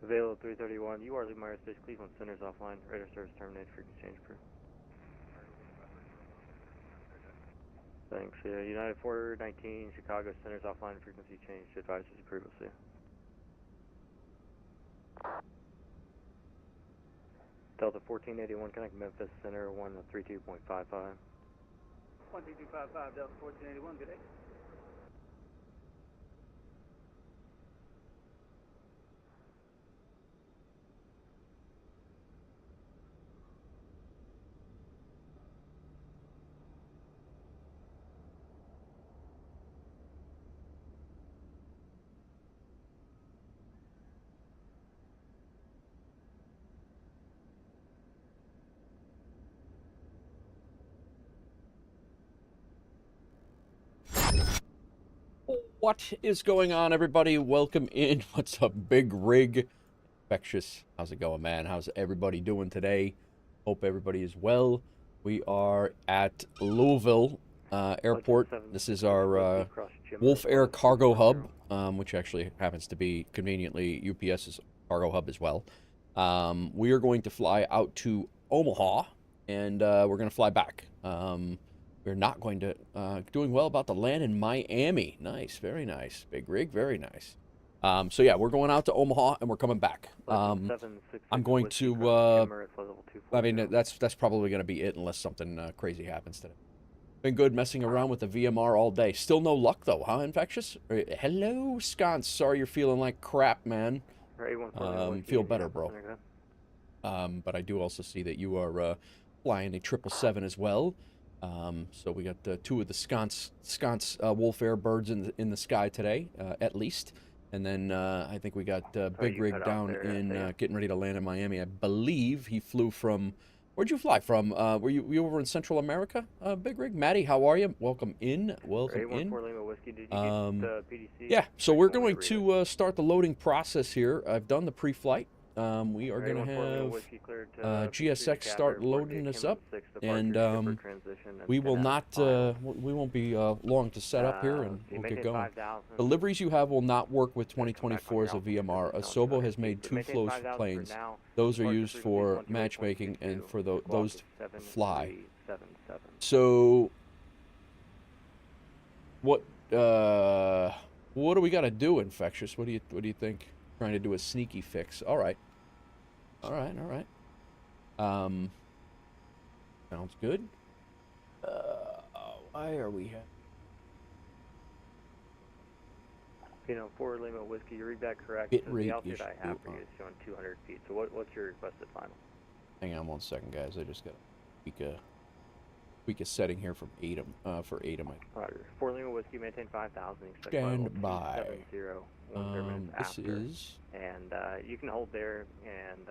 Available 331. You are leaving my airspace. Cleveland Center's offline. Radar service terminated. Frequency change crew. Thanks. Yeah, United 419. Chicago Center's offline. Frequency change. Advise as previously. Delta 1481. Connect Memphis Center 132.55. 13255 Delta 1481. Good day. What is going on, everybody? Welcome in. What's up, Big Rig? Infectious. How's it going, man? How's everybody doing today? Hope everybody is well. We are at Louisville Airport. This is our WolfAir Cargo hub, which actually happens to be conveniently UPS's cargo hub as well. We are going to fly out to Omaha, and we're going to fly back. We're not going to, doing well about the land in Miami. Nice, very nice. Big Rig, very nice. So yeah, we're going out to Omaha and we're coming back. I'm going to, I mean, that's probably going to be it unless something crazy happens today. Been good messing around with the VMR all day. Still no luck though, huh, Infectious? Hello, Sconce. Sorry you're feeling like crap, man. Feel better, bro. But I do also see that you are flying a 777 as well. So we got two of the sconce WolfAir birds in the sky today, at least. And then I think we got Big Rig down in getting ready to land in Miami. I believe he flew from. Where'd you fly from? Were you over in Central America, Big Rig? Maddie, how are you? Welcome in. Welcome in. Yeah. So we're going to start the loading process here. I've done the pre-flight. We are going to have GSX start loading this up, and we will not, we won't be long to set up here, and we'll get going. The liveries you have will not work with 2024 as a VMR. Asobo has made 2 flows for planes. Those are used for matchmaking and for those to fly. So, what do we got to do, Infectious? What do you think? Trying to do a sneaky fix. All right. Sounds good. Why are we here? You know, 4 Lima Whiskey, you read that correct. So the altitude I have for you is showing 200 feet. So what's your requested final? Hang on 1 second, guys. I just got to tweak a setting here from ATOM, for ATOM. Roger. 4 Lima Whiskey, maintain 5,000. Stand by. This is... And you can hold there and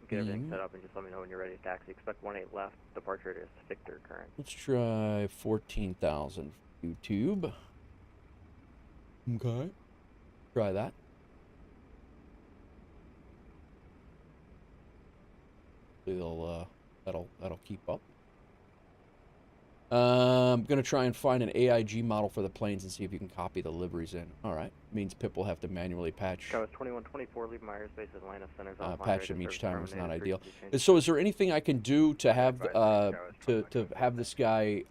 get everything set up and just let me know when you're ready to taxi. Expect 18 left. Departure is Victor current. Let's try 14,000 YouTube. Okay. Try that. That'll keep up. I'm going to try and find an AIG model for the planes and see if you can copy the liveries in. All right. Means Pip will have to manually patch. That was 2124, leave my airspace Atlanta Center's patch them each time. It's not ideal. So is there anything I can do to have to have this guy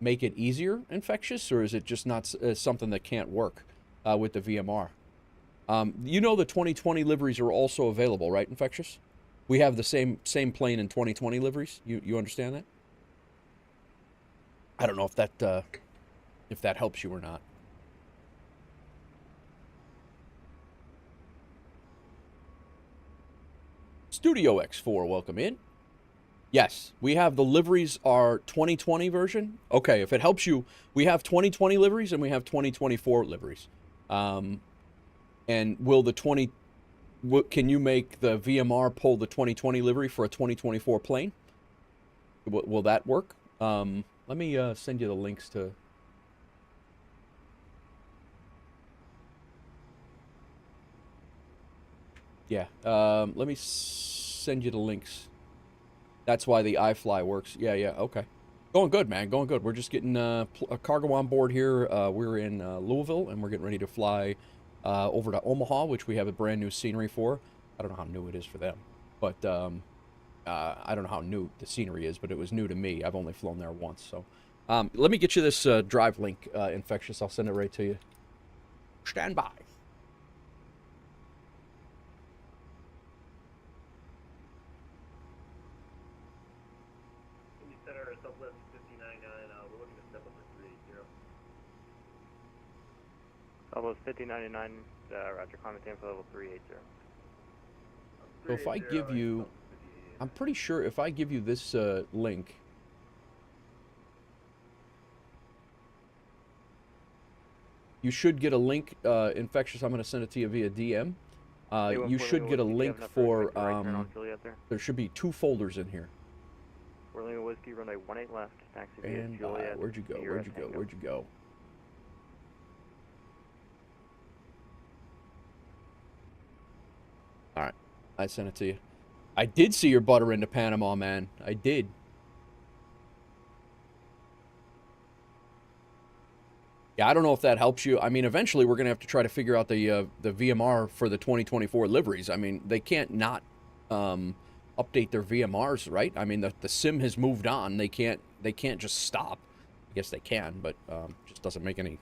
make it easier, Infectious, or is it just not something that can't work with the VMR? You know the 2020 liveries are also available, right, Infectious? We have the same plane in 2020 liveries. You understand that? I don't know if that helps you or not. Studio X4, welcome in. Yes, we have the liveries are 2020 version. Okay, if it helps you, we have 2020 liveries and we have 2024 liveries. And will the can you make the VMR pull the 2020 livery for a 2024 plane? Will that work? Let me send you the links to... Yeah, let me send you the links. That's why the iFly works. Yeah, okay. Going good, man, going good. We're just getting a cargo on board here. We're in Louisville, and we're getting ready to fly over to Omaha, which we have a brand new scenery for. I don't know how new it is for them, but I don't know how new the scenery is, but it was new to me. I've only flown there once, so let me get you this drive link, Infectious. I'll send it right to you. Stand by. Can you set our sublist 5099? We're looking to step up to 380. Level 5099, Roger, climate time for level 380. So if I give you, I'm pretty sure if I give you this link, you should get a link, Infectious. I'm going to send it to you via DM. You should get a link for, there should be 2 folders in here. We're leaving Whiskey, runway 18 left, taxi via And Juliet. where'd you go? Where'd you go? Where'd you go? All right, I sent it to you. I did see your butter into Panama, man. I did. Yeah, I don't know if that helps you. I mean, eventually we're going to have to try to figure out the VMR for the 2024 liveries. I mean, they can't not update their VMRs, right? I mean, the sim has moved on. They can't just stop. I guess they can, but just doesn't make any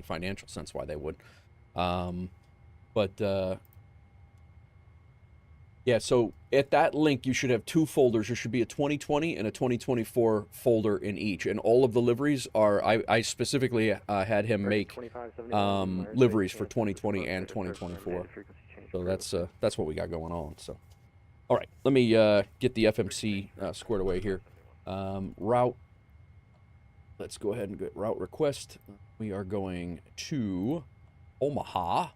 financial sense why they would. Yeah, so at that link, you should have 2 folders. There should be a 2020 and a 2024 folder in each. And all of the liveries are, I specifically had him make liveries for 2020 and 2024. So that's what we got going on. So, all right, let me get the FMC squared away here. Route, let's go ahead and get route request. We are going to Omaha.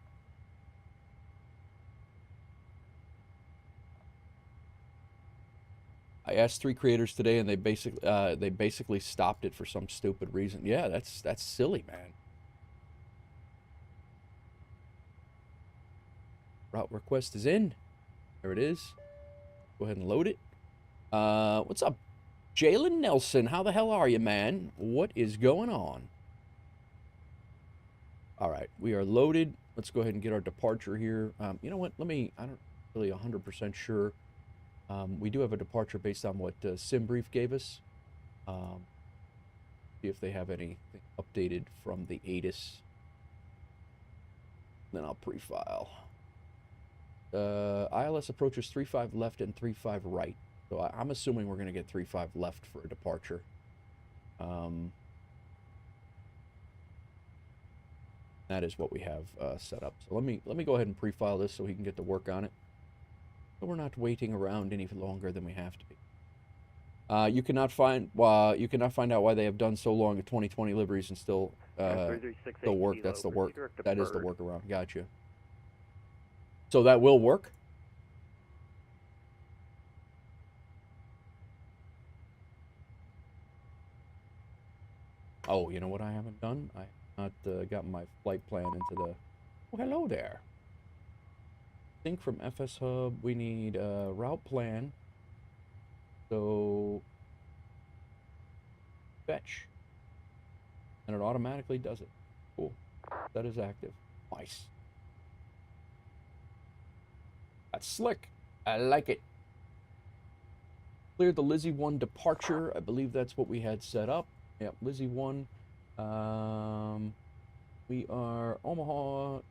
I asked 3 creators today, and they basically stopped it for some stupid reason. Yeah, that's silly, man. Route request is in. There it is. Go ahead and load it. What's up, Jalen Nelson? How the hell are you, man? What is going on? All right, we are loaded. Let's go ahead and get our departure here. You know what? I'm not really 100% sure. We do have a departure based on what SimBrief gave us. See if they have anything updated from the ATIS. Then I'll pre-file. ILS approaches 35 left and 35 right. So I'm assuming we're going to get 35 left for a departure. That is what we have set up. So let me go ahead and pre-file this so he can get to work on it. So we're not waiting around any longer than we have to be. You cannot find out why they have done so long at 2020 liveries and still work. That's the work. That is the workaround. Gotcha. So that will work. Oh, you know what I haven't done? I have not gotten my flight plan into the. Oh, hello there. Sync from FS Hub. We need a route plan. So fetch. And it automatically does it. Cool. That is active. Nice. That's slick. I like it. Cleared the Lizzie 1 departure. I believe that's what we had set up. Yep, Lizzie 1. We are Omaha.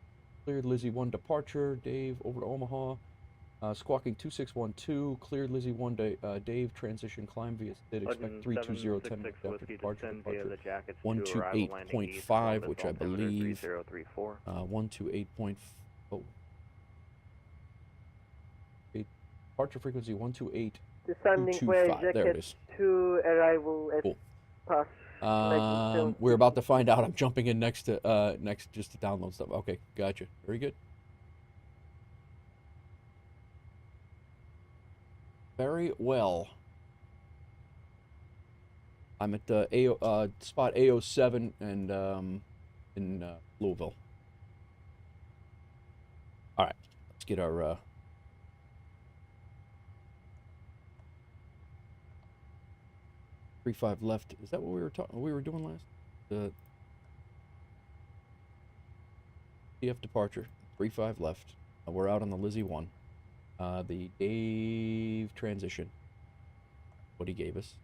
Cleared Lizzie 1 departure. Dave over to Omaha. Squawking 2612. Cleared Lizzie 1 Dave. Transition climb via SID. Expect 32010 after departure. 128.5, which I believe. 128.5. Oh. Departure frequency 128.225. There it is. To arrival at cool. pass. We're about to find out. I'm jumping in next just to download stuff. Okay, gotcha. Very good. Very well. I'm at spot A07 and in Louisville. All right, let's get our 35 left. Is that what we were doing last? KSDF departure. 35 left. We're out on the Lizzie 1. The Dave transition. What he gave us.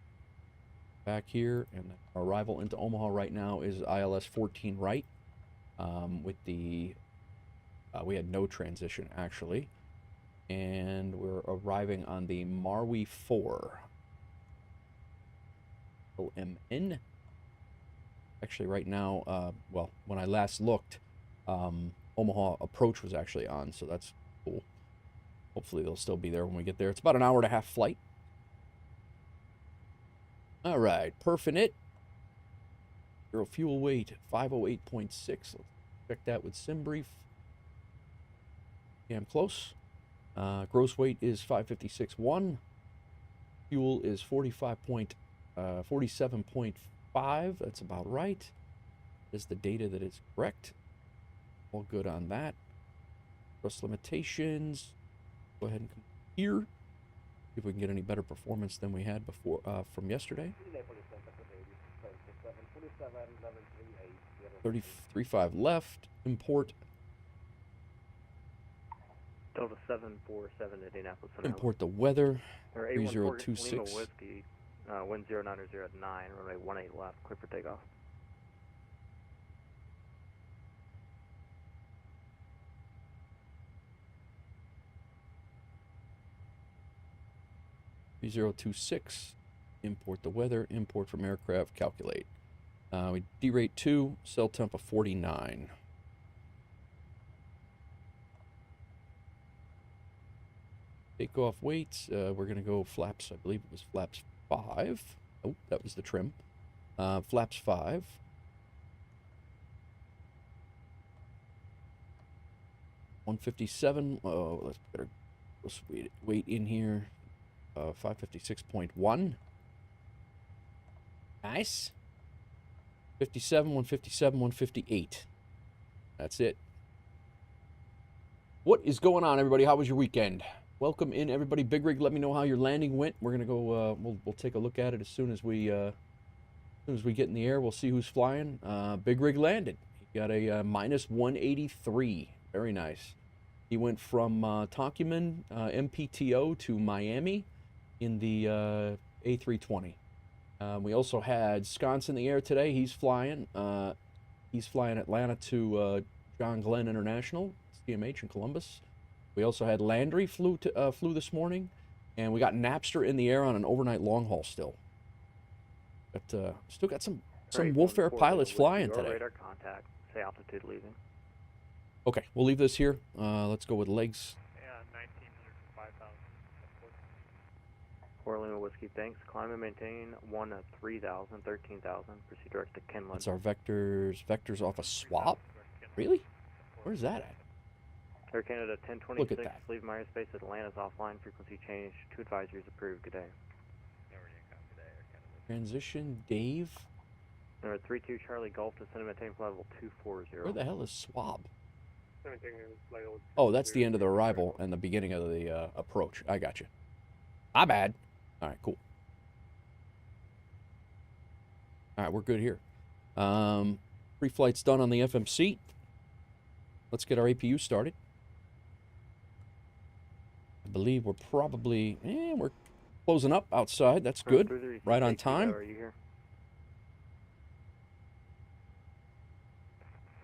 Back here, and our arrival into Omaha right now is ILS 14 right. With the, we had no transition actually. And we're arriving on the Marwi 4. OMN. Actually, right now, well, when I last looked, Omaha approach was actually on, so that's cool. Hopefully they'll still be there when we get there. It's about an hour-and-a-half flight. All right, perfing it. Zero fuel weight, 508.6. Let's check that with SimBrief. Yeah, I'm close. Gross weight is 556.1. Fuel is 47.5. That's about right. Is the data that is correct. All good on that. Thrust limitations. Go ahead and come here. See if we can get any better performance than we had before from yesterday. 33.5 left. Import. Delta 747 Indianapolis. Import the weather. 3026. 3026. Lima Whiskey, 1090 at 9, runway 18 left, clear for takeoff. Import the weather. Import from aircraft. Calculate. We derate 2. Cell temp of 49. Takeoff weights, we're going to go flaps, I believe it was flaps 5. Oh, that was the trim. Flaps 5. $157. Oh, let's put our weight in here. 556.1. Nice. 57, 157, 158. That's it. What is going on, everybody? How was your weekend? Welcome in, everybody. Big Rig, let me know how your landing went. We're gonna go. We'll take a look at it as soon as we get in the air. We'll see who's flying. Big Rig landed. He got a minus 183. Very nice. He went from Tonkuman MPTO to Miami in the A320. We also had Sconce in the air today. He's flying. He's flying Atlanta to John Glenn International, CMH in Columbus. We also had Landry flew this morning, and we got Napster in the air on an overnight long haul still. But still got some WolfAir pilots flying today. Radar contact. Say altitude leaving. Okay, we'll leave this here. Let's go with legs. Yeah, 1900 to 5000. 4 Lima Whiskey, thanks. Climb and maintain 1 at 3000, 13,000. Proceed direct to Kenland. That's our vectors. Vectors off a swap? Really? Where's that at? Air Canada 1026, Look at that. leave my airspace. Atlanta's offline, frequency change. 2 advisories approved. Good day. Transition, Dave. Number 32 Charlie Golf to center maintain flight level 240. Where the hell is swab? Oh, that's the end of the arrival and the beginning of the approach. I got you. My bad. All right, cool. All right, we're good here. Pre-flight's done on the FMC. Let's get our APU started. I believe we're probably, we're closing up outside. That's good. Right on time. Are you here?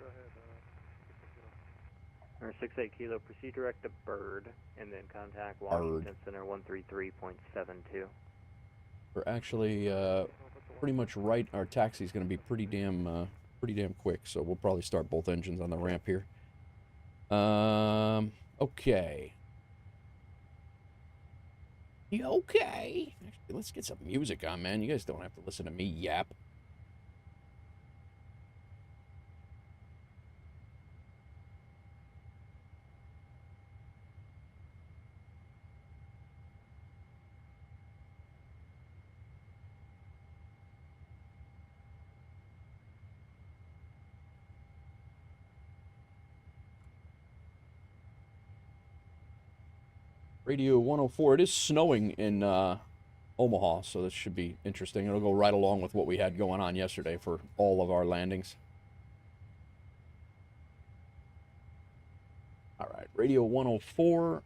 Go ahead. Number 68 Kilo, proceed direct to Bird, and then contact Washington Center 133.72. We're actually pretty much right. Our taxi's going to be pretty damn quick, so we'll probably start both engines on the ramp here. Okay. You okay? Actually, let's get some music on, man. You guys don't have to listen to me yap. Radio 104. It is snowing in Omaha, so this should be interesting. It'll go right along with what we had going on yesterday for all of our landings. Radio 104.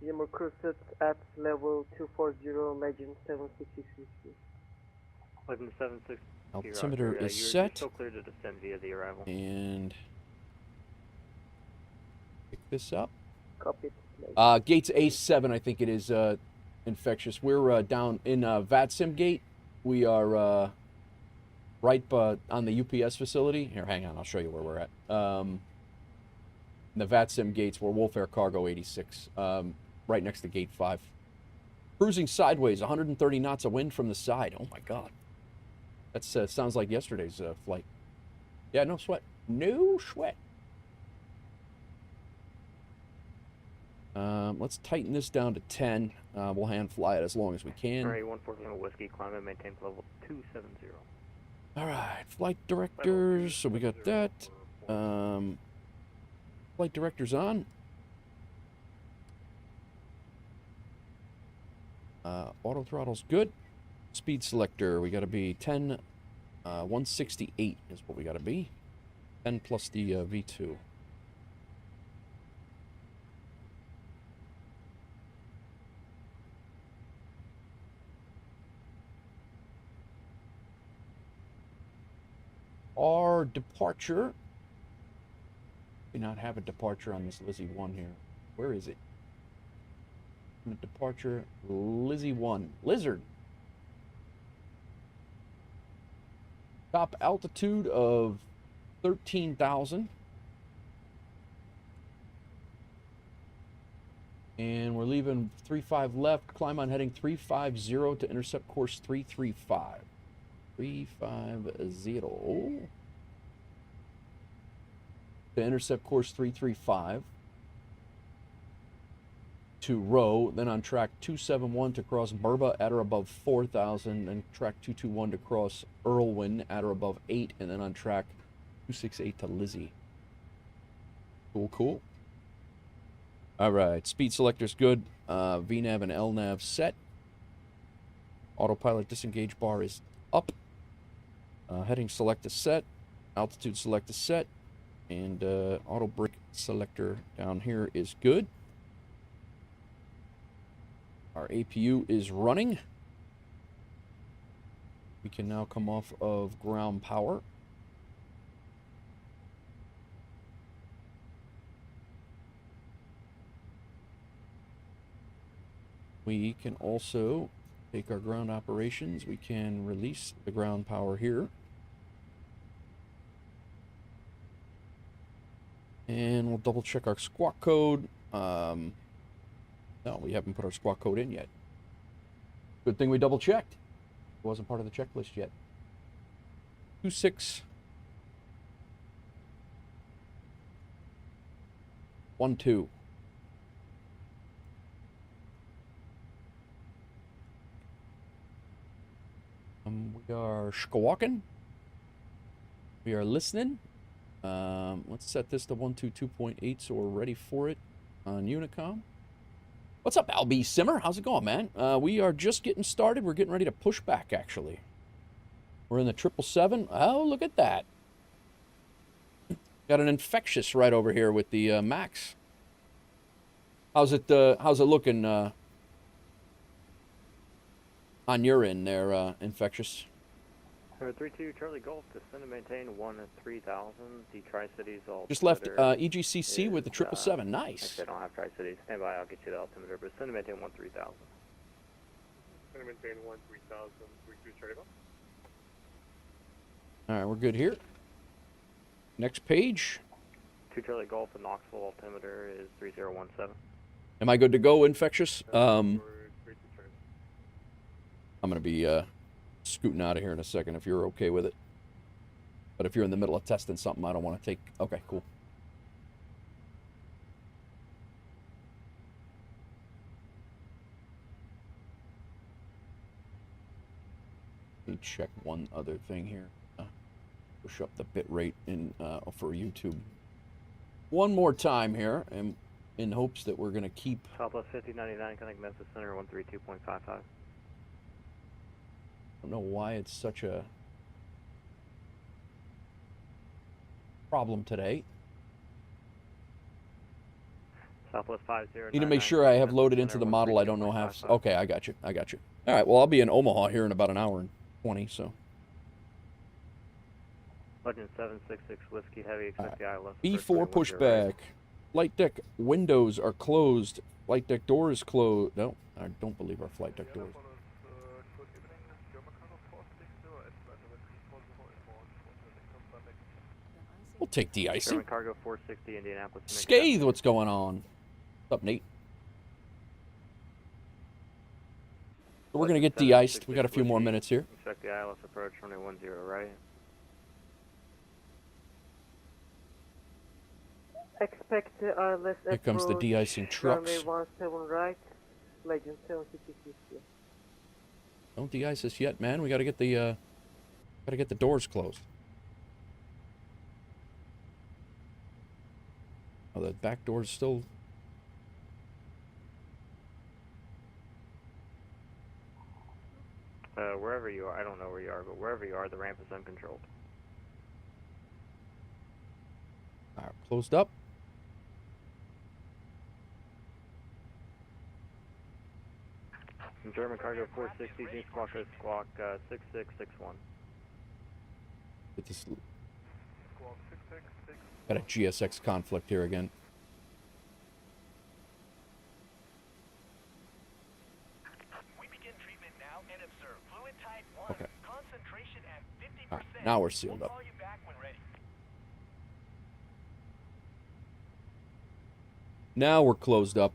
Yammer crew sits at level 240, legend 766. Legend 76. Altimeter is you're set. still clear to descend via the arrival. And pick this up. Copy. Gates A7, I think it is, infectious. We're down in VATSIM gate. We are right on the UPS facility. Here, hang on, I'll show you where we're at. The VATSIM gates were WolfAir Cargo 86, right next to gate 5. Cruising sideways, 130 knots of wind from the side. Oh my God. That sounds like yesterday's flight. Yeah, no sweat. No sweat. Let's tighten this down to 10. We'll hand fly it as long as we can. Alright, 114 whiskey, climb and maintain level 270. All right, flight directors. So we got that. Flight directors on. Auto throttle's good. Speed selector, we got to be 10, 168 is what we got to be. 10 plus the V2. Our departure. We not have a departure on this Lizzie 1 here. Where is it? Departure Lizzie 1. Lizard. Top altitude of 13,000. And we're leaving 35 left. Climb on heading 350 to intercept course 335. 350. To intercept course 335. To row, then on track 271 to cross Burba at or above 4,000, and track 221 to cross Irwin at or above 8, and then on track 268 to Lizzie. Cool, cool. All right, speed selector's good. VNAV and LNAV set. Autopilot disengage bar is up. Heading select is set. Altitude select is set. And auto brake selector down here is good. Our APU is running. We can now come off of ground power. We can also take our ground operations. We can release the ground power here. And we'll double check our squawk code. No, we haven't put our squawk code in yet. Good thing we double checked. It wasn't part of the checklist yet. 2612. We are squawking. We are listening. Let's set this to 122.8 so we're ready for it on Unicom. What's up, Albie Simmer? How's it going, man? We are just getting started. We're getting ready to push back, actually. We're in the 777. Oh, look at that. Got an infectious right over here with the Max. How's it looking on your end there, infectious? 32 Charlie Golf, descend and maintain 1-3000. The Tri-Cities all. Just left EGCC with the 777. Nice. Actually, I don't have Tri-Cities. Stand by, I'll get you the altimeter, but descend and maintain 1-3000. Descend and maintain 1-3000. 32 Charlie Golf. All right, we're good here. Next page. 2 Charlie Golf in Knoxville, altimeter is 3017. Am I good to go, infectious? I'm 32 Charlie. going to be scooting out of here in a second if you're okay with it. But if you're in the middle of testing something, I don't want to take... Okay, cool. Let me check one other thing here. Push up the bit rate for YouTube one more time here, and in hopes that we're going to keep... Southwest 5099, connect Memphis Center, 132.55. I don't know why it's such a problem today. Southwest 50. Need to make sure I have loaded into the model. I don't know how. Okay, I got you. I got you. All right. Well, I'll be in Omaha here in about an hour and 20. So. Legend 766 Whiskey Heavy. Expect the ILS. B4 pushback. Flight deck windows are closed. Flight deck door is closed. No, I don't believe our flight deck doors. We'll take de-icing. German Cargo 460 Indianapolis. Scathe, what's going on? What's up, Nate? So we're going to get de-iced. We got a few more minutes here. Expect the ILS approach runway 10 right. Expect the ILS Here comes the de-icing trucks. runway 17 right, Legend 766. Don't de-ice us yet, man. We got to get the doors closed. Oh, the back door's still. Wherever you are, I don't know where you are, but wherever you are, the ramp is uncontrolled. All right, closed up. German Cargo 460, G Squawk Squawk 6661. Get this. Got a GSX conflict here again. We begin treatment now and observe fluid type 1. Okay. Concentration at 50%. All right, now we're sealed We'll up. call you back when ready. Now we're closed up.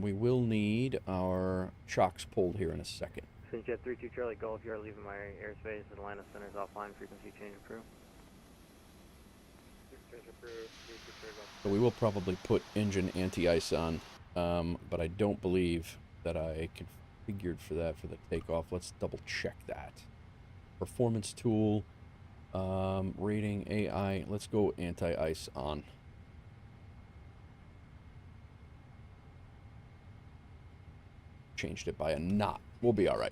We will need our chocks pulled here in a second. Since Jet 32 Charlie Golf, you are leaving my airspace. Atlanta Center is offline. Frequency change approved. So we will probably put engine anti-ice on, but I don't believe that I configured for that for the takeoff. Let's double check that. Performance tool, rating AI. Let's go anti-ice on. Changed it by a knot. We'll be all right.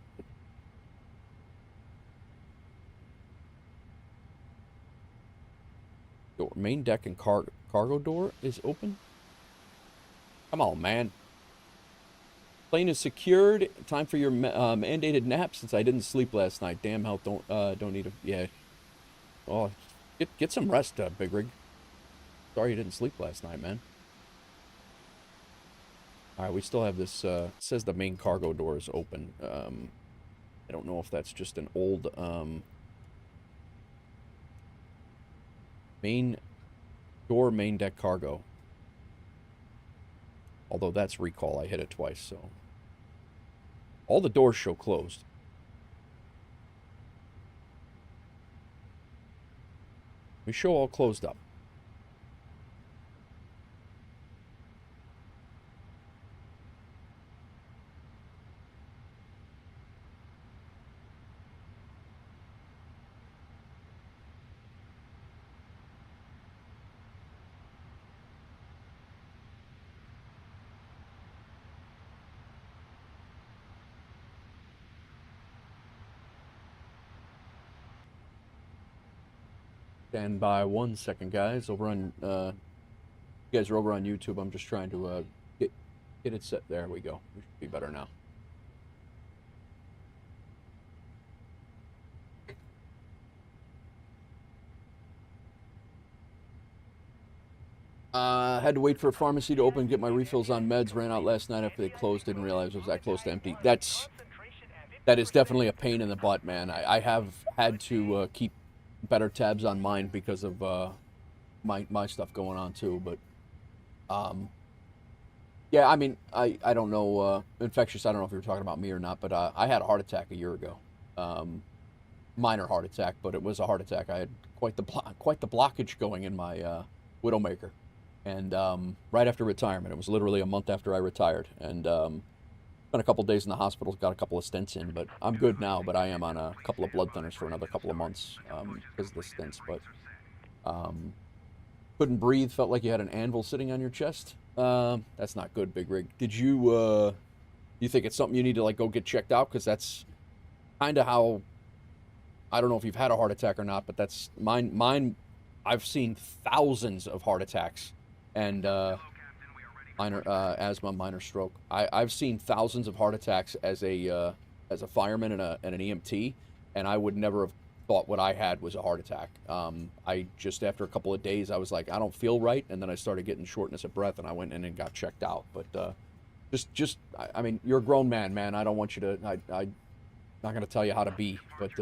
Door, main deck and cargo door is open. Come on, man. Plane is secured. Time for your mandated nap since I didn't sleep last night. Damn health don't need a yeah. Oh, get some rest, Big Rig. Sorry you didn't sleep last night, man. All right, we still have this. It says the main cargo door is open. I don't know if that's just an old main door, main deck cargo. Although that's recall, I hit it twice, so all the doors show closed. We show all closed up. Stand by 1 second, guys. Over on, you guys are over on YouTube. I'm just trying to get it set. There we go. We should be better now. Had to wait for a pharmacy to open, get my refills on meds. Ran out last night after they closed. Didn't realize it was that close to empty. That is definitely a pain in the butt, man. I have had to keep better tabs on mine because of my stuff going on too. But yeah, I mean, I don't know, infectious. I don't know if you were talking about me or not, but I had a heart attack a year ago. Minor heart attack, but it was a heart attack. I had quite the blockage going in my Widowmaker, and right after retirement, it was literally a month after I retired, and spent a couple days in the hospital, got a couple of stents in, but I'm good now. But I am on a couple of blood thinners for another couple of months because of the stents. But couldn't breathe, felt like you had an anvil sitting on your chest. That's not good, Big Rig. Did you you think it's something you need to like go get checked out? Because that's kind of how, I don't know if you've had a heart attack or not, but that's mine. I've seen thousands of heart attacks and minor asthma, minor stroke. I've seen thousands of heart attacks as a fireman and an EMT, and I would never have thought what I had was a heart attack. I just, after a couple of days, I was like, I don't feel right, and then I started getting shortness of breath, and I went in and got checked out. But I mean, you're a grown man, man. I don't want you to. I'm not going to tell you how to be, but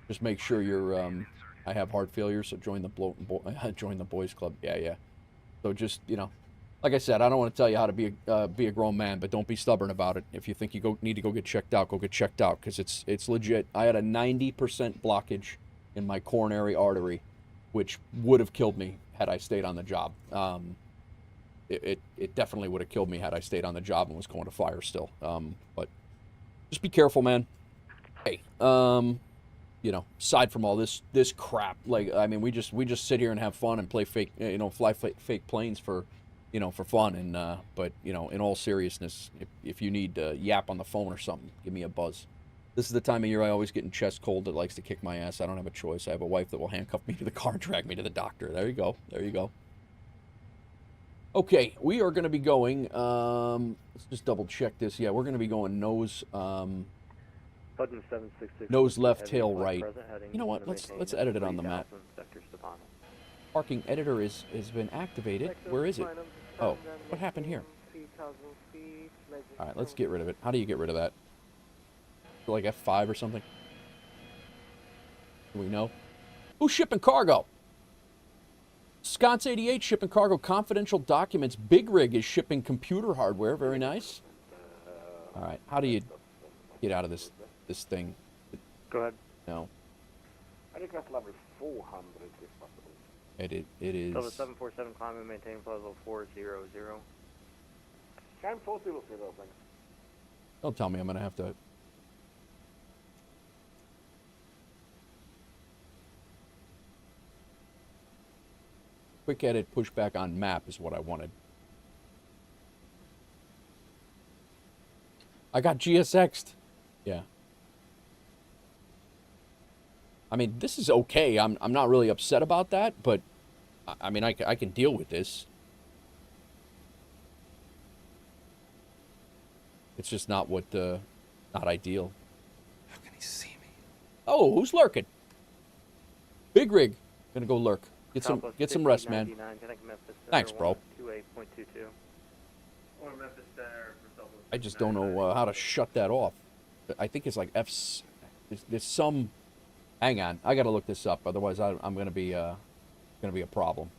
just make sure you're. I have heart failure, so join the boys club. Yeah. So just, you know, like I said, I don't want to tell you how to be a grown man, but don't be stubborn about it. If you think you need to go get checked out, go get checked out, because it's legit. I had a 90% blockage in my coronary artery, which would have killed me had I stayed on the job. It definitely would have killed me had I stayed on the job and was going to fire still. But just be careful, man. Hey, you know, aside from all this crap, like, I mean, we just sit here and have fun and play fake, you know, fly fake planes for, you know, for fun. And but, you know, in all seriousness, if you need to yap on the phone or something, give me a buzz. This is the time of year I always get in chest cold that likes to kick my ass. I don't have a choice. I have a wife that will handcuff me to the car and drag me to the doctor. There you go. There you go. Okay, we are going to be going, let's just double check this. Yeah, we're going to be going nose, nose left, tail right. You know what? Let's edit it on the map. Parking editor has been activated. Where is it? Oh, what happened here? All right, let's get rid of it. How do you get rid of that? Like F5 or something? Do we know? Who's shipping cargo? Sconce 88 shipping cargo confidential documents. Big Rig is shipping computer hardware. Very nice. All right, how do you get out of this thing? Go ahead. No. I think that's level 400 if possible. It is. Level 747, climb and maintain flight level 400. Climb 400, thanks. Don't tell me I'm going to have to. Quick edit pushback on map is what I wanted. I got GSX'd. Yeah. I mean, this is okay. I'm not really upset about that, but I mean, I can deal with this. It's just not not ideal. How can he see me? Oh, who's lurking? Big Rig. Gonna go lurk. Get some rest, man. Thanks, bro. I just don't know how to shut that off. I think it's like there's some. Hang on, I gotta look this up. Otherwise, I'm gonna be a problem.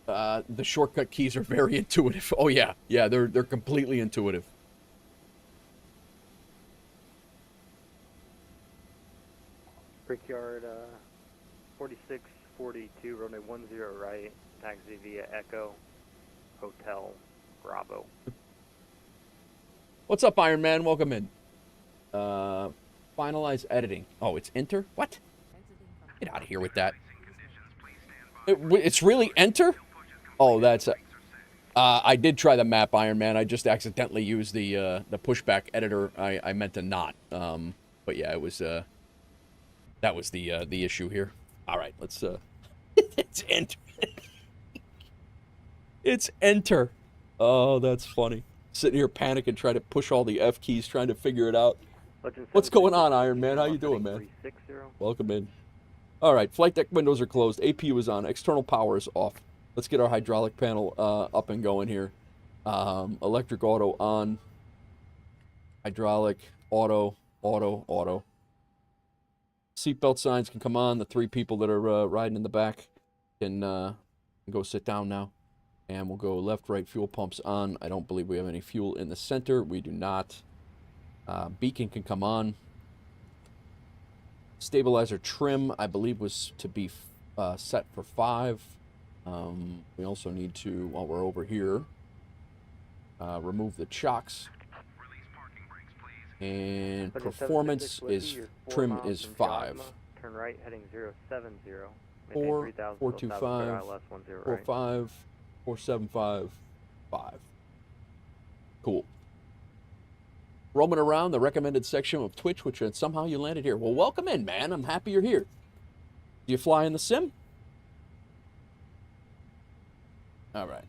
The shortcut keys are very intuitive. Oh yeah, they're completely intuitive. Brickyard 4642, runway 10 right, taxi via Echo, Hotel, Bravo. What's up, Iron Man? Welcome in. Finalize editing. Oh, it's enter? What? Get out of here with that. It's really enter? Oh, that's... I did try the map, Iron Man. I just accidentally used the pushback editor. I meant to not. But yeah, it was... that was the issue here. All right, let's... it's enter. It's enter. Oh, that's funny. Sitting here panicking, trying to push all the F keys, trying to figure it out. What's going on, Iron Man? How you doing, man? Welcome in. All right, flight deck windows are closed. APU is on. External power is off. Let's get our hydraulic panel up and going here. Electric auto on. Hydraulic, auto. Seatbelt signs can come on. The 3 people that are riding in the back can go sit down now. And we'll go left, right, fuel pumps on. I don't believe we have any fuel in the center. We do not. Beacon can come on. Stabilizer trim, I believe, was to be set for 5. We also need to, while we're over here, remove the chocks. And performance is, trim is 5. Turn right, heading 070. 4, 425, 45. 475, 5. Cool. roaming around the recommended section of Twitch, which somehow you landed here. Well, welcome in, man. I'm happy you're here. Do you fly in the sim? All right.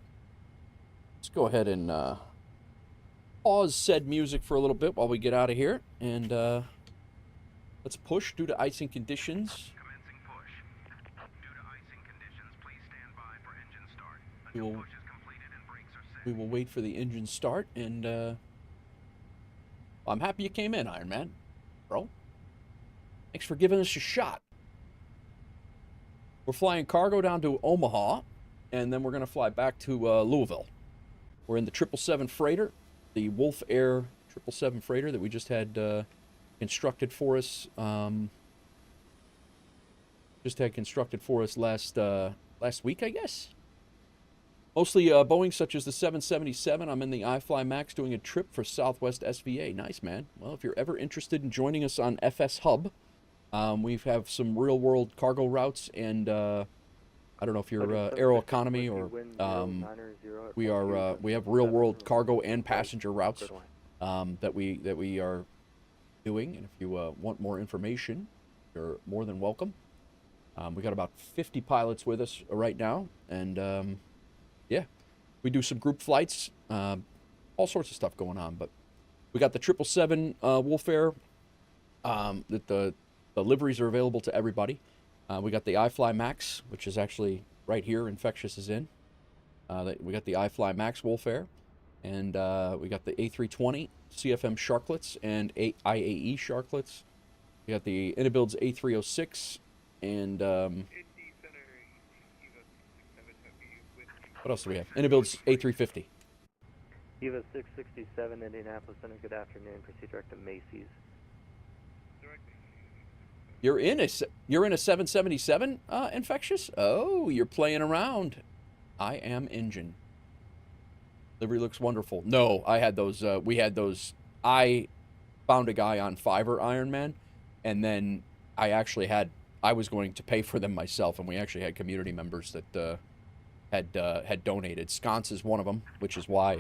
Let's go ahead and pause said music for a little bit while we get out of here. And let's push due to icing conditions. Commencing push. Due to icing conditions, please stand by for engine start. We Until will- push is completed and brakes are set. We will wait for the engine start, and I'm happy you came in, Iron Man, bro. Thanks for giving us a shot. We're flying cargo down to Omaha, and then we're going to fly back to Louisville. We're in the 777 freighter, the WolfAir 777 freighter that we just had constructed for us. Last week, I guess. Mostly Boeing, such as the 777. I'm in the iFly Max doing a trip for Southwest SVA. Nice, man. Well, if you're ever interested in joining us on FS Hub, we have some real-world cargo routes, and I don't know if you're Aeroconomy or we have real-world cargo and passenger routes that we are doing. And if you want more information, you're more than welcome. We got about 50 pilots with us right now, and yeah, we do some group flights, all sorts of stuff going on. But we got the 777 WolfAir. The liveries are available to everybody. We got the iFly Max, which is actually right here. Infectious is in. We got the iFly Max WolfAir, and we got the A320 CFM Sharklets and IAE Sharklets. We got the IniBuilds A306, and what else do we have? IniBuilds A350. EVA 667, Indianapolis Center, good afternoon. Proceed direct to Macy's. You're in a 777 Infectious? Oh, you're playing around. I am engine. Livery looks wonderful. No, I had those. We had those. I found a guy on Fiverr, Iron Man, and then I was going to pay for them myself, and we actually had community members that had donated. Sconce is one of them, which is why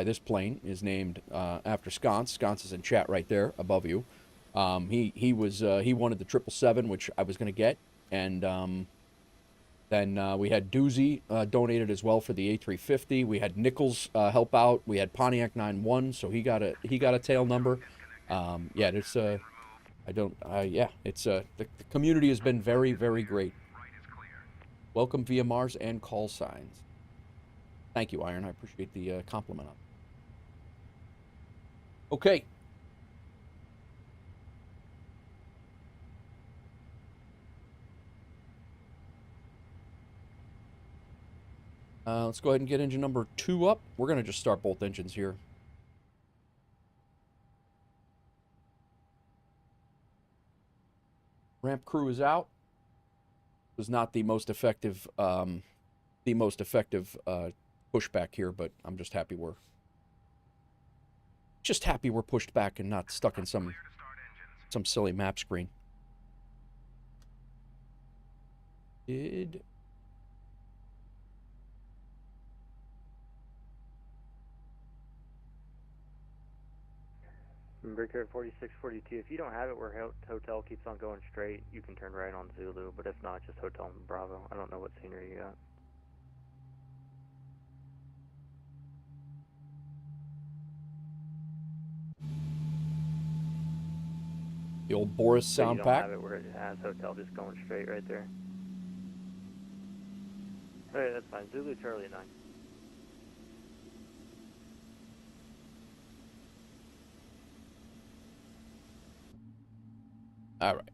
this plane is named after Sconce. Sconce is in chat right there above you. He wanted the 777, which I was going to get, and then we had Doozy donated as well for the A350. We had Nichols help out. We had Pontiac 91, so he got a tail number. Yeah, it's the community has been very, very great. Welcome via Mars and call signs. Thank you, Iron. I appreciate the compliment. Okay. Let's go ahead and get engine number 2 up. We're going to just start both engines here. Ramp crew is out. Was not the most effective pushback here, but I'm just happy we're pushed back and not stuck in some silly map screen. Brickyard 4642, if you don't have it where hotel keeps on going straight, you can turn right on Zulu, but if not, just Hotel Bravo. I don't know what scenery you got. The old Boris sound you pack. don't have it where it has hotel just going straight right there. Alright, that's fine. Zulu Charlie 9. All right.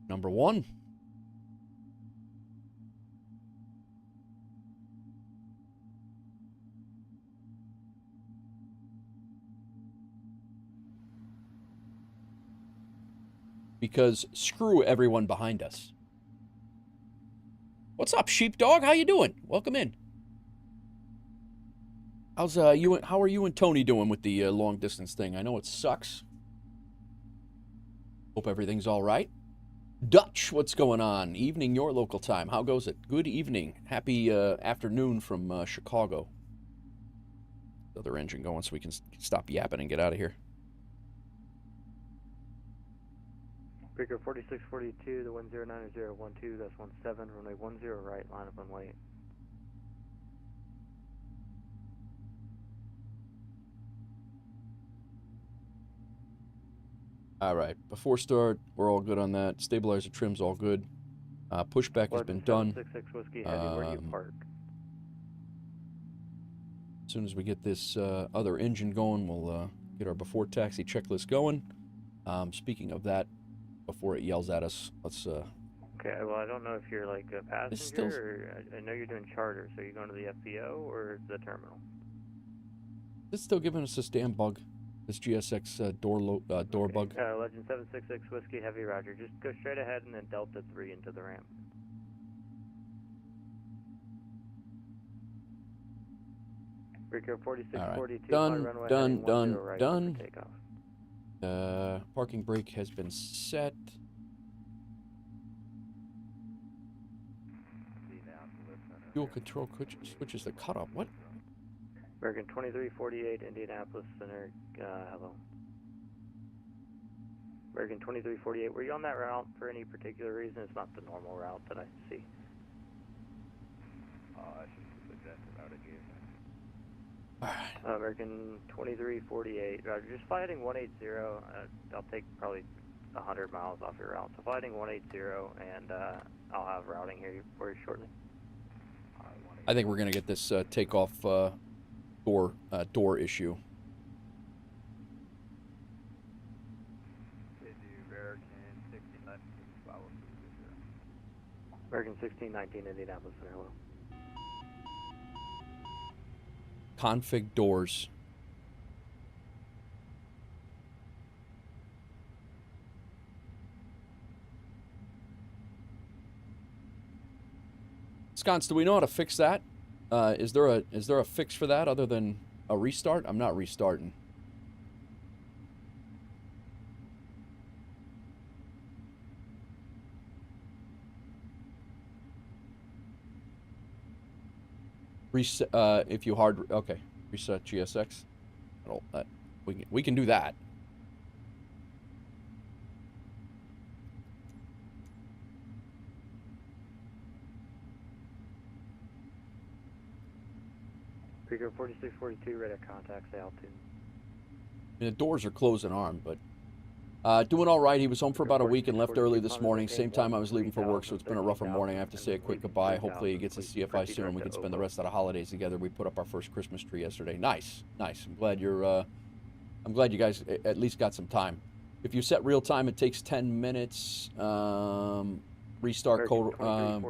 Number 1. Because screw everyone behind us. What's up, sheepdog? How you doing? Welcome in. How are you and Tony doing with the long distance thing? I know it sucks. Hope everything's all right. Dutch, what's going on? Evening your local time. How goes it? Good evening. Happy afternoon from Chicago. Other engine going so we can stop yapping and get out of here. Breaker 4642, the 109012, that's 17, runway 10 right, line up on late. All right, before start, we're all good on that. Stabilizer trim's all good. Pushback has been done. 766 Whiskey Heavy, where do you park? As soon as we get this other engine going, we'll get our before taxi checklist going. Speaking of that, before it yells at us, let's... Okay, well, I don't know if you're like a passenger, or I know you're doing charter, so you're going to the FBO or the terminal? It's still giving us this damn bug. This GSX door bug. Legend 766 Whiskey Heavy, roger. Just go straight ahead and then Delta 3 into the ramp. Breaker 4642, done, runway done, right done. Takeoff. Parking brake has been set. Fuel control switches the cutoff. What? American 2348, Indianapolis Center, hello. American 2348, were you on that route for any particular reason? It's not the normal route that I see. That's just the suggested route I gave. American 2348, roger. Just fly heading 180. I'll take probably 100 miles off your route. So fly heading 180, and I'll have routing here for you shortly. I think we're gonna get this takeoff door issue. American 1619, Indianapolis Center, hello. Config doors. Sconce, do we know how to fix that? Is there a fix for that other than a restart? I'm not restarting. Reset if you reset GSX. We can do that. Speaker 4642, radar contact, say altitude. I mean, the doors are closed and armed, but doing all right. He was home for about a week and left early this morning. Same time I was leaving for work, so it's been a rougher morning. I have to say a quick goodbye. Hopefully he gets a CFI soon and we can spend the rest of the holidays together. We put up our first Christmas tree yesterday. Nice, nice. I'm glad you guys at least got some time. If you set real time, it takes 10 minutes. Restart code. I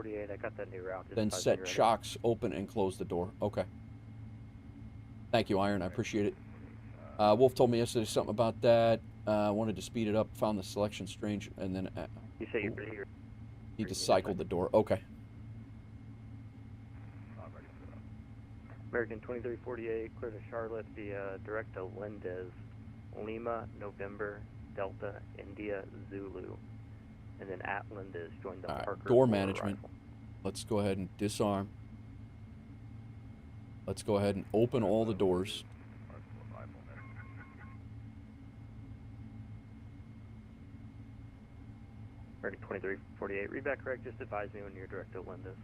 got that new route. Then set shocks, open and close the door. Okay. Thank you, Iron. I appreciate it. Wolf told me yesterday something about that. Wanted to speed it up. Found the selection strange, and then you say you're ready. Need to cycle the door. Okay. American 2348, clear to Charlotte via direct to Lindez, Lima, November, Delta, India, Zulu, and then at Lindez join the Parker. Door management. Rifle. Let's go ahead and disarm. Let's go ahead and open all the doors. American 2348, read back correct. Just advise me when you're direct to Lindez.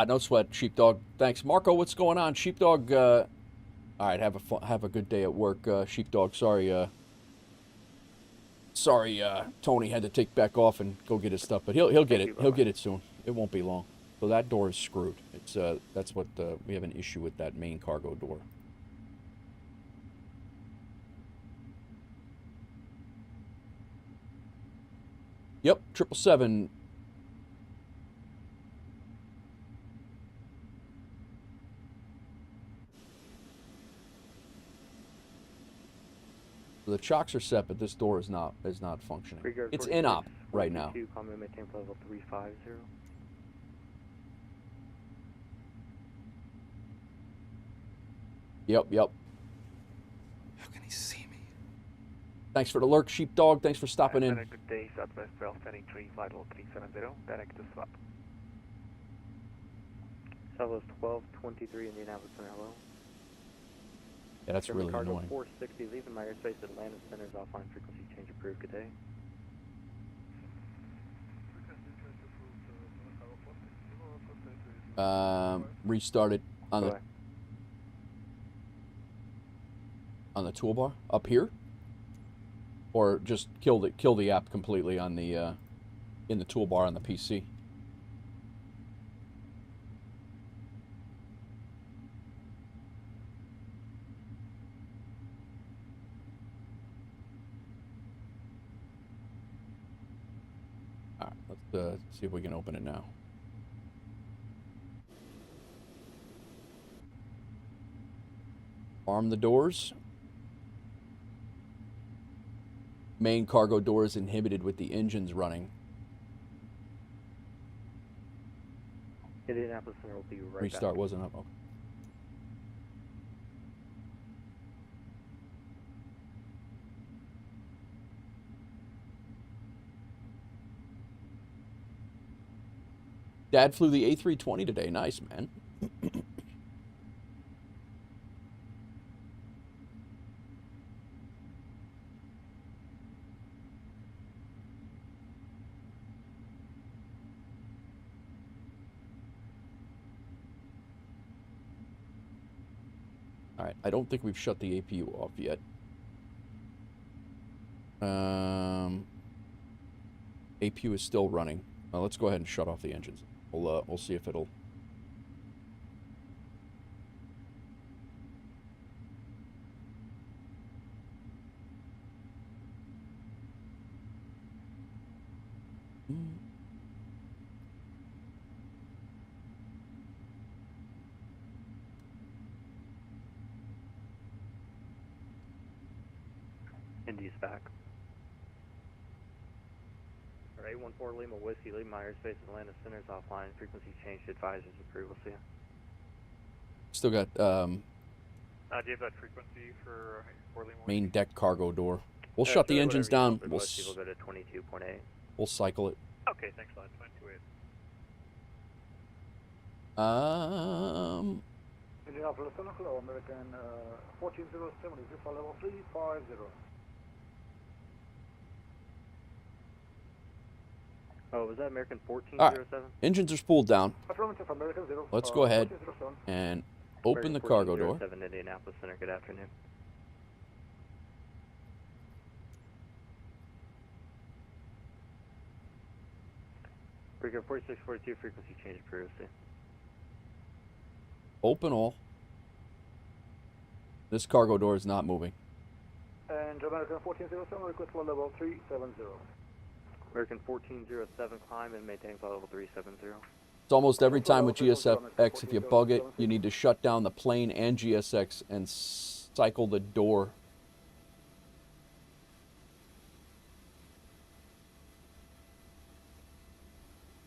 No sweat, Sheepdog. Thanks, Marco. What's going on, Sheepdog? All right, have a good day at work, Sheepdog. Sorry, Tony had to take back off and go get his stuff, but he'll get it. He'll get it soon. It won't be long. So that door is screwed. It's that's what we have an issue with, that main cargo door. Yep, 777. The chocks are set, but this door is not functioning. It's in op right now. Maintain level 350. Yep, yep. How can he see me? Thanks for the lurk, Sheepdog. Thanks for stopping in. Good day, Southwest 12, heading 3, flight level 370, direct to swap. Southwest 1223 Indianapolis Center, hello. Yeah, that's German really Cargo annoying. 460, leaving my airspace at Atlanta Center's offline frequency change approved. Good day. Restart it on the Bye. on the toolbar up here, or just kill the app completely on the in the toolbar on the PC. All right, let's see if we can open it now. Arm the doors. Main cargo door is inhibited with the engines running. Indianapolis Center will be right Restart back. wasn't up. Okay. Dad flew the A320 today. Nice, man. All right, I don't think we've shut the APU off yet. APU is still running. Let's go ahead and shut off the engines. We'll see if it'll. Indy's back. Alright, 14 Lima Whiskey, leaving my airspace at Atlanta Center's offline. Frequency change to advisors approved. We'll see you. Still got Do you have that frequency for 4 Lima? main deck cargo door. We'll shut the engines down. Most people go to 22.8. We'll cycle it. Okay, thanks a lot. 528. Indianapolis Center, hello, American 14070, for level 350. Oh, was that American 1407? Engines are spooled down. Affirmative, American 0. Let's go ahead 1407. and open the cargo door. 1407 Indianapolis Center, good afternoon. Breaker 4642, frequency change approved. See. Open all. This cargo door is not moving. And American 1407, request for level 370. American 1407, climb and maintain flight level 370. It's almost every time with GSX, if you bug it, you need to shut down the plane and GSX and cycle the door.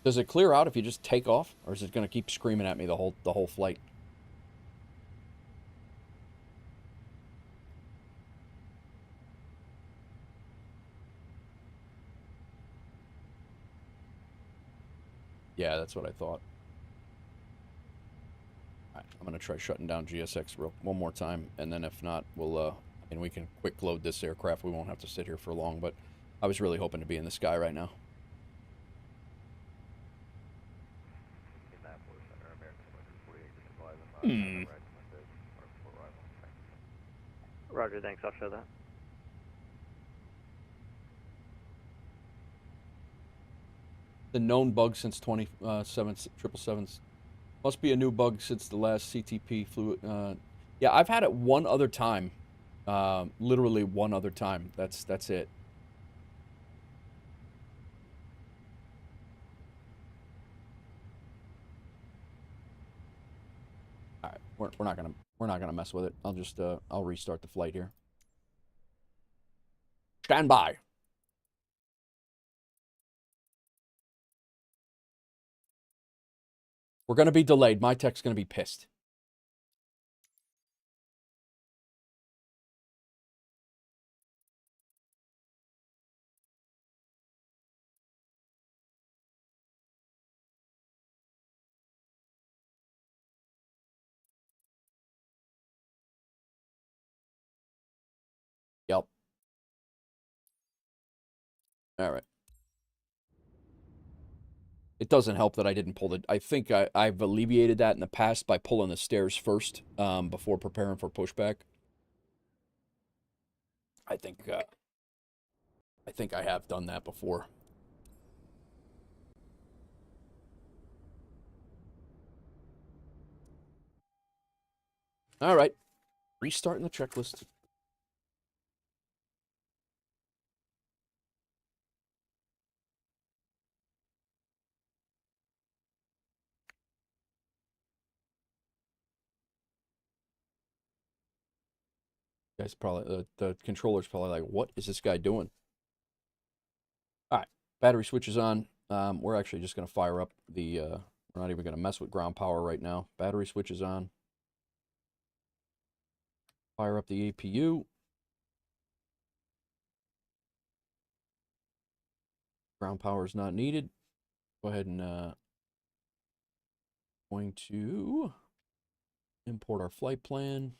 Does it clear out if you just take off, or is it going to keep screaming at me the whole flight? Yeah, that's what I thought. All right, I'm going to try shutting down GSX one more time, and then if not, we'll, and we can quick load this aircraft. We won't have to sit here for long, but I was really hoping to be in the sky right now. Indianapolis Center, American 148, just advise them. Roger, thanks, I'll show that. The known bug since 777s. Must be a new bug since the last CTP flew. Yeah, I've had it one other time. Literally one other time. That's it. All right, we're not gonna mess with it. I'll just I'll restart the flight here. Stand by. We're going to be delayed. My tech's going to be pissed. All right. It doesn't help that I didn't pull the... I think I've alleviated that in the past by pulling the stairs first before preparing for pushback. I think I have done that before. All right. Restarting the checklist. Guys probably... the controller's probably like, what is this guy doing? All right. Battery switch is on. We're actually just going to fire up the... we're not even going to mess with ground power right now. Battery switch is on. Fire up the APU. Ground power is not needed. Go ahead and going to import our flight plan.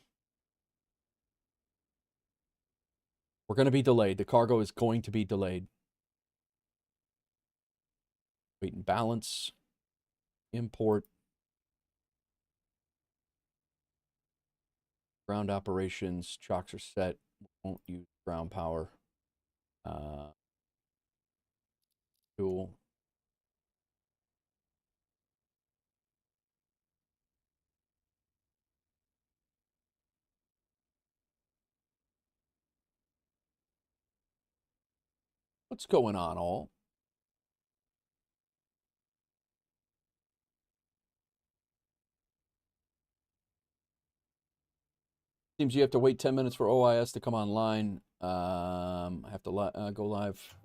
We're going to be delayed. The cargo is going to be delayed. Weight and balance. Import. Ground operations. Chocks are set. Won't use ground power. Fuel. What's going on, all? Seems you have to wait 10 minutes for OIS to come online. I have to go live.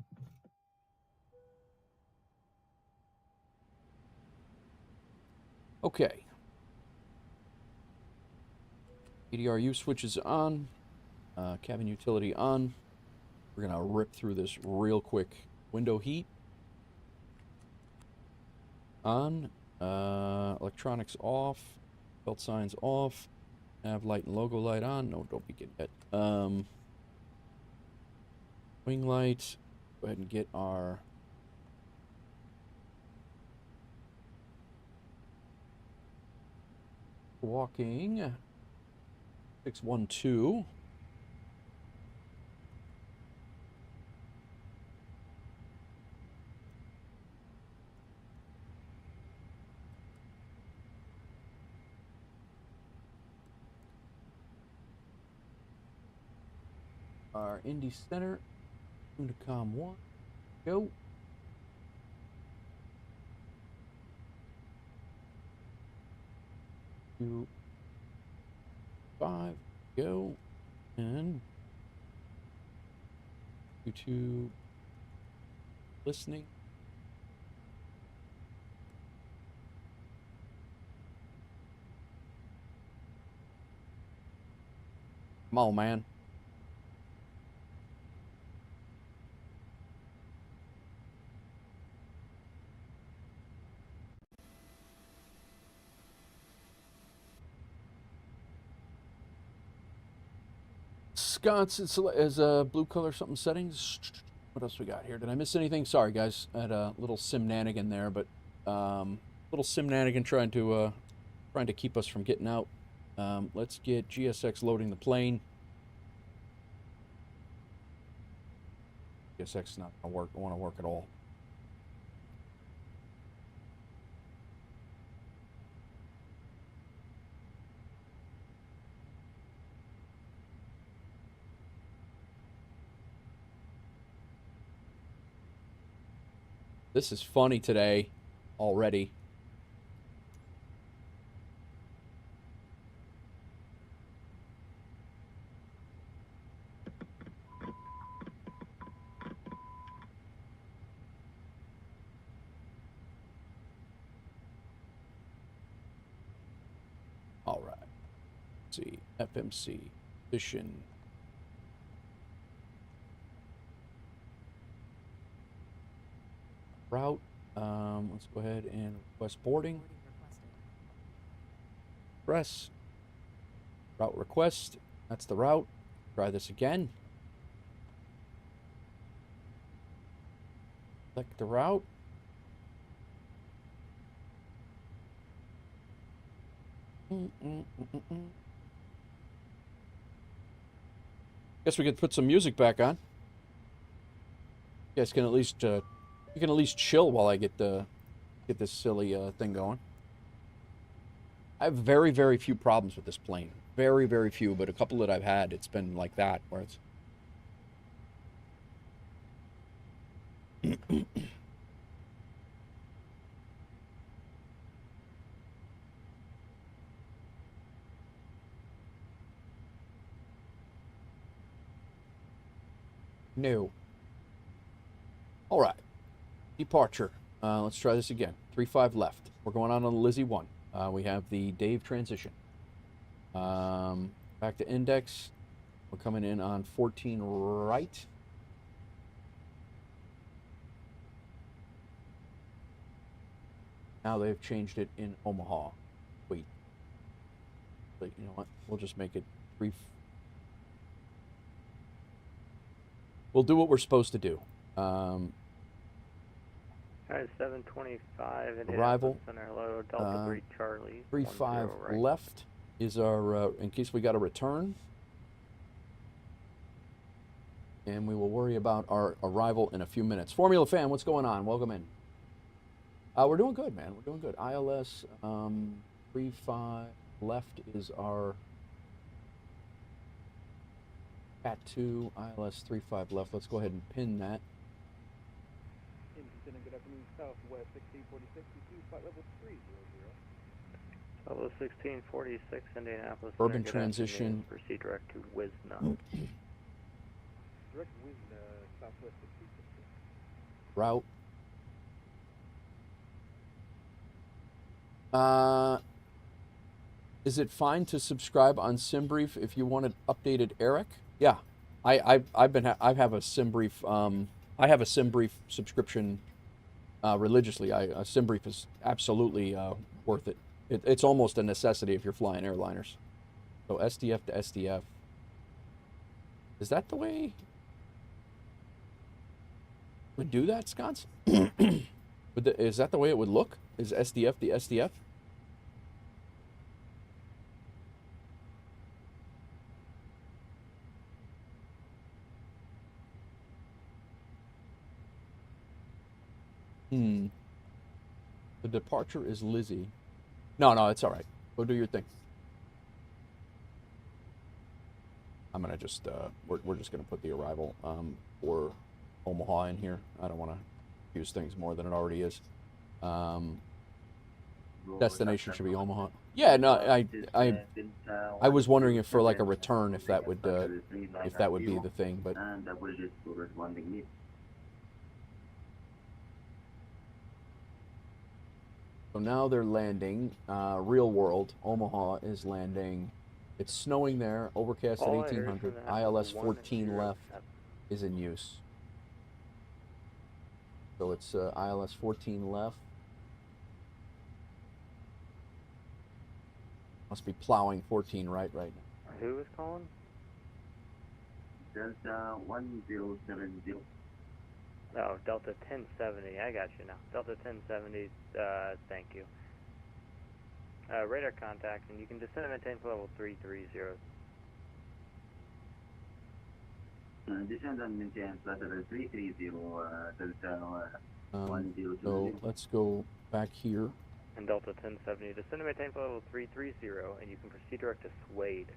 Okay. ADRU switches on. Cabin utility on. We're going to rip through this real quick. Window heat. On. Electronics off. Belt signs off. Nav light and logo light on. No, don't begin yet. Wing light. Go ahead and get our... walking. 612. Our Indy Center. Unicom 1. Go. Two. 5. Go. And YouTube listening. Come on, man. Scott's as a blue color something settings. What else we got here? Did I miss anything? Sorry, guys. I had a little simnanigan there, but little simnanigan trying to keep us from getting out. Let's get GSX loading the plane. GSX is not gonna work. I want to work at all. This is funny today already. All right. Let's see. FMC. Position. Route. Let's go ahead and request boarding. Press. Route request. That's the route. Try this again. Select the route. Guess we could put some music back on. You guys can at least you can at least chill while I get this silly thing going. I have very, very few problems with this plane. Very, very few, but a couple that I've had, it's been like that, where it's... No. All right. Departure. Let's try this again. 3-5 left. We're going on the Lizzie 1. We have the Dave transition. Back to index. We're coming in on 14 right. Now they've changed it in Omaha. Wait. But you know what? We'll just make it 3. We'll do what we're supposed to do. Alright, 725 and arrival. Center low, Delta 3 Charlie. 3-5 right. left is our, in case we got a return. And we will worry about our arrival in a few minutes. Formula Fan, what's going on? Welcome in. We're doing good, man. We're doing good. ILS 3-5 left is our Cat 2. ILS 3-5 left. Let's go ahead and pin that. Good afternoon, Southwest 1646, flight level 300. Level 1646, Indianapolis. Urban Center, transition. Proceed direct to Wisna. Direct Wisna, Southwest 1646. Route. Is it fine to subscribe on SimBrief if you want it updated, Eric? Yeah, I have a SimBrief. I have a SimBrief subscription religiously. SimBrief is absolutely worth it. It's almost a necessity if you're flying airliners. So SDF to SDF. Is that the way we do that, Scots? Is that the way it would look? Is SDF the SDF? The departure is Lizzie. No, it's all right. Go do your thing. I'm gonna just we're just gonna put the arrival for Omaha in here. I don't want to use things more than it already is. Destination should be Omaha. Yeah, no, I was wondering if for like a return if that would be the thing, but so now they're landing. Real world, Omaha is landing. It's snowing there. Overcast at 1800. ILS 14 left is in use. So it's ILS 14 left. Must be plowing 14 right now. Who is calling? Delta 1070. Oh, Delta 1070. I got you now. Delta 1070. Thank you. Radar contact, and you can descend and maintain for level 330. Descend and maintain flight level 330, Delta 1020. So let's go back here. And Delta 1070, descend and maintain for level 330, and you can proceed direct to Suede.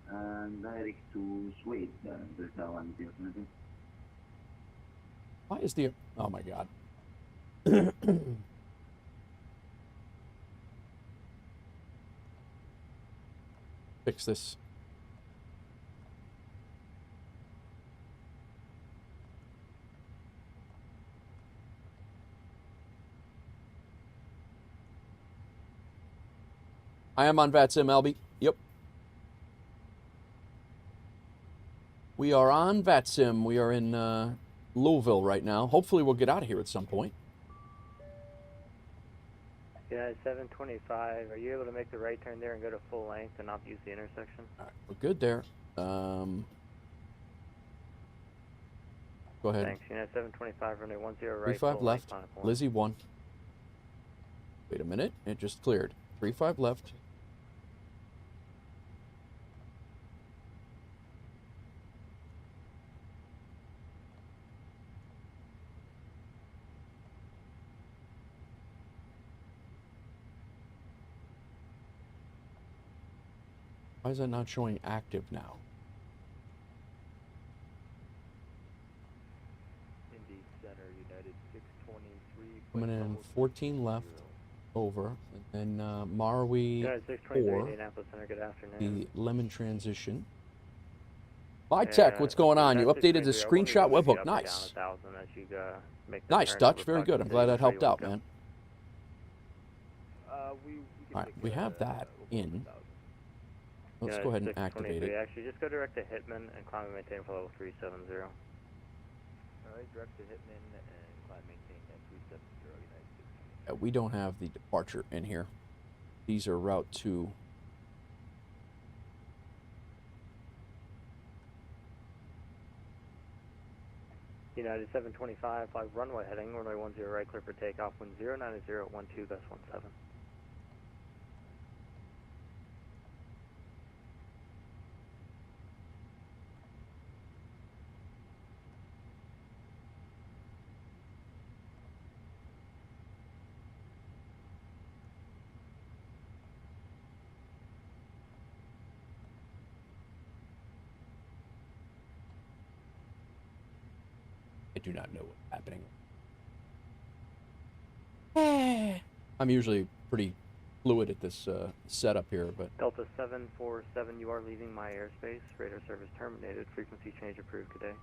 Direct to Suede, Delta 1020. Why is the... Oh my god. Fix this. I am on VATSIM, Albie. Yep. We are on VATSIM. We are in Louisville right now. Hopefully we'll get out of here at some point. Yeah, 725. Are you able to make the right turn there and go to full length and not use the intersection? All right, we're good there. Go ahead. Thanks. United 725, runway 10 right. 35 full left. length, final Lizzie 1. Wait a minute. It just cleared. 35 left. Why is that not showing active now? Indy Center, United 623. Coming in 14 left. Over. And then Marwi United 623, 4. Indianapolis Center, good afternoon. The lemon transition. Hi, Tech. What's going on? You updated the screenshot webhook. Nice. Nice, Dutch. Very good. I'm glad that helped out, man. We All right, we have that in. Let's go ahead and activate it. Actually, just go direct to Hitman and climb and maintain for level 370. Alright, direct to Hitman and climb maintain at 370, United 6. We don't have the departure in here. These are route 2. United 725, fly runway heading, runway 10 right, clear for takeoff, wind 090 at 12, gust 17. I do not know what's happening. I'm usually pretty fluid at this setup here, but... Delta 747, you are leaving my airspace. Radar service terminated. Frequency change approved today.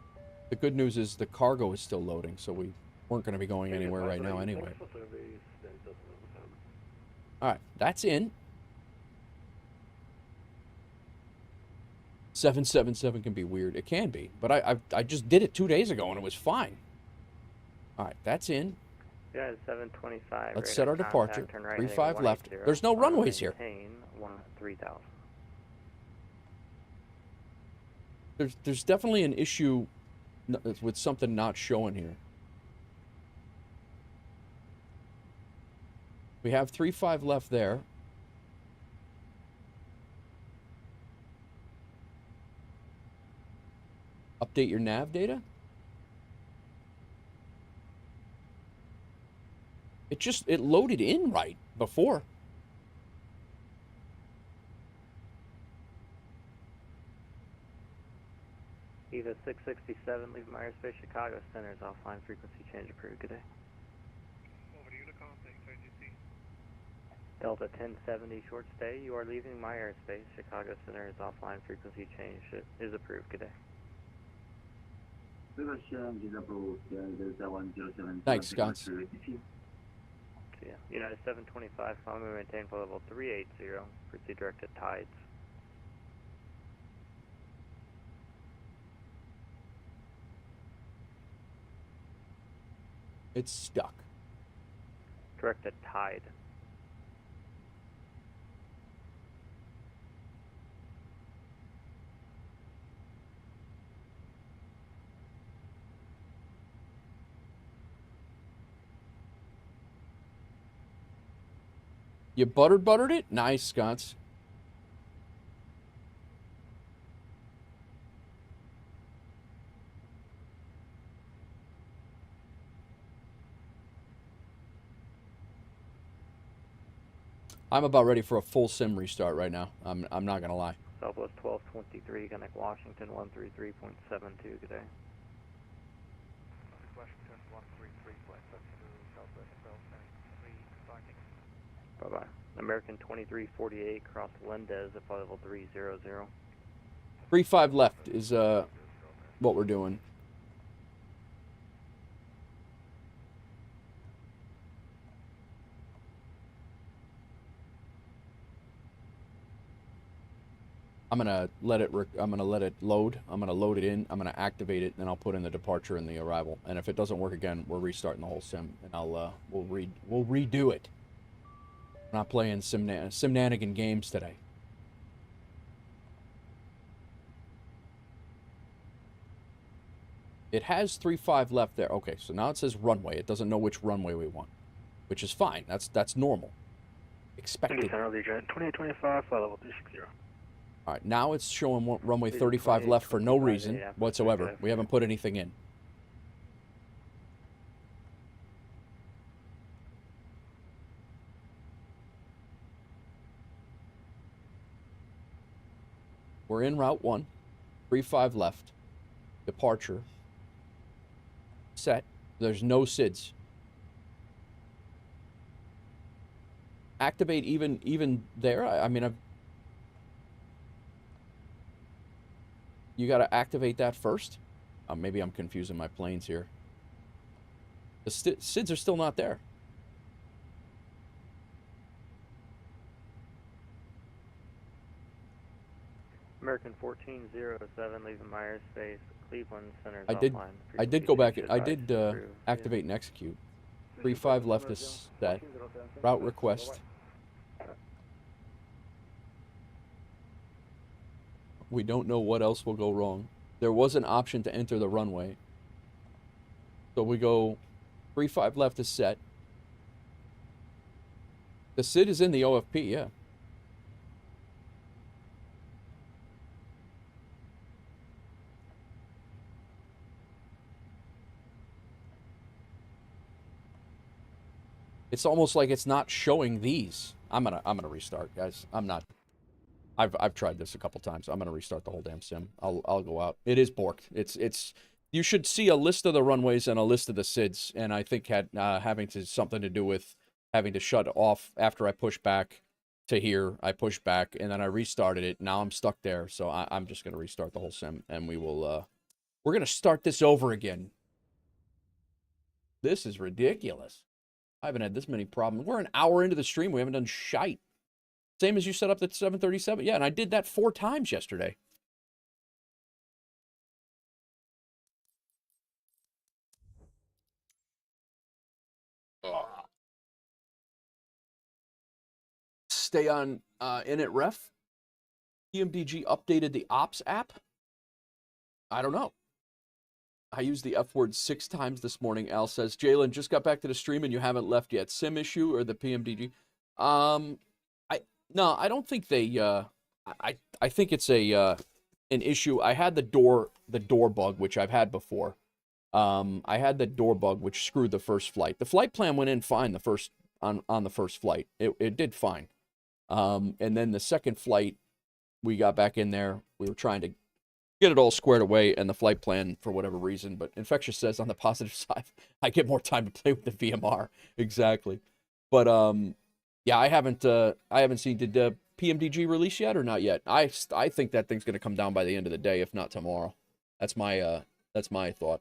The good news is the cargo is still loading, so we weren't going to be going anywhere right now anyway. Alright, that's in. 777 can be weird. It can be, but I just did it 2 days ago and it was fine. Alright, that's in. Yeah, 725. Let's set our departure. 35 left. There's no runways here. 3000. There's definitely an issue with something not showing here. We have 35 left there. Update your nav data? It loaded in right before. EVA 667, leave my airspace, Chicago Center is offline, frequency change approved today. Over to Unicom, thanks, IGC. Delta 1070, short stay, you are leaving my airspace, Chicago Center is offline, frequency change is approved today. Thanks, Scott. Yeah. United 725, climb and maintain for level 380, proceed direct to Tides. It's stuck. Direct to Tide. You buttered it? Nice, Scots. I'm about ready for a full sim restart right now. I'm not gonna lie. Southwest 1223, connect Washington 133.72 today. Washington 133.72, Southwest 1293, departing. Bye-bye. American 2348, cross Lendez at level 300. 35 left is what we're doing. I'm gonna let it load. I'm gonna load it in. I'm gonna activate it, and then I'll put in the departure and the arrival. And if it doesn't work again, we're restarting the whole sim, and we'll redo it. I'm not playing simnanigan games today. It has 35 left there. Okay, so now it says runway. It doesn't know which runway we want, which is fine. That's normal. Expected. 2825, flight level 360. All right, now it's showing runway 35 left for no reason whatsoever. We haven't put anything in. We're in Route 1, 35 left, departure, set. There's no SIDS. Activate even there. I mean, you got to activate that first. Maybe I'm confusing my planes here. The SIDS are still not there. American 1407 leaving Myers Space, Cleveland Center. I did go back. I did activate and execute. 35 left is set. Route request. We don't know what else will go wrong. There was an option to enter the runway. So we go 35 left is set. The SID is in the OFP, yeah. It's almost like it's not showing these. I'm gonna restart, guys. I've tried this a couple times. I'm gonna restart the whole damn sim. I'll go out. It is borked. It's you should see a list of the runways and a list of the SIDs, and I think had something to do with having to shut off after I pushed back to here. I pushed back and then I restarted it. Now I'm stuck there, so I'm just gonna restart the whole sim, and we're gonna start this over again. This is ridiculous. I haven't had this many problems. We're an hour into the stream. We haven't done shite. Same as you set up the 737. Yeah, and I did that 4 times yesterday. Stay on init ref. PMDG updated the ops app. I don't know. I used the F word 6 times this morning. Al says, Jalen, just got back to the stream and you haven't left yet. Sim issue or the PMDG? No, I don't think they. I think it's an issue. I had the door bug, which I've had before. I had the door bug, which screwed the first flight. The flight plan went in fine on the first flight. It did fine. And then the second flight, we got back in there. We were trying to get it all squared away, and the flight plan, for whatever reason. But Infectious says on the positive side, I get more time to play with the VMR. Exactly. But yeah, I haven't seen. Did PMDG release yet or not yet? I think that thing's going to come down by the end of the day, if not tomorrow. That's my thought.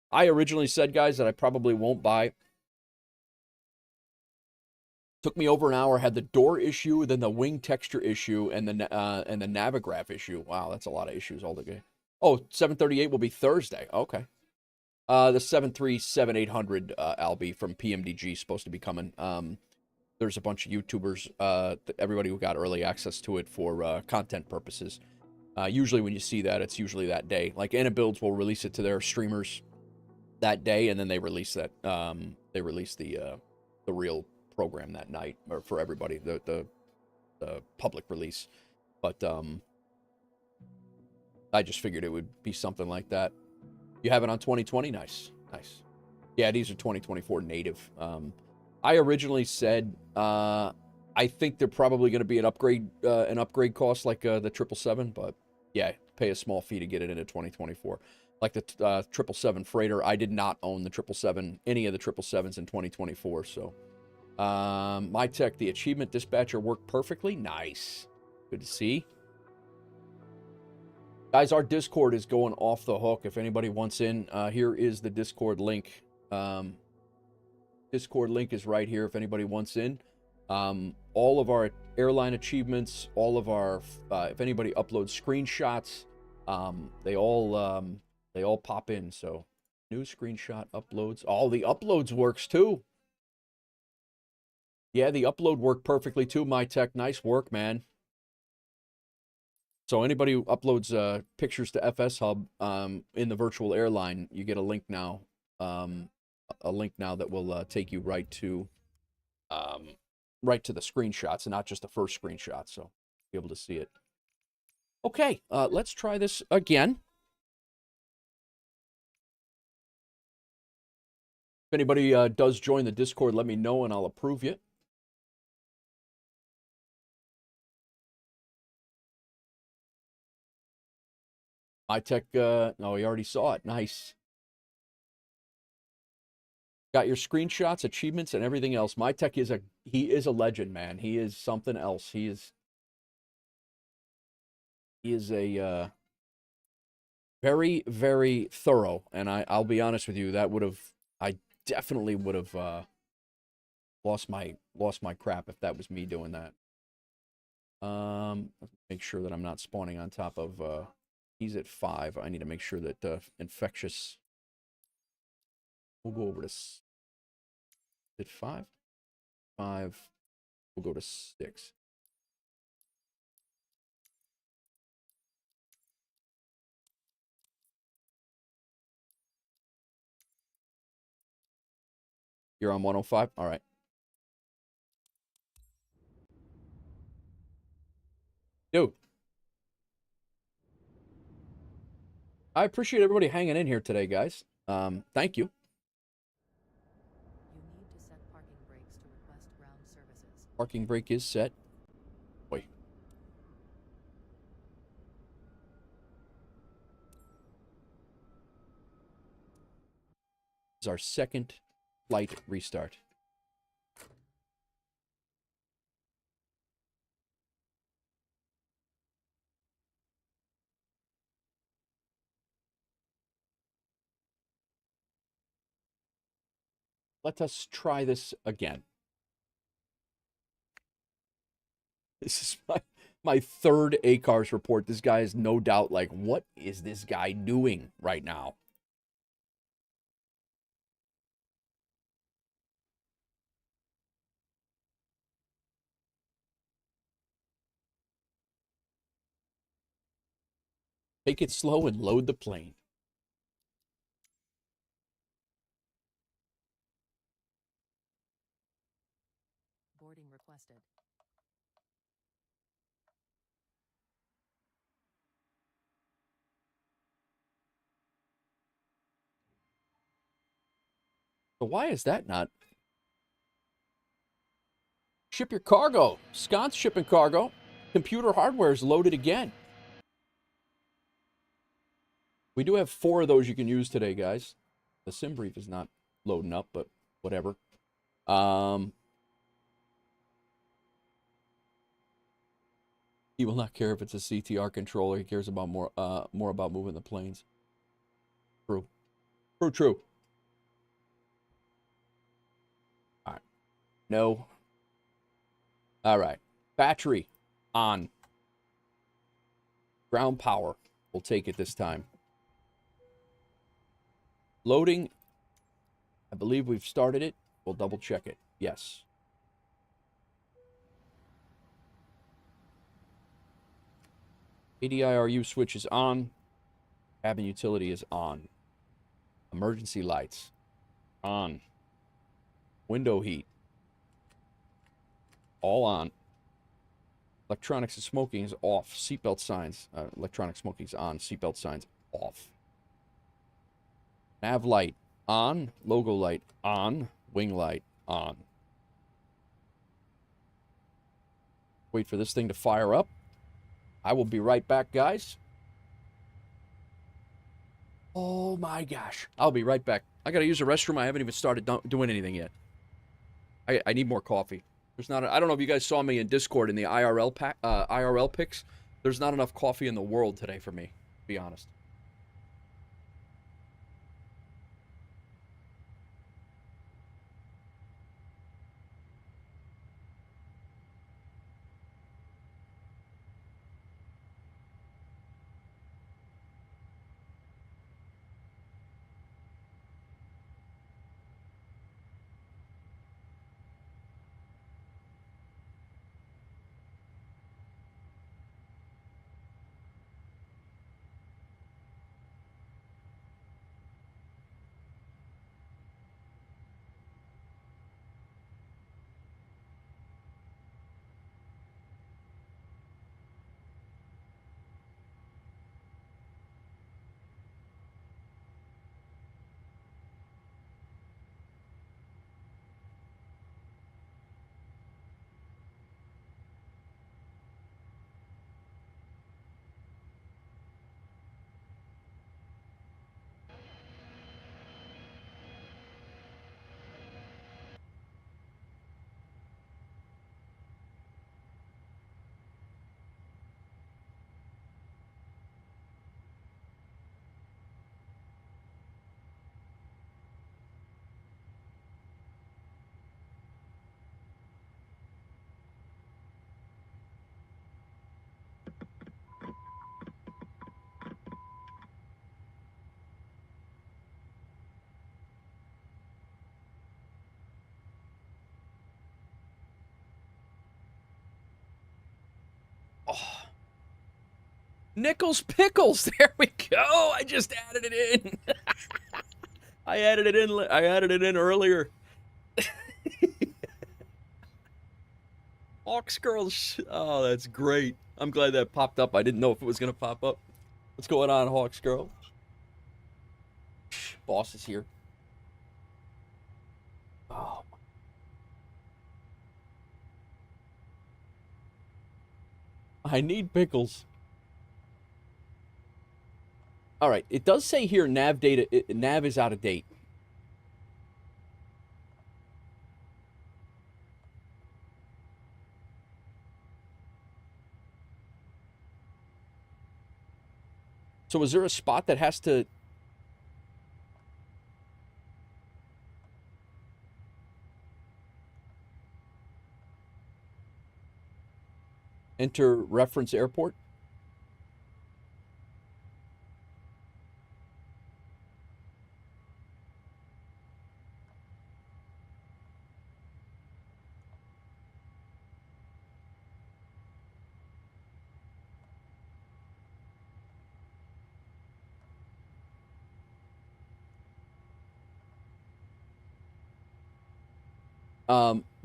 I originally said, guys, that I probably won't buy. Took me over an hour. Had the door issue, then the wing texture issue, and the Navigraph issue. Wow, that's a lot of issues altogether. Oh, 738 will be Thursday. Okay. The 737-800 Albi from PMDG is supposed to be coming. There's a bunch of YouTubers, everybody who got early access to it for content purposes. Usually when you see that, it's usually that day. Like IniBuilds will release it to their streamers that day, and then they release that. They release the real program that night, or for everybody, the public release. But I just figured it would be something like that. You have it on 2020? Nice. Yeah, these are 2024 native. I originally said I think they're probably going to be an upgrade cost like the 777, but yeah, pay a small fee to get it into 2024. Like the 777 freighter, I did not own the 777, any of the 777s in 2024. So, my tech, the achievement dispatcher worked perfectly. Nice, good to see. Guys, our Discord is going off the hook. If anybody wants in, here is the Discord link. Discord link is right here if anybody wants in. All of our airline achievements, all of our, if anybody uploads screenshots, they all pop in. So new screenshot uploads. All the uploads works too. Yeah, the upload worked perfectly too, my tech. Nice work, man. So anybody who uploads pictures to FS Hub in the virtual airline, you get a link now. A link now that will take you right to the screenshots and not just the first screenshot. So be able to see it. Okay, let's try this again. If anybody does join the Discord, let me know and I'll approve you. iTech, no, we already saw it. Nice. Got your screenshots, achievements, and everything else. MyTech he is a legend, man. He is something else. He is a very, very thorough. And I'll be honest with you, I definitely would have lost my crap if that was me doing that. Let's make sure that I'm not spawning on top of. He's at 5. I need to make sure that infectious. We'll go over to. At 5. 5. We'll go to 6. You're on 105? All right. Dude. I appreciate everybody hanging in here today, guys. Thank you. You need to set parking brakes to request ground services. Parking brake is set. Wait. This is our second flight restart. Let us try this again. This is my third ACARS report. This guy is no doubt like, what is this guy doing right now? Take it slow and load the plane. Boarding requested. So why is that not? Ship your cargo. Sconce shipping cargo. Computer hardware is loaded again. We do have 4 of those you can use today, guys. The sim brief is not loading up, but whatever. He will not care if it's a CTR controller. He cares about more about moving the planes. True. True. All right. No. All right. Battery on. Ground power. We'll take it this time. Loading. I believe we've started it. We'll double check it. Yes. ADIRU switch is on. Cabin utility is on. Emergency lights on. Window heat all on. Electronics and smoking is off. Seatbelt signs. Electronic smoking is on. Seatbelt signs off. Nav light on. Logo light on. Wing light on. Wait for this thing to fire up. I will be right back, guys. Oh my gosh. I'll be right back. I gotta use the restroom. I haven't even started doing anything yet. I need more coffee. There's not. I don't know if you guys saw me in Discord in the IRL pics. There's not enough coffee in the world today for me, to be honest. Nichols Pickles. There we go. I just added it in. I added it in earlier. Hawks Girls. Oh, that's great. I'm glad that popped up. I didn't know if it was going to pop up. What's going on, Hawks Girl? Boss is here. Oh. I need pickles. All right. It does say here nav data. Nav is out of date. So is there a spot that has to... enter reference airport?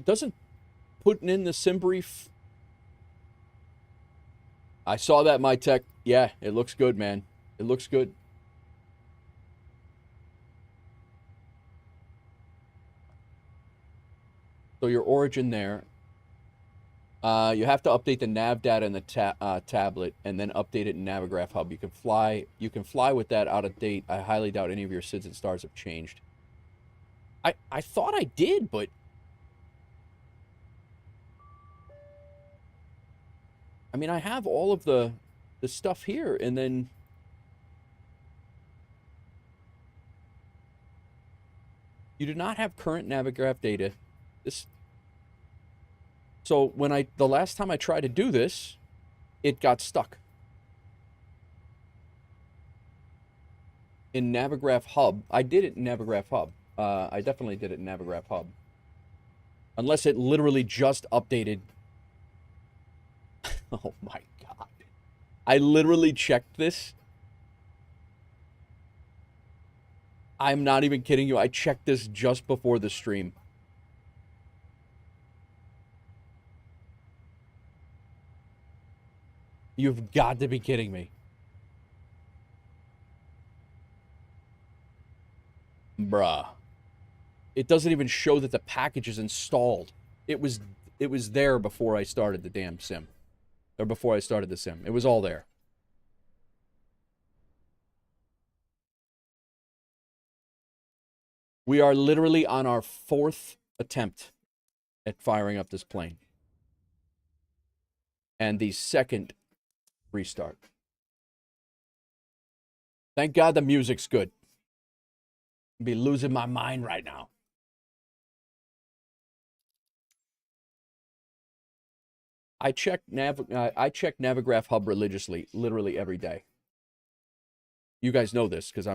Doesn't putting in the sim brief... I saw that, my tech. Yeah, it looks good, man. It looks good. So your origin there. You have to update the nav data in the tablet and then update it in Navigraph Hub. You can fly with that out of date. I highly doubt any of your SIDs and stars have changed. I thought I did, but I mean, I have all of the stuff here, and then you do not have current Navigraph data. So when the last time I tried to do this, it got stuck. In Navigraph Hub, I did it in Navigraph Hub. I definitely did it in Navigraph Hub. Unless it literally just updated. Oh my god. I literally checked this. I'm not even kidding you. I checked this just before the stream. You've got to be kidding me. Bruh. It doesn't even show that the package is installed. It was there before I started the damn sim. Or before I started the sim. It was all there. We are literally on our 4th attempt at firing up this plane. And the 2nd restart. Thank God the music's good. I'd be losing my mind right now. I check Navigraph Hub religiously, literally every day. You guys know this because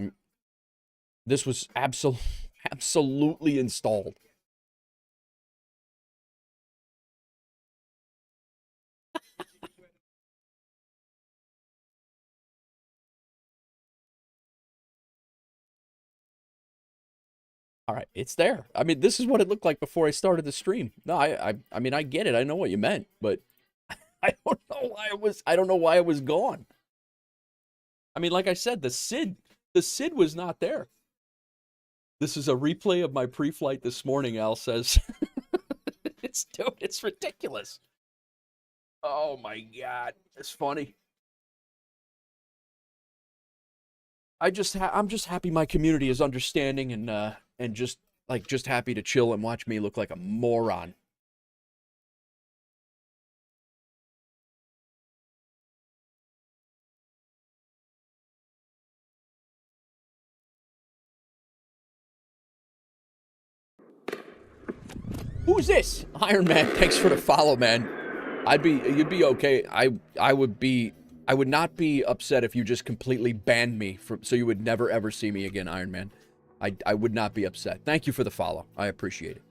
this was absolutely installed. All right, it's there. I mean, this is what it looked like before I started the stream. No, I mean, I get it. I know what you meant, but I don't know why it was gone. I mean, like I said, the SID was not there. This is a replay of my pre-flight this morning, Al says. It's ridiculous. Oh my god, it's funny. I'm just happy my community is understanding and just happy to chill and watch me look like a moron. Who's this? Iron Man, thanks for the follow, man. You'd be okay. I would not be upset if you just completely banned me so you would never ever see me again, Iron Man. I would not be upset. Thank you for the follow. I appreciate it.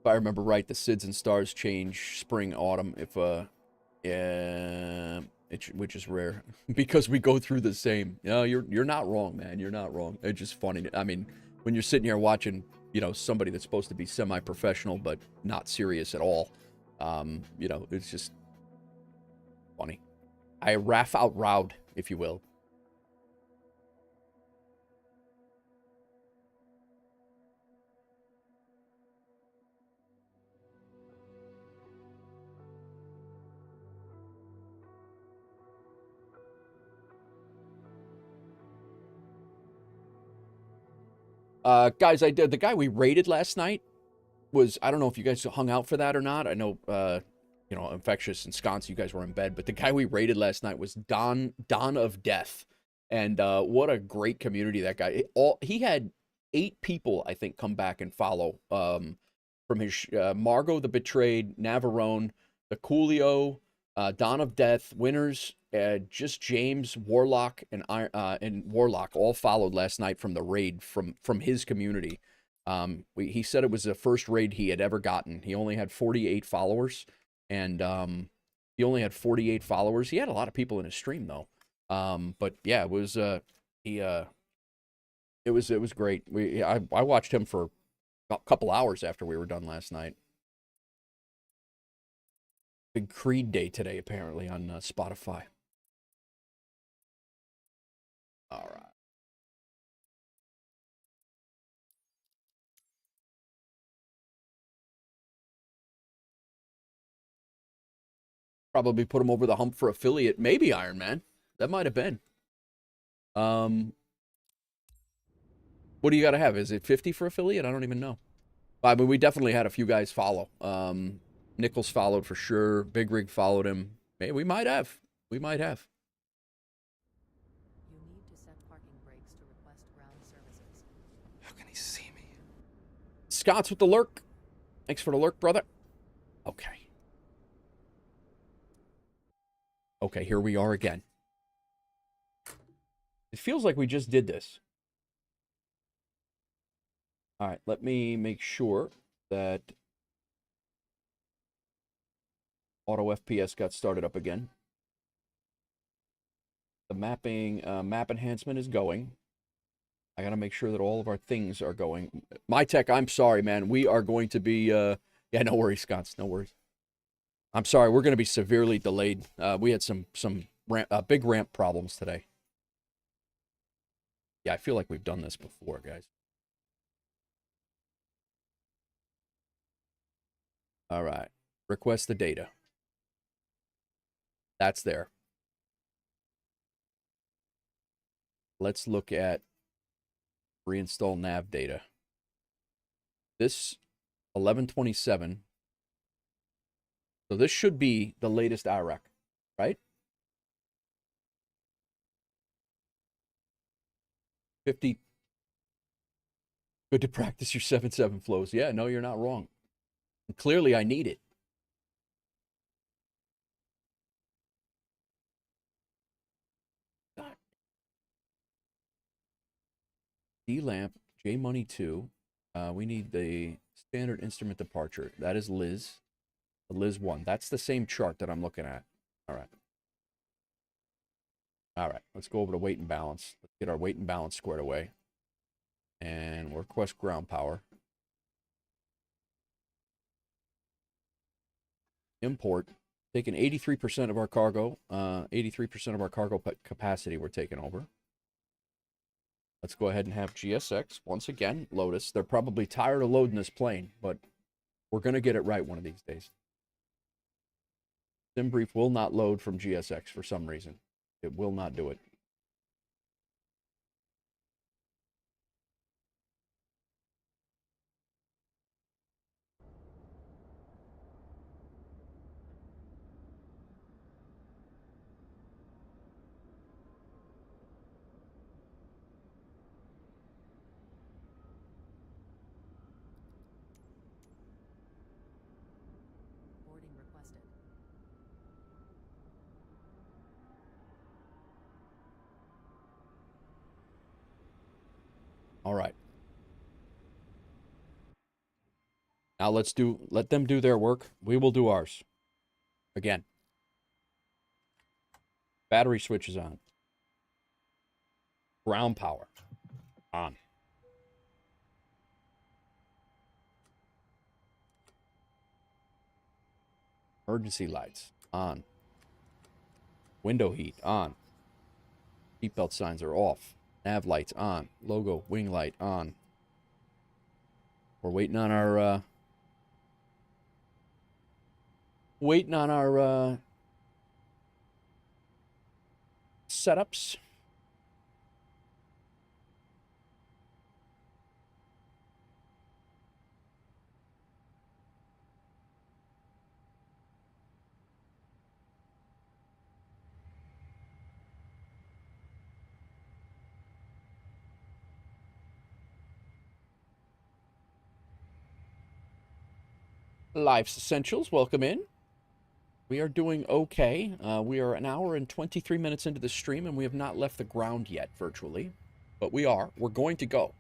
If I remember right, the SIDs and stars change spring, autumn. If which is rare because we go through the same. You know, you're not wrong, man. You're not wrong. It's just funny. I mean, when you're sitting here watching, you know, somebody that's supposed to be semi-professional but not serious at all, you know, it's just funny. I raff out loud, if you will. Guys, I did the guy we raided last night was, I don't know if you guys hung out for that or not. I know, you know, Infectious and Sconce, you guys were in bed, but the guy we raided last night was Don of Death. And what a great community that guy. He had 8 people, I think, come back and follow from his Margot the Betrayed, Navarone, the Coolio, Don of Death, Winners, just James, Warlock, and Warlock all followed last night from the raid from his community. He said it was the first raid he had ever gotten. He only had 48 followers, and he only had 48 followers. He had a lot of people in his stream though. But yeah, it was it was great. I watched him for a couple hours after we were done last night. Big Creed Day today, apparently, on Spotify. All right. Probably put him over the hump for affiliate. Maybe Iron Man. That might have been. What do you got to have? Is it 50 for affiliate? I don't even know. I mean, we definitely had a few guys follow. Nichols followed for sure. Big Rig followed him. Maybe we might have. We might have. You need to set parking brakes to request ground services. How can he see me? Scott's with the lurk. Thanks for the lurk, brother. Okay. Okay, here we are again. It feels like we just did this. All right, let me make sure that Auto FPS got started up again. The mapping, map enhancement is going. I got to make sure that all of our things are going. My tech, I'm sorry, man. We are going to be, yeah, no worries, Scott. No worries. I'm sorry. We're going to be severely delayed. We had some big ramp problems today. Yeah, I feel like we've done this before, guys. All right. Request the data. That's there. Let's look at reinstall nav data. This 1127. So this should be the latest IRAC, right? 50. Good to practice your 7.7 flows. Yeah, no, you're not wrong. And clearly, I need it. D-Lamp, J-Money 2. We need the standard instrument departure. That is Liz. The Liz 1. That's the same chart that I'm looking at. All right. All right. Let's go over to weight and balance. Let's get our weight and balance squared away. And we'll request ground power. Import. Taking 83% of our cargo. 83% of our cargo capacity we're taking over. Let's go ahead and have GSX. Once again, Lotus. They're probably tired of loading this plane, but we're going to get it right one of these days. SimBrief will not load from GSX for some reason. It will not do it. Boarding requested. All right. Now let them do their work. We will do ours. Again. Battery switch is on. Ground power on. Emergency lights on. Window heat on. Seatbelt signs are off. Nav lights on. Logo wing light on. We're waiting on our setups. Life's Essentials, welcome in. We are doing okay. We are an hour and 23 minutes into the stream, and we have not left the ground yet, virtually. But we are. We're going to go.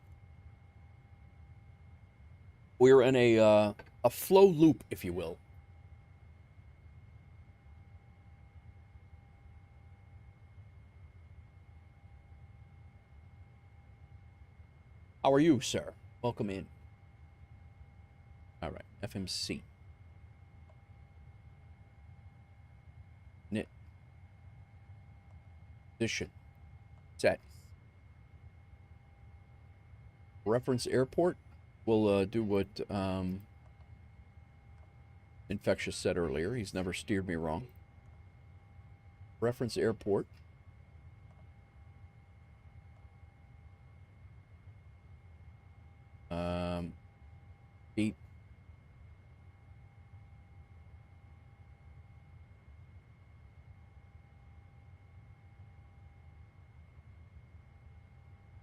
We're in a flow loop, if you will. How are you, sir? Welcome in. All right, FMC. Knit. Position. Set. Reference airport. We'll do what Infectious said earlier. He's never steered me wrong. Reference airport. Beat.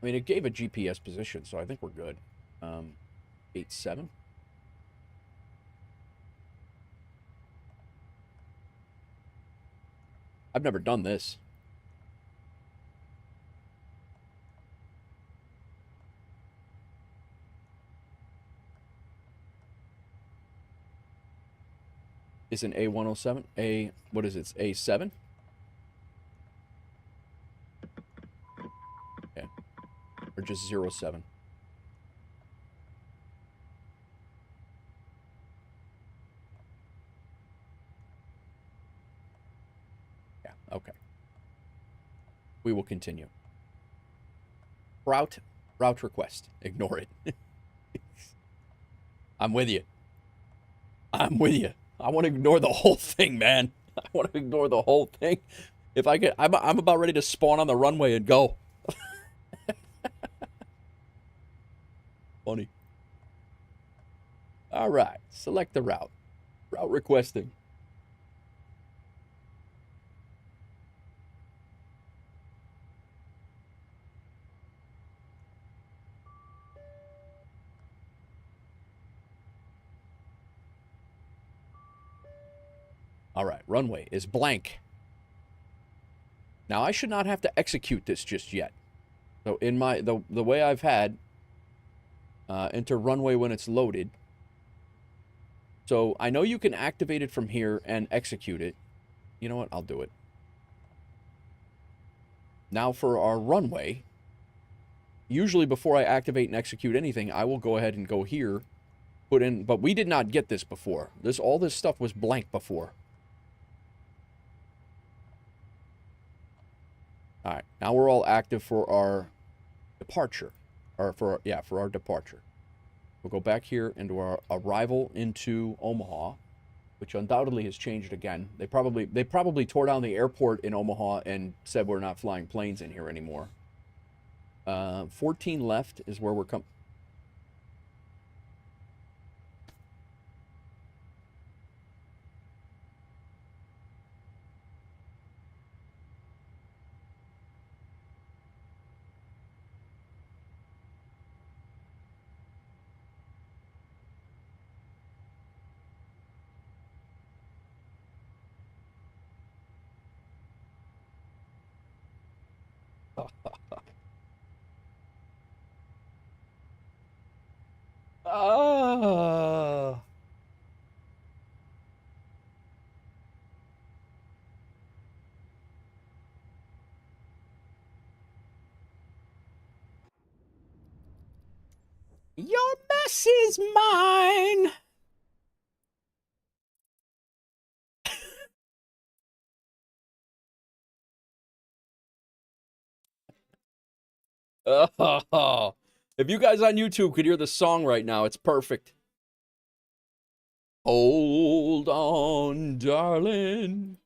I mean, it gave a GPS position, so I think we're good. 8-7. I've never done this. Is an A107? What is it? It's A7? Yeah. Or just 07? Yeah, okay. We will continue. Route request. Ignore it. I'm with you. I'm with you. I want to ignore the whole thing, man. I want to ignore the whole thing. If I get, I'm about ready to spawn on the runway and go. Funny. All right. Select the route. Route requesting. All right, runway is blank. Now, I should not have to execute this just yet. So in my, the way I've had, enter runway when it's loaded. So I know you can activate it from here and execute it. You know what? I'll do it. Now for our runway, usually before I activate and execute anything, I will go ahead and go here, put in, but we did not get this before. All this stuff was blank before. All right, now we're all active for our departure, or for our departure. We'll go back here into our arrival into Omaha, which undoubtedly has changed again. They probably tore down the airport in Omaha and said we're not flying planes in here anymore. 14 left is where we're coming. This is mine. Oh, if you guys on YouTube could hear the song right now, it's perfect. Hold on, darling.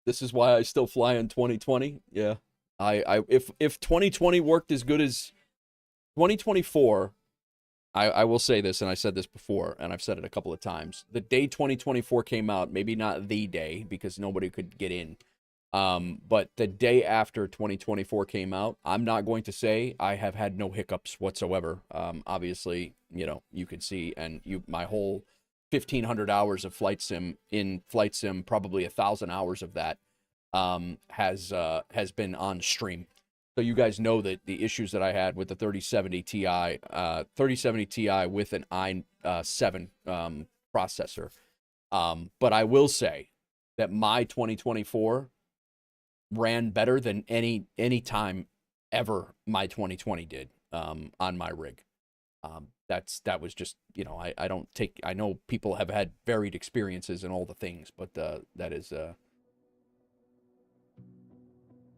This is why I still fly in 2020. Yeah. If 2020 worked as good as 2024, I will say this, and I said this before, and I've said it a couple of times. The day 2024 came out, maybe not the day because nobody could get in, but the day after 2024 came out, I'm not going to say I have had no hiccups whatsoever. Obviously, you know, you can see, and my whole 1,500 hours of flight sim, probably 1,000 hours of that has been on stream. So you guys know that the issues that I had with the 3070 Ti with an i7 processor. But I will say that my 2024 ran better than any time ever my 2020 did on my rig. That was just, you know, I know people have had varied experiences and all the things, but that is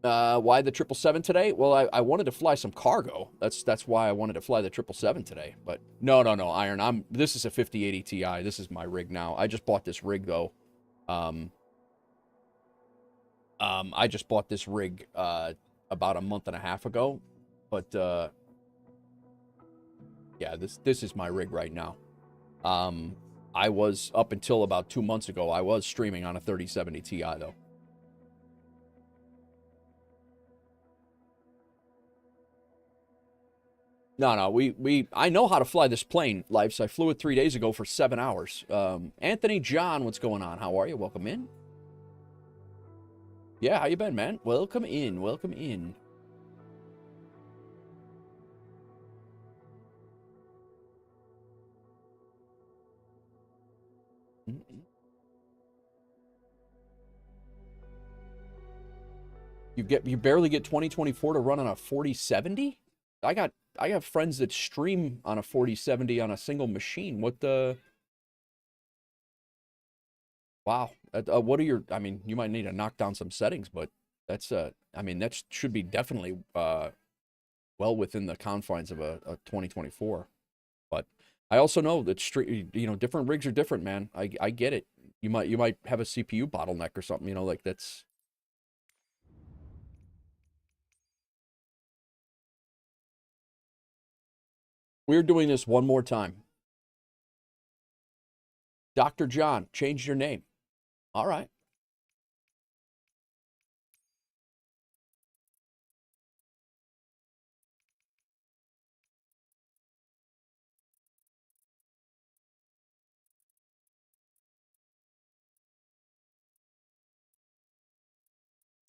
why the 777 today? Well, I wanted to fly some cargo. That's why I wanted to fly the 777 today. But no, Iron. This is a 5080 Ti. This is my rig now. I just bought this rig though. I just bought this rig about a month and a half ago. But yeah, this is my rig right now. I was up until about 2 months ago. I was streaming on a 3070 Ti though. No, I know how to fly this plane, Lifes. I flew it 3 days ago for 7 hours. Anthony John, what's going on? How are you? Welcome in. Yeah, how you been, man? Welcome in, welcome in. You barely get 2024 to run on a 4070? I got friends that stream on a 4070 on a single machine. What the? Wow. What are your? I mean, you might need to knock down some settings, but that's I mean, that should be definitely well within the confines of a 2024. But I also know that different rigs are different, man. I get it. You might have a CPU bottleneck or something. You know, like that's. We're doing this one more time. Dr. John, change your name. All right.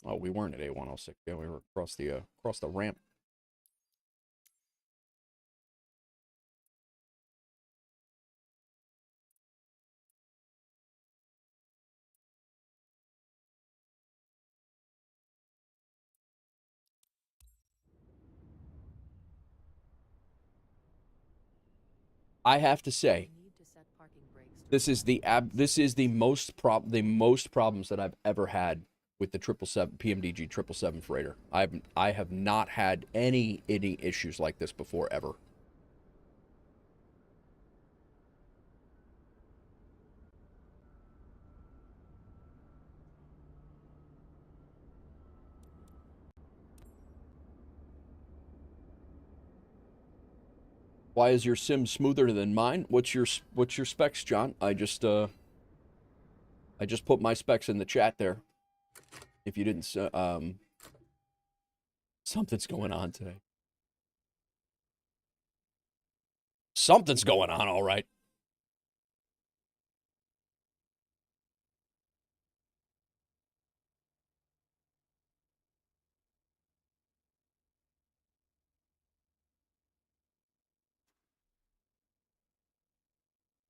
Oh, we weren't at A106. Yeah, we were across the ramp. I have to say, this is the most problems that I've ever had with the 777 PMDG 777 freighter. I have not had any issues like this before ever. Why is your sim smoother than mine? What's your specs, John? I just put my specs in the chat there. If you didn't, something's going on today. Something's going on, all right.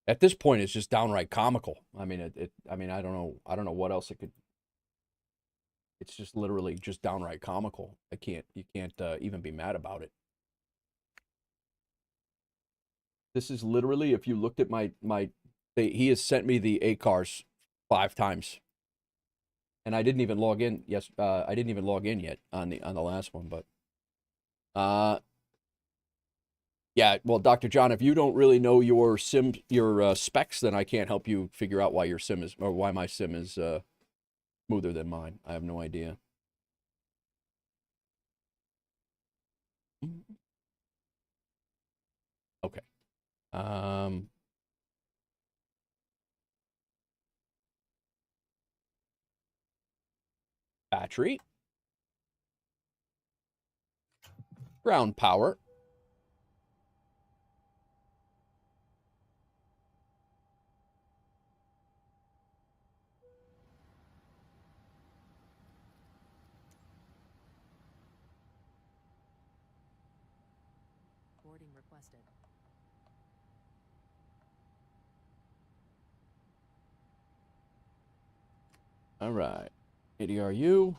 At this point, it's just downright comical. I mean, I mean, I don't know what else it could. It's just literally just downright comical. You can't even be mad about it. This is literally, if you looked at he has sent me the ACARs 5 times. And I didn't even log in. Yes, I didn't even log in yet on the last one, but yeah, well, Dr. John, if you don't really know your specs, then I can't help you figure out why your sim is, or why my sim is smoother than mine. I have no idea. Okay. Battery. Ground power. Boarding requested. All right. ADRU.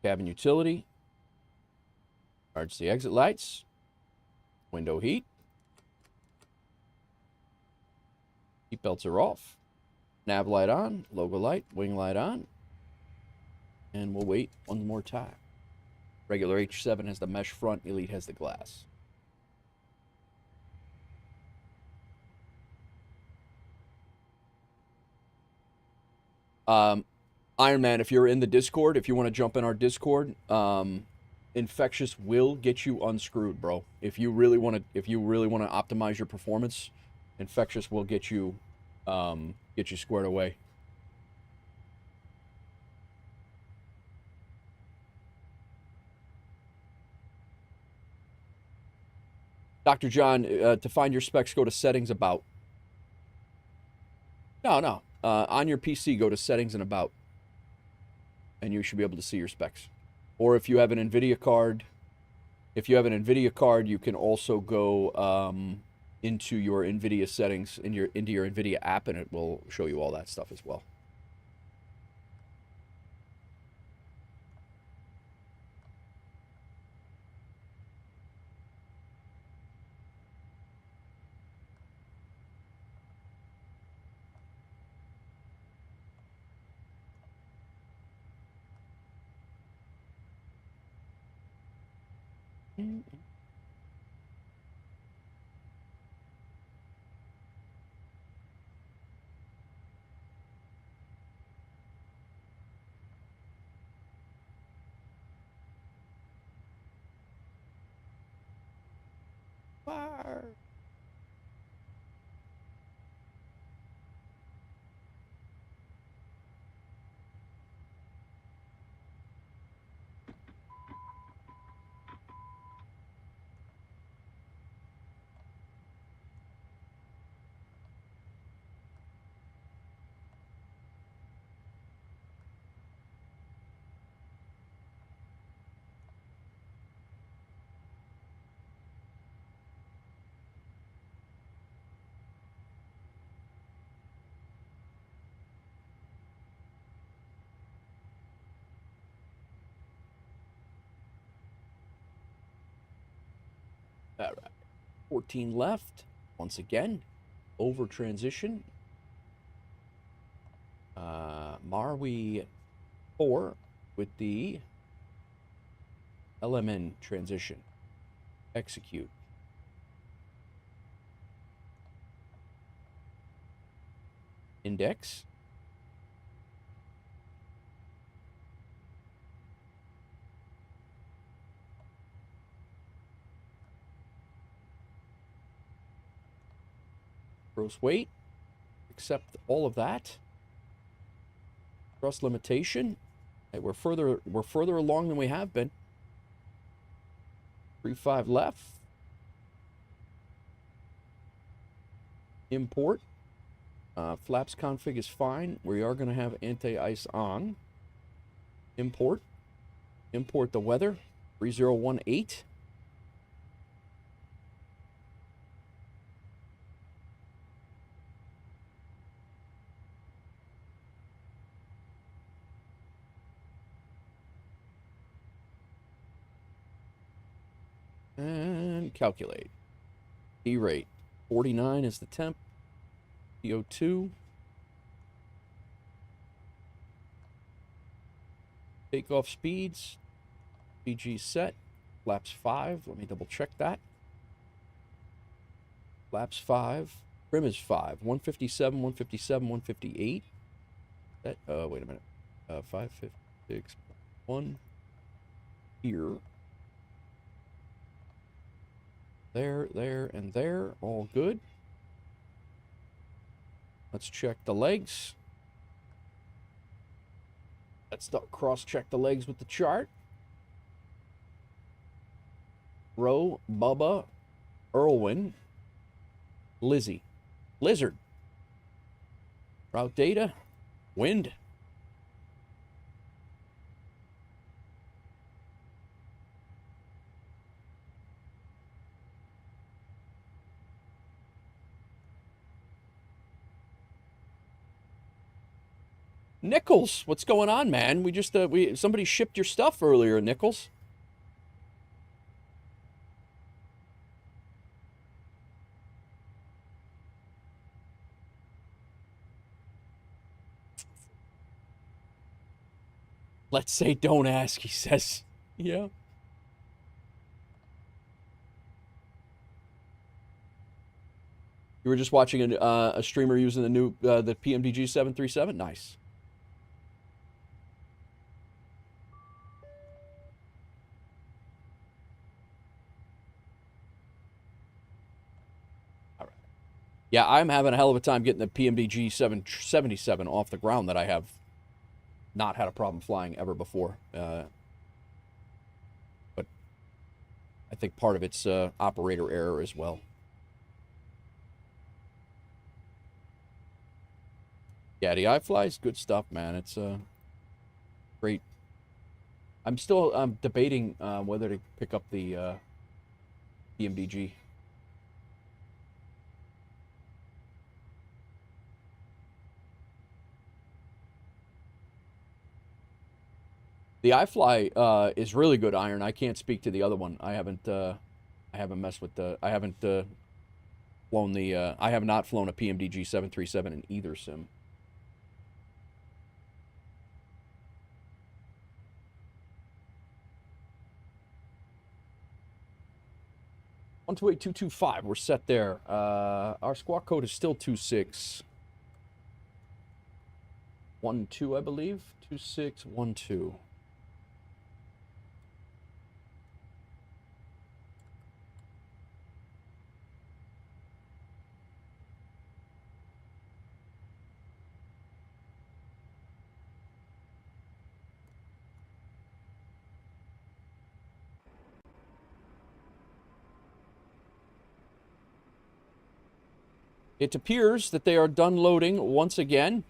Cabin utility. Charge the exit lights. Window heat. Seat belts are off. Nav light on. Logo light. Wing light on. And we'll wait one more time. Regular H7 has the mesh front. Elite has the glass. Iron Man, if you're in the Discord, if you want to jump in our Discord, Infectious will get you unscrewed, bro. If you really want to optimize your performance, Infectious will get you squared away. Dr. John, to find your specs, go to settings, about. No. On your PC, go to settings and about. And you should be able to see your specs. Or if you have an NVIDIA card, you can also go into your NVIDIA settings, into your NVIDIA app, and it will show you all that stuff as well. Fire. All right. 14 left. Once again, over transition. Marwi 4 with the LMN transition. Execute. Index. Gross weight. Accept all of that. Thrust limitation. Hey, we're further along than we have been. 3.5 left. Import. Flaps config is fine. We are going to have anti-ice on. Import. Import the weather. 3018. And calculate. D rate. 49 is the temp. PO2. Takeoff speeds. PG set. Flaps 5. Let me double check that. Flaps 5. Trim is 5. 157, 157, 158. That, wait a minute. 556. 1. Here. There, and there. All good. Let's check the legs. Let's cross-check the legs with the chart. Roe, Bubba, Irwin, Lizzie, Lizard, route data, wind. Nichols, what's going on, man? We just somebody shipped your stuff earlier, Nichols. Let's say don't ask, he says. Yeah. You were just watching a streamer using the new the PMDG 737? Nice. All right. Yeah, I'm having a hell of a time getting the PMDG 777 off the ground that I have not had a problem flying ever before. But I think part of it's operator error as well. Yeah, the iFly is good stuff, man. It's great. I'm still debating whether to pick up the PMDG. The iFly is really good, Iron. I can't speak to the other one. I haven't messed with the. I haven't flown the. I have not flown a PMDG 737 in either sim. One two eight 225. We're set there. Our squawk code is still 2612, I believe. 2612. It appears that they are done loading once again.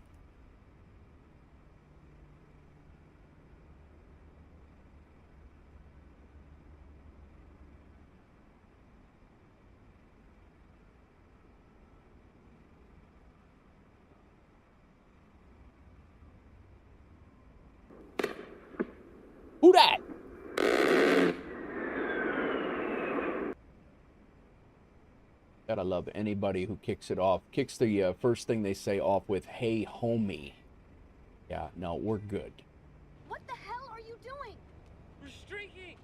Who dat? Gotta love anybody who kicks it off. Kicks the first thing they say off with, "Hey, homie." Yeah, no, we're good. What the hell are you doing? We're streaking!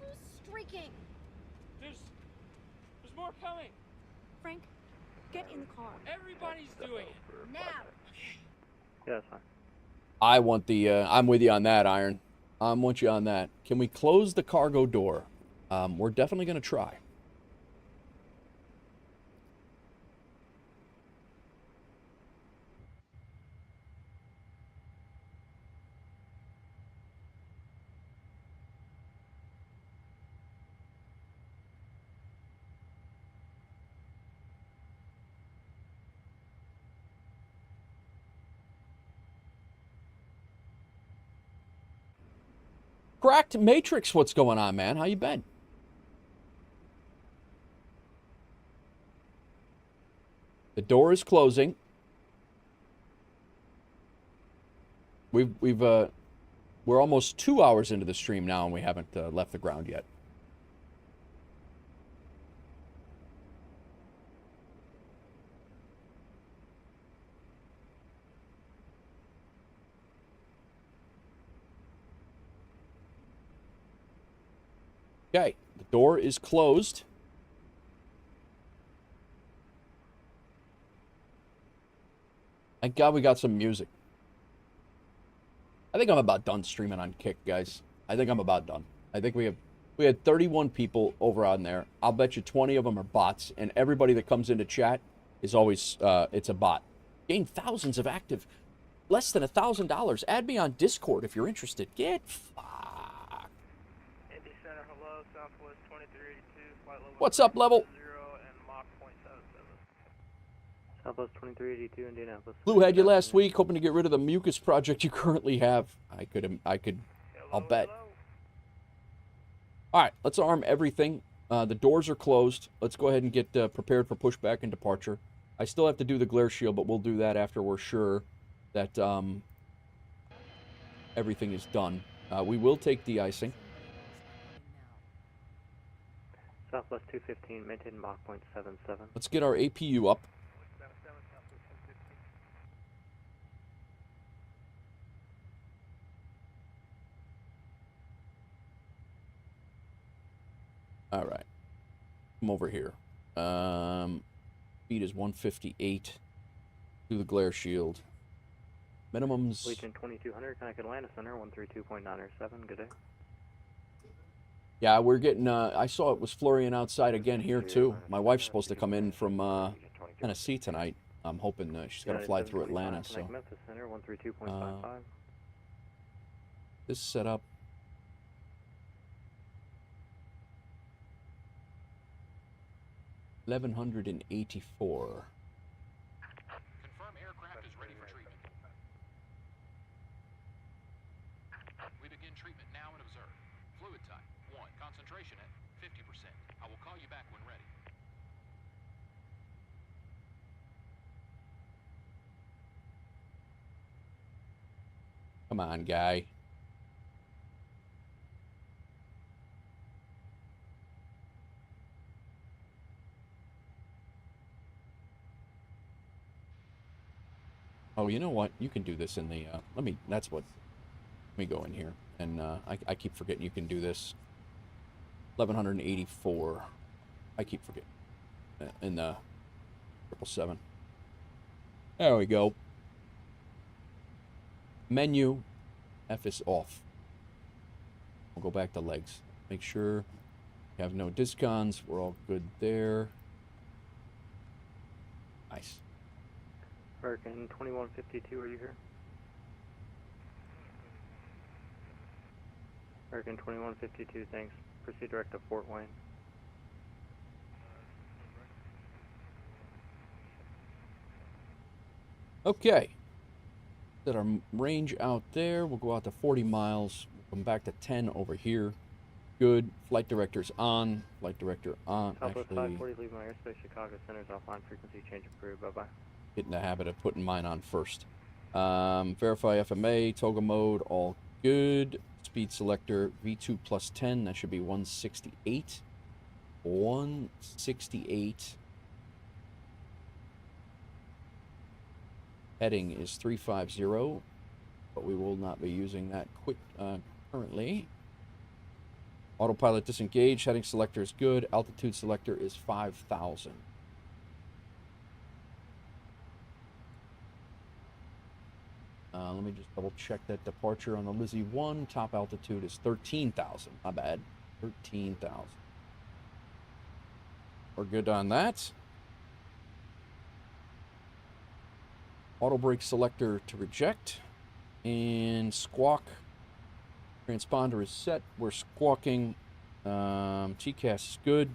Who's streaking? There's more coming. Frank, get in the car. Everybody's doing it. Now. Yeah, that's fine. I want the, I'm with you on that, Iron. I'm with you on that. Can we close the cargo door? We're definitely gonna try. Cracked Matrix, what's going on, man? How you been? The door is closing. We're almost 2 hours into the stream now, and we haven't left the ground yet. Okay, the door is closed. Thank God we got some music. I think I'm about done streaming on Kick, guys. I think I'm about done. I think we had 31 people over on there. I'll bet you 20 of them are bots, and everybody that comes into chat is always it's a bot. Gain thousands of active, less than $1,000. Add me on Discord if you're interested. Get fucked. Indy Center, hello, Southwest 2382, flight level. What's up, level? 0 and Mach 0.77. Southwest 2382, Indianapolis. Blue had you last week, hoping to get rid of the mucus project you currently have. I'll bet. All right, let's arm everything. The doors are closed. Let's go ahead and get prepared for pushback and departure. I still have to do the glare shield, but we'll do that after we're sure that everything is done. We will take de-icing. Southwest 215, maintain Mach 0.77. Let's get our APU up. All right. Come over here. Speed is 158. Do the glare shield. Minimums. Legion 2200, Connecticut Atlanta Center, 132.907. Good day. Yeah, we're getting, I saw it was flurrying outside again here, too. My wife's supposed to come in from Tennessee tonight. I'm hoping she's got to fly through Atlanta, so. Memphis Center, 132.55. This setup. $1,184. Confirm aircraft is ready for treatment. We begin treatment now and observe. Fluid type 1. Concentration at 50%. I will call you back when ready. Come on, guy. Oh, you know what? You can do this in the, let me go in here. And, I keep forgetting you can do this. 1,184. I keep forgetting. In the 777. There we go. Menu. F is off. We'll go back to legs. Make sure we have no discons. We're all good there. Nice. Hurricane 2152, are you here? Hurricane 2152, thanks. Proceed direct to Fort Wayne. Okay. Set our range out there. We'll go out to 40 miles. We'll come back to 10 over here. Good. Flight director's on. Flight director on. Southwest Actually, 540, leave my airspace. Chicago Center's offline. Frequency change approved. Bye-bye. get in the habit of putting mine on first. Verify FMA, toggle mode, all good. Speed selector, V2 plus 10, that should be 168. 168. Heading is 350, but we will not be using that currently. Autopilot disengaged, heading selector is good, altitude selector is 5,000. Let me just double check that departure on the Lizzie 1. Top altitude is 13,000. My bad. 13,000. We're good on that. Auto brake selector to reject. And squawk. Transponder is set. We're squawking. TCAS is good.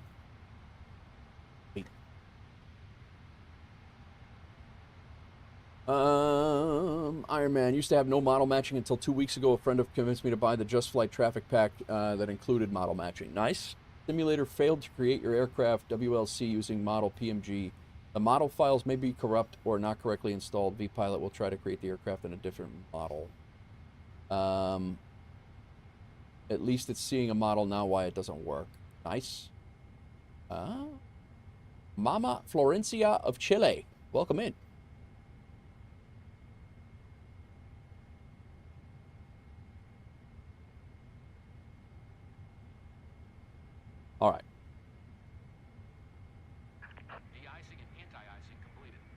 Iron Man used to have no model matching until 2 weeks ago. A friend of convinced me to buy the Just Flight traffic pack that included model matching. Nice. Simulator failed to create your aircraft WLC using model PMG. The model files may be corrupt or not correctly installed. VPilot will try to create the aircraft in a different model. At least it's seeing a model now why it doesn't work. Nice. Mama Florencia of Chile. Welcome in.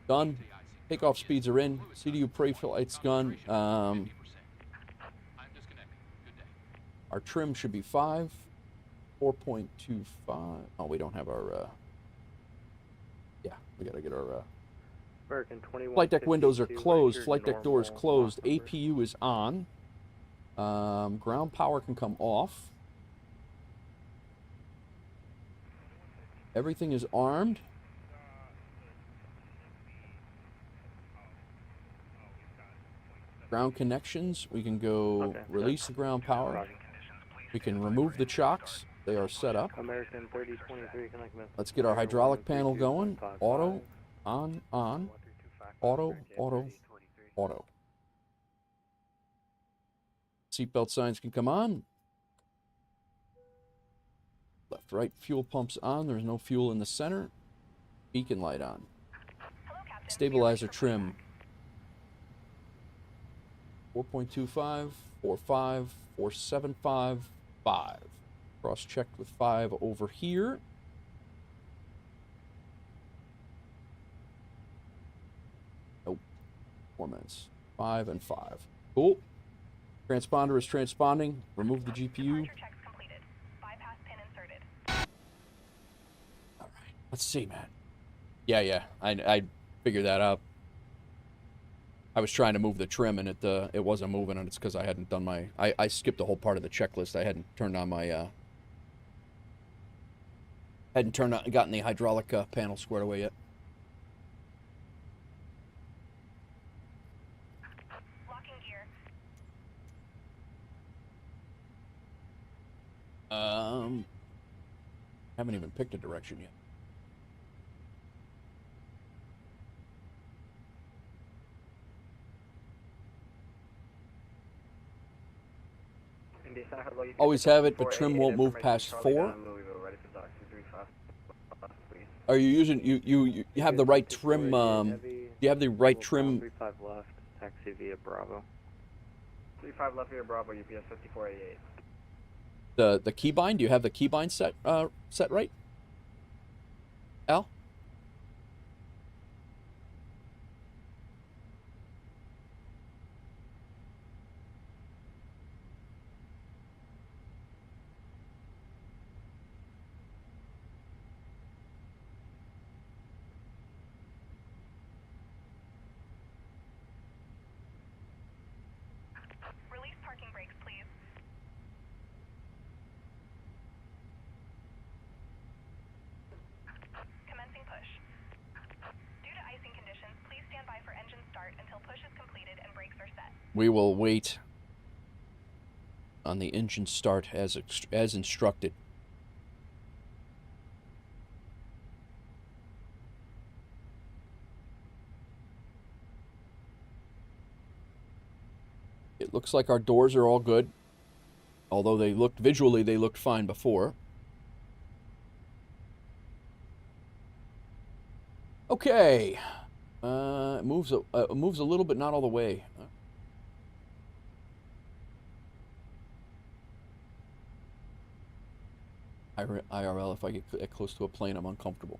Done. Takeoff speeds are in. CDU pre-flight's gone. Our trim should be 5. 4.25. Oh, we don't have our, yeah, we gotta get our, American 21. flight deck windows are closed. Flight deck doors closed. APU is on. Ground power can come off. Everything is armed. Ground connections. We can go release the ground power. We can remove the chocks. They are set up. American 3023. Let's get our hydraulic panel going. Auto, on. Auto, auto, auto. Seatbelt signs can come on. Left, right, fuel pumps on. There's no fuel in the center. Beacon light on. Stabilizer trim. 4.25, 4.5, 4.75, 5. Cross-checked with 5 over here. Nope. 4 minutes. 5 and 5. Cool. Transponder is transponding. Remove the GPU. All right. Let's see, man. Yeah. I figured that out. I was trying to move the trim and it wasn't moving, and it's because I hadn't done my... I skipped a whole part of the checklist. I hadn't turned on my... gotten the hydraulic panel squared away yet. Locking gear. Haven't even picked a direction yet. Always have it, but trim won't move past 4. Are you using you have the right trim? You have the right trim. 35 left. Taxi via Bravo. 35 left via Bravo. UPS 5488. The keybind. Do you have the keybind set right? Al? Release parking brakes, please. Commencing push. Due to icing conditions, please stand by for engine start until push is completed and brakes are set. We will wait on the engine start as instructed. It looks like our doors are all good. Although they looked visually, they looked fine before. Okay. It moves a little bit, not all the way. IRL, if I get close to a plane, I'm uncomfortable.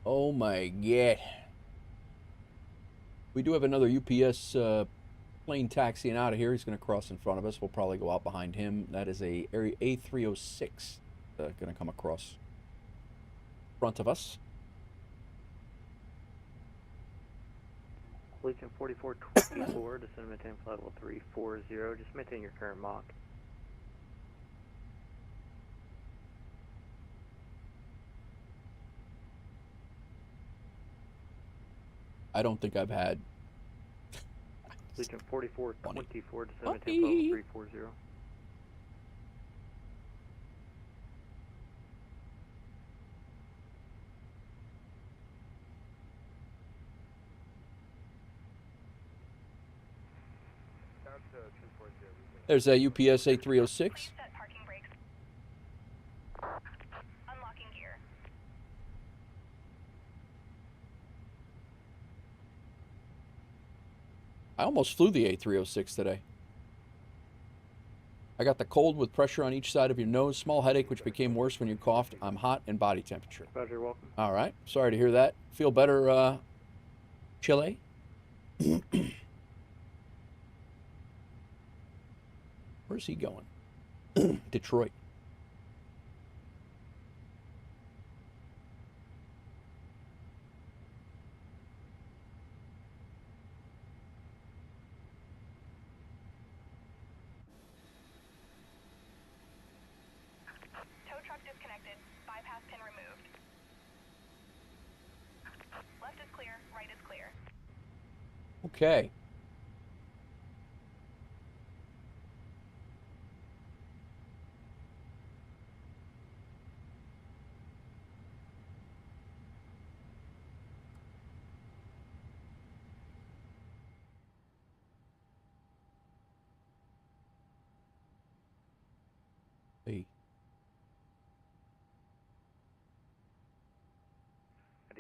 Oh my god. We do have another UPS plane taxiing out of here. He's going to cross in front of us. We'll probably go out behind him. That is a A306 going to come across in front of us. Legion 4424, descend and maintain flight level 340. Just maintain your current Mach. I don't think I've had... Legion 4424, descend and maintain flight level 340. There's a UPS A306. Unlocking gear. I almost flew the A306 today. I got the cold with pressure on each side of your nose, small headache which became worse when you coughed. I'm hot and body temperature. Roger, welcome. All right. Sorry to hear that. Feel better, Chile? Where's he going? Detroit. Tow truck disconnected. Bypass pin removed. Left is clear. Right is clear. Okay. Hey.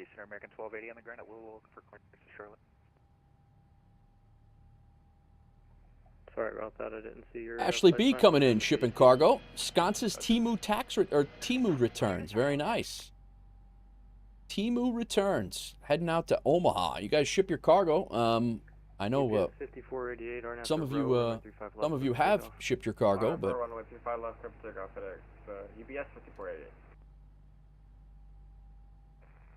Eastern American 1280 on the ground at Louisville for clearance to Charlotte. Sorry about that. I didn't see your. Ashley B coming in, shipping cargo. Sconce's Temu Temu returns. Very nice. Temu returns. Heading out to Omaha. You guys ship your cargo. I know 5488. some of you have shipped your cargo, but Runway 25 left, clear for takeoff FedEx. UBS 5488.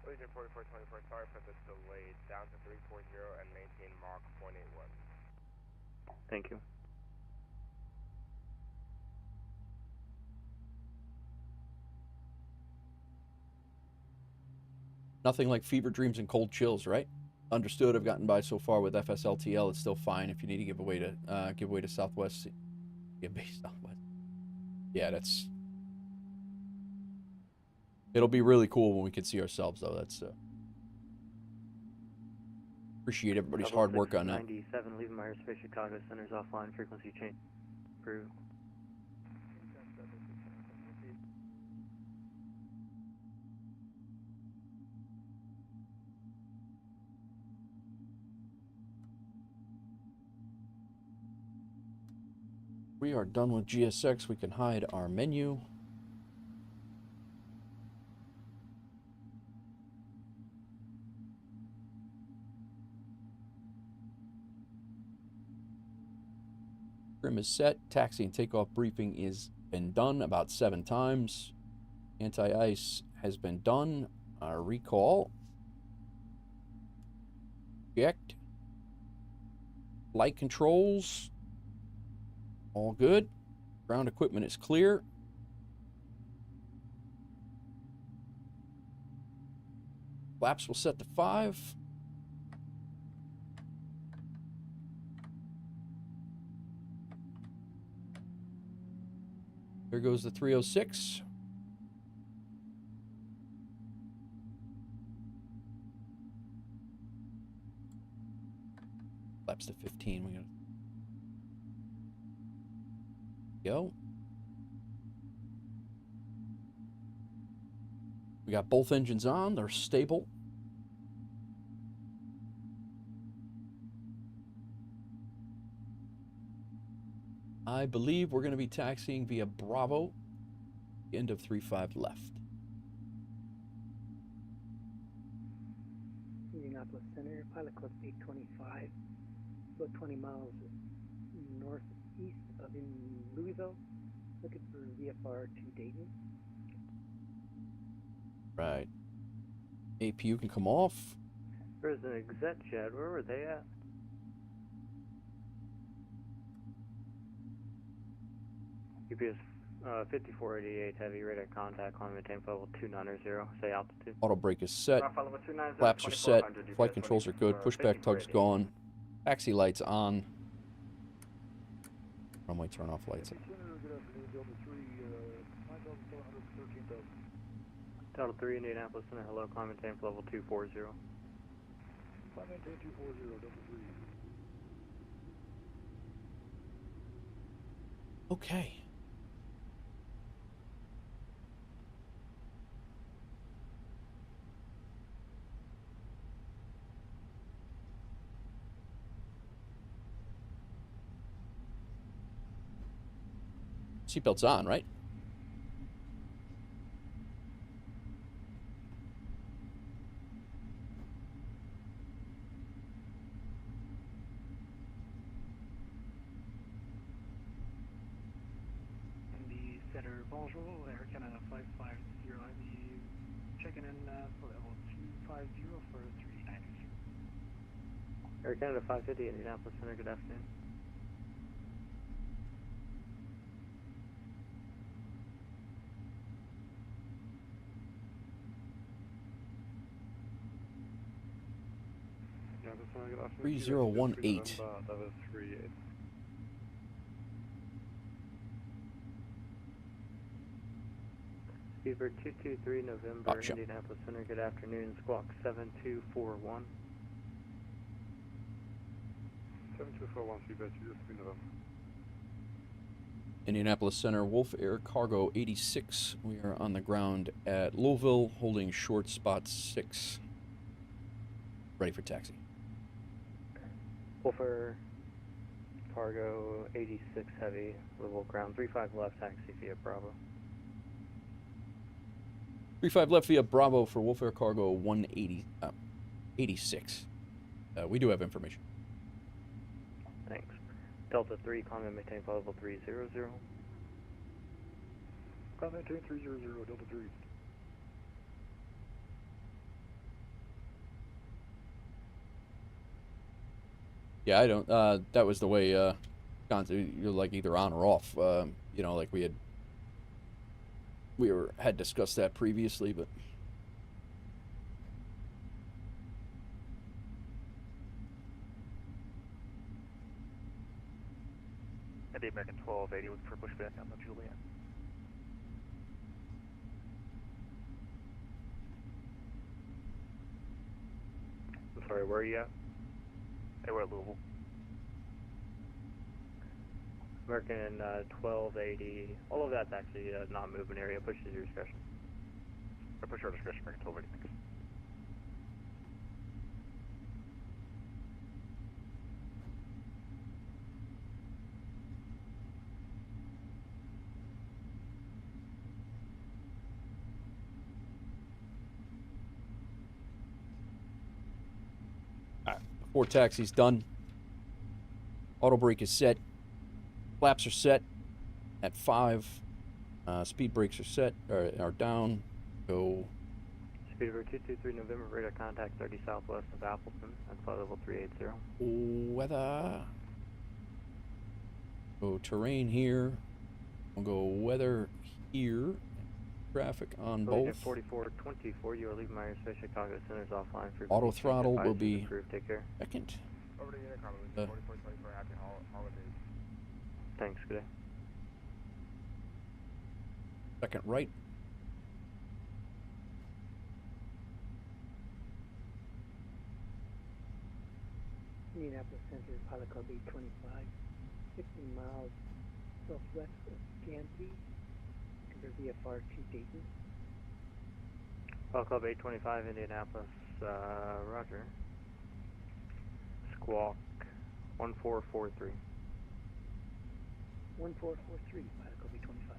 Legion 4424, sorry for this delay. Down to 340 and maintain Mach 0.81. Thank you. nothing like fever dreams and cold chills, right? Understood. I've gotten by so far with FSLTL. It's still fine if you need to give away to Southwest. Give me Southwest. Yeah, that's. It'll be really cool when we can see ourselves, though. That's. Appreciate everybody's hard work on that. 97, leaving my airspace, Chicago centers offline, frequency change. Approved. We are done with GSX. We can hide our menu. Trim is set. Taxi and takeoff briefing is been done about 7 times. Anti-ice has been done. Recall. Checked. Flight controls. All good. Ground equipment is clear. Flaps will set to 5. There goes the 306. Flaps to 15. We got go. We got both engines on. They're stable. I believe we're going to be taxiing via Bravo. End of 35 left. Indianapolis Center, pilot club 825, about 20 miles northeast of Louisville, looking for VFR to Dayton. Right. APU can come off. There's an exec jet. Where were they at? UPS 5488 heavy radar contact, climb maintain level 290, say altitude. Auto brake is set. Flaps are set. Flight controls are good. Pushback tug's gone. Taxi lights on. Runway turn off lights. Delta 3 Indianapolis Center, hello, climb maintain level 240. Climb maintain 240, Delta 3. Okay. Seatbelt's on, right? Indy Center, bonjour, Air Canada 550, checking in for level 250 for 390. Air Canada 550, Indianapolis Center, good afternoon. Yeah, this one, good afternoon. 3018. Level 38. Speedbird 223 November, Indianapolis Center, good afternoon. Squawk 7241. 7241, Speedbird 223 November. Indianapolis Center, WolfAir Cargo 86. We are on the ground at Louisville, holding short spot 6. Ready for taxi. WolfAir Cargo 86 Heavy, Louisville ground 35 left, taxi via Bravo. 35 left via Bravo for WolfAir Cargo 86. We do have information. Thanks. Delta 3, climb and maintain flight level 300. Climb maintain 300, Delta 3. Yeah, I don't, that was the way, you're like either on or off, you know, like we had discussed that previously, but. Indy American 1280, looking for pushback on the Juliet. I'm sorry, where are you at? Hey, we're at Louisville. American 1280, all of that's actually not movement area, pushes your discretion. I push our discretion, American 1280, thanks. Four taxis done. Auto brake is set. Flaps are set at 5. Speed brakes are set, are down. Go. Speedbird 223 November, radar contact 30 southwest of Appleton at flight level 380. Weather. Go terrain here. We'll go weather here. Traffic on both. 4424, you are leaving my airspace. Chicago Center's offline for Auto throttle will be Take care. second. Over to Unicom, 4424, happy holidays. Thanks, good day. Second right. Indianapolis Center, Pilot Club 825, 15 miles southwest of Gantry, under VFR to Dayton. Pilot Club 825, Indianapolis, roger. Squawk 1443. 1443, Pilot Club 825.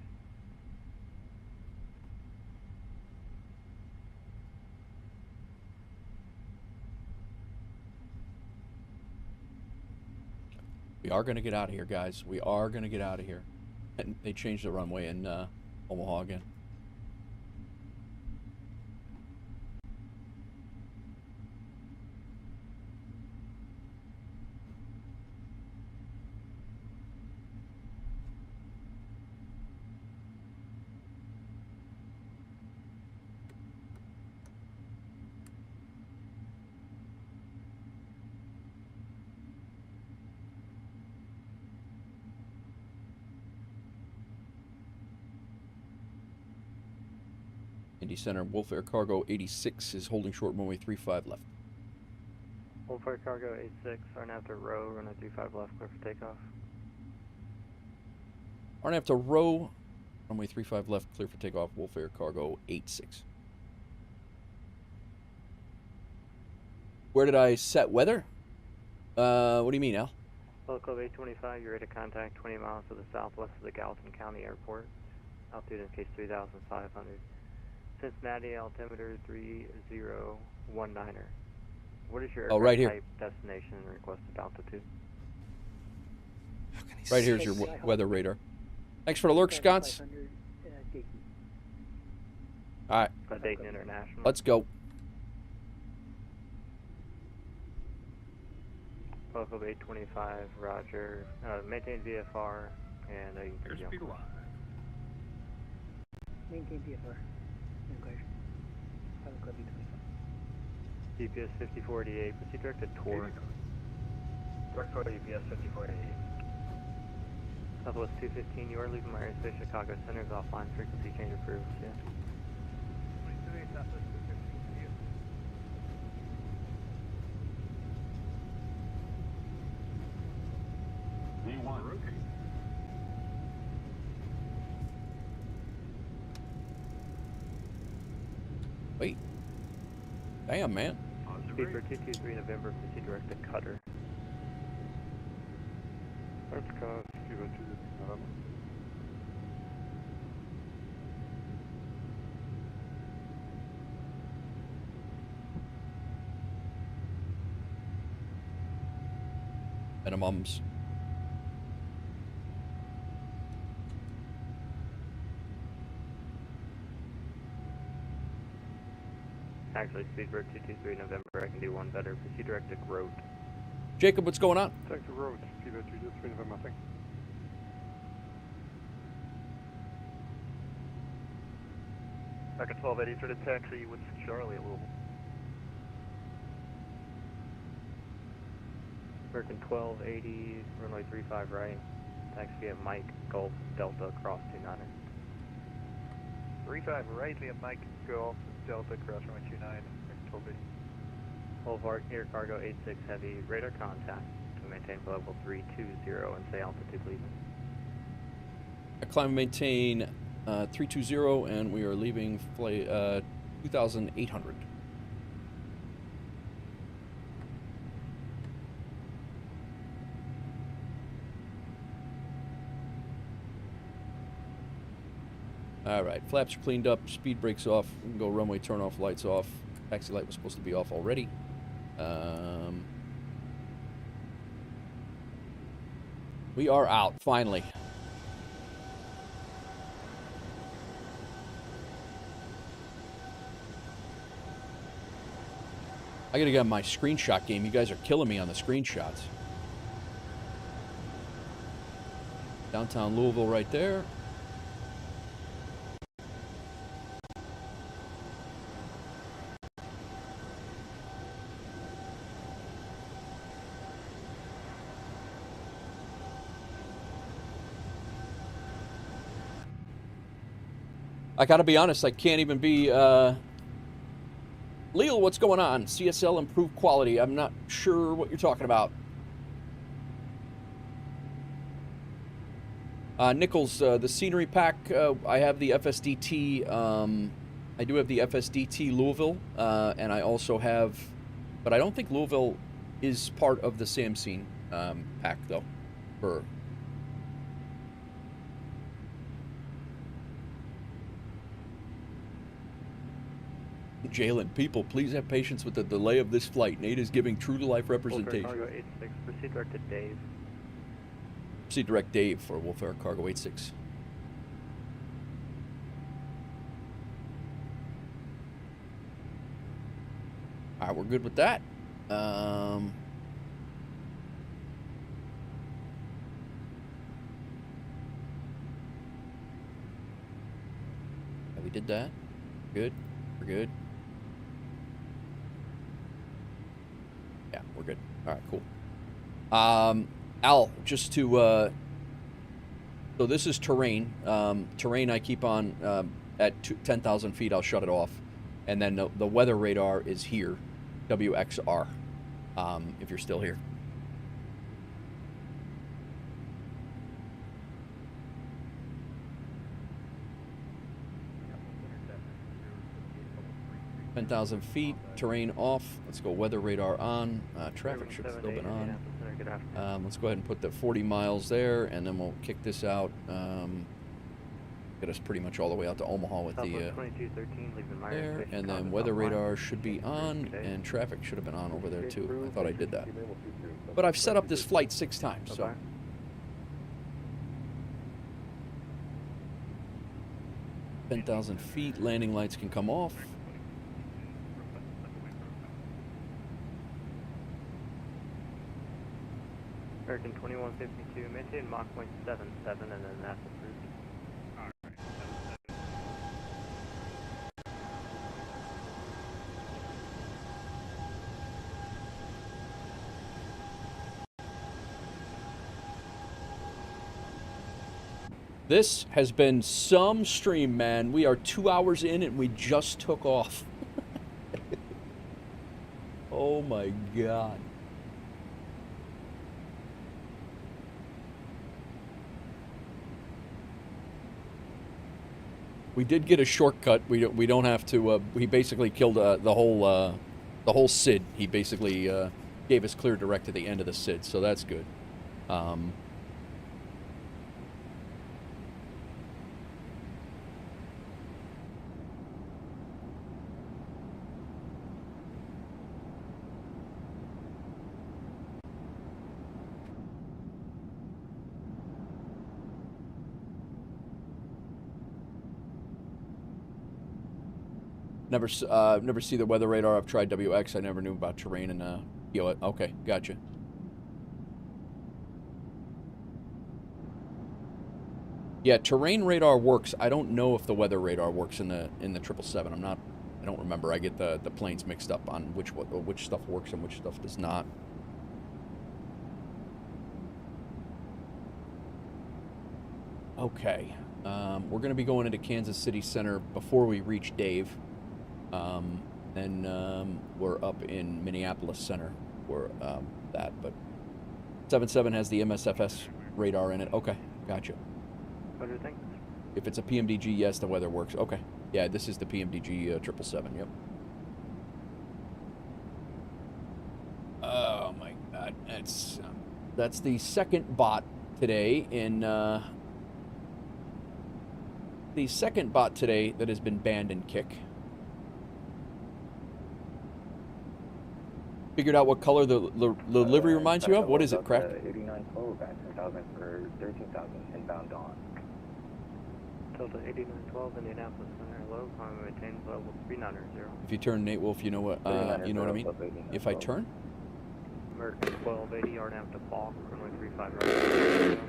We are going to get out of here, guys. We are going to get out of here. And they changed the runway in Omaha again. Indy Center, WolfAir Cargo 86 is holding short runway 35 left. WolfAir Cargo 86, starting after row, running 35 left, clear for takeoff. Aren't after row, runway 35 left, clear for takeoff, WolfAir Cargo 86. Where did I set weather? What do you mean, Al? Polo Club 825, you're ready to contact 20 miles to the southwest of the Gallatin County Airport. Altitude in case 3,500. Cincinnati, altimeter 3019er. What is your Oh, right aircraft here. type, destination, and requested altitude? Right here's your weather radar. Thanks for the lurk, Sconce. All right. Dayton International. Let's go. Polo Club 825, roger. Maintain VFR, and you can Airspeed alive. Maintain VFR. No question. Pilot Club 825. GPS 5048, proceed direct to Taurus. Direct to GPS 5048. Southwest 215, you are leaving my airspace Chicago Center is offline, frequency change approved. Yeah. 23, Southwest 215 to you. V1. Wait. Damn, man. Speed for 223 November, proceed direct to Cutter. That's cause Kilo 2 November. Minimums. Actually, Speedbird 223 November, I can do one better. Proceed direct to Grote. Jacob, what's going on? Take the road, Kilo 223 November, I think. Back at 1280 to the taxi with Charlie at Louisville. American 1280, runway 35 right. Taxi at Mike, Golf, Delta, cross 29er. 35 right, we have Mike Golf, Delta, cross runway 29, 1280. WolfAir Cargo 86 Heavy, radar contact to maintain level 320 and say altitude leaving. Climb and maintain 320, and we are leaving flight 2,800. All right, flaps are cleaned up, speed brakes off. We can go runway turn off, lights off. Taxi light was supposed to be off already. We are out, finally. I gotta get my screenshot game. You guys are killing me on the screenshots. Downtown Louisville right there. I gotta be honest, I can't even be, Leal, what's going on? CSL improved quality. I'm not sure what you're talking about. Nichols, the scenery pack, I have the FSDT, I do have the FSDT Louisville, and I also have, but I don't think Louisville is part of the Samsung pack, though, for... Jalen, people, please have patience with the delay of this flight. Nate is giving true-to-life representation. WolfAir Cargo 86, proceed direct to Dave. Proceed direct Dave for WolfAir Cargo 86. All right, we're good with that. Yeah, we did that. Good. We're good. Yeah, we're good. All right, cool. Al, just to, so this is terrain. Terrain I keep on at 10,000 feet, I'll shut it off. And then the weather radar is here, WXR, if you're still here. .10,000 feet, terrain off. Let's go weather radar on. Traffic should have still been on. Alright, good afternoon. Let's go ahead and put the 40 miles there, and then we'll kick this out. Get us pretty much all the way out to Omaha with the there, and then weather radar should be on, and traffic should have been on over there too. I thought I did that, but I've set up this flight 6 times, so. 10,000 feet, landing lights can come off. American 2152, maintain Mach 0.77, and then that's approved. This has been some stream, man. We are 2 hours in and we just took off. Oh my God. We did get a shortcut. We don't have to. He basically killed the whole SID. He basically gave us clear direct to the end of the SID, so that's good. Never see the weather radar. I've tried WX. I never knew about terrain and okay, gotcha. Yeah, terrain radar works. I don't know if the weather radar works in the 777. I don't remember. I get the planes mixed up on which stuff works and which stuff does not. Okay, we're gonna be going into Kansas City Center before we reach Dave. Then we're up in Minneapolis Center for that, but 77 has the MSFS radar in it. Okay, gotcha. What do you think? If it's a PMDG, yes, the weather works. Okay, yeah, this is the PMDG 777. Yep. Oh my God, that's the second bot today in the second bot today that has been banned in Kick. Figured out what color the livery reminds you of? What is it, Crack? 8912, back 10,000 for 13,000, inbound dawn. Delta 8912, Indianapolis Center, low, climb maintain level 3900. If you turn Nate Wolf, you know what I mean? If I turn? American 1280, RNAV to fall, runway 35 right.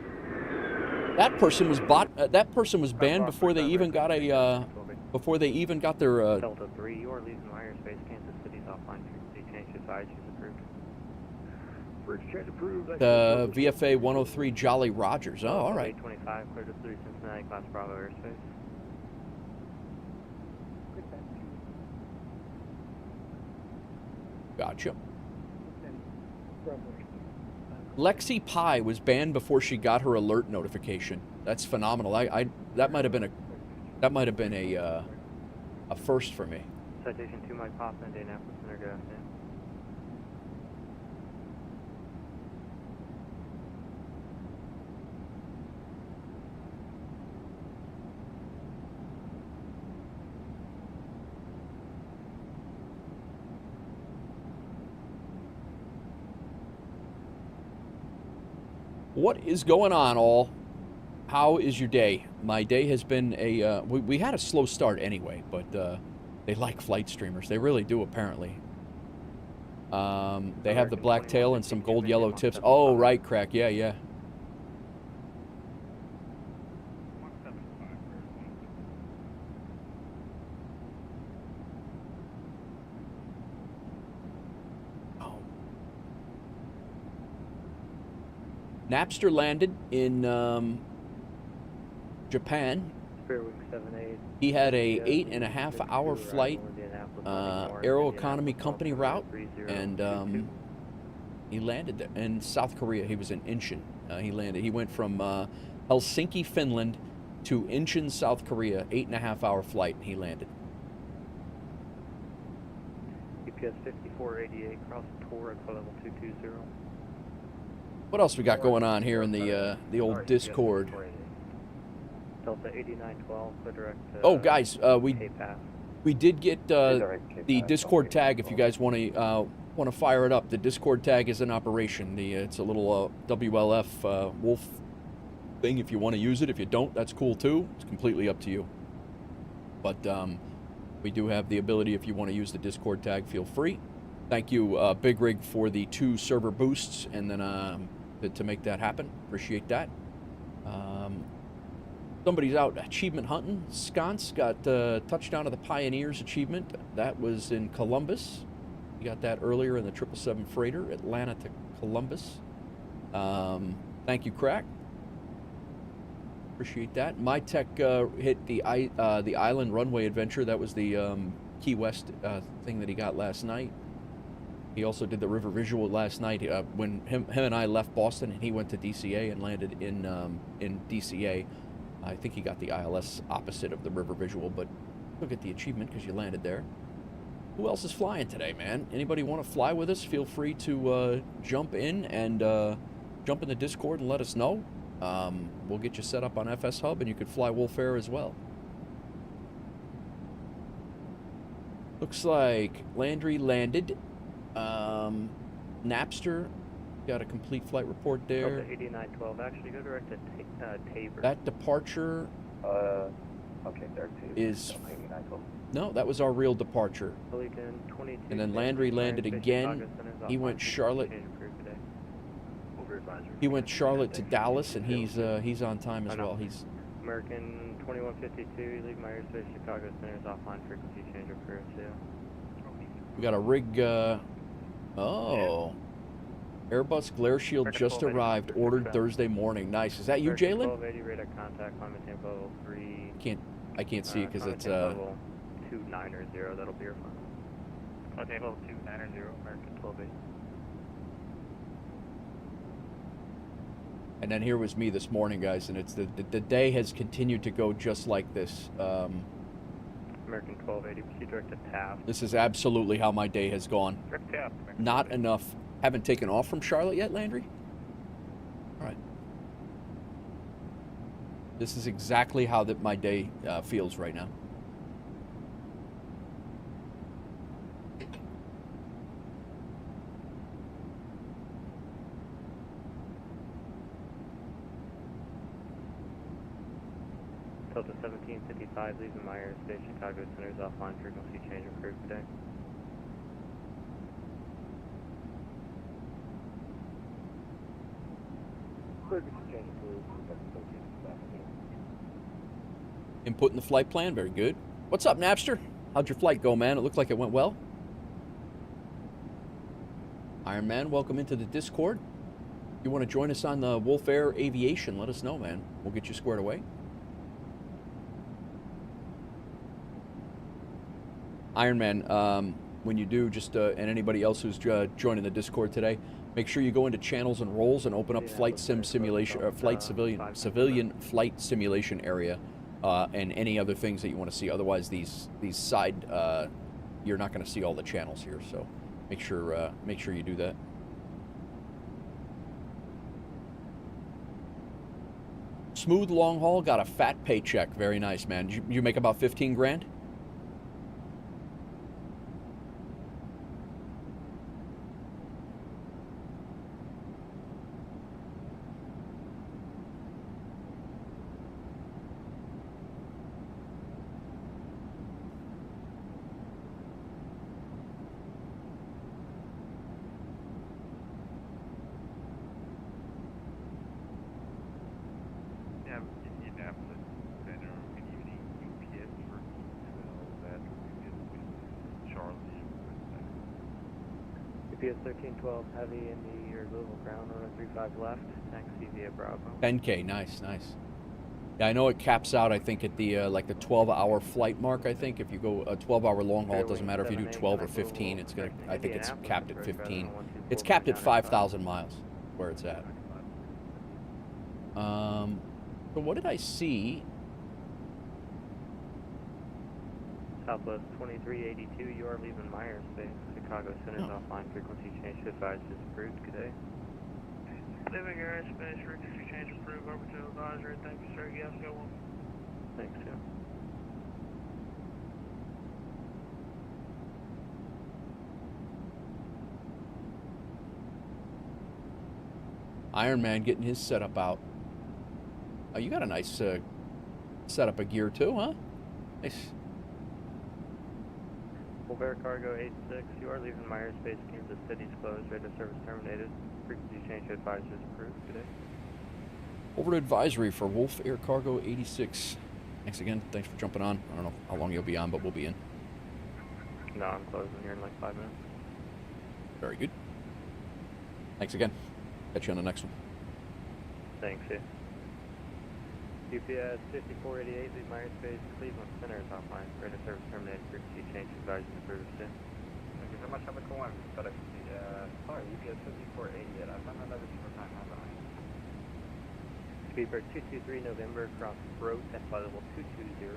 That person was that person was banned before they even got their Delta 3, you are leaving airspace, Kansas City's offline. Change is approved. Bridge change approved. The VFA 103 Jolly Rogers. Oh, all right. 825, clear to 3 Cincinnati class Bravo airspace. Gotcha. Lexi Pi was banned before she got her alert notification. That's phenomenal. That might have been a first for me. Citation 2 Mike Pop, Indianapolis Center, good afternoon. What is going on, all? How is your day? My day has been we had a slow start anyway, but they like flight streamers. They really do, apparently. They have the black tail and some gold yellow tips. Oh, right, Crack. Yeah, yeah. Napster landed in Japan. He had a 8.5-hour flight, Aeroconomy company route, and he landed there. In South Korea, he was in Incheon. He landed. He went from Helsinki, Finland, to Incheon, South Korea. 8.5-hour flight. And he landed. EPS 5488, cross Torah, level 220. What else we got going on here in the old Discord? Delta 8912, clear direct to Oh, guys, K-Pass. we did get the Discord tag. If you guys want to fire it up, the Discord tag is in operation. It's a little WLF Wolf thing. If you want to use it, if you don't, that's cool too. It's completely up to you. But we do have the ability. If you want to use the Discord tag, feel free. Thank you, Big Rig, for the 2 server boosts, and then to make that happen. Appreciate that. Somebody's out achievement hunting. Sconce got touchdown of the Pioneers achievement. That was in Columbus. You got that earlier in the 777 freighter, Atlanta to Columbus. Thank you, Crack. Appreciate that. My Tech hit the Island Runway Adventure. That was the Key West thing that he got last night. He also did the River Visual last night when him and I left Boston, and he went to DCA and landed in DCA. I think he got the ILS opposite of the River Visual, but you'll get the achievement because you landed there. Who else is flying today, man? Anybody want to fly with us? Feel free to jump in and jump in the Discord and let us know. We'll get you set up on FS Hub, and you could fly WolfAir as well. Looks like Landry landed. Napster got a complete flight report there. Delta 8912, actually go direct to Tabor. That departure okay, there too. is... Delta 8912. No, that was our real departure. And then Landry landed again. He went Charlotte. He went Charlotte to Dallas, and he's on time as well. He's American 2152, you leave my airspace, Chicago Center is offline, frequency change approved too. We got a rig, oh. Airbus glare shield just arrived, ordered Thursday morning. Nice. Is that you, Jalen? 1280 radar contact, climate temp level 3. I can't see it because it's level 290, that'll be your fun. Climate temp level 290, American 1280. And then here was me this morning, guys, and it's the day has continued to go just like this. American 1280, proceed direct to Taft. This is absolutely how my day has gone. Direct Taft. Not enough. Haven't taken off from Charlotte yet, Landry? All right. This is exactly how my day feels right now. Delta 1755, leaving my airspace, Chicago Center is offline, frequency change approved today. Input in the flight plan, very good. What's up, Napster? How'd your flight go, man? It looked like it went well. Iron Man, welcome into the Discord. If you want to join us on the WolfAir Aviation, let us know, man. We'll get you squared away. Iron Man, when you do, just and anybody else who's joining the Discord today, make sure you go into channels and roles and open up flight simulation, civilian flight simulation area, and any other things that you want to see. Otherwise, these side, you're not going to see all the channels here. So make sure you do that. Smooth long haul got a fat paycheck. Very nice, man. Did you make about 15 grand? UPS 1312 heavy in the Louisville ground, 1035 left, taxi via Bravo. 10K, nice, nice. Yeah, I know it caps out, I think, at the like the 12-hour flight mark. I think if you go a 12-hour long haul, it doesn't matter if you do 12 or 15. It's gonna. I think it's capped at 15. It's capped at 5,000 miles, where it's at. So what did I see? Southwest 2382, you are leaving my airspace. Chicago Center's offline, frequency change to 5 is approved. Good day. Leaving your airspace, frequency change approved, over to advisory. Thank you, sir. Yes, go on. Thanks, yeah. Iron Man getting his setup out. Oh, you got a nice setup of gear too, huh? Nice. WolfAir Cargo 86, you are leaving my airspace. Kansas City's closed. Radio service terminated. Frequency change advisors approved today. Over to advisory for WolfAir Cargo 86. Thanks again. Thanks for jumping on. I don't know how long you'll be on, but we'll be in. No, I'm closing here in like 5 minutes. Very good. Thanks again. Catch you on the next one. Thanks, yeah. UPS 5488, leave my airspace. Cleveland Center is offline. Radio service terminated. Frequency change advisors approved today. Thank you so much. Have a cool one. Sorry, UPS 5488. I'm on another short time. How's that? Speedbird 223 November, cross road, test flight level 220.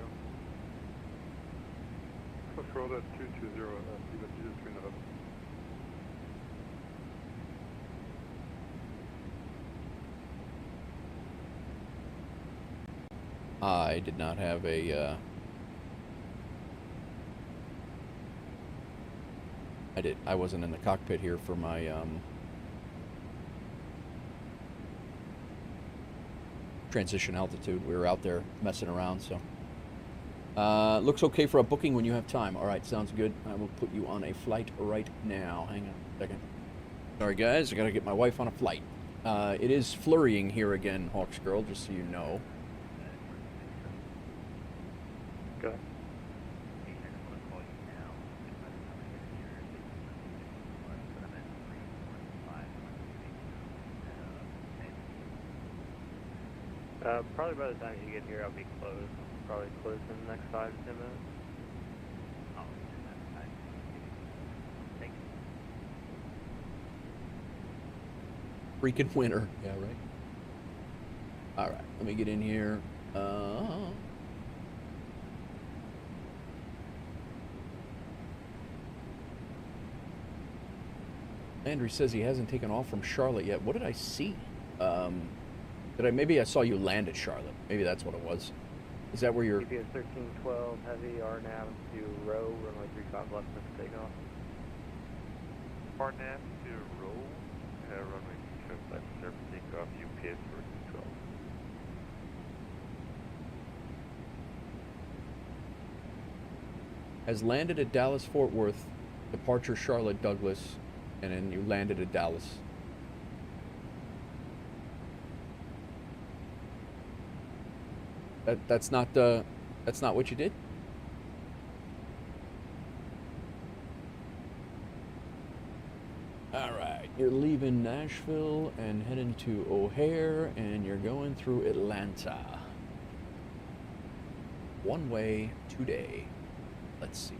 Cross road at 220, Speedbird 223 November. I did not have a, I wasn't in the cockpit here for my, transition altitude. We were out there messing around, so. Looks okay for a booking when you have time. All right, sounds good. I will put you on a flight right now. Hang on a second. Sorry, guys, I gotta get my wife on a flight. It is flurrying here again, Hawks Girl, just so you know. Go ahead. Probably by the time you get here, I'll be closed. Probably closed in the next 5 to 10 minutes. Freaking winter. Yeah, right. All right, let me get in here. Landry says he hasn't taken off from Charlotte yet. What did I see? Maybe I saw you land at Charlotte. Maybe that's what it was. Is that where you're... GPS 1312, heavy, RNAV to row, runway 35 left for takeoff. RNAV to roll, runway 35 left for takeoff, UPS 1312. Has landed at Dallas Fort Worth, departure Charlotte Douglas, and then you landed at Dallas. That's not what you did? All right, you're leaving Nashville and heading to O'Hare, and you're going through Atlanta. One way today. Let's see.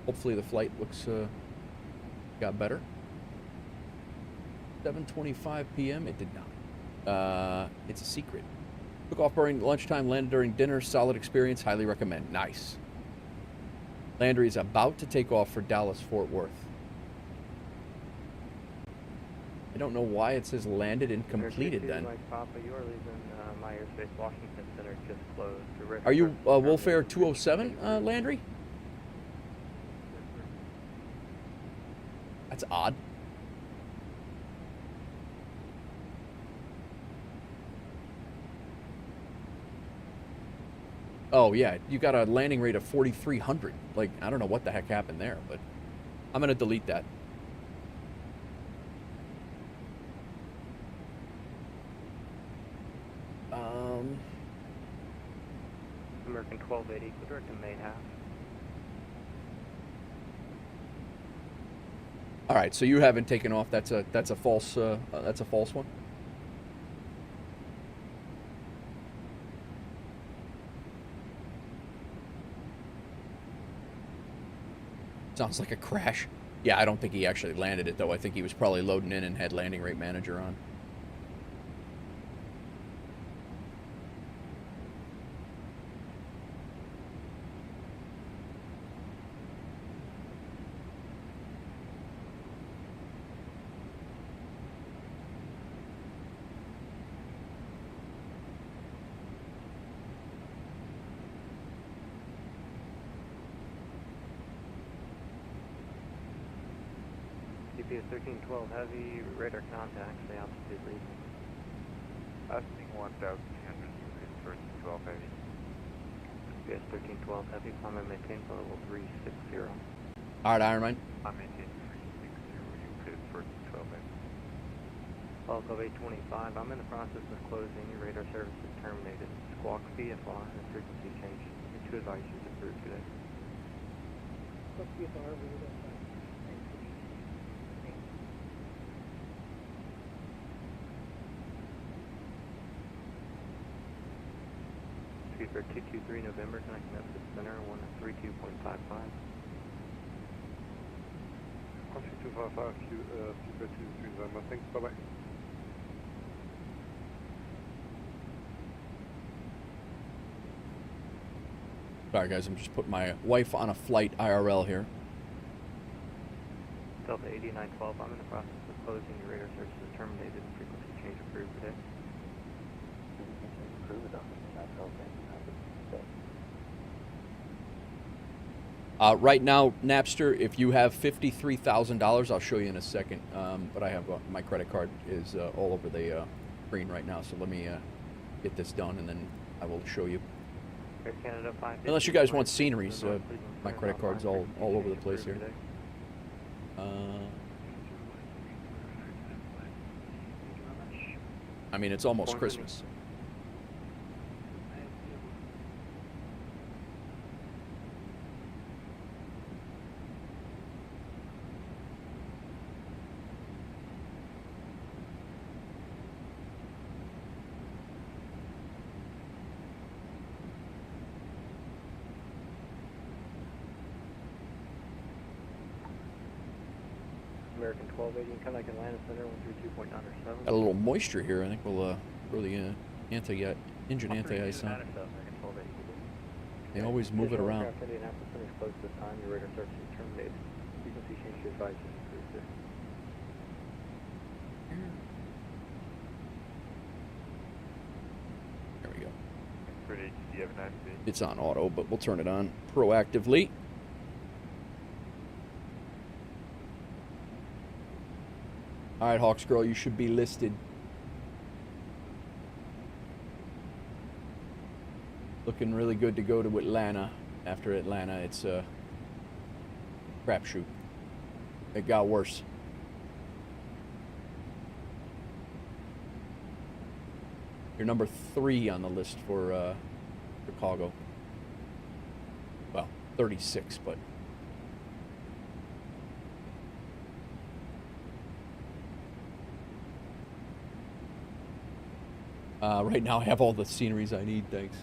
Hopefully the flight looks got better. 7:25 p.m. It did not. It's a secret. Took off during lunchtime, landed during dinner. Solid experience. Highly recommend. Nice. Landry is about to take off for Dallas Fort Worth. I don't know why it says landed and completed then. Mike Papa, you are leaving my airspace. Washington Center just closed. Are you WolfAir 207, Landry? That's odd. Oh, yeah, you got a landing rate of 4,300. Like, I don't know what the heck happened there, but I'm going to delete that. American 1280, go direct to Main half. All right, so you haven't taken off. That's a false one. Sounds like a crash. Yeah, I don't think he actually landed it, though. I think he was probably loading in and had landing rate manager on. CS 1312 Heavy, radar contact, stay altitude lead. Asking 1,300 degrees for 12 Heavy. CS 1312 Heavy, climb and maintain for level 360. Alright, Ironman. I'm maintaining 360, you cleared for 12 Heavy. Falco 825, I'm in the process of closing, your radar service is terminated. Squawk VFR and frequency change. Your two advisories approved today. Squawk VFR, radar 5. Speedbird 223 November, connecting up to the center, 132.55. 13255, Speedbird 223 November, thanks, bye-bye. Sorry guys, I'm just putting my wife on a flight IRL here. Delta 8912, I'm in the process of closing, your radar service is terminated, frequency change approved today. Right now, Napster, if you have $53,000, I'll show you in a second. But I have my credit card is all over the screen right now, so let me get this done, and then I will show you. Air Canada 550, Unless you guys want sceneries, my credit card's all over the place here. I mean, it's almost Christmas. American 1280, come back Atlanta Center, 132.907. Got a little moisture here. I think we'll throw the engine anti-ice on. They always move it around. Indianapolis Center is closed this time. Your radar service is terminated. Frequency change to advise is approved. There we go. Pretty, do you have a nice day? It's on auto, but we'll turn it on proactively. All right, Hawks Girl, you should be listed. Looking really good to go to Atlanta. After Atlanta, it's a crapshoot. It got worse. You're number 3 on the list for Chicago. Well, 36, but. Right now I have all the sceneries I need, thanks.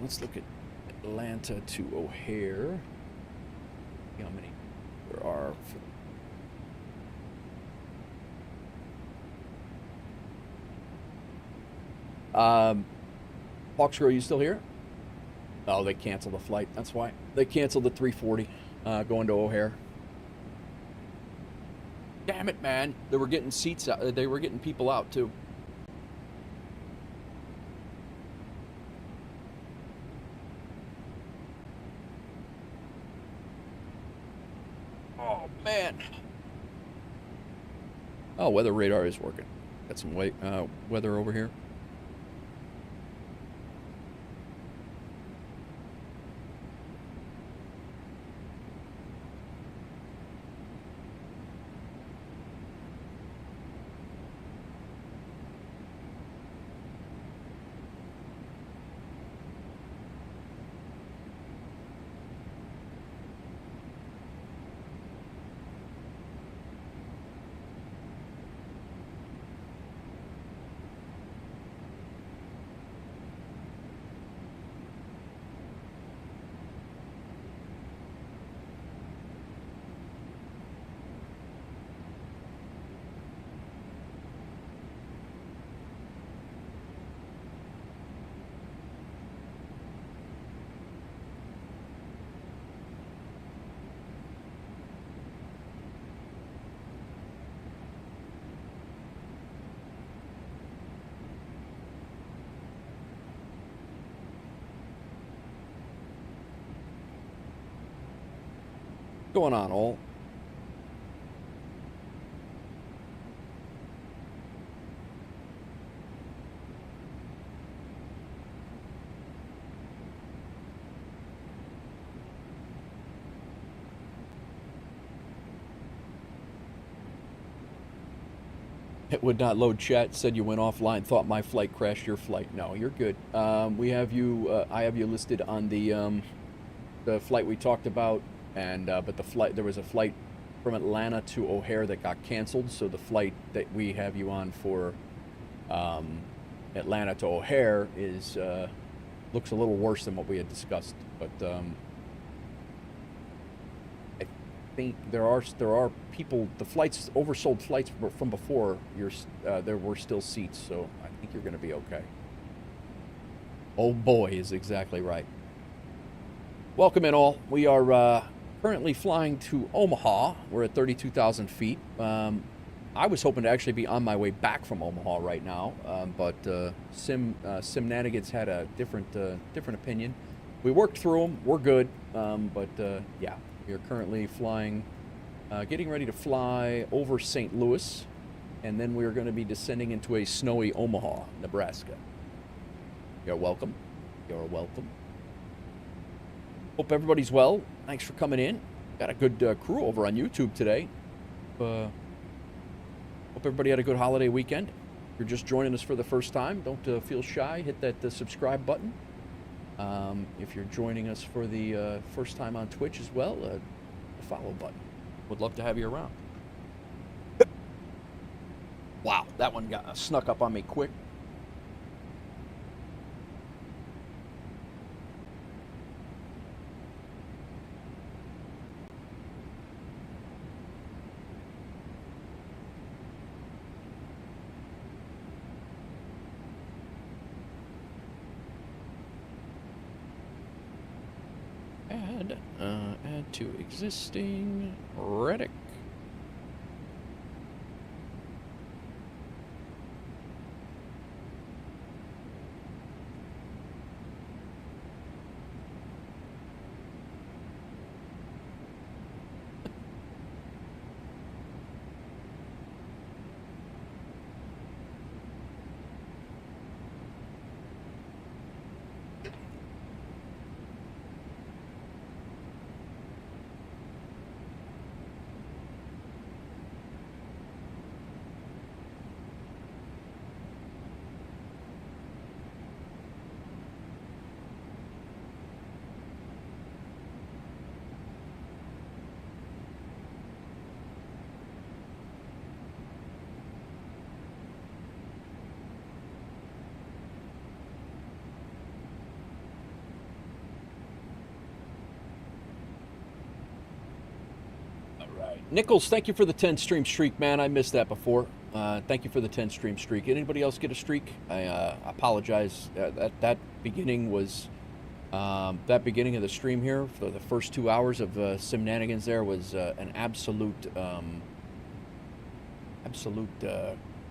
Let's look at Atlanta to O'Hare. See how many there are. Hawks, are you still here? Oh, they canceled the flight. That's why. They canceled the 340 going to O'Hare. Damn it, man. They were getting seats out. They were getting people out, too. Oh, man. Oh, weather radar is working. Got some weather over here. What's going on, all? It would not load chat. Said you went offline. Thought my flight crashed your flight. No, you're good. We have you. I have you listed on the flight we talked about, and but the flight, there was a flight from Atlanta to O'Hare that got canceled. So the flight that we have you on for Atlanta to O'Hare is looks a little worse than what we had discussed. But I think there are people. The flights, oversold flights from before. There were still seats, so I think you're going to be okay. Oh boy, is exactly right. Welcome in all. We are currently flying to Omaha. We're at 32,000 feet. I was hoping to actually be on my way back from Omaha right now, but Simnanigans had a different opinion. We worked through them. We're good, but yeah, we are currently flying, getting ready to fly over St. Louis, and then we are going to be descending into a snowy Omaha, Nebraska. You're welcome. You're welcome. Hope everybody's well. Thanks for coming in. Got a good crew over on YouTube today. Hope everybody had a good holiday weekend. If you're just joining us for the first time, don't feel shy. Hit that subscribe button. If you're joining us for the first time on Twitch as well, the follow button. Would love to have you around. Wow, that one got snuck up on me quick. Add to existing Reddick. Nichols, thank you for the 10 stream streak, man. I missed that before. Thank you for the 10 stream streak. Anybody else get a streak? I apologize. That beginning was that beginning of the stream here for the first 2 hours of Simnanigans. There was an absolute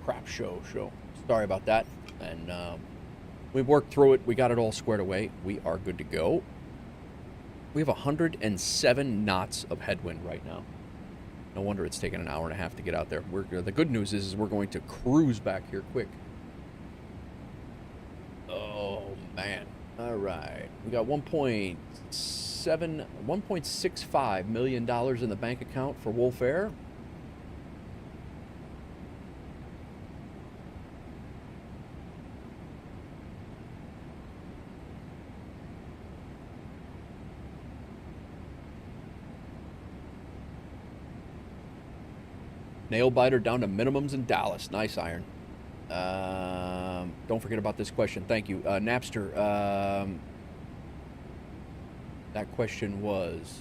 crap show. Sorry about that. And we worked through it. We got it all squared away. We are good to go. We have 107 knots of headwind right now. No wonder it's taken an hour and a half to get out there. The good news is we're going to cruise back here quick. Oh, man. All right. We got $1.65 million in the bank account for WolfAir. Nail biter down to minimums in Dallas. Nice, Iron. Don't forget about this question. Thank you. Napster. That question was...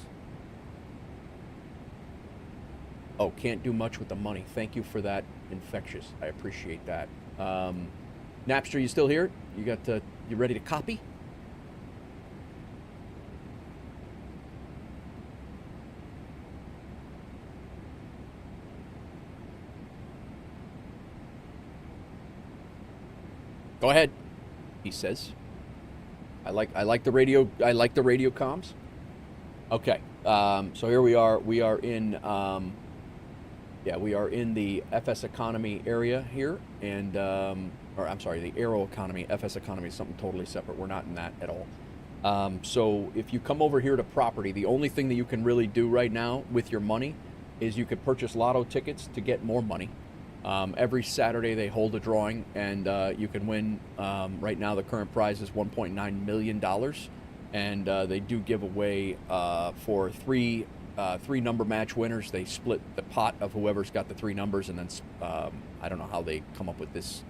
Oh, can't do much with the money. Thank you for that, Infectious. I appreciate that. Napster, you still here? You ready to copy? Go ahead, he says. I like the radio comms. Okay, So here we are. We are in, we are in the FS Economy area here, and or I'm sorry, the Aeroconomy. FS Economy is something totally separate. We're not in that at all. So if you come over here to property, the only thing that you can really do right now with your money is you could purchase lotto tickets to get more money. Every Saturday they hold a drawing, and you can win. Right now the current prize is $1.9 million, and they do give away for three number match winners. They split the pot of whoever's got the 3 numbers, and then I don't know how they come up with this,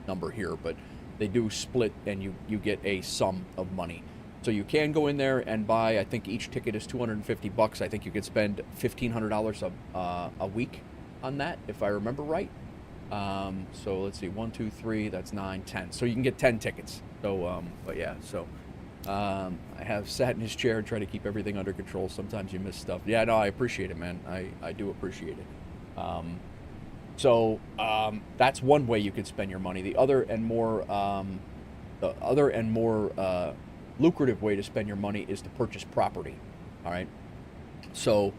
number here, but they do split, and you get a sum of money. So you can go in there and buy. I think each ticket is $250. I think you could spend $1,500 a week on that, if I remember right. So let's see, 1, 2, 3. That's 9, 10. So you can get 10 tickets. So, but yeah. So I have sat in his chair and tried to keep everything under control. Sometimes you miss stuff. Yeah, no, I appreciate it, man. I do appreciate it. So that's one way you could spend your money. The other and more lucrative way to spend your money is to purchase property. All right. So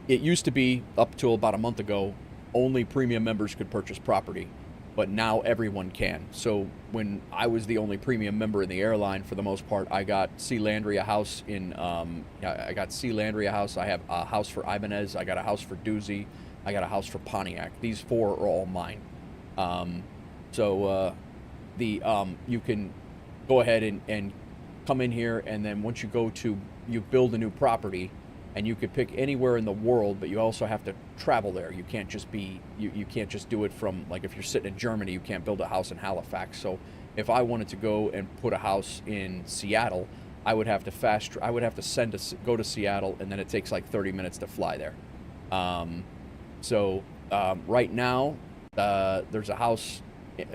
it used to be, up till about a month ago, only premium members could purchase property, but now everyone can. So when I was the only premium member in the airline, for the most part, I got C. Landry a house in. I got C. Landry a house. I have a house for Ibanez. I got a house for Doozy. I got a house for Pontiac. These 4 are all mine. You can go ahead and come in here, and then once you build a new property, and you could pick anywhere in the world, but you also have to travel there. You can't just you can't just do it from, like, if you're sitting in Germany, you can't build a house in Halifax. So if I wanted to go and put a house in Seattle, I would have to go to Seattle, and then it takes like 30 minutes to fly there. Right now, there's a house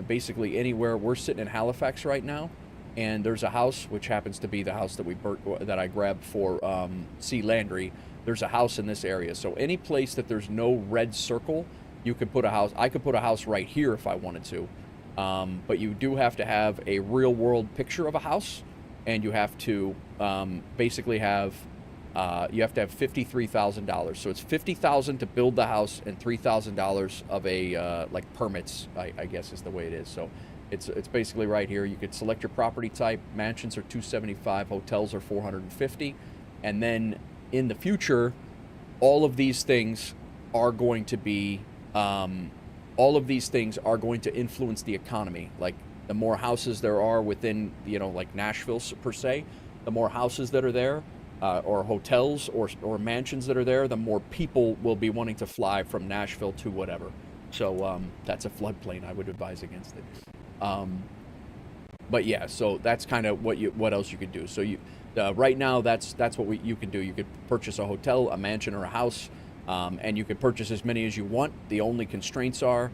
basically anywhere. We're sitting in Halifax right now, and there's a house, which happens to be the house that I grabbed for C. Landry. There's a house in this area. So any place that there's no red circle, you could put a house. I could put a house right here if I wanted to. But you do have to have a real world picture of a house, and you have to basically have $53,000. So it's $50,000 to build the house, and $3,000 of a like permits, I guess is the way it is. So it's basically right here. You could select your property type. Mansions are $275, hotels are $450, and then in the future, all of these things are going to be influence the economy. Like, the more houses there are within, like Nashville per se, the more houses that are there, or hotels or mansions that are there, the more people will be wanting to fly from Nashville to whatever. So that's a floodplain. I would advise against it. But yeah, so that's kind of what else you could do. So right now that's what you can do. You could purchase a hotel, a mansion, or a house, and you could purchase as many as you want. The only constraints are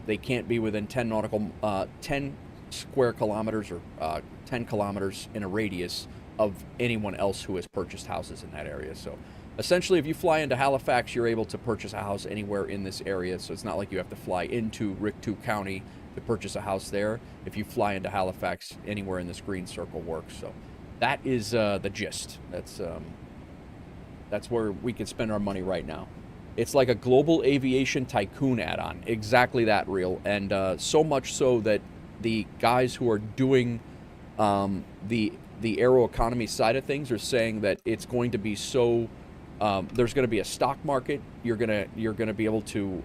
they can't be within 10 square kilometers or 10 kilometers in a radius of anyone else who has purchased houses in that area. So essentially, if you fly into Halifax, you're able to purchase a house anywhere in this area. So it's not like you have to fly into Rick2 County to purchase a house there. If you fly into Halifax, anywhere in this green circle works. So that is the gist. That's where we can spend our money right now. It's like a global aviation tycoon add-on. Exactly that, real. And so much so that the guys who are doing the Aeroconomy side of things are saying that it's going to be so. There's going to be a stock market. You're gonna be able to.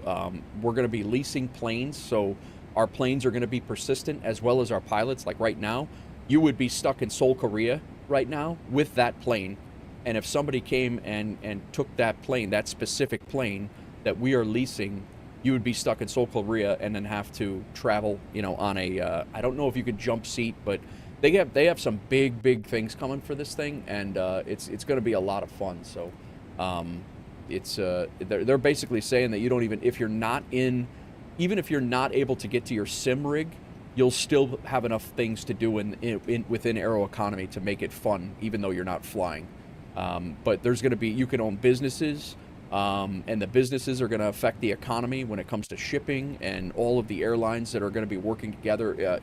We're going to be leasing planes, so our planes are going to be persistent, as well as our pilots. Like right now, you would be stuck in Seoul, Korea right now with that plane, and if somebody came and took that plane, that specific plane that we are leasing, you would be stuck in Seoul, Korea, and then have to travel, on a. I don't know if you could jump seat, but they have some big things coming for this thing, and it's going to be a lot of fun. So they're basically saying that you don't even if you're not able to get to your sim rig, you'll still have enough things to do within Aeroconomy to make it fun, even though you're not flying. But there's going to be, you can own businesses, and the businesses are going to affect the economy when it comes to shipping, and all of the airlines that are going to be working together,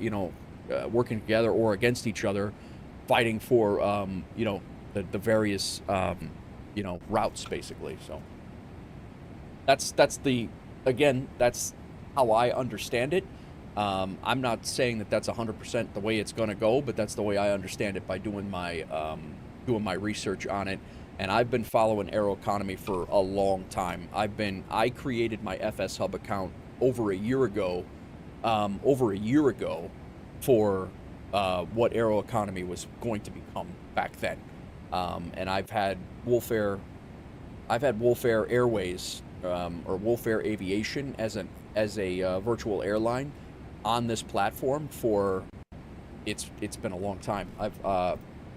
working together or against each other, fighting for, the various you know, routes basically. So that's how I understand it. I'm not saying that that's 100% the way it's going to go, but that's the way I understand it by doing my research on it. And I've been following Aeroconomy for a long time. I created my FS Hub account over a year ago for what Aeroconomy was going to become back then. And I've had WolfAir Airways or WolfAir Aviation as a virtual airline on this platform for it's been a long time.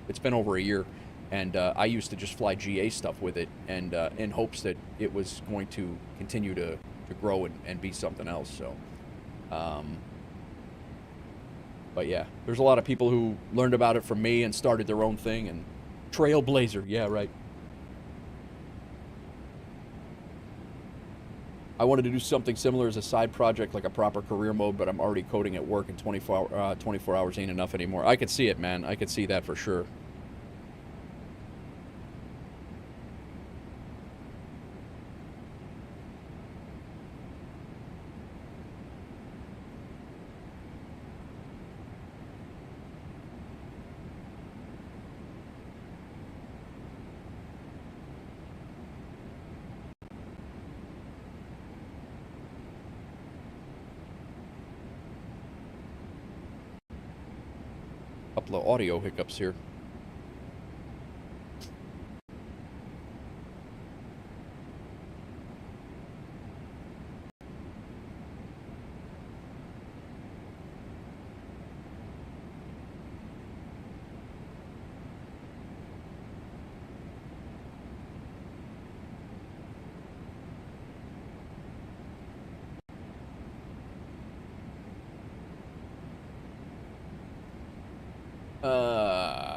It's been over a year, and I used to just fly GA stuff with it, and in hopes that it was going to continue to grow and be something else. So, but yeah, there's a lot of people who learned about it from me and started their own thing. And Trailblazer, yeah, right. I wanted to do something similar as a side project, like a proper career mode, but I'm already coding at work, and 24 hours ain't enough anymore. I could see it, man. I could see that for sure. Couple of audio hiccups here.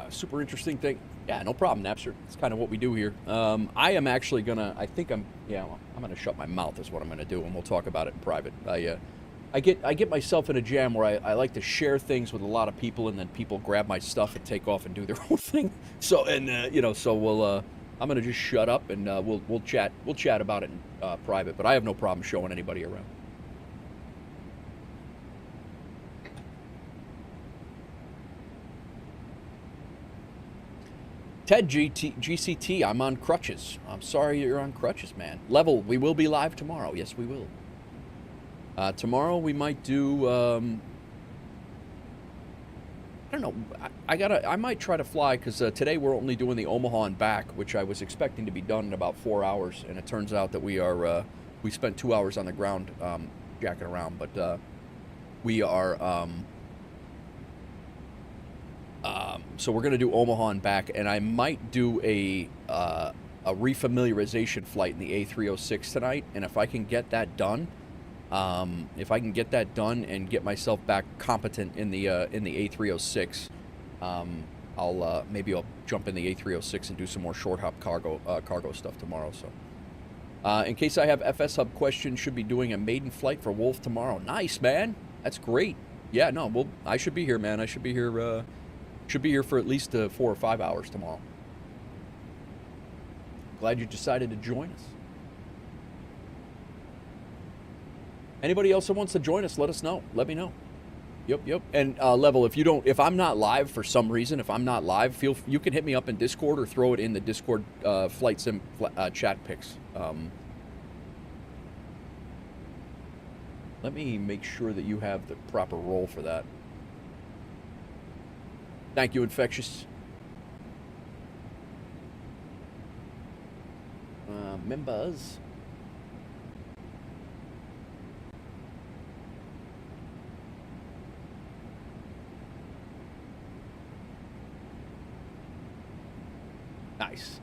Super interesting thing. Yeah, no problem, Napster. It's kind of what we do here. I am actually gonna. I'm gonna shut my mouth. Is what I'm gonna do, and we'll talk about it in private. I get myself in a jam where I like to share things with a lot of people, and then people grab my stuff and take off and do their own thing. So we'll. I'm gonna just shut up and we'll chat. We'll chat about it in private. But I have no problem showing anybody around. Ted GCT, I'm on crutches. I'm sorry you're on crutches, man. Level, we will be live tomorrow. Yes, we will. Tomorrow we might do, I don't know. I might try to fly, because today we're only doing the Omaha and back, which I was expecting to be done in about 4 hours, and it turns out that we spent 2 hours on the ground jacking around, but we are, so we're going to do Omaha and back, and I might do a refamiliarization flight in the A306 tonight, and if I can get that done, and get myself back competent in the A306, maybe I'll jump in the A306 and do some more short hop cargo stuff tomorrow. So, in case I have FS Hub questions, should be doing a maiden flight for Wolf tomorrow. Nice, man. That's great. Yeah, no, I should be here, man. I should be here. Should be here for at least 4 or 5 hours tomorrow. Glad you decided to join us. Anybody else that wants to join us, let us know. Let me know. Yep. And Level, if I'm not live for some reason, you can hit me up in Discord or throw it in the Discord flight sim chat pics. Let me make sure that you have the proper role for that. Thank you, Infectious. Members. Nice.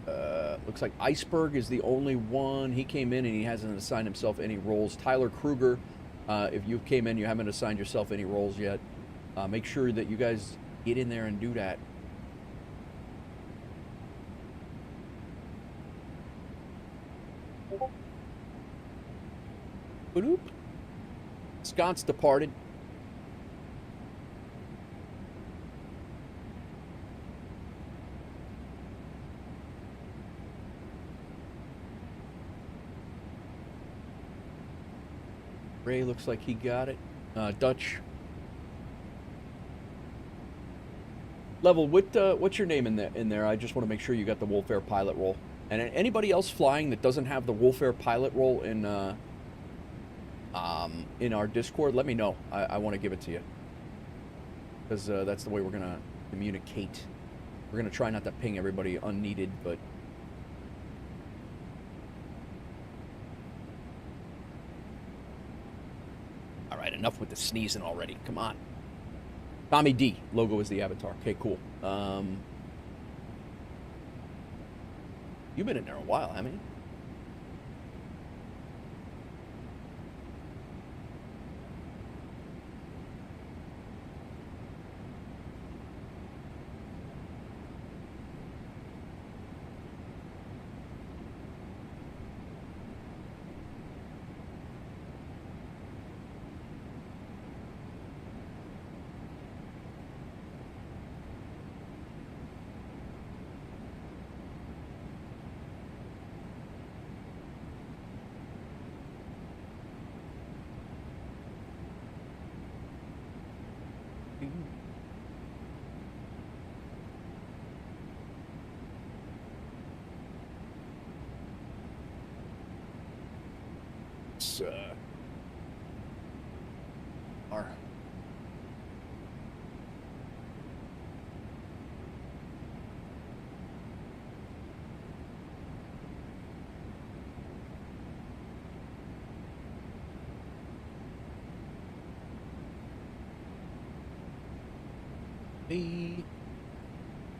Looks like Iceberg is the only one. He came in and he hasn't assigned himself any roles. Tyler Kruger, if you came in, you haven't assigned yourself any roles yet. Make sure that you guys get in there and do that. Boop. Sconce departed. Ray looks like he got it. Dutch. Level, what's your name in there? I just want to make sure you got the WolfAir pilot role. And anybody else flying that doesn't have the WolfAir pilot role in our Discord, let me know. I want to give it to you. Because that's the way we're going to communicate. We're going to try not to ping everybody unneeded, but... Alright, enough with the sneezing already. Come on. Tommy D. Logo is the avatar. Okay, cool. You've been in there a while, haven't you?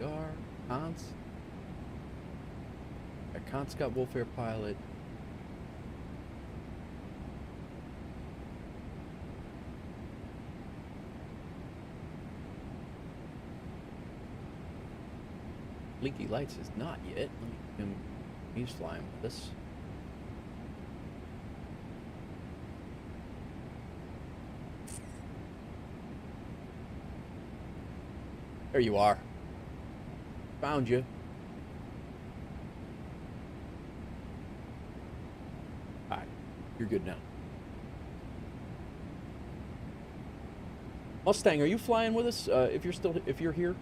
Our Hans. Hans got WolfAir pilot. Blinky Lights is not yet. He's flying with us. There you are. Found you. Alright, you're good now. Mustang, are you flying with us? If you're here.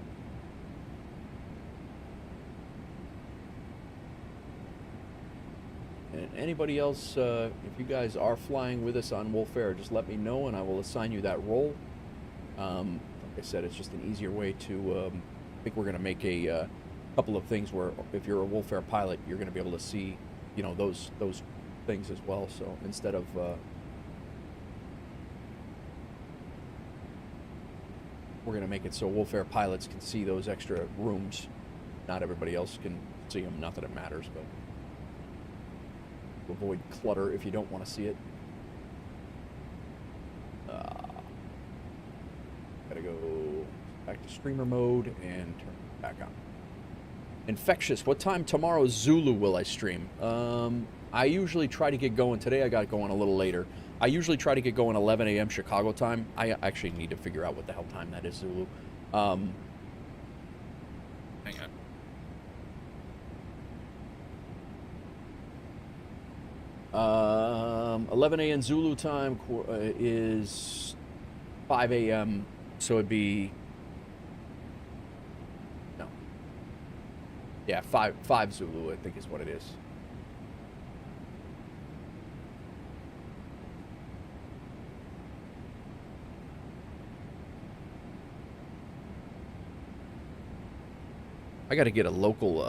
And anybody else, if you guys are flying with us on WolfAir, just let me know and I will assign you that role. Like I said, it's just an easier way to, I think we're going to make a couple of things where if you're a WolfAir pilot, you're going to be able to see, you know, those things as well. So instead of, we're going to make it so WolfAir pilots can see those extra rooms. Not everybody else can see them, not that it matters, but to avoid clutter if you don't want to see it. Gotta go back to streamer mode and turn it back on. Infectious, what time tomorrow Zulu will I stream? I usually try to get going. Today I got going a little later. I usually try to get going 11 a.m. Chicago time. I actually need to figure out what the hell time that is, Zulu. Hang on. 11 a.m. Zulu time is 5 a.m. So it'd be, no. Yeah, 5 Zulu, I think is what it is. I gotta get a local,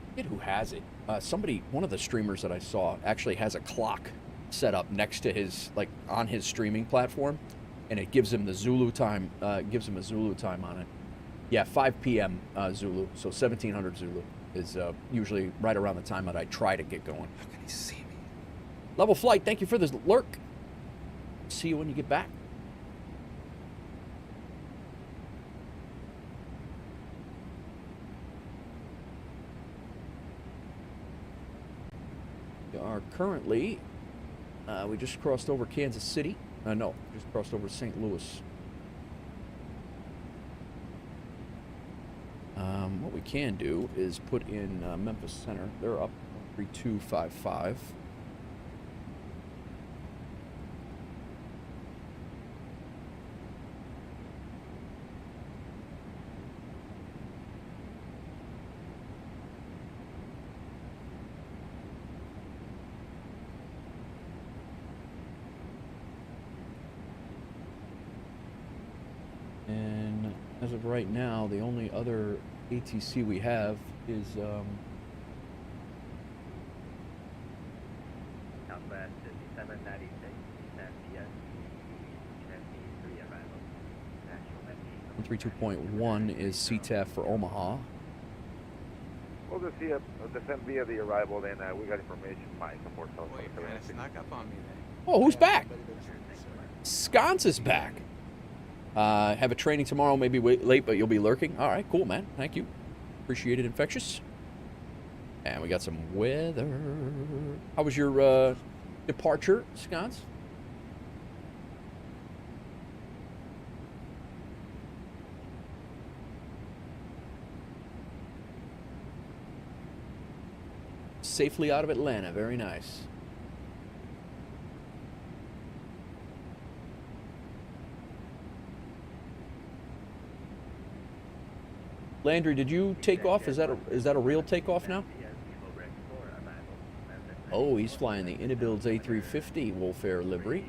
forget who has it. Somebody, one of the streamers that I saw actually has a clock set up next to his, like, on his streaming platform, and it gives him the Zulu time, gives him a Zulu time on it. Yeah, 5 p.m. Zulu, so 1700 Zulu is usually right around the time that I try to get going. How can he see me? Level Flight, thank you for this lurk. See you when you get back. We are currently, we just crossed over Kansas City. No, just crossed over St. Louis. What we can do is put in Memphis Center. They're up 3255. of right now, the only other ATC we have is Southwest 5796, descent PST 3 arrival. 132.1 is CTAF for Omaha. We'll just see descend via the arrival, then we got information by support. Boy, you kind of snuck up on me there. Oh, who's back? Sconce is back. Have a training tomorrow, maybe late, but you'll be lurking. All right, cool, man. Thank you. Appreciate it, Infectious. And we got some weather. How was your departure, Sconce? Safely out of Atlanta. Very nice. Landry, did you take off? Is that a real takeoff now? Oh, he's flying the IniBuilds A350 WolfAir livery.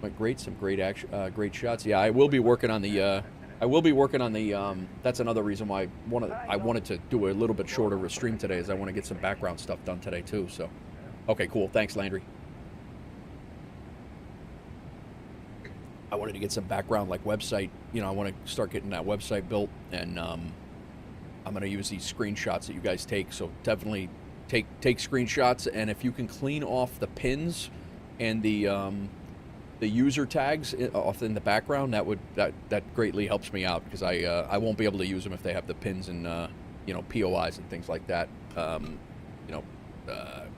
But great, some great action, great shots. Yeah, I will be working on the. That's another reason why I wanted to do a little bit shorter of a stream today, is I want to get some background stuff done today too. So, okay, cool. Thanks, Landry. I wanted to get some background, like website. You know, I want to start getting that website built, and I'm going to use these screenshots that you guys take. So definitely take screenshots, and if you can clean off the pins and the user tags off in the background, that greatly helps me out, because I won't be able to use them if they have the pins and you know, POIs and things like that. You know,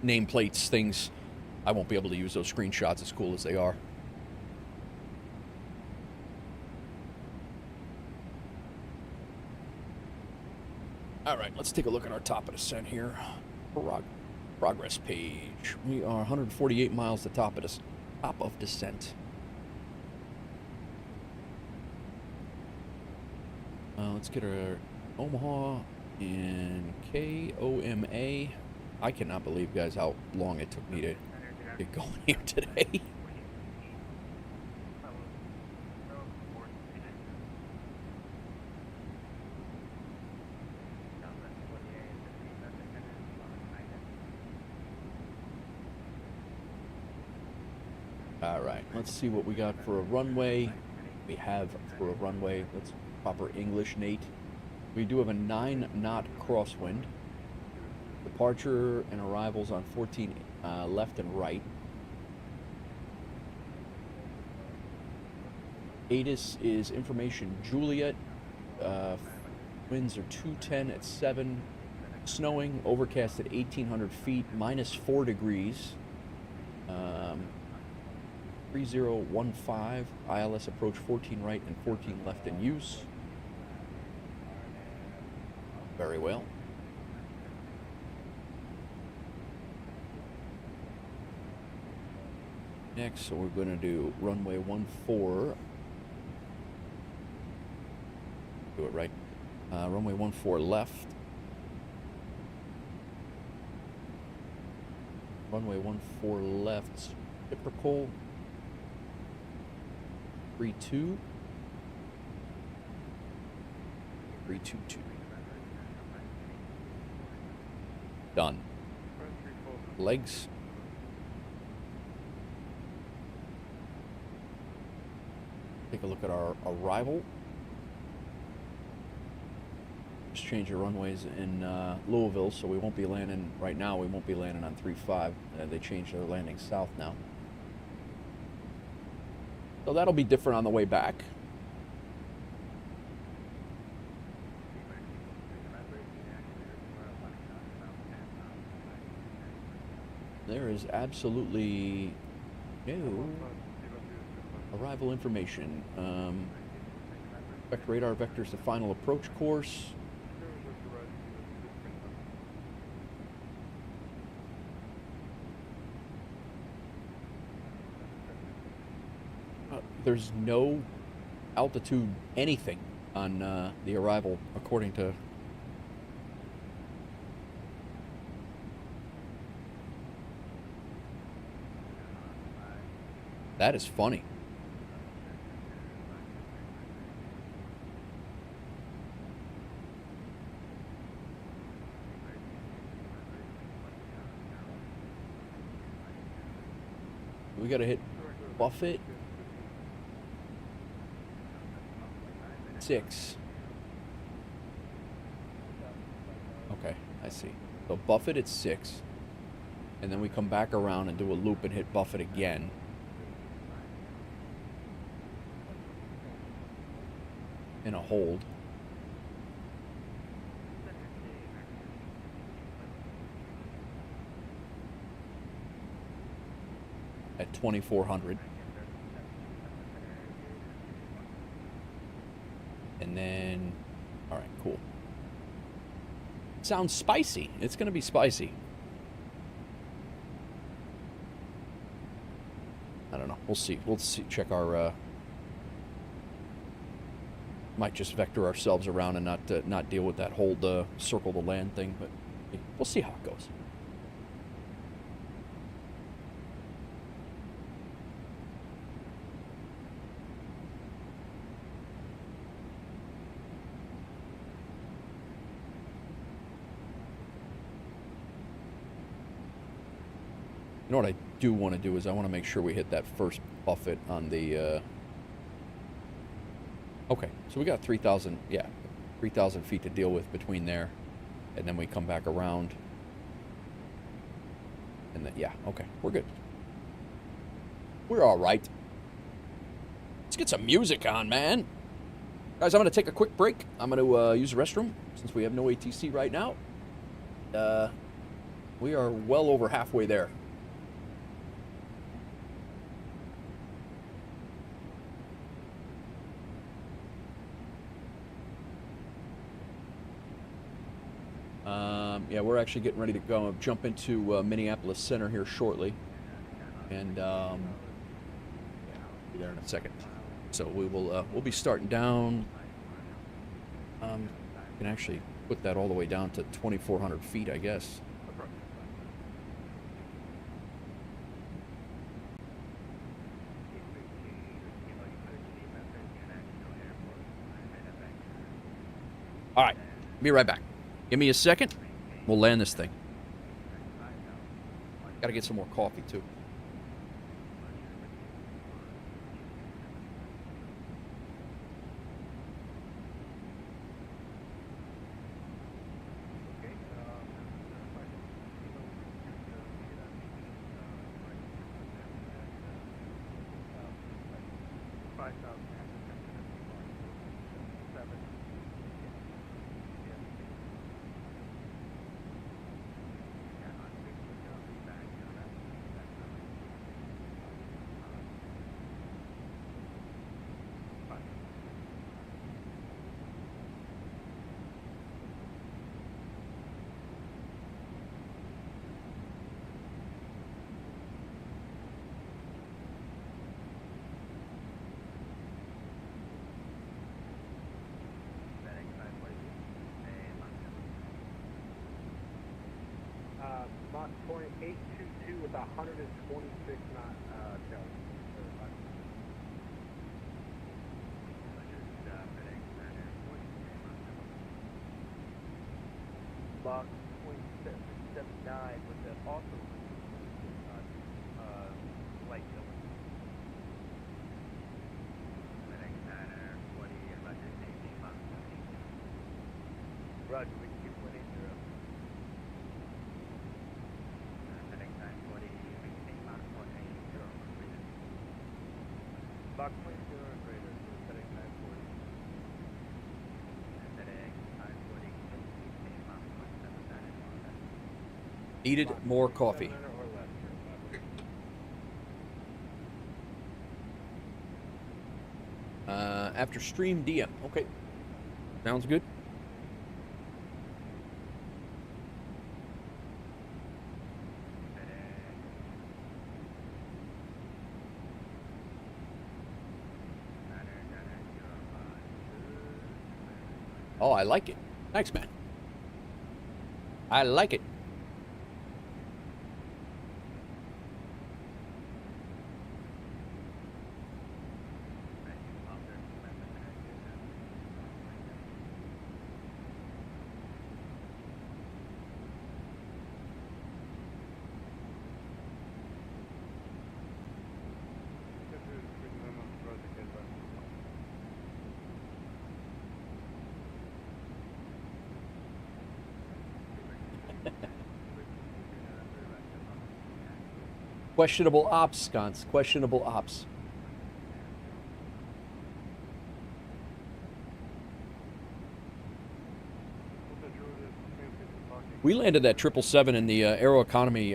nameplates, things. I won't be able to use those screenshots, as cool as they are. All right, let's take a look at our top of descent here. Progress page. We are 148 miles to top of descent. Let's get our Omaha and KOMA. I cannot believe, guys, how long it took me to get going here today. All right, let's see what we got for a runway. We have for a runway, that's proper English, Nate. We do have a 9-knot crosswind. Departure and arrivals on 14 left and right. ATIS is information Juliet. Winds are 210 at 7. Snowing, overcast at 1,800 feet, -4 degrees. 3015, ILS approach 14 right and 14 left in use. Very well. Next, so we're going to do runway 14. Do it right. Runway 14 left. Runway 14 left, typical. 32. 322. Done. Legs. Take a look at our arrival. Just change the runways in Louisville, so we won't be landing right now. We won't be landing on 35. They changed their landing south now. So that'll be different on the way back. There is absolutely no arrival information. Expect radar vectors to final approach course. There's no altitude anything on the arrival, according to That is funny. We gotta hit Buffett. 6. Okay, I see. So Buffett at 6. And then we come back around and do a loop and hit Buffett again. And a hold. At 2400. And then, all right, cool. Sounds spicy. It's going to be spicy. I don't know. We'll see. We'll see. Check our. Might just vector ourselves around and not deal with that hold circle the land thing, but we'll see how it goes. You know what I do want to do is I want to make sure we hit that first Buffett on the... Okay, so we got 3,000, yeah, 3,000 feet to deal with between there. And then we come back around. And then, yeah, okay, we're good. We're all right. Let's get some music on, man. Guys, I'm going to take a quick break. I'm going to use the restroom since we have no ATC right now. We are well over halfway there. Yeah, we're actually getting ready to go jump into Minneapolis Center here shortly, and be there in a second. So we will we'll be starting down. Can actually put that all the way down to 2,400 feet, I guess. All right, be right back. Give me a second. We'll land this thing. Gotta get some more coffee, too. Mach point 822 with 126 knot tail. Mach point 779 with the also light tail. Roger, we can keep 180. Mach 0.0 or greater, so FedEx 940. Needed more coffee. After stream DM. Okay. Sounds good. Oh, I like it. Thanks, man. I like it. Questionable ops, Sconce. Questionable ops. We landed that 777 in the Aeroconomy,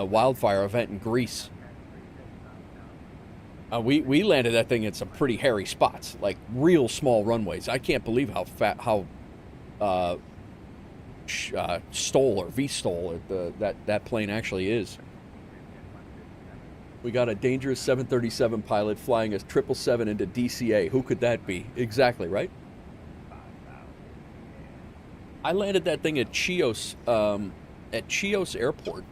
wildfire event in Greece. We landed that thing in some pretty hairy spots, like real small runways. I can't believe how stole or V-stole that plane actually is. We got a dangerous 737 pilot flying a 777 into DCA. Who could that be? Exactly, right? I landed that thing at Chios Airport.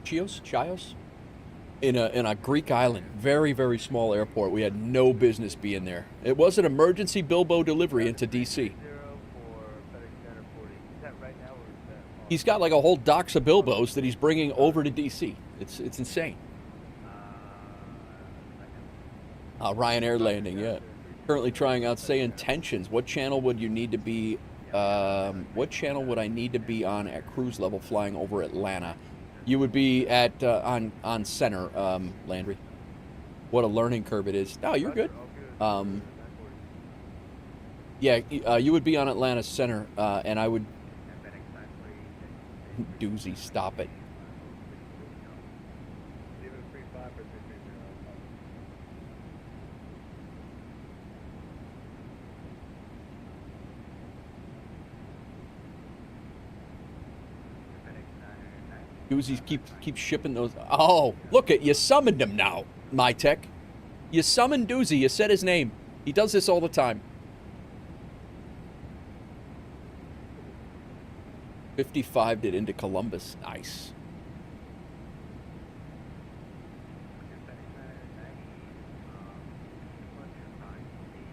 Chios? In a Greek island. Very, very small airport. We had no business being there. It was an emergency Bilbo delivery into DC. He's got like a whole docks of Bilbos that he's bringing over to DC. It's insane. Ryanair landing, yeah. Currently trying out say intentions. What channel would you need to be? What channel would I need to be on at cruise level flying over Atlanta? You would be at on center, Landry. What a learning curve it is. No, you're good. Yeah, you would be on Atlanta center, and I would. Doozy, stop it. Doozies keep shipping those. Oh, look at you summoned him now, my tech. You summoned Doozy. You said his name. He does this all the time. 55 did into Columbus. Nice.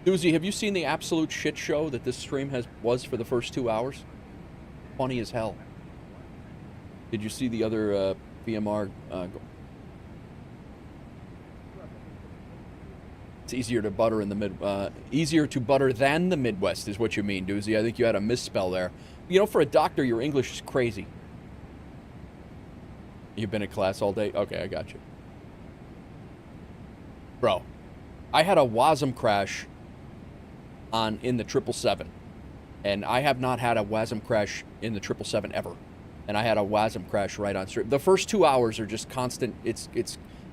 Doozy, have you seen the absolute shit show that this stream was for the first 2 hours? Funny as hell. Did you see the other VMR? It's easier to butter in the easier to butter than the Midwest is what you mean, Doozy. I think you had a misspell there. You know, for a doctor, your English is crazy. You've been in class all day? Okay, I got you. Bro, I had a WASM crash in the 777. And I have not had a WASM crash in the 777 ever. And I had a WASM crash right on stream. The first 2 hours are just constant.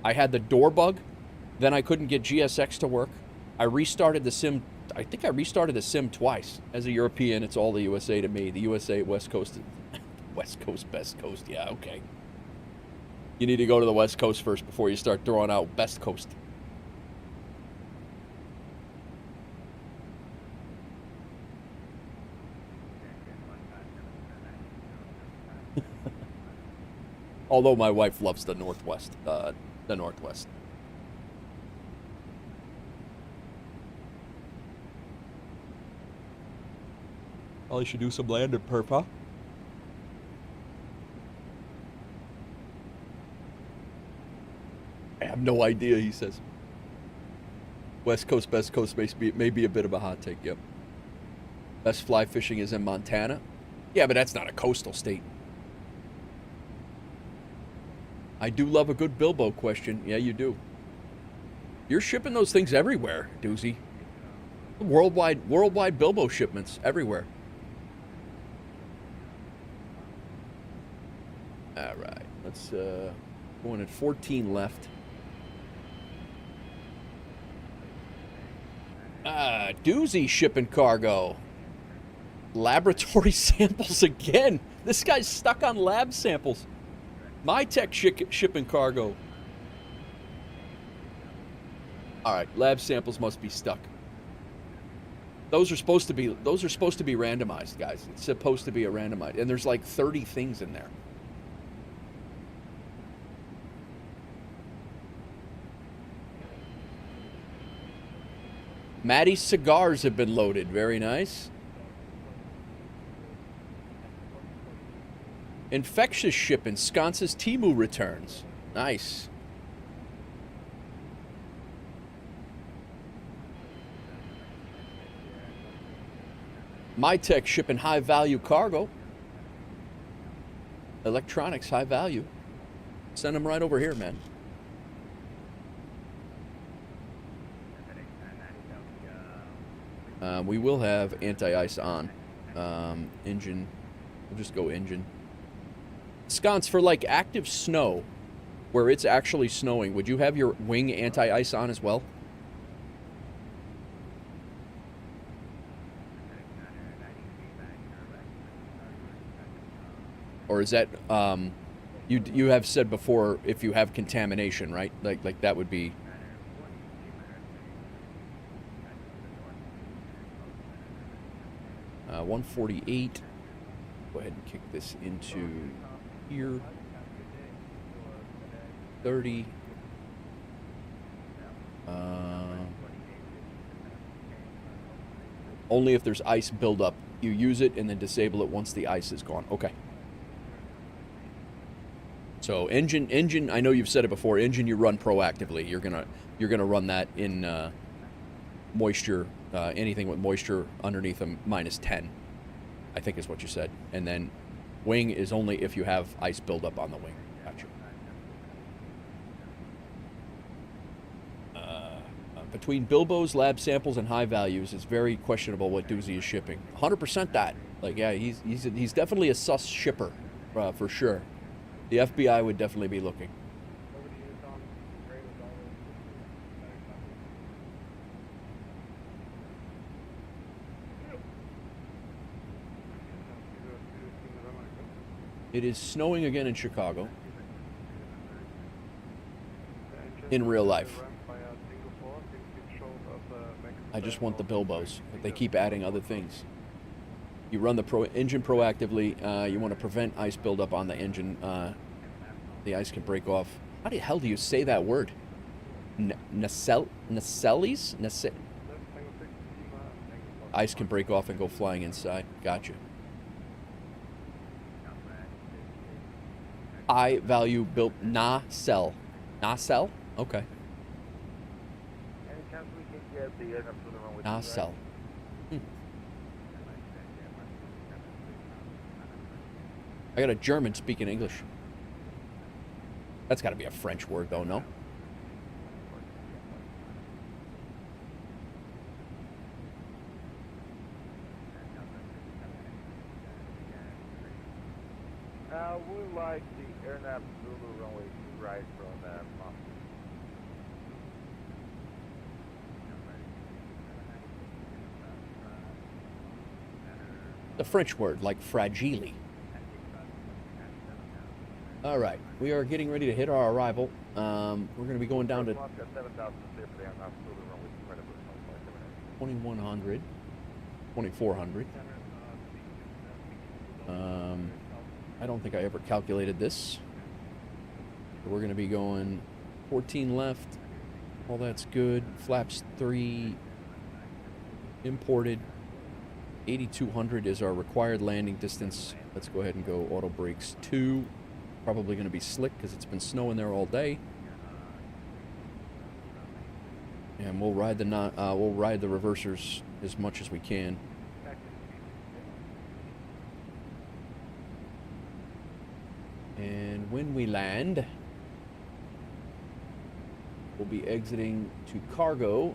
I had the door bug. Then I couldn't get GSX to work. I restarted the sim. I think I restarted the sim twice. As a European, it's all the USA to me. The USA, West Coast, West Coast, Best Coast. Yeah, okay. You need to go to the West Coast first before you start throwing out Best Coast. Although my wife loves the Northwest. The Northwest. Probably should do some landing perp, huh? I have no idea, he says. West Coast, Best Coast may be a bit of a hot take, yep. Best fly fishing is in Montana. Yeah, but that's not a coastal state. I do love a good Bilbo question. Yeah, you do. You're shipping those things everywhere, Doozy. Worldwide Bilbo shipments everywhere. All right, let's going at 14 left. Doozy shipping cargo. Laboratory samples again. This guy's stuck on lab samples. My tech shipping cargo. All right, lab samples must be stuck. Those are supposed to be randomized, guys. It's supposed to be a randomized, and there's like 30 things in there. Maddie's cigars have been loaded. Very nice. Infectious shipping. Sconce's Temu returns. Nice. My Tech shipping high value cargo. Electronics, high value. Send them right over here, man. We will have anti-ice on. Engine. We'll just go engine. Sconce, for like active snow, where it's actually snowing, would you have your wing anti-ice on as well? Or is that, you have said before, if you have contamination, right? Like that would be... 148. Go ahead and kick this into here. 30. Only if there's ice buildup. You use it and then disable it once the ice is gone. Okay. So engine. I know you've said it before. Engine, you run proactively. You're gonna run that in moisture. Anything with moisture underneath them -10, I think is what you said. And then wing is only if you have ice buildup on the wing. Gotcha. Between Bilbo's lab samples and high values, it's very questionable what Doozy is shipping. 100% that. Like, yeah, he's definitely a sus shipper, for sure. The FBI would definitely be looking. It is snowing again in Chicago. In real life. I just want the Bilbos, but they keep adding other things. You run the engine proactively. You want to prevent ice buildup on the engine. The ice can break off. How the hell do you say that word? Nacelles? Ice can break off and go flying inside. Gotcha. High value built nacelle. Nacelle? Okay. Nacelle. I got a German speaking English. That's got to be a French word, though, no? We like the Airnav Zulu runway 2 right from Moscow. The French word, like fragile. All right, we are getting ready to hit our arrival. We're going to be going down to 2100, 2400. I don't think I ever calculated this. We're going to be going 14 left. All that's good. Flaps 3 imported. 8200 is our required landing distance. Let's go ahead and go auto brakes 2. Probably going to be slick because it's been snowing there all day. And we'll ride the reversers as much as we can. And when we land, we'll be exiting to cargo.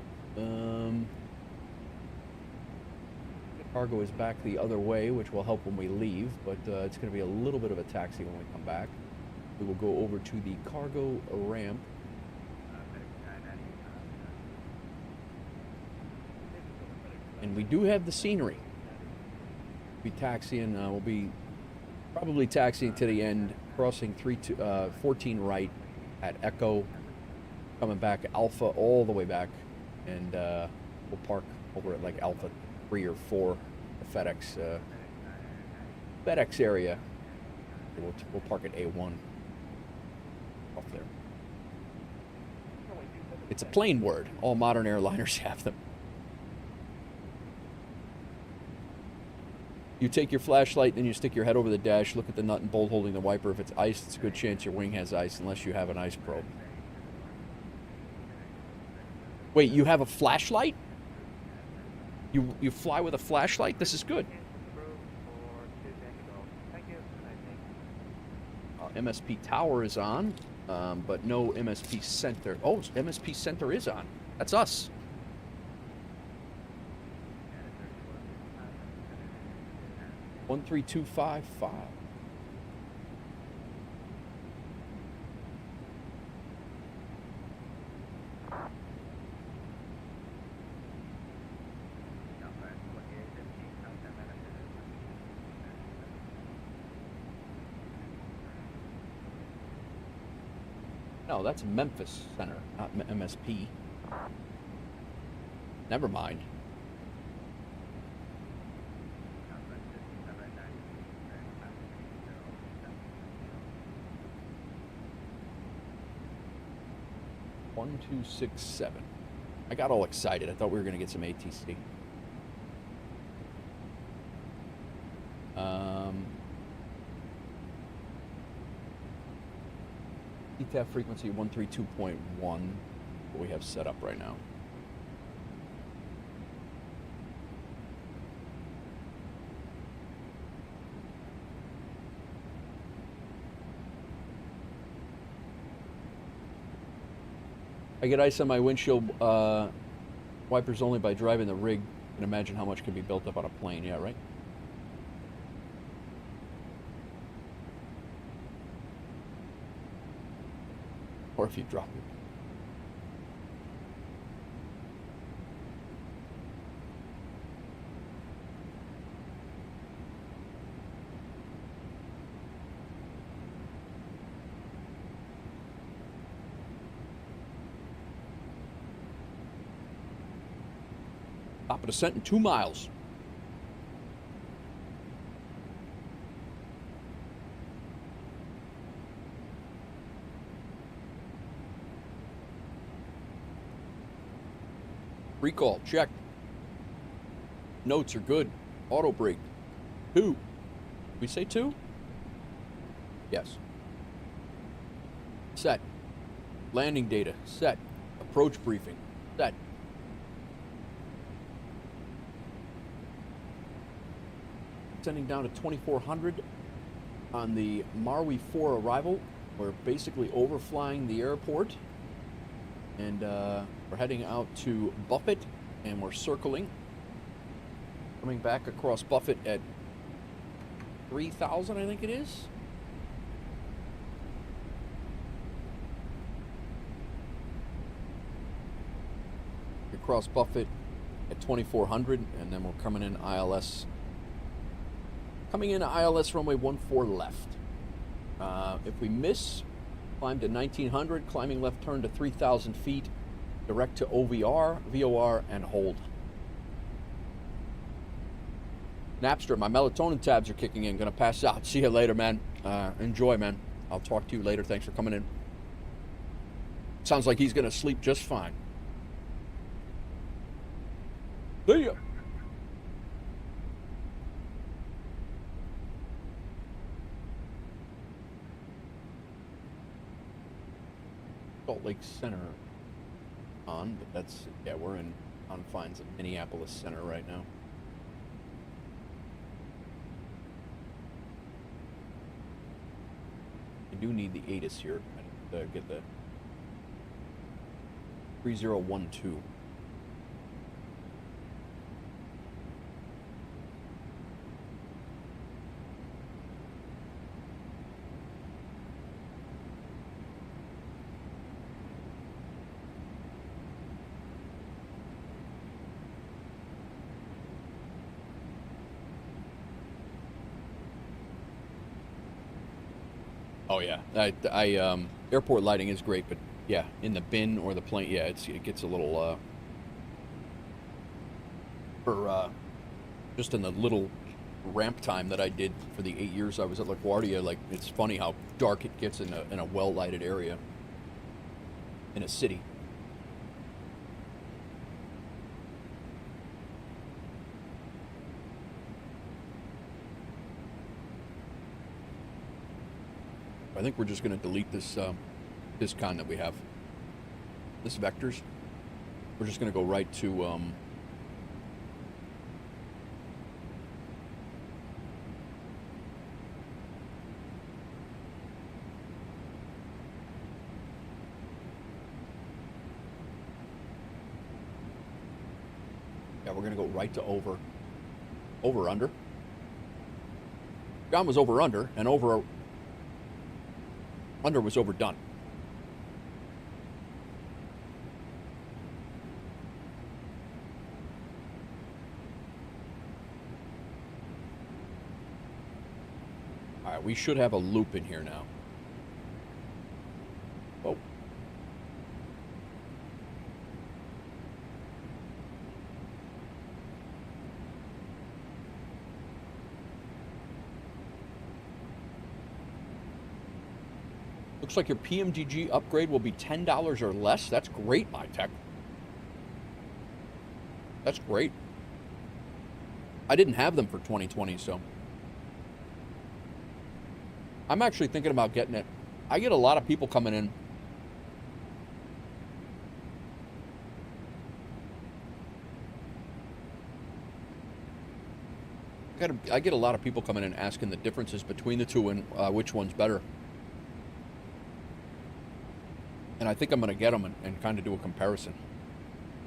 Cargo is back the other way, which will help when we leave, but it's going to be a little bit of a taxi when we come back. We will go over to the cargo ramp. And we do have the scenery. We'll be taxiing, we'll be probably taxiing to the end, crossing 14 right at Echo, coming back Alpha all the way back, and we'll park over at like Alpha 3 or 4, the FedEx area. We'll park at A1 off there. It's a plain word. All modern airliners have them. You take your flashlight, then you stick your head over the dash, look at the nut and bolt holding the wiper. If it's ice, it's a good chance your wing has ice, unless you have an ice probe. Wait, you have a flashlight? You fly with a flashlight? This is good. MSP tower is on, but no MSP center. Oh, MSP center is on. That's us. One 13255. No, that's Memphis Center, not MSP. Never mind. One, 2, 6, 7. I got all excited. I thought we were gonna get some ATC. ETAF frequency 132.1. What we have set up right now. I get ice on my windshield wipers only by driving the rig. You can imagine how much can be built up on a plane. Yeah, right? Or if you drop it. Top of descent in 2 miles. Recall, check. Notes are good. Auto brake. 2. We say 2? Yes. Set. Landing data. Set. Approach briefing. Set. Sending down to 2400 on the Marwi 4 arrival. We're basically overflying the airport. And we're heading out to Buffett, and we're circling. Coming back across Buffett at 3,000, I think it is. Across Buffett at 2,400, and then we're coming in ILS. Coming in ILS runway 14 left. If we miss, climb to 1900, climbing left turn to 3,000 feet, direct to OVR, VOR, and hold. Napster, my melatonin tabs are kicking in. Gonna pass out. See you later, man. Enjoy, man. I'll talk to you later. Thanks for coming in. Sounds like he's gonna sleep just fine. See ya. Salt Lake Center on, but that's, yeah, we're in confines of Minneapolis Center right now. I do need the ATIS here. I need to get the 3012. Oh yeah, airport lighting is great, but yeah, in the bin or the plane, yeah, it gets a little just in the little ramp time that I did for the 8 years I was at LaGuardia. Like, it's funny how dark it gets in a well lighted area in a city. I think we're just going to delete this this con that we have. This vectors. We're just going to go right to Yeah, we're gonna go right to over. Over under. John was over under, and under was overdone. All right, we should have a loop in here now. Oh. Looks like your PMDG upgrade will be $10 or less. That's great, MyTech. That's great. I didn't have them for 2020, so I'm actually thinking about getting it. I get a lot of people coming in. I get a lot of people coming in asking the differences between the two and which one's better. And I think I'm going to get them and kind of do a comparison.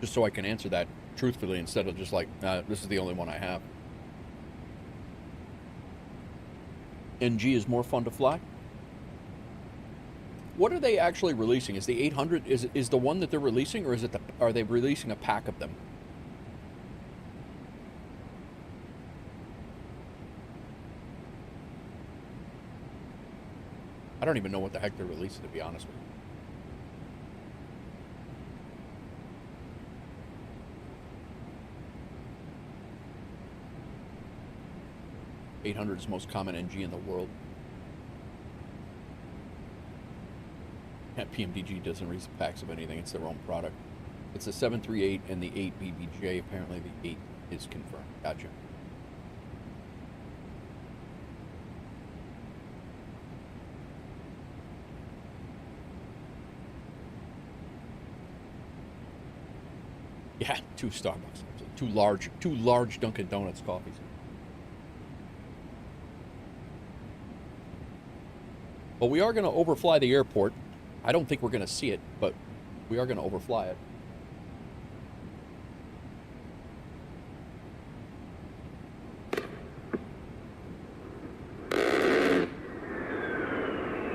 Just so I can answer that truthfully instead of just like, this is the only one I have. NG is more fun to fly. What are they actually releasing? Is the 800 is the one that they're releasing, or is it are they releasing a pack of them? I don't even know what the heck they're releasing, to be honest with you. 800 is the most common NG in the world. PMDG doesn't release packs of anything. It's their own product. It's the 738 and the 8 BBJ. Apparently the 8 is confirmed. Gotcha. Yeah, 2 Starbucks. 2 large Dunkin' Donuts coffees. But we are going to overfly the airport. I don't think we're going to see it, but we are going to overfly it.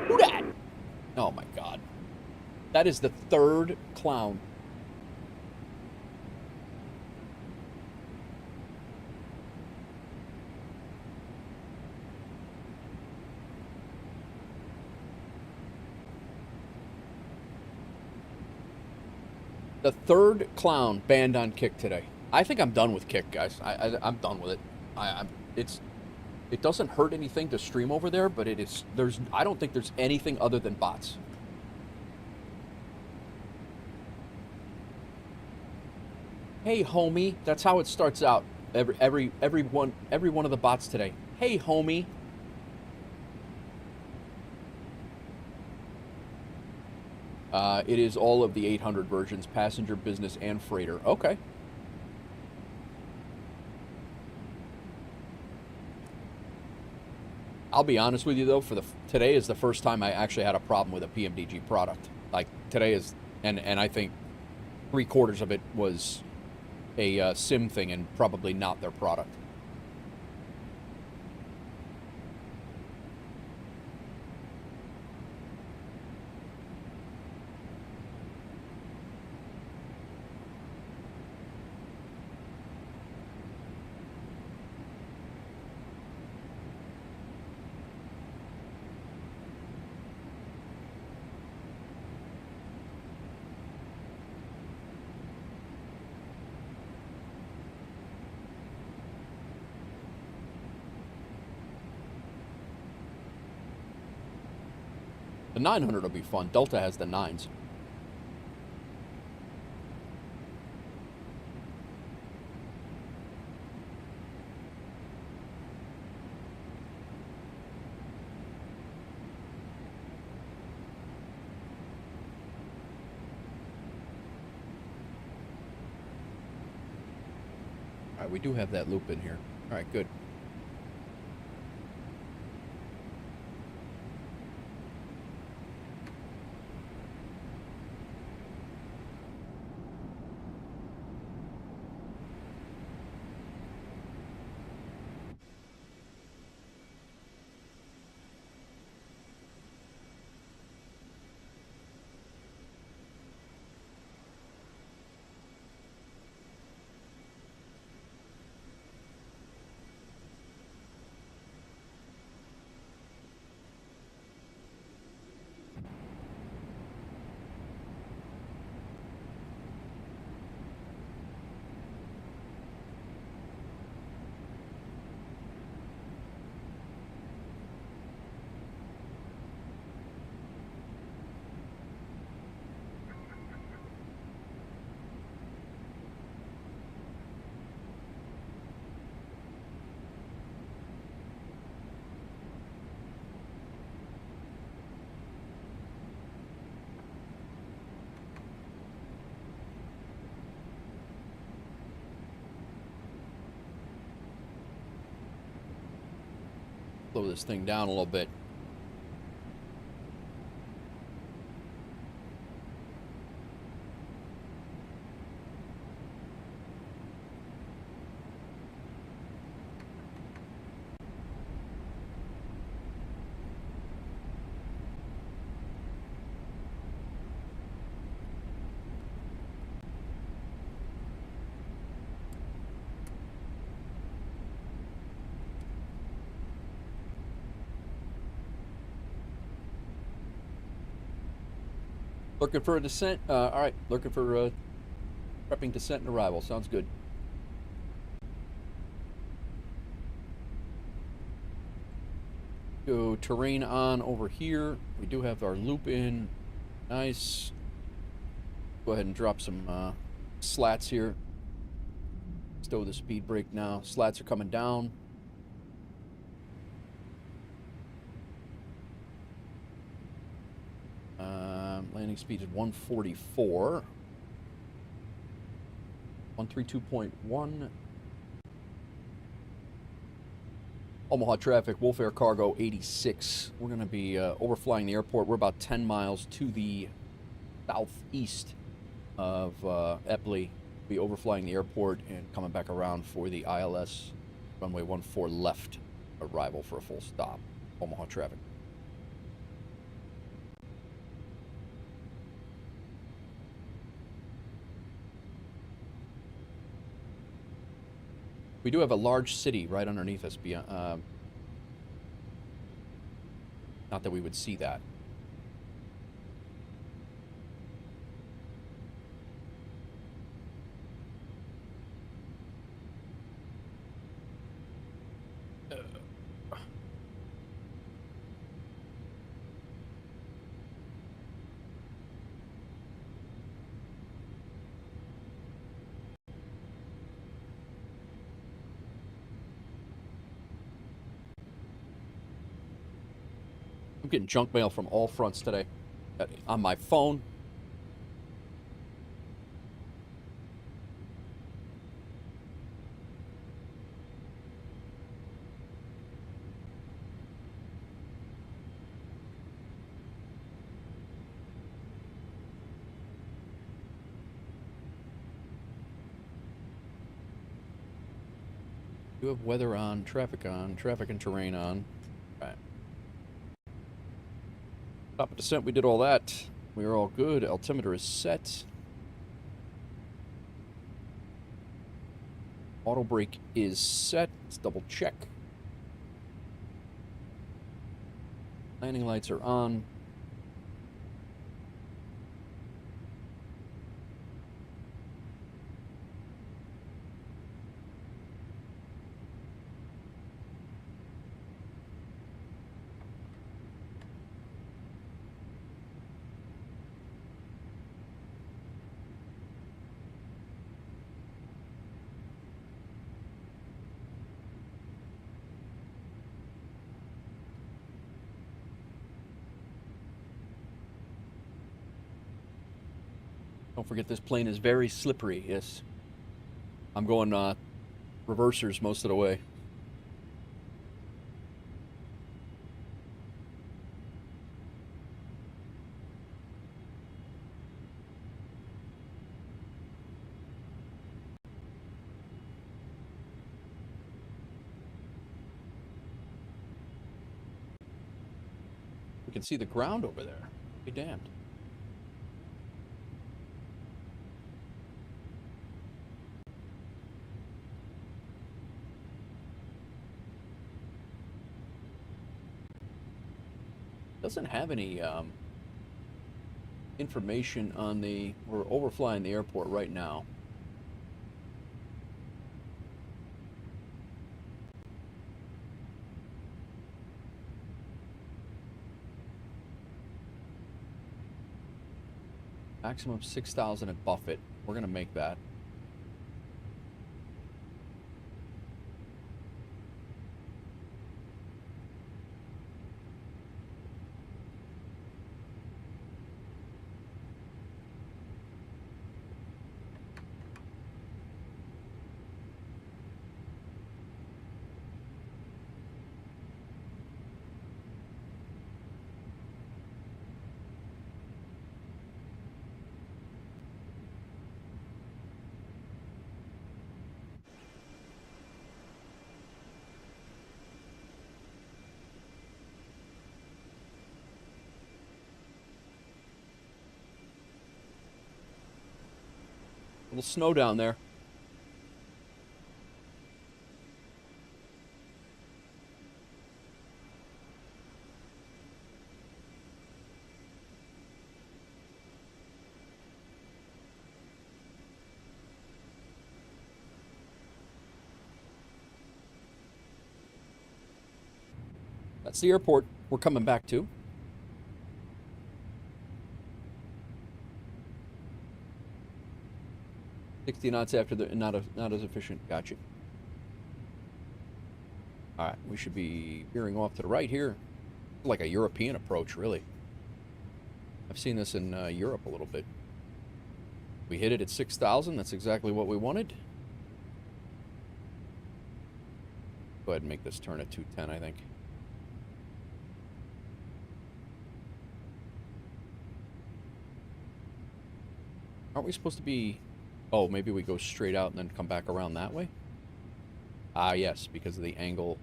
Who dat? Oh my God. That is the 3rd clown. The 3rd clown banned on Kick today. I think I'm done with Kick, guys. I'm done with it. It doesn't hurt anything to stream over there, but I don't think there's anything other than bots. Hey, homie. That's how it starts out. Every one of the bots today. Hey, homie. It is all of the 800 versions, passenger, business, and freighter. Okay. I'll be honest with you, though, today is the first time I actually had a problem with a PMDG product. Like, today is, and I think 3/4 of it was a sim thing and probably not their product. The 900 will be fun. Delta has the 9s. All right, we do have that loop in here. All right, good. slow this thing down a little bit. Looking for a descent? All right, looking for prepping descent and arrival. Sounds good. Go terrain on over here. We do have our loop in. Nice. Go ahead and drop some slats here. Stow the speed brake now. Slats are coming down. Landing speed is 144. 132.1. Omaha traffic, WolfAir Cargo 86. We're going to be overflying the airport. We're about 10 miles to the southeast of Epley. Be overflying the airport and coming back around for the ILS runway 14 left arrival for a full stop. Omaha traffic. We do have a large city right underneath us. Not that we would see that. I'm getting junk mail from all fronts today. On my phone. You have weather on, traffic and terrain on. Right. Top of descent, we did all that. We are all good. Altimeter is set. Auto brake is set. Let's double check. Landing lights are on. Don't forget this plane is very slippery, yes. I'm going reversers most of the way. We can see the ground over there. Be damned. Doesn't have any information on the... We're overflying the airport right now. Maximum 6,000 at Buffett. We're going to make that. Little snow down there. That's the airport we're coming back to. $60 knots after the not as efficient. Gotcha. All right, we should be veering off to the right here, like a European approach, really. I've seen this in Europe a little bit. We hit it at 6,000. That's exactly what we wanted. Go ahead and make this turn at 210, I think. Aren't we supposed to be... Oh, maybe we go straight out and then come back around that way? Ah, yes, because of the angle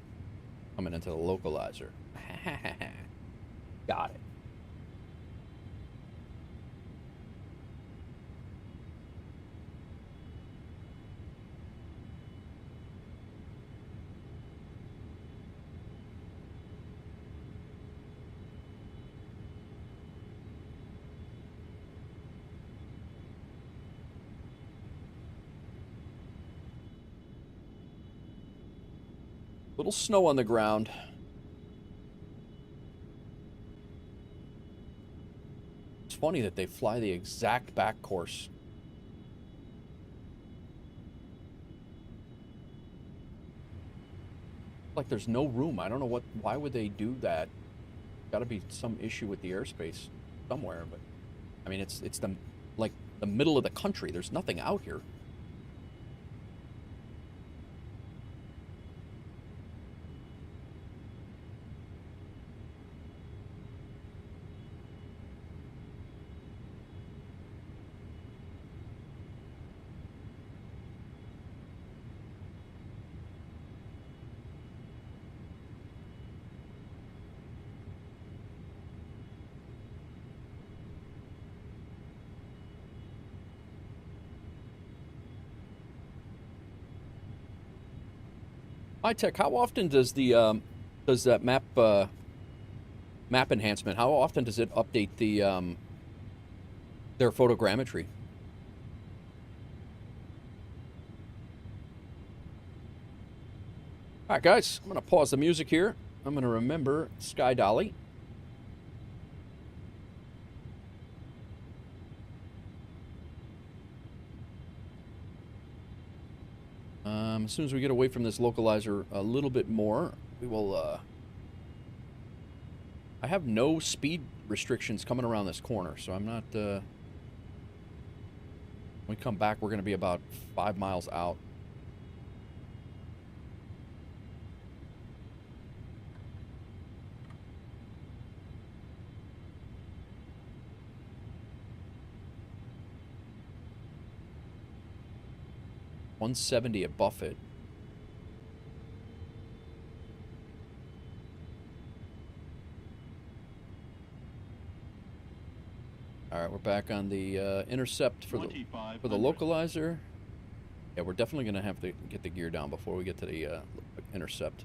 coming into the localizer. Got it. Little snow on the ground. It's funny that they fly the exact back course. Like there's no room. I don't know why would they do that? Got to be some issue with the airspace somewhere, but I mean it's the like the middle of the country. There's nothing out here. Hi Tech, how often does the does that map enhancement? How often does it update the their photogrammetry? All right, guys, I'm gonna pause the music here. I'm gonna remember Sky Dolly. As soon as we get away from this localizer a little bit more, we will, I have no speed restrictions coming around this corner, so I'm not, when we come back, we're going to be about 5 miles out. $170 at Buffett. All right, we're back on the intercept for the localizer. Yeah, we're definitely going to have to get the gear down before we get to the intercept.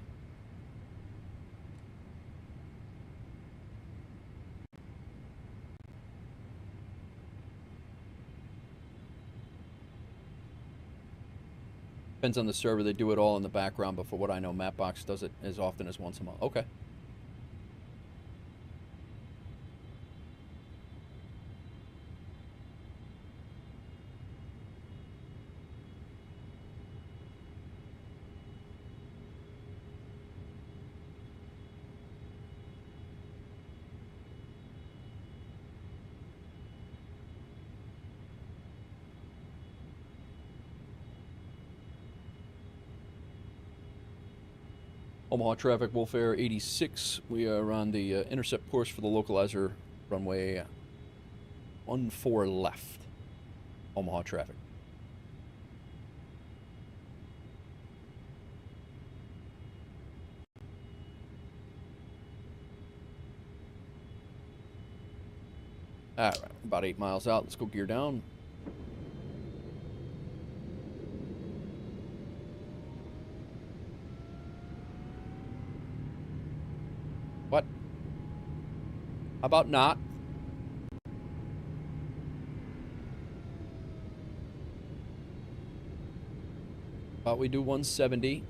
Depends on the server. They do it all in the background, but for what I know, Mapbox does it as often as once a month. Okay. Omaha traffic, WolfAir 86. We are on the intercept course for the localizer, runway 14 left. Omaha traffic. All right, about 8 miles out. Let's go gear down. What? How about not? About we do 170.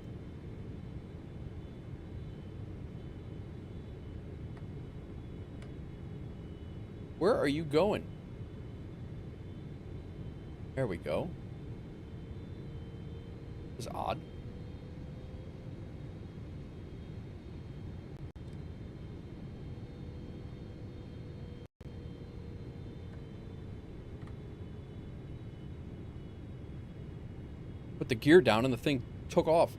Where are you going? There we go. This is odd. Put the gear down and the thing took off.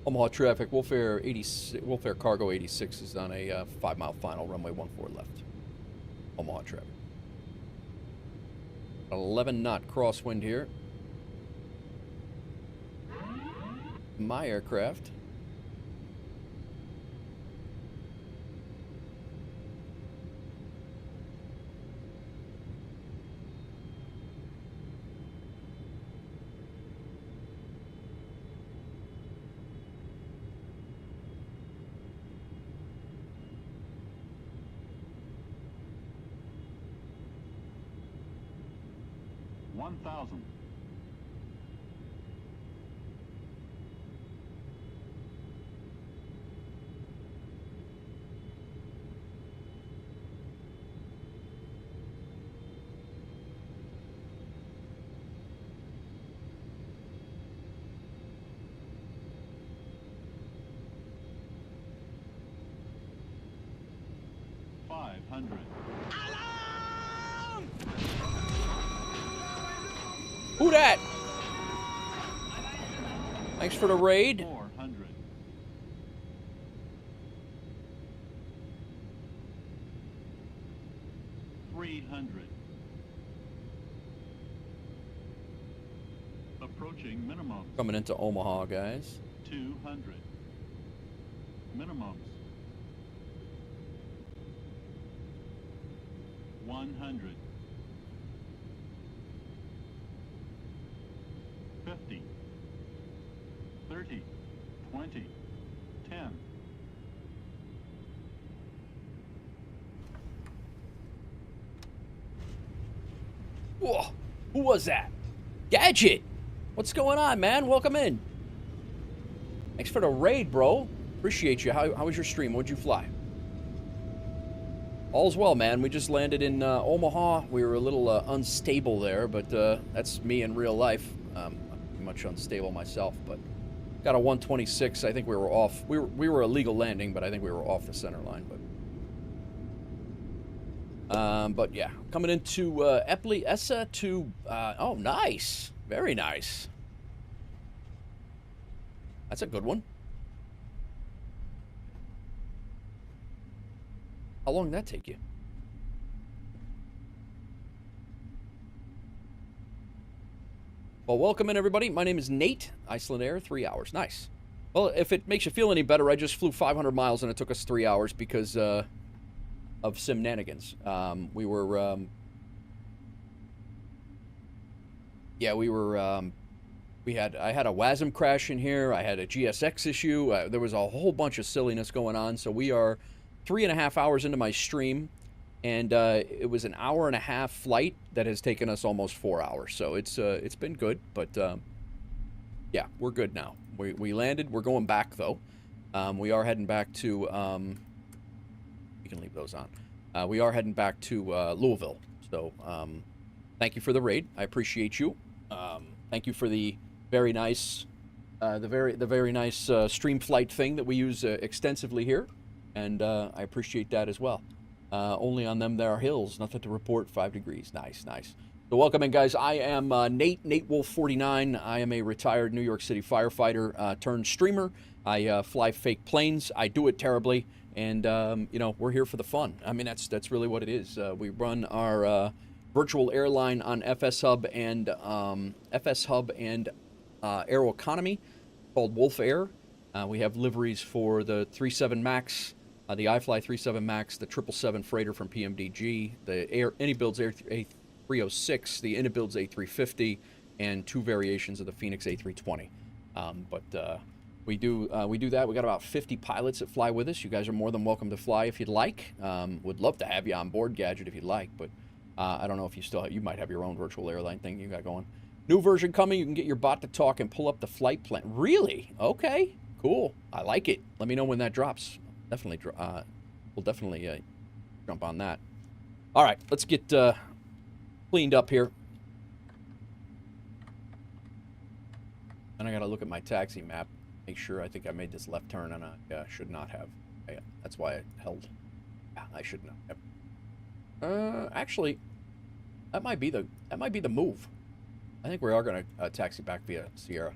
Omaha traffic, WolfAir Cargo 86 is on a 5-mile final, runway 14 left. Omaha traffic. 11 knot crosswind here. My aircraft. Who dat? Thanks for the raid. 400. Approaching minimum. Coming into Omaha, guys. 200. Minimums. 100. 50. 30. 20. 10. Whoa, who was that? Gadget! What's going on, man? Welcome in. Thanks for the raid, bro. Appreciate you. How was your stream? What'd you fly? All's well, man. We just landed in Omaha. We were a little unstable there, but that's me in real life. I'm much unstable myself, but got a 126. I think we were off. We were a legal landing, but I think we were off the center line. But yeah, coming into Epley Essa to oh, nice, very nice. That's a good one. How long did that take you? Well, welcome in, everybody. My name is Nate. Iceland Air, 3 hours. Nice. Well, if it makes you feel any better, I just flew 500 miles and it took us 3 hours because of simnanigans. I had a WASM crash in here. I had a GSX issue. There was a whole bunch of silliness going on. So we are 3.5 hours into my stream, and it was an 1.5 hour flight that has taken us almost 4 hours. So it's been good, but yeah, we're good now. We landed. We're going back though. We are heading back to. You can leave those on. We are heading back to Louisville. So thank you for the raid. I appreciate you. Thank you for the very nice, the very nice stream flight thing that we use extensively here. And I appreciate that as well. Only on them there are hills. Nothing to report. 5 degrees. Nice, nice. So welcome in, guys. I am Nate Wolf 49. I am a retired New York City firefighter turned streamer. I fly fake planes. I do it terribly. And, you know, we're here for the fun. I mean, that's really what it is. We run our virtual airline on FS Hub and Aeroconomy called WolfAir. We have liveries for the 37 MAX, the iFly 37 MAX, the 777 freighter from PMDG, the IniBuilds A306, the IniBuilds A350, and 2 variations of the Fenix A320. We do that. We got about 50 pilots that fly with us. You guys are more than welcome to fly if you'd like. Would love to have you on board, Gadget, if you'd like, but I don't know if you might have your own virtual airline thing you got going. New version coming. You can get your bot to talk and pull up the flight plan. Really? Okay. Cool. I like it. Let me know when that drops. Definitely. We'll definitely jump on that. All right. Let's get cleaned up here. And I got to look at my taxi map. Make sure. I think I made this left turn, and I should not have. Yeah, that's why I held. Yeah, I should not have. Actually, that might be the move. I think we are going to taxi back via Sierra.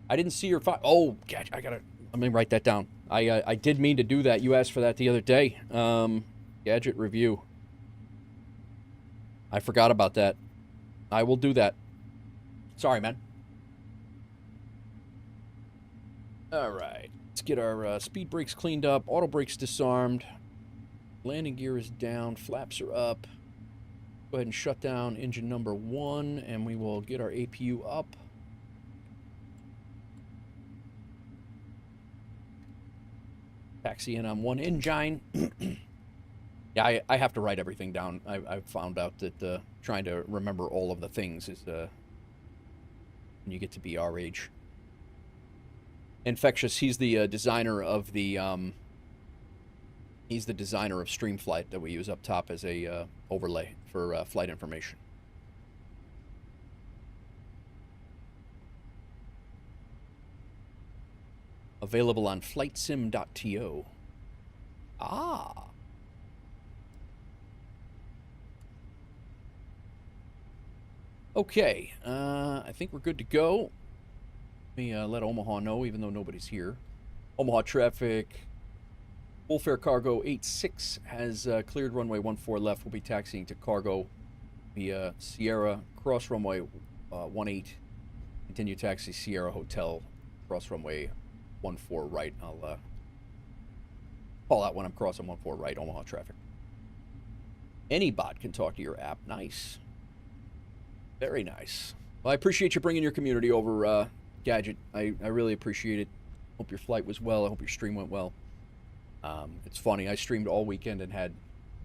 I didn't see your oh, Gadget, let me write that down. I did mean to do that. You asked for that the other day. Gadget review. I forgot about that. I will do that. Sorry, man. All right. Let's get our speed brakes cleaned up. Auto brakes disarmed. Landing gear is down. Flaps are up. Go ahead and shut down engine number 1, and we will get our APU up. Taxi in on 1 engine. Yeah, I have to write everything down. I've found out that trying to remember all of the things is when you get to be our age. Infectious, he's the designer of the he's the designer of Streamflight that we use up top as a overlay for flight information. Available on flightsim.to. Ah. Okay, I think we're good to go. Let me let Omaha know, even though nobody's here. Omaha traffic. WolfAir Cargo 86 has cleared runway 14 left. We'll be taxiing to Cargo via Sierra, cross runway 18. Continue taxi Sierra Hotel, cross runway 14 right. I'll call out when I'm crossing 14 right, Omaha traffic. Any bot can talk to your app. Nice. Very nice. Well, I appreciate you bringing your community over, Gadget. I really appreciate it. Hope your flight was well. I hope your stream went well. It's funny. I streamed all weekend and had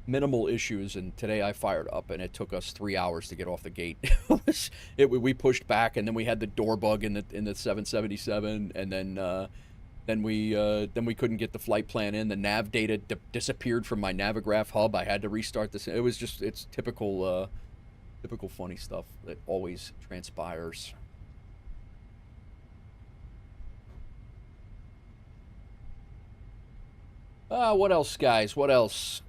minimal issues, and today I fired up, and it took us 3 hours to get off the gate. We pushed back, and then we had the door bug in the 777, and then we couldn't get the flight plan in. The nav data disappeared from my Navigraph hub. I had to restart this. It was just, it's typical funny stuff that always transpires. What else, guys? What else?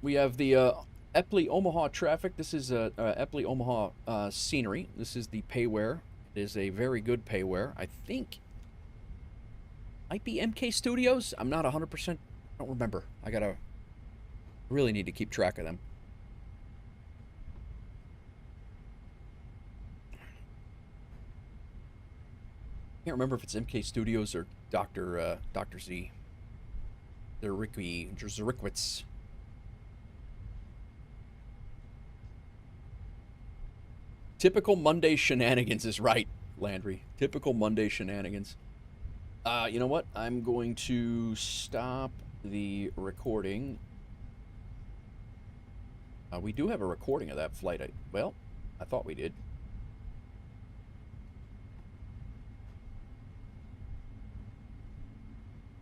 We have the Epley Omaha traffic. This is Epley Omaha scenery. This is the payware. It is a very good payware. I think might be MK Studios. I'm not 100%. I don't remember. I really need to keep track of them. I can't remember if it's MK Studios or Dr. Z. They're Zerikwitz. Typical Monday shenanigans is right, Landry. Typical Monday shenanigans. You know what? I'm going to stop the recording. We do have a recording of that flight. I thought we did.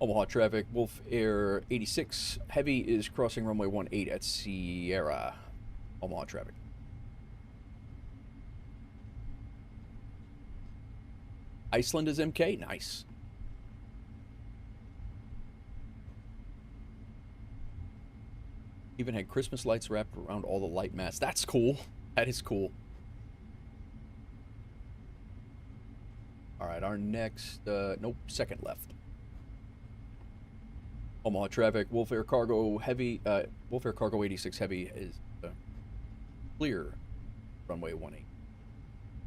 Omaha traffic, WolfAir 86. Heavy is crossing runway 18 at Sierra. Omaha traffic. Iceland is MK? Nice. Even had Christmas lights wrapped around all the light masts. That's cool. That is cool. All right, our next, nope, second left. Omaha traffic, WolfAir Cargo Heavy, WolfAir Cargo 86 Heavy is clear runway 18.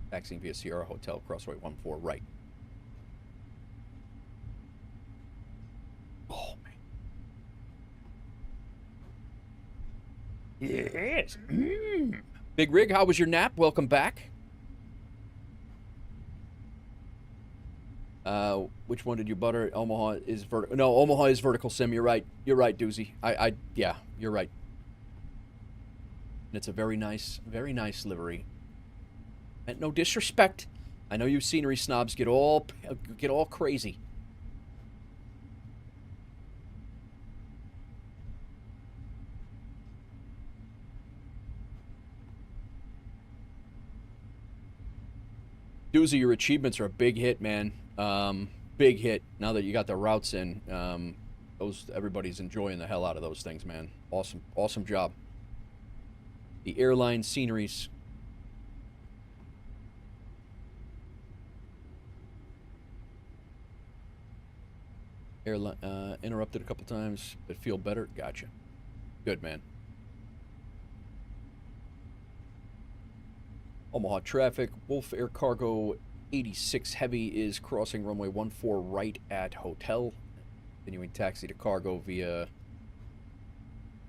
Taxiing via Sierra Hotel, crossway 14 right. Oh, man. Yes. Big Rig, how was your nap? Welcome back. Which one did you butter? Omaha is vertical. No, Omaha is vertical sim. You're right. You're right, Doozy. Yeah, you're right. And it's a very nice livery. And no disrespect. I know you scenery snobs get all crazy. Doozy, your achievements are a big hit, man. Big hit. Now that you got the routes in, everybody's enjoying the hell out of those things, man. Awesome job. The airline sceneries. Airline interrupted a couple times, but feel better. Gotcha. Good, man. Omaha traffic. WolfAir Cargo 86 Heavy is crossing runway 14 right at hotel. Continuing taxi to cargo via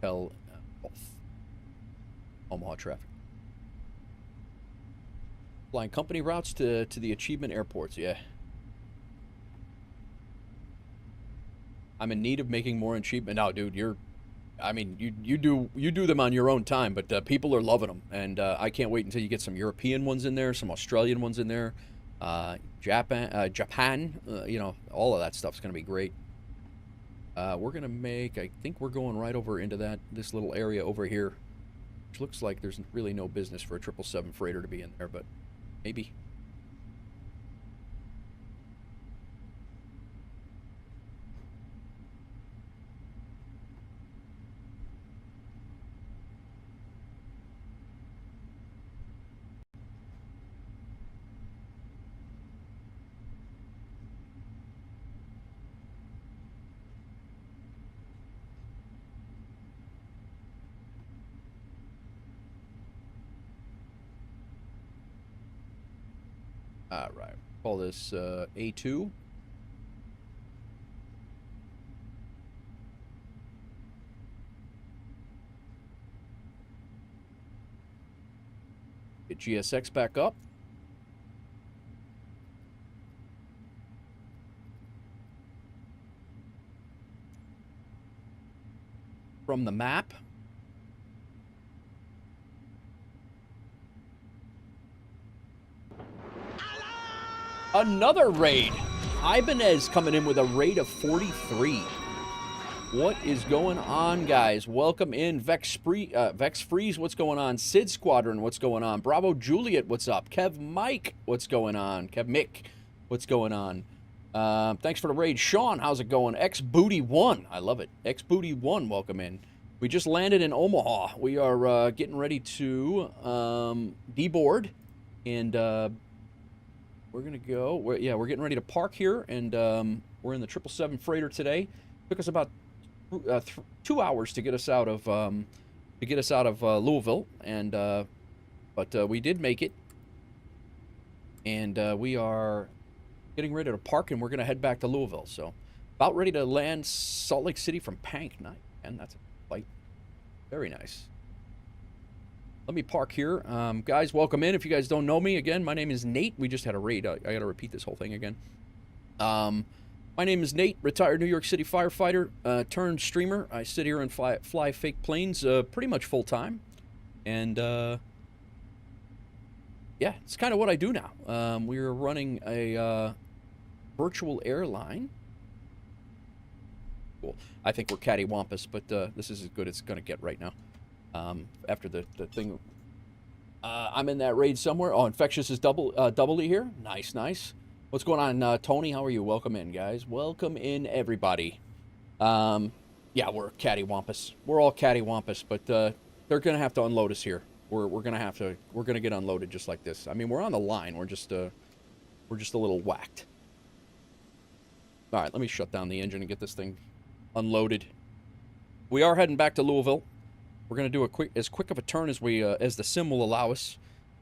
hotel. Omaha traffic. Flying company routes to the achievement airports. Yeah. I'm in need of making more achievement. No, dude, you do them on your own time, but people are loving them, and I can't wait until you get some European ones in there, some Australian ones in there, Japan, you know, all of that stuff's gonna be great. We're gonna make, I think we're going right over into this little area over here, which looks like there's really no business for a 777 freighter to be in there, but maybe. All right, call this A2. Get GSX back up. From the map. Another raid. Ibanez coming in with a raid of 43. What is going on, guys? Welcome in. Vex Freeze, what's going on? Sid Squadron, what's going on? Bravo Juliet, what's up? Kev Mike, what's going on? Kev Mick, what's going on? Thanks for the raid. Sean, how's it going? X Booty 1, I love it. X Booty 1, welcome in. We just landed in Omaha. We are getting ready to deboard, and we're gonna go. We're getting ready to park here, and we're in the 777 freighter today. Took us about 2 hours to get us out of Louisville, and but we did make it, and we are getting ready to park, and we're gonna head back to Louisville. So about ready to land Salt Lake City from Pank. Nice, and that's a flight. Very nice. Let me park here. Guys, welcome in. If you guys don't know me, again, my name is Nate. We just had a raid. I got to repeat this whole thing again. My name is Nate, retired New York City firefighter, turned streamer. I sit here and fly fake planes pretty much full time. And, yeah, it's kind of what I do now. We're running a virtual airline. Cool. I think we're cattywampus, but this is as good as it's going to get right now. After the thing, I'm in that raid somewhere. Oh, Infectious is doubly here. Nice, nice. What's going on, Tony? How are you? Welcome in, guys. Welcome in, everybody. Yeah, we're cattywampus. We're all cattywampus, but they're gonna have to unload us here. We're gonna get unloaded just like this. I mean, we're on the line. We're just a little whacked. All right, let me shut down the engine and get this thing unloaded. We are heading back to Louisville. We're going to do as quick of a turn as the sim will allow us,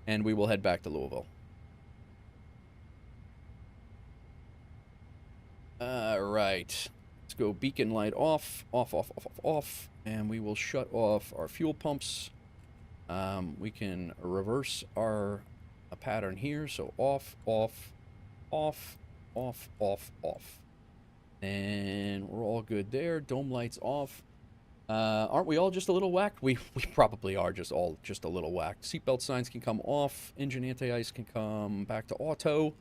and we will head back to Louisville. All right. Let's go beacon light off, off, off, off, off, off, and we will shut off our fuel pumps. We can reverse our pattern here, so off, off, off, off, off, off. And we're all good there. Dome lights off. Aren't we all just a little whacked? We probably are just a little whacked. Seatbelt signs can come off. Engine anti-ice can come back to auto.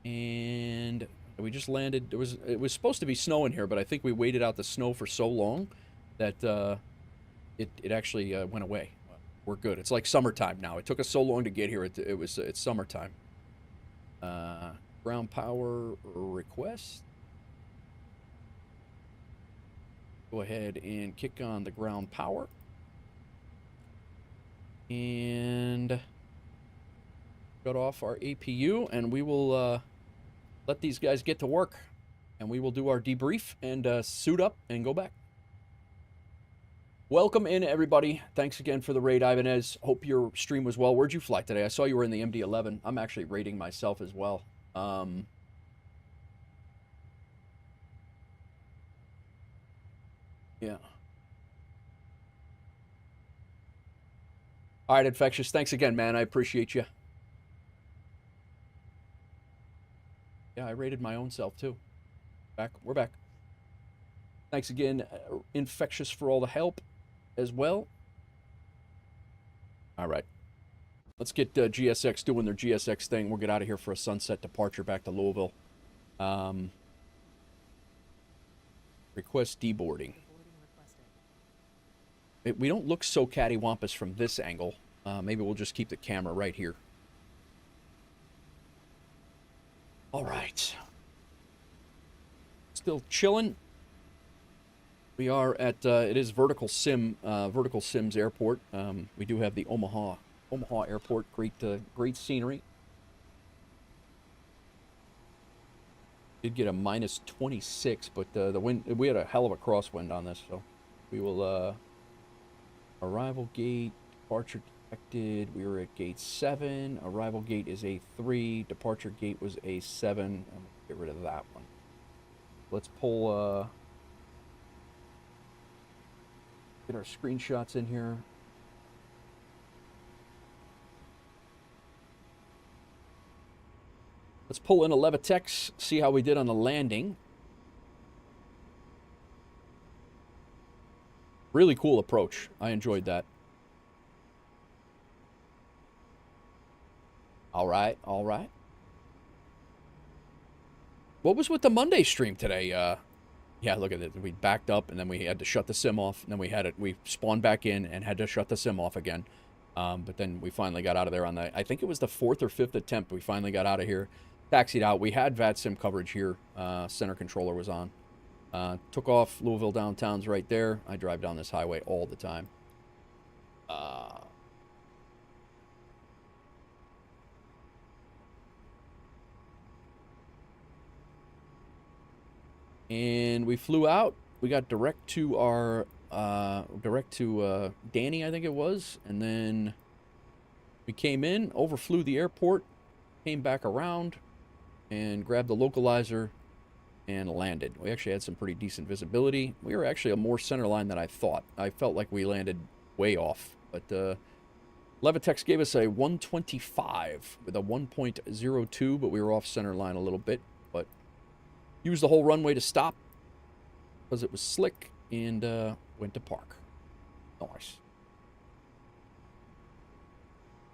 And we just landed. It was supposed to be snowing here, but I think we waited out the snow for so long that it actually went away. We're good. It's like summertime now. It took us so long to get here. It's summertime. Ground power request. Go ahead and kick on the ground power. And shut off our APU, and we will let these guys get to work. And we will do our debrief and suit up and go back. Welcome in, everybody. Thanks again for the raid, Ibanez. Hope your stream was well. Where'd you fly today? I saw you were in the MD-11. I'm actually raiding myself as well. Yeah. All right, Infectious. Thanks again, man. I appreciate you. Yeah, I rated my own self, too. We're back. Thanks again, Infectious, for all the help as well. All right. Let's get GSX doing their GSX thing. We'll get out of here for a sunset departure back to Louisville. Request deboarding. We don't look so cattywampus from this angle. Maybe we'll just keep the camera right here. All right. Still chilling. We are at, it is Vertical Sims Airport. We do have the Omaha Airport. Great scenery. Did get a minus 26, but the wind, we had a hell of a crosswind on this, so we will, arrival gate, departure detected. We were at gate 7. Arrival gate is a 3. Departure gate was a 7. I'm gonna get rid of that one. Let's pull, get our screenshots in here. Let's pull in a Levitex, see how we did on the landing. Really cool approach. I enjoyed that. All right, all right. What was with the Monday stream today? Yeah, look at it. We backed up, and then we had to shut the sim off, and then we spawned back in and had to shut the sim off again. But then we finally got out of there on the, I think it was the 4th or 5th attempt. We finally got out of here, taxied out. We had VATSIM coverage here. Center controller was on. Took off. Louisville downtown's right there. I drive down this highway all the time. And we flew out. We got direct to our, Danny, I think it was. And then we came in, overflew the airport, came back around, and grabbed the localizer and landed. We actually had some pretty decent visibility. We were actually a more center line than I thought. I felt like we landed way off. But Levitex gave us a 125 with a 1.02, but we were off center line a little bit. But used the whole runway to stop because it was slick, and went to park. Nice.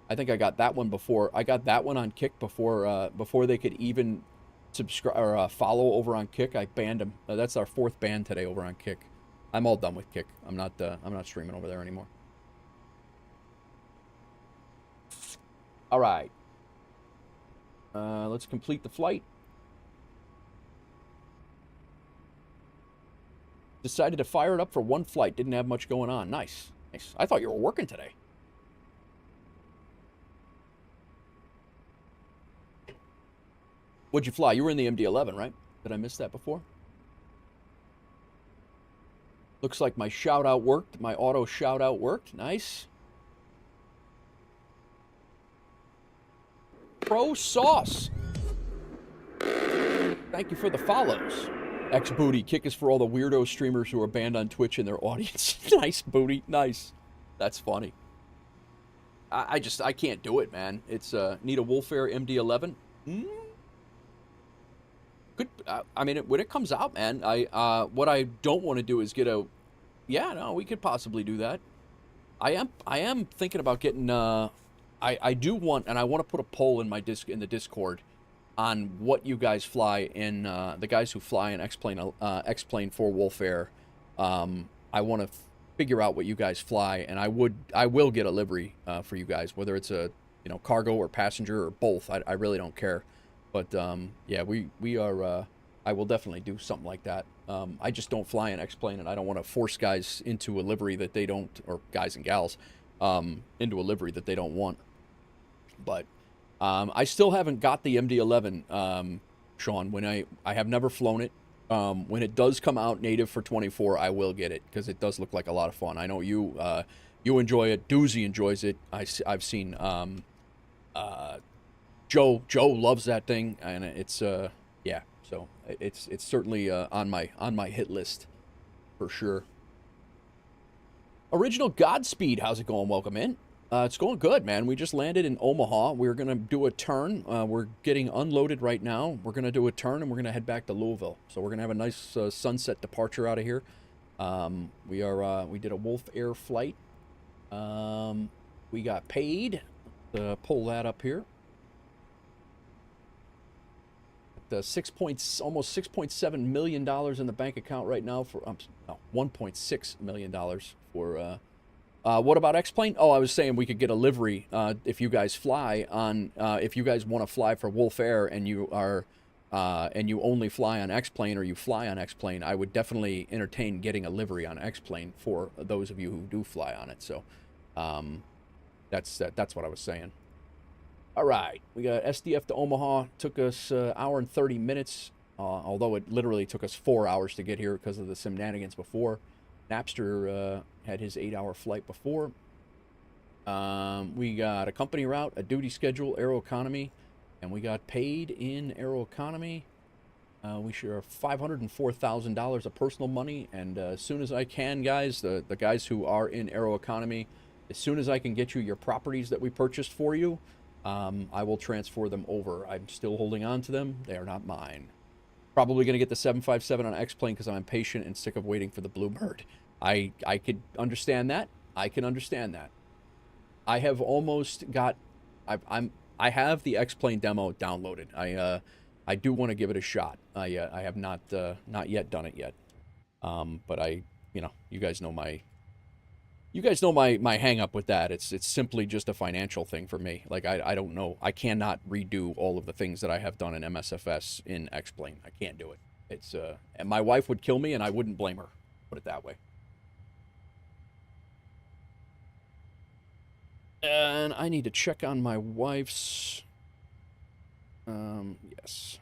I think I got that one before. I got that one on Kick before they could even subscribe or follow over on Kick. I banned them. That's our 4th ban today over on Kick. I'm all done with Kick. I'm not streaming over there anymore. All right. Let's complete the flight. Decided to fire it up for one flight. Didn't have much going on. Nice. Nice. I thought you were working today. What'd you fly? You were in the MD-11, right? Did I miss that before? Looks like my shout-out worked. My auto shout-out worked. Nice. Pro sauce. Thank you for the follows. X Booty, kick is for all the weirdo streamers who are banned on Twitch and their audience. Nice, Booty, nice. That's funny. I can't do it, man. It's need a WolfAir MD-11. Good. I mean, when it comes out, man, what I don't want to do is get a. Yeah, no, we could possibly do that. I am thinking about getting. I do want, and I want to put a poll in the Discord on what you guys fly in, the guys who fly an X-plane for WolfAir. I want to figure out what you guys fly, and I will get a livery for you guys, whether it's a cargo or passenger or both. I really don't care, but yeah, we are. I will definitely do something like that. I just don't fly an X-plane, and I don't want to force guys into a livery that they don't, or guys and gals, into a livery that they don't want. But I still haven't got the MD-11, Sean. When I have never flown it. When it does come out native for 24, I will get it because it does look like a lot of fun. I know you enjoy it. Doozy enjoys it. I've seen Joe loves that thing, and it's yeah. So it's certainly on my hit list for sure. Original Godspeed, how's it going? Welcome in. It's going good, man. We just landed in Omaha. We're going to do a turn. We're getting unloaded right now. We're going to do a turn, and we're going to head back to Louisville. So we're going to have a nice sunset departure out of here. We did a WolfAir flight. We got paid. Pull that up here. The almost $6.7 million in the bank account right now for $1.6 million for what about X-plane? Oh, I was saying we could get a livery if you guys fly on if you guys want to fly for WolfAir and you are and you only fly on X-plane or you fly on X-plane, I would definitely entertain getting a livery on X-plane for those of you who do fly on it. So that's what I was saying. All right, we got SDF to Omaha. Took us an hour and 30 minutes, although it literally took us 4 hours to get here because of the shenanigans before. Napster had his 8-hour flight before. We got a company route, a duty schedule, Aeroconomy, and we got paid in Aeroconomy. We share $504,000 of personal money, and as soon as I can, guys, the guys who are in Aeroconomy, as soon as I can get you your properties that we purchased for you, I will transfer them over. I'm still holding on to them. They are not mine. Probably going to get the 757 on X-plane because I'm impatient and sick of waiting for the Bluebird. I could understand that. I can understand that. I have almost got. I have the X-plane demo downloaded. I do want to give it a shot. I have not yet done it yet. But you guys know my. You guys know my hang up with that. It's simply just a financial thing for me. Like I don't know. I cannot redo all of the things that I have done in MSFS in X-plane. I can't do it. It's and my wife would kill me and I wouldn't blame her. Put it that way. And I need to check on my wife's yes.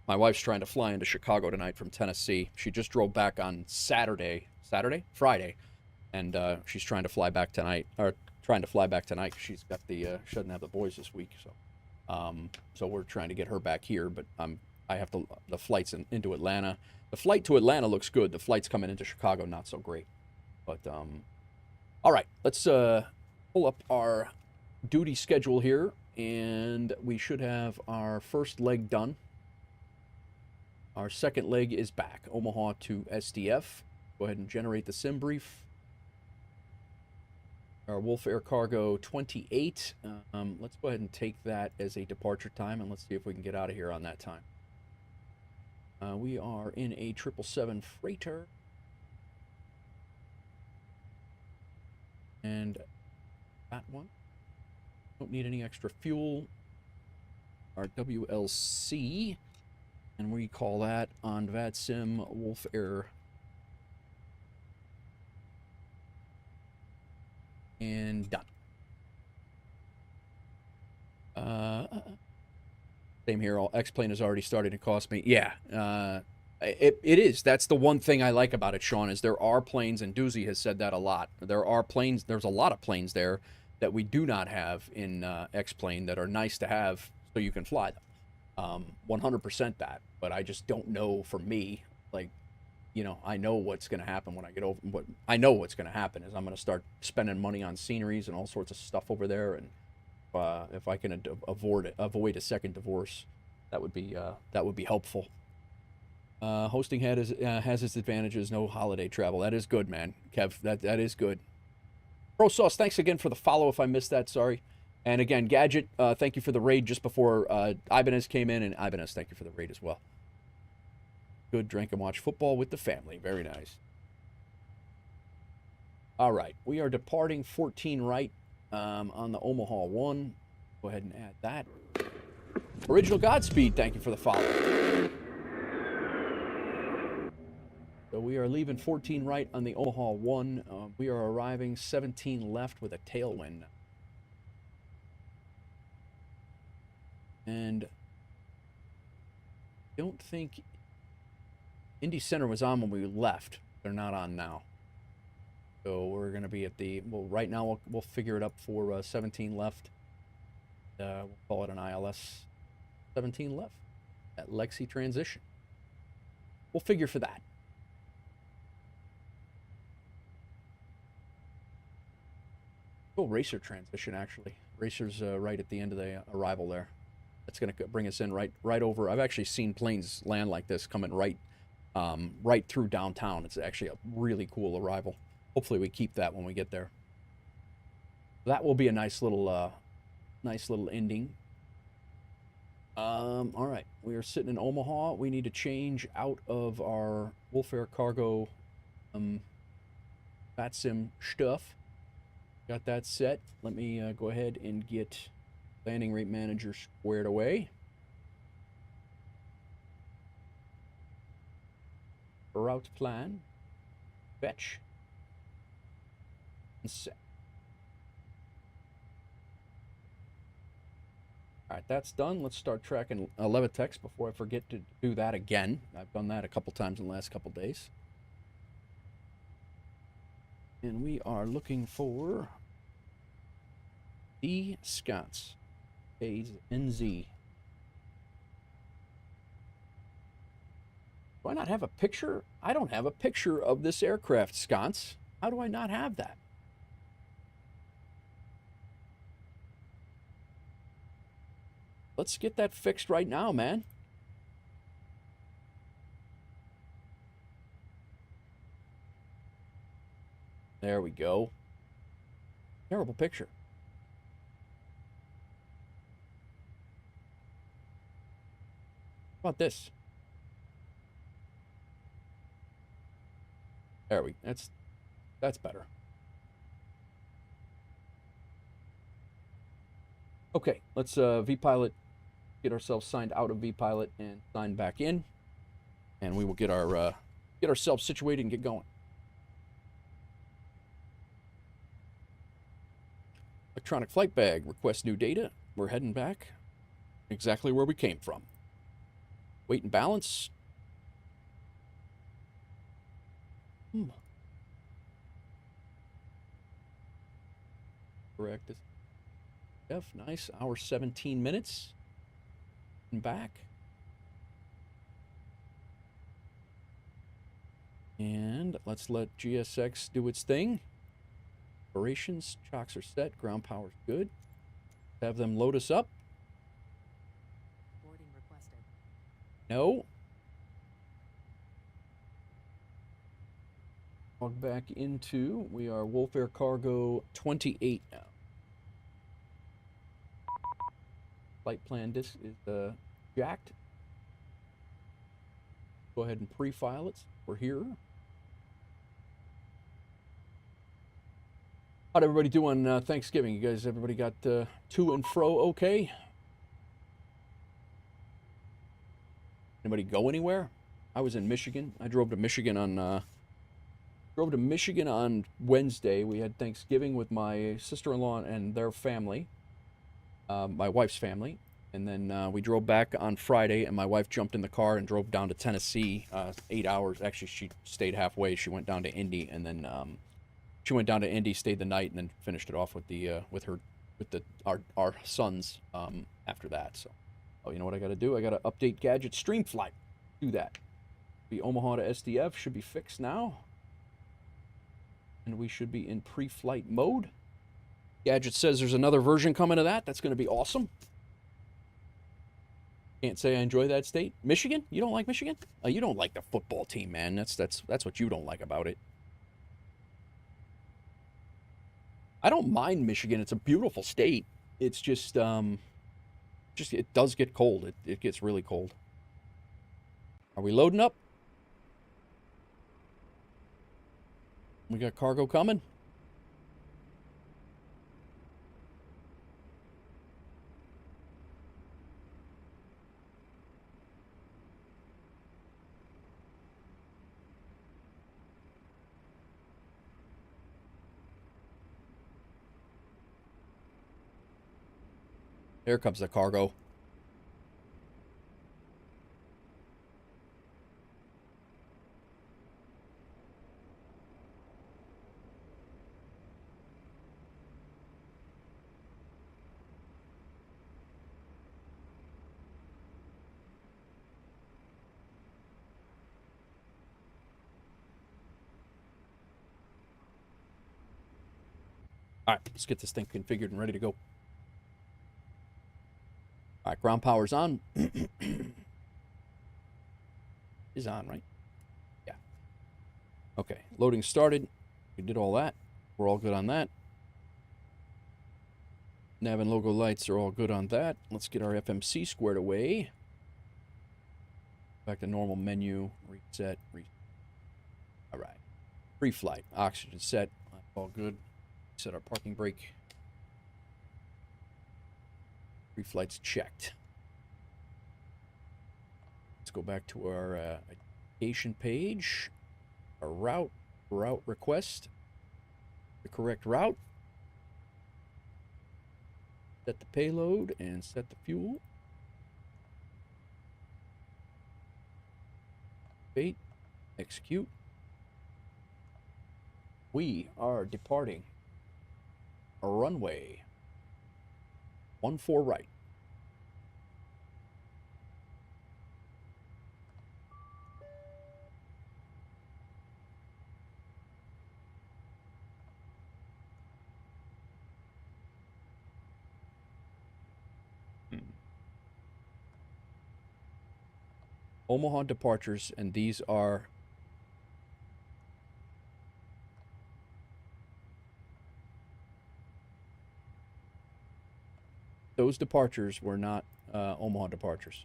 My wife's trying to fly into Chicago tonight from Tennessee. She just drove back on Friday, and she's trying to fly back tonight. Because she's got she doesn't have the boys this week, so we're trying to get her back here. But I have the flights into Atlanta. The flight to Atlanta looks good. The flights coming into Chicago not so great. But all right, let's pull up our duty schedule here, and we should have our first leg done. Our second leg is back, Omaha to SDF. Go ahead and generate the sim brief. Our WolfAir Cargo 28. Let's go ahead and take that as a departure time, and let's see if we can get out of here on that time. We are in a 777 freighter. And that one. Don't need any extra fuel. Our WLC. And we call that on VATSIM WolfAir. And done. Same here. All X-plane is already starting to cost me. Yeah. It is. That's the one thing I like about it, Sean, is there are planes, and Doozy has said that a lot. There are planes, there's a lot of planes there that we do not have in X-Plane that are nice to have so you can fly them. 100% that. But I just don't know for me, like, you know, I know what's going to happen when I get over. What I know what's going to happen is I'm going to start spending money on sceneries and all sorts of stuff over there, and if I can avoid a second divorce, that would be helpful. Hosting has its advantages. No holiday travel. That is good, man. Kev, that is good. Pro Sauce, thanks again for the follow. If I missed that, sorry. And again, Gadget, thank you for the raid just before Ibanez came in, and Ibanez, thank you for the raid as well. Good, drink and watch football with the family. Very nice. All right, we are departing 14 right on the Omaha 1. Go ahead and add that. Original Godspeed, thank you for the follow. So we are leaving 14 right on the Omaha 1. We are arriving 17 left with a tailwind. And I don't think Indy Center was on when we left. They're not on now. So we're going to be at the, well, right now we'll figure it up for 17 left. We'll call it an ILS 17 left at Lexi transition. We'll figure for that. Oh, Racer transition, actually. Racer's right at the end of the arrival there. That's going to bring us in right over. I've actually seen planes land like this coming right through downtown. It's actually a really cool arrival. Hopefully we keep that when we get there. That will be a nice little ending. All right, we are sitting in Omaha. We need to change out of our WolfAir Cargo VATSIM stuff. Got that set. Let me go ahead and get landing rate manager squared away. Route plan. Fetch. And set. All right, that's done. Let's start tracking Levitex before I forget to do that again. I've done that a couple times in the last couple days. And we are looking for D. Scots. NZ. Do I not have a picture? I don't have a picture of this aircraft, Sconce. How do I not have that? Let's get that fixed right now, man. There we go. Terrible picture. How about this? There we go. That's better. Okay, let's VPilot, get ourselves signed out of VPilot and sign back in, and we will get ourselves situated and get going. Electronic flight bag, request new data. We're heading back exactly where we came from. Weight and balance. Correct. F, nice. Hour 17 minutes. And back. And let's let GSX do its thing. Operations, chocks are set, ground power's good. Have them load us up. Boarding requested. No. Log back into, we are WolfAir Cargo 28 now. Flight plan disk is jacked. Go ahead and pre-file it. We're here. How'd everybody do on Thanksgiving? You guys, everybody got to and fro okay? Anybody go anywhere? I was in Michigan. I drove to Michigan on Wednesday. We had Thanksgiving with my sister-in-law and their family, my wife's family, And then we drove back on Friday, and my wife jumped in the car and drove down to Tennessee, 8 hours. Actually, she stayed halfway. She went down to Indy, and then she went down to Indy, stayed the night, and then finished it off with our sons after that. So, oh, you know what I got to do? I got to update Gadget Streamflight. Do that. The Omaha to SDF should be fixed now, and we should be in pre-flight mode. Gadget says there's another version coming of that. That's going to be awesome. Can't say I enjoy that state. Michigan? You don't like Michigan? You don't like the football team, man. That's what you don't like about it. I don't mind Michigan. It's a beautiful state. It's just it does get cold. It gets really cold. Are we loading up? We got cargo coming. Here comes the cargo. All right, let's get this thing configured and ready to go. All right, ground power's on. Is on, right? Yeah. Okay, loading started. We did all that. We're all good on that. Nav and logo lights are all good on that. Let's get our FMC squared away. Back to normal menu. Reset. All right. Pre-flight. Oxygen set. All good. Set our parking brake. Pre-flight's checked. Let's go back to our identification page. Our route request. The correct route. Set the payload and set the fuel. Wait. Execute. We are departing a runway 14 right. Omaha departures, and these are those departures were not Omaha departures.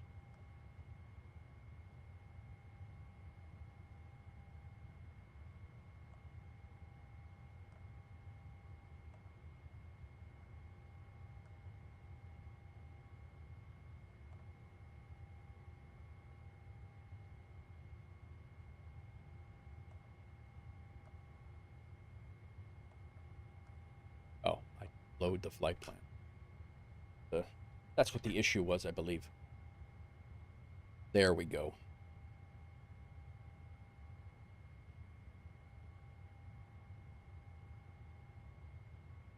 Oh, I load the flight plan. That's what the issue was, I believe. There we go.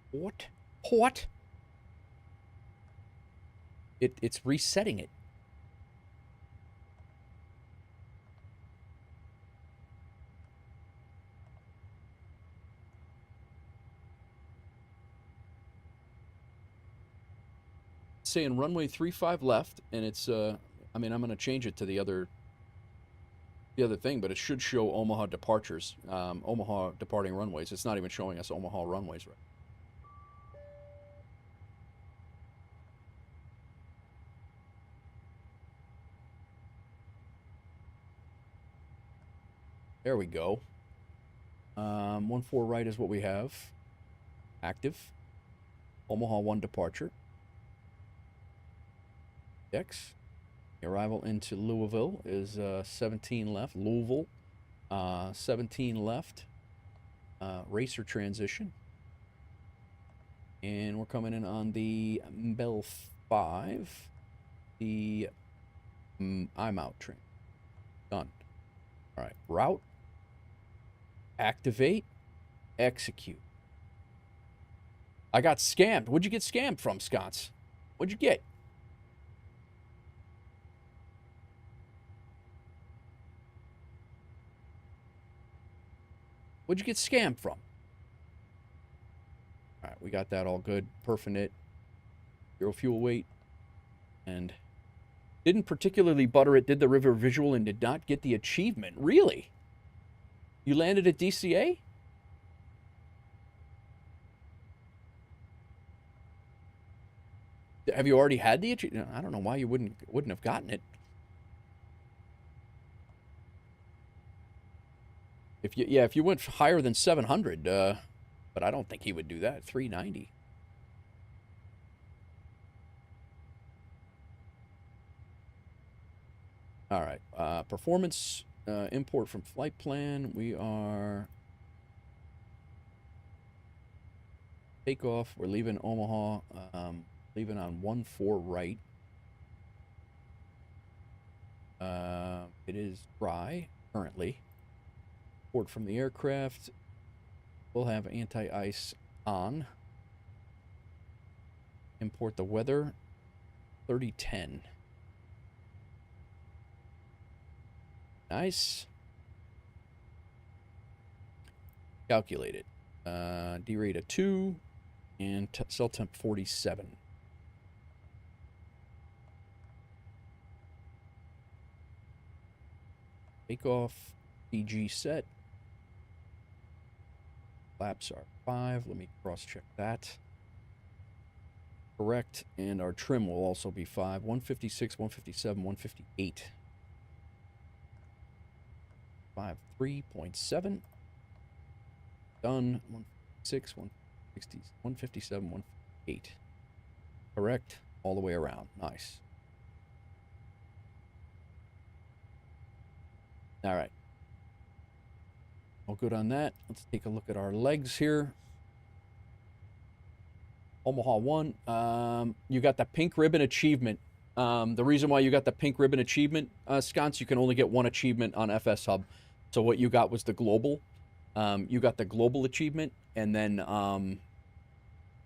What? What? It's resetting it. Saying runway 35 left, and it's I mean, I'm going to change it to the other thing, but it should show Omaha departures, Omaha departing runways. It's not even showing us Omaha runways, right? There we go. 14 right is what we have. Active. Omaha 1 departure. X. Arrival into Louisville is 17 left. Louisville, 17 left. Racer transition. And we're coming in on the Bell 5. the I'm out train. Done. All right, route, activate, execute. I got scammed. What'd you get scammed from, Scots? What'd you get? What'd you get scammed from? All right, we got that all good. Perfinite, 0 fuel weight, and didn't particularly butter it, did the river visual, and did not get the achievement. Really? You landed at DCA? Have you already had the achievement? I don't know why you wouldn't have gotten it. If you went higher than 700, but I don't think he would do that. 390. All right, performance import from flight plan. We are takeoff. We're leaving Omaha. Leaving on 1-4 right. It is dry currently. Port from the aircraft. We'll have anti-ice on. Import the weather. 3010. Nice. Calculate it. D-rate of 2 and cell temp 47. Takeoff, DG set. Flaps are 5. Let me cross-check that. Correct, and our trim will also be 5. 156, 157, 158. 53.7. Done. 156, 160, 157, 158. Correct, all the way around. Nice. All right. All good on that. Let's take a look at our legs here. Omaha 1. You got the pink ribbon achievement. The reason why you got the pink ribbon achievement, Sconce, you can only get 1 achievement on FS Hub. So what you got was the global. You got the global achievement, and then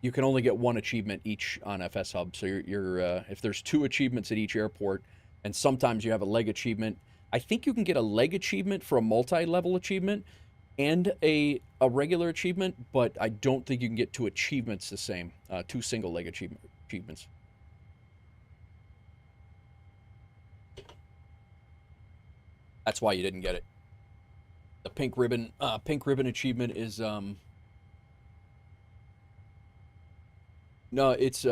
you can only get 1 achievement each on FS Hub. So you're if there's 2 achievements at each airport, and sometimes you have a leg achievement. I think you can get a leg achievement for a multi-level achievement and a regular achievement, but I don't think you can get 2 achievements the same, 2 single leg achievements. That's why you didn't get it. The pink ribbon achievement is no, it's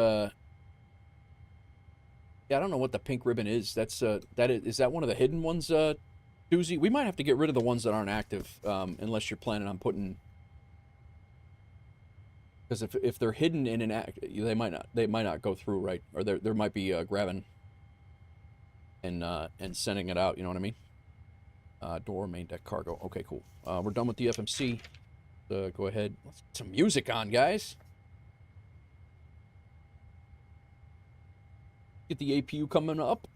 yeah, I don't know what the pink ribbon is. That's is that one of the hidden ones, Doozy? We might have to get rid of the ones that aren't active, unless you're planning on putting. Because if they're hidden in an act, they might not go through, right? Or there might be grabbing and sending it out. You know what I mean? Door, main deck, cargo. Okay, cool. We're done with the FMC. Go ahead. Let's get some music on, guys. Get the APU coming up.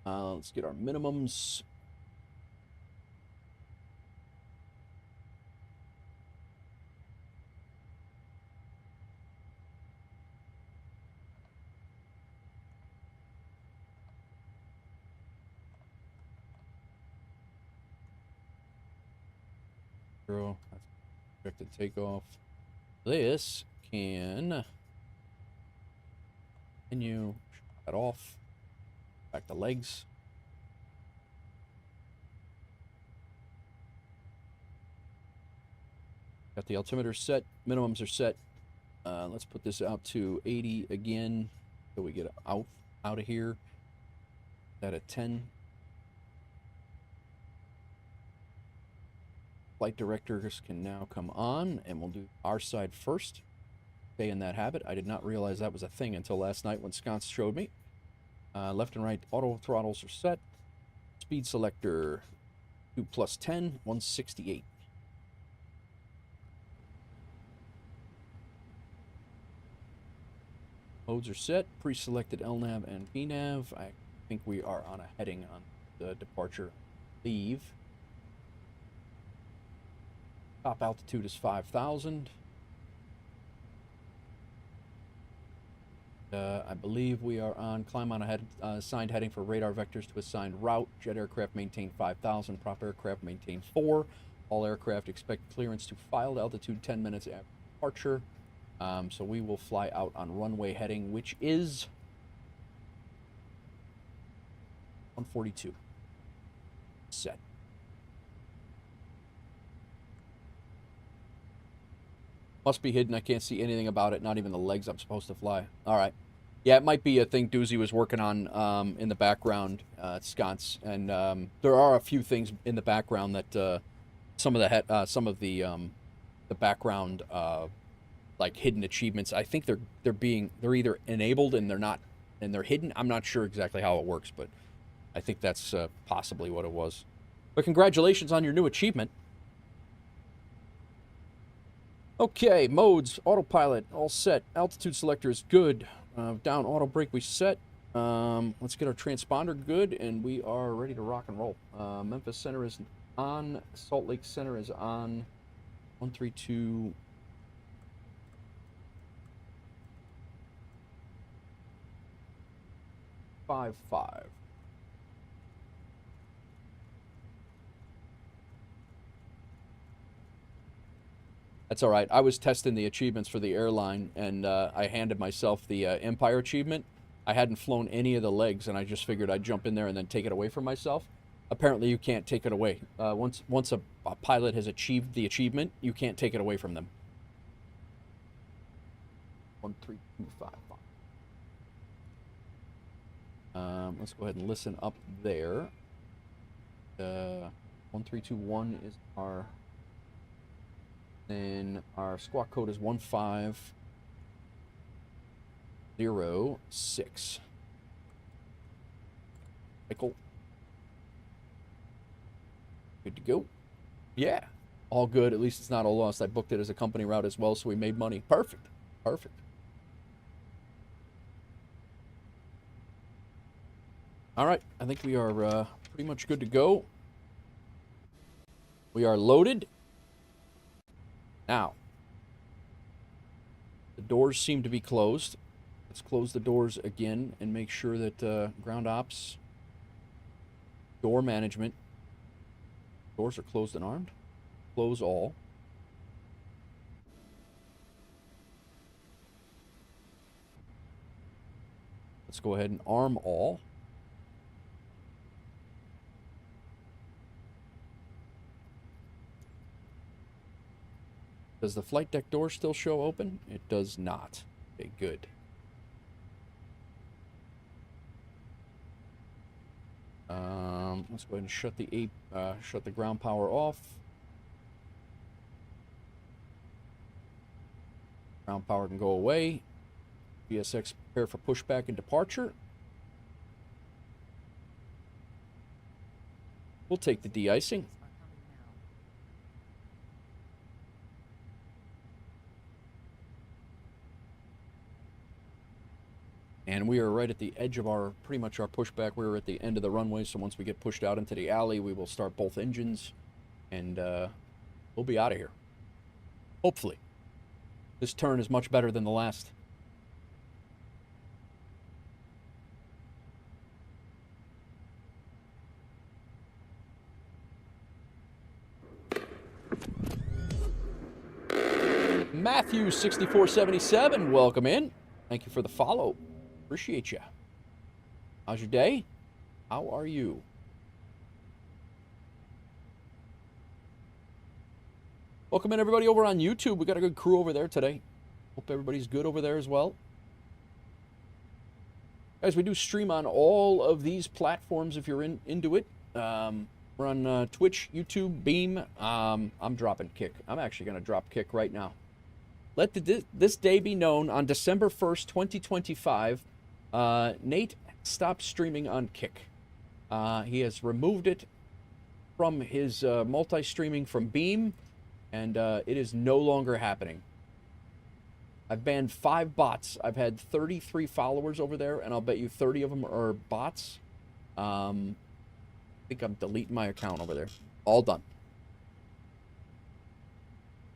Let's get our minimums. That's projected takeoff. This can continue. Shut that off. Back the legs. Got the altimeter set. Minimums are set. Let's put this out to 80 again so we get out of here. That at 10. Flight directors can now come on, and we'll do our side first. Stay in that habit. I did not realize that was a thing until last night when Sconce showed me. Left and right auto throttles are set. Speed selector 2 plus 10, 168. Modes are set. Pre-selected LNAV and PNAV. I think we are on a heading on the departure leave. Top altitude is 5,000. I believe we are on climb on assigned heading for radar vectors to assigned route. Jet aircraft maintain 5,000. Prop aircraft maintain 4. All aircraft expect clearance to filed altitude 10 minutes after departure. So we will fly out on runway heading, which is 142. Set. Must be hidden. I can't see anything about it. Not even the legs I'm supposed to fly. All right. Yeah, it might be a thing Doozy was working on in the background, Sconce. And there are a few things in the background that some of the background like hidden achievements. I think they're either enabled and they're hidden. I'm not sure exactly how it works, but I think that's possibly what it was. But congratulations on your new achievement. Okay, modes, autopilot, all set. Altitude selector is good. Down auto brake we set. Let's get our transponder good, and we are ready to rock and roll. Memphis Center is on. Salt Lake Center is on. 132. Five. That's all right. I was testing the achievements for the airline, and I handed myself the Empire achievement. I hadn't flown any of the legs, and I just figured I'd jump in there and then take it away from myself. Apparently, you can't take it away. Once a pilot has achieved the achievement, you can't take it away from them. 13255. Let's go ahead and listen up there. 1321 is our... Then our squawk code is 1506. Michael. Good to go. Yeah. All good. At least it's not all lost. I booked it as a company route as well, so we made money. Perfect. Perfect. All right. I think we are pretty much good to go. We are loaded. Now, the doors seem to be closed. Let's close the doors again and make sure that ground ops, door management, doors are closed and armed. Close all. Let's go ahead and arm all. Does the flight deck door still show open? It does not. Okay, good. Let's go ahead and shut the ground power off. Ground power can go away. VSX prepare for pushback and departure. We'll take the de-icing. And we are right at the edge of pretty much our pushback. We're at the end of the runway, so once we get pushed out into the alley, we will start both engines, and we'll be out of here. Hopefully. This turn is much better than the last. Matthew 6477, welcome in. Thank you for the follow. Appreciate you. How's your day? How are you? Welcome in, everybody, over on YouTube. We got a good crew over there today. Hope everybody's good over there as well. Guys, we do stream on all of these platforms if you're into it. We're on Twitch, YouTube, Beam. I'm dropping Kick. I'm actually going to drop Kick right now. Let this day be known on December 1st, 2025. Nate stopped streaming on Kick. He has removed it from his multi-streaming from Beam, and it is no longer happening. I've banned 5 bots. I've had 33 followers over there, and I'll bet you 30 of them are bots. I think I'm deleting my account over there. All done.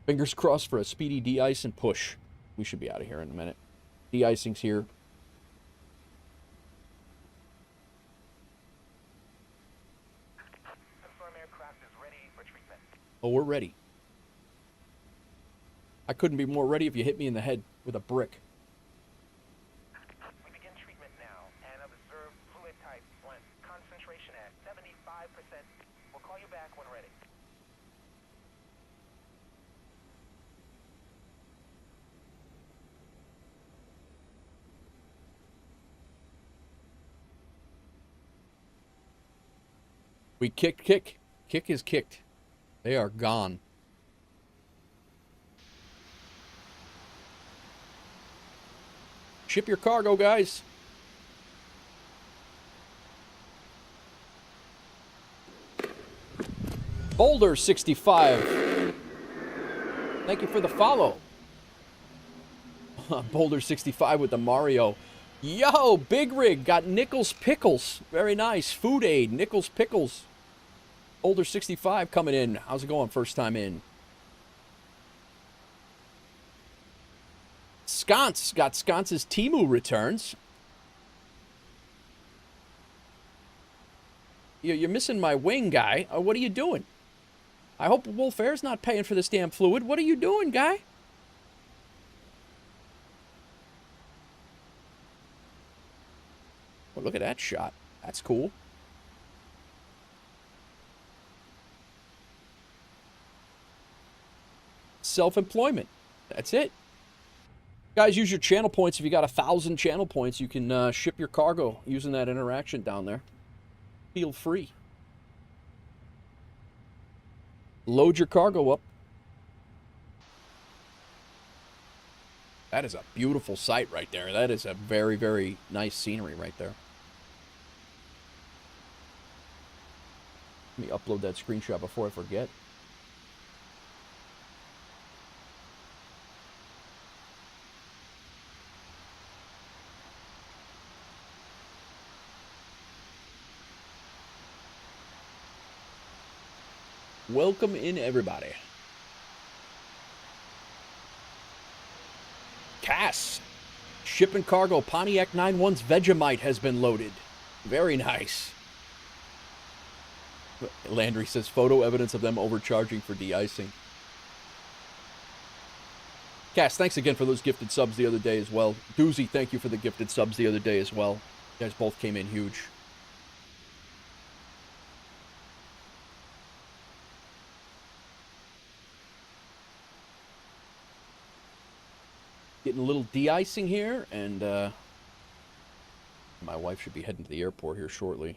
Fingers crossed for a speedy de-ice and push. We should be out of here in a minute. De-icing's here. Confirm aircraft is ready for treatment. Oh, we're ready. I couldn't be more ready if you hit me in the head with a brick. We begin treatment now and observe fluid type blend. Concentration at 75%. We'll call you back when ready. We kick. Kick is kicked. They are gone. Ship your cargo, guys. Boulder 65. Thank you for the follow. Boulder 65 with the Mario. Yo, Big Rig got Nichols Pickles. Very nice. Food Aid, Nichols Pickles. Boulder 65 coming in. How's it going? First time in. Sconce got Sconce's Temu returns. You're missing my wing, guy. What are you doing? I hope WolfAir's not paying for this damn fluid. What are you doing, guy? Well, look at that shot. That's cool. Self-employment. That's it. Guys, use your channel points. If you got 1,000 channel points, you can ship your cargo using that interaction down there. Feel free. Load your cargo up. That is a beautiful sight right there. That is a very, very nice scenery right there. Let me upload that screenshot before I forget. Welcome in, everybody. Cass. Shipping cargo. Pontiac 91's Vegemite has been loaded. Very nice. Landry says photo evidence of them overcharging for de-icing. Cass, thanks again for those gifted subs the other day as well. Doozy, thank you for the gifted subs the other day as well. You guys both came in huge. Getting a little de-icing here, and my wife should be heading to the airport here shortly.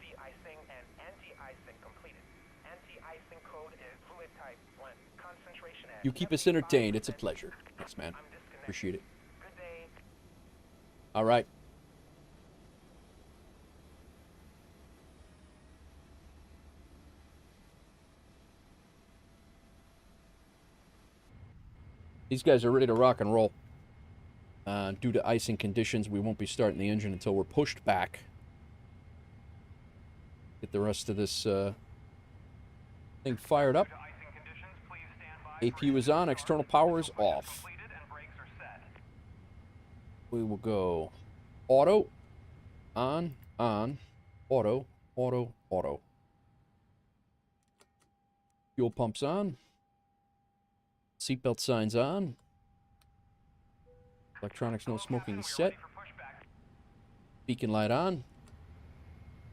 De-icing and anti-icing completed. Anti-icing code is fluid type blend. Concentration at You keep us entertained. It's a pleasure. Thanks, man. Appreciate it. Good day. All right. These guys are ready to rock and roll. Due to icing conditions, we won't be starting the engine until we're pushed back. Get the rest of this thing fired up. APU is on, external power is off. We will go auto, on, auto, auto, auto. Fuel pumps on. Seatbelt signs on. Electronics no smoking is set. Beacon light on.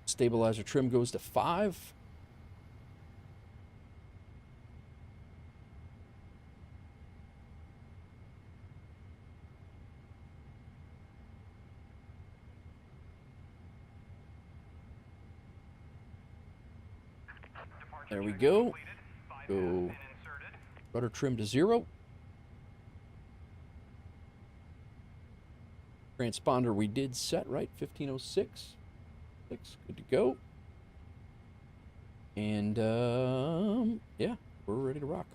Stabilizer trim goes to 5. There we go. Go rudder trim to 0. Transponder we did set, right? 1506. Good to go. And, yeah, we're ready to rock.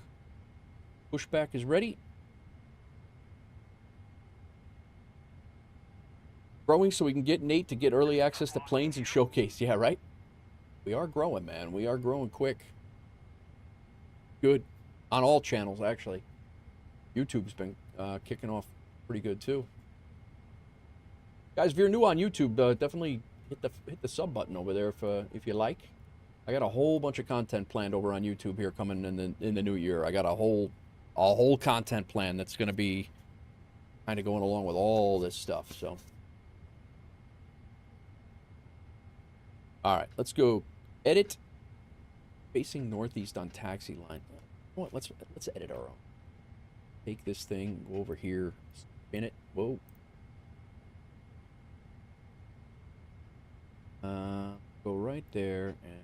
Pushback is ready. Growing so we can get Nate to get early access to planes and showcase. Yeah, right? We are growing, man. We are growing quick. Good. On all channels, actually. YouTube's been kicking off pretty good, too. Guys, if you're new on YouTube, definitely hit the sub button over there if you like. I got a whole bunch of content planned over on YouTube here coming in the new year. I got a whole content plan that's going to be kind of going along with all this stuff. So, all right, let's go edit. Facing northeast on taxi line. What? Let's edit our own. Take this thing, go over here, spin it. Whoa. Go right there and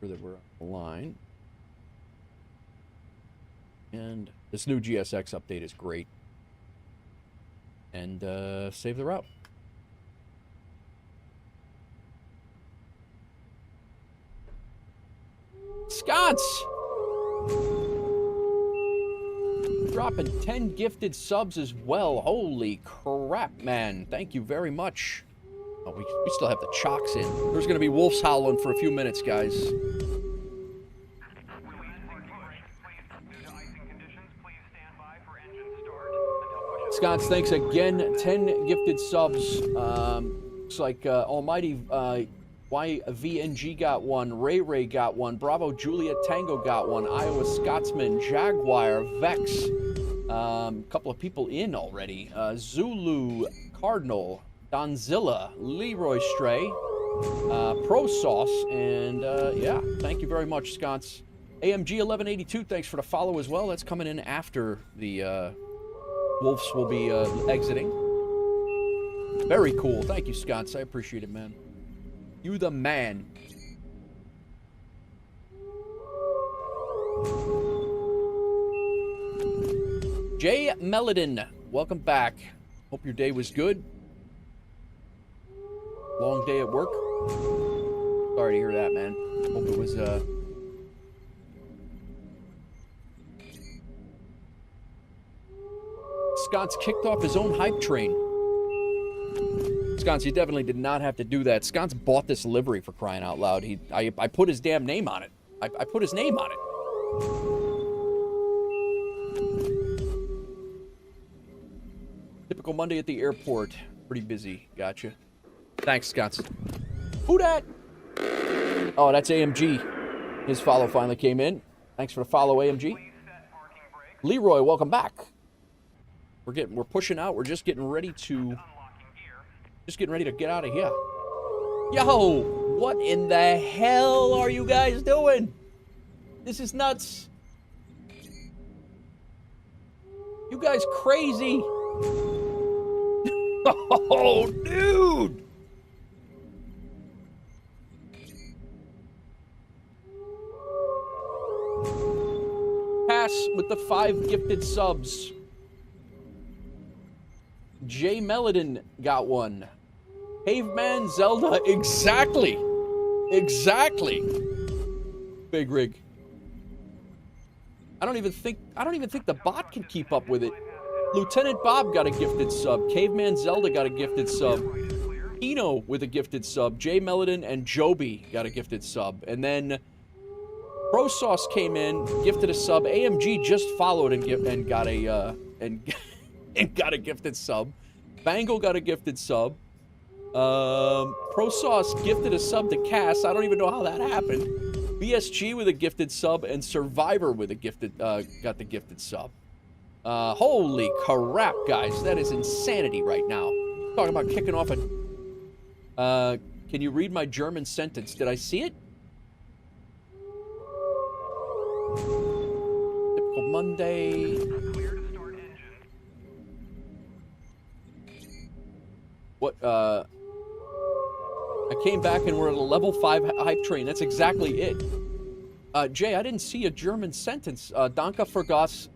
sure that we're on the line. And this new GSX update is great. And save the route. Sconce! Dropping 10 gifted subs as well. Holy crap, man. Thank you very much. Oh, we still have the chocks in. There's going to be wolves howling for a few minutes, guys. Sconce, thanks again. 10 gifted subs. Looks like Almighty YVNG got one. Ray got one. Bravo Juliet Tango got one. Iowa Scotsman, Jaguar, Vex. Couple of people in already. Zulu, Cardinal, Donzilla, Leroy Stray, Pro Sauce, and yeah, thank you very much, Sconce. AMG 1182, thanks for the follow as well. That's coming in after the Wolves will be exiting. Very cool. Thank you, Sconce. I appreciate it, man. You the man. Jay Melodin, welcome back. Hope your day was good. Long day at work. Sorry to hear that, man. Hope it was, Sconce kicked off his own hype train. Sconce, you definitely did not have to do that. Sconce bought this livery, for crying out loud. I put his damn name on it. I put his name on it. Typical Monday at the airport. Pretty busy. Gotcha. Thanks, Sconce. Who dat? Oh, that's AMG. His follow finally came in. Thanks for the follow, AMG. Leroy, welcome back. We're pushing out. We're just getting ready to get out of here. Yo, what in the hell are you guys doing? This is nuts. You guys crazy. Oh, dude. Pass with the 5 gifted subs. Jay Melodin got one. Caveman Zelda, exactly. Big rig. I don't even think the bot can keep up with it. Lieutenant Bob got a gifted sub. Caveman Zelda got a gifted sub. Eno with a gifted sub. Jay Melodin and Joby got a gifted sub. And then Pro Sauce came in, gifted a sub. AMG just followed and got a gifted sub. Bangle got a gifted sub. Pro Sauce gifted a sub to Cass. I don't even know how that happened. BSG with a gifted sub, and Survivor with a gifted got the gifted sub. Holy crap, guys. That is insanity right now. Talking about kicking off a... can you read my German sentence? Did I see it? Typical Monday. What, I came back and we're at a level 5 hype train. That's exactly it. Jay, I didn't see a German sentence. Danke für das,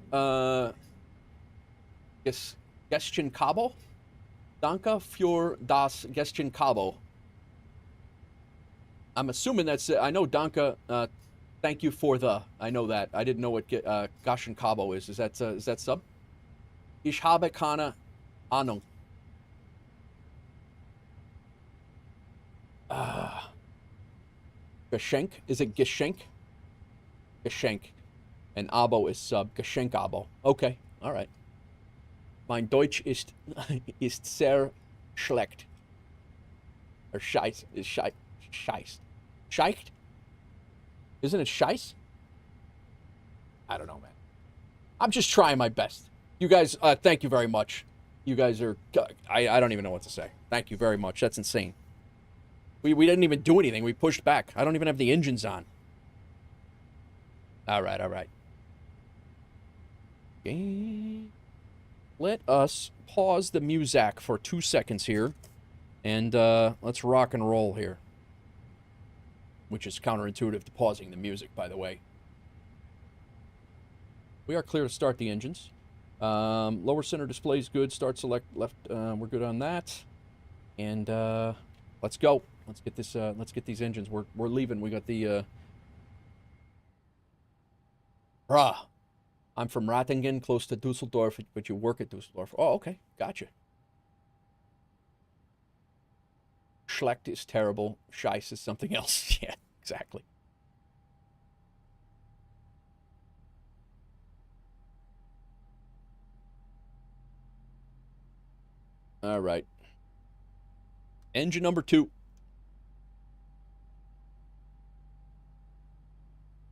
Gestchen Cabo? Danke für das Gestchen Cabo. I'm assuming that's it. I know Danke, thank you for the, I know that. I didn't know what Gestchen Cabo is. Is that sub? Ich habe keine Ahnung. Geschenk? Is it Geschenk? Geschenk. And Abo is sub. Geschenk Abo. Okay, all right. Mein Deutsch ist sehr schlecht. Or scheiß. Is scheiß. Scheicht? Isn't it scheiß? I don't know, man. I'm just trying my best. You guys, thank you very much. You guys are, I don't even know what to say. Thank you very much. That's insane. We didn't even do anything. We pushed back. I don't even have the engines on. All right, all right. Okay. Let us pause the music for 2 seconds here. And let's rock and roll here. Which is counterintuitive to pausing the music, by the way. We are clear to start the engines. Lower center display is good. Start select left. We're good on that. And let's go. Let's get this. Let's get these engines. We're leaving. We got the. Bruh, I'm from Ratingen, close to Dusseldorf, but you work at Dusseldorf. Oh, okay, gotcha. Schlecht is terrible. Scheiß is something else. Yeah, exactly. All right. Engine number 2.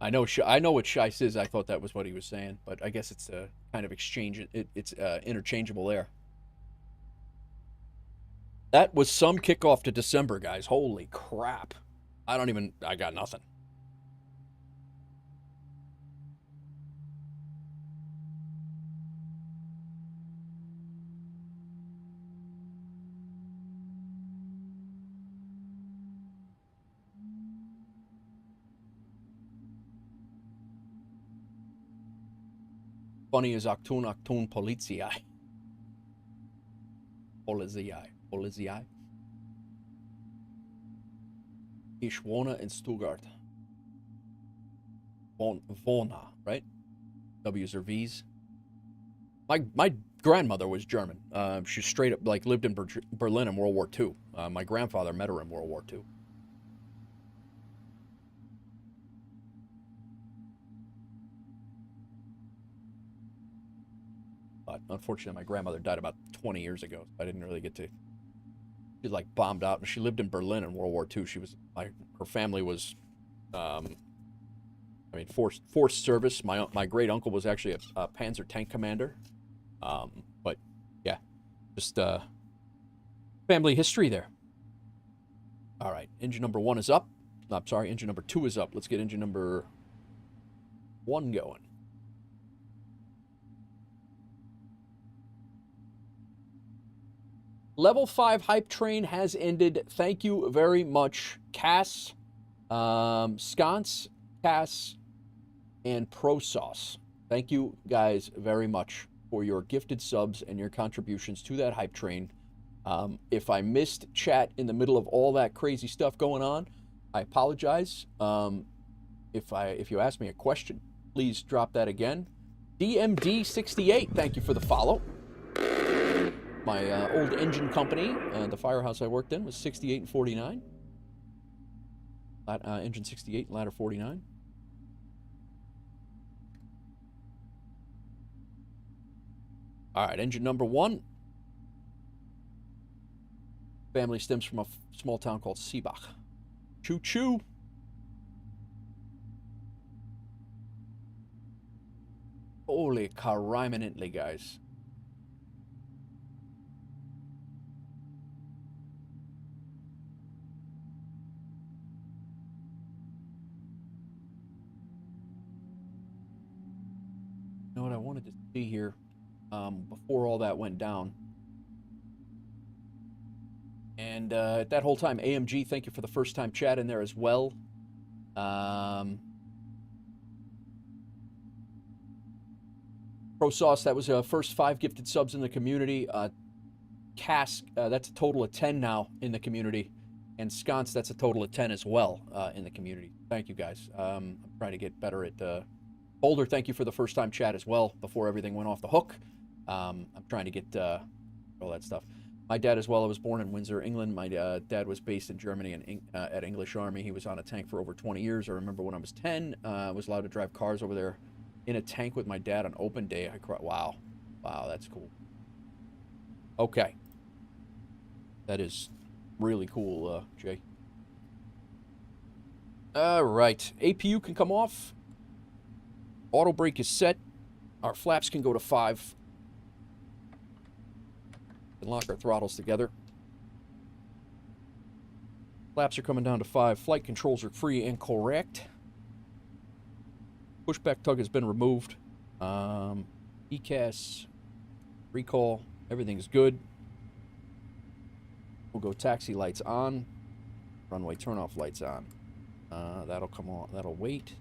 I know what Scheiß is. I thought that was what he was saying, but I guess it's a kind of exchange. It's interchangeable there. That was some kickoff to December, guys. Holy crap. I got nothing. Funny is Achtung Polizei. Polizei. Ich wohne in Stuttgart. Wohne, right? W's or V's. My grandmother was German. She straight up lived in Berlin in World War II. My grandfather met her in World War II. But unfortunately, my grandmother died about 20 years ago. I didn't really get to. She bombed out, and she lived in Berlin in World War II. She was her family was, forced service. My great uncle was actually a Panzer tank commander. But yeah, just family history there. All right, engine number 1 is up. I'm sorry, engine number 2 is up. Let's get engine number 1 going. Level 5 hype train has ended. Thank you very much, Cass, Sconce, Cass, and ProSauce. Thank you guys very much for your gifted subs and your contributions to that hype train. If I missed chat in the middle of all that crazy stuff going on, I apologize. If you ask me a question, please drop that again. DMD68, thank you for the follow. My old engine company, the firehouse I worked in, was 68 and 49. Engine 68, ladder 49. All right, engine number 1. Family stems from a small town called Seebach. Choo-choo. Holy cariminently, guys. You know what I wanted to see here before all that went down. And at that whole time, AMG, thank you for the first time chat in there as well. ProSauce, that was first 5 gifted subs in the community. Cask, that's a total of 10 now in the community. And Sconce, that's a total of 10 as well in the community. Thank you, guys. I'm trying to get better at... Boulder, thank you for the first-time chat as well, before everything went off the hook. I'm trying to get all that stuff. My dad as well, I was born in Windsor, England. My dad was based in Germany and at English Army. He was on a tank for over 20 years. I remember when I was 10, I was allowed to drive cars over there in a tank with my dad on open day. I cried. Wow. Wow, that's cool. Okay. That is really cool, Jay. All right. APU can come off. Auto brake is set. Our flaps can go to 5. And lock our throttles together. Flaps are coming down to 5. Flight controls are free and correct. Pushback tug has been removed. ECAS, recall, everything's good. We'll go taxi lights on. Runway turnoff lights on. That'll come on. That'll wait.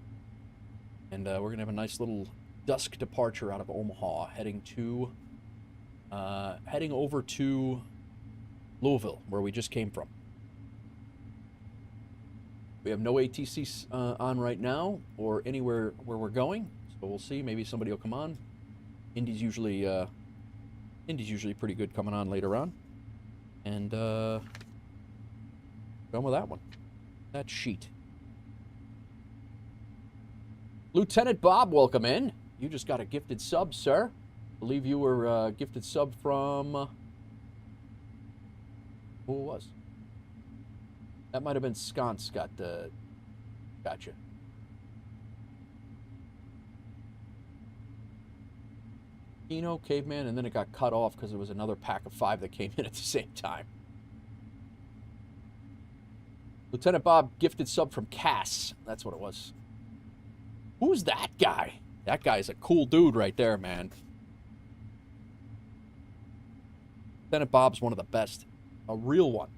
And we're going to have a nice little dusk departure out of Omaha, heading over to Louisville, where we just came from. We have no ATCs on right now, or anywhere where we're going, so we'll see. Maybe somebody will come on. Indy's usually pretty good coming on later on. And done with that one. That sheet. Lieutenant Bob, welcome in. You just got a gifted sub, sir. I believe you were gifted sub from... who it was? That might have been Sconce got the... Gotcha. Kino, Caveman, and then it got cut off because there was another pack of 5 that came in at the same time. Lieutenant Bob, gifted sub from Cass. That's what it was. Who's that guy? That guy's a cool dude right there, man. Lieutenant Bob's one of the best. A real one.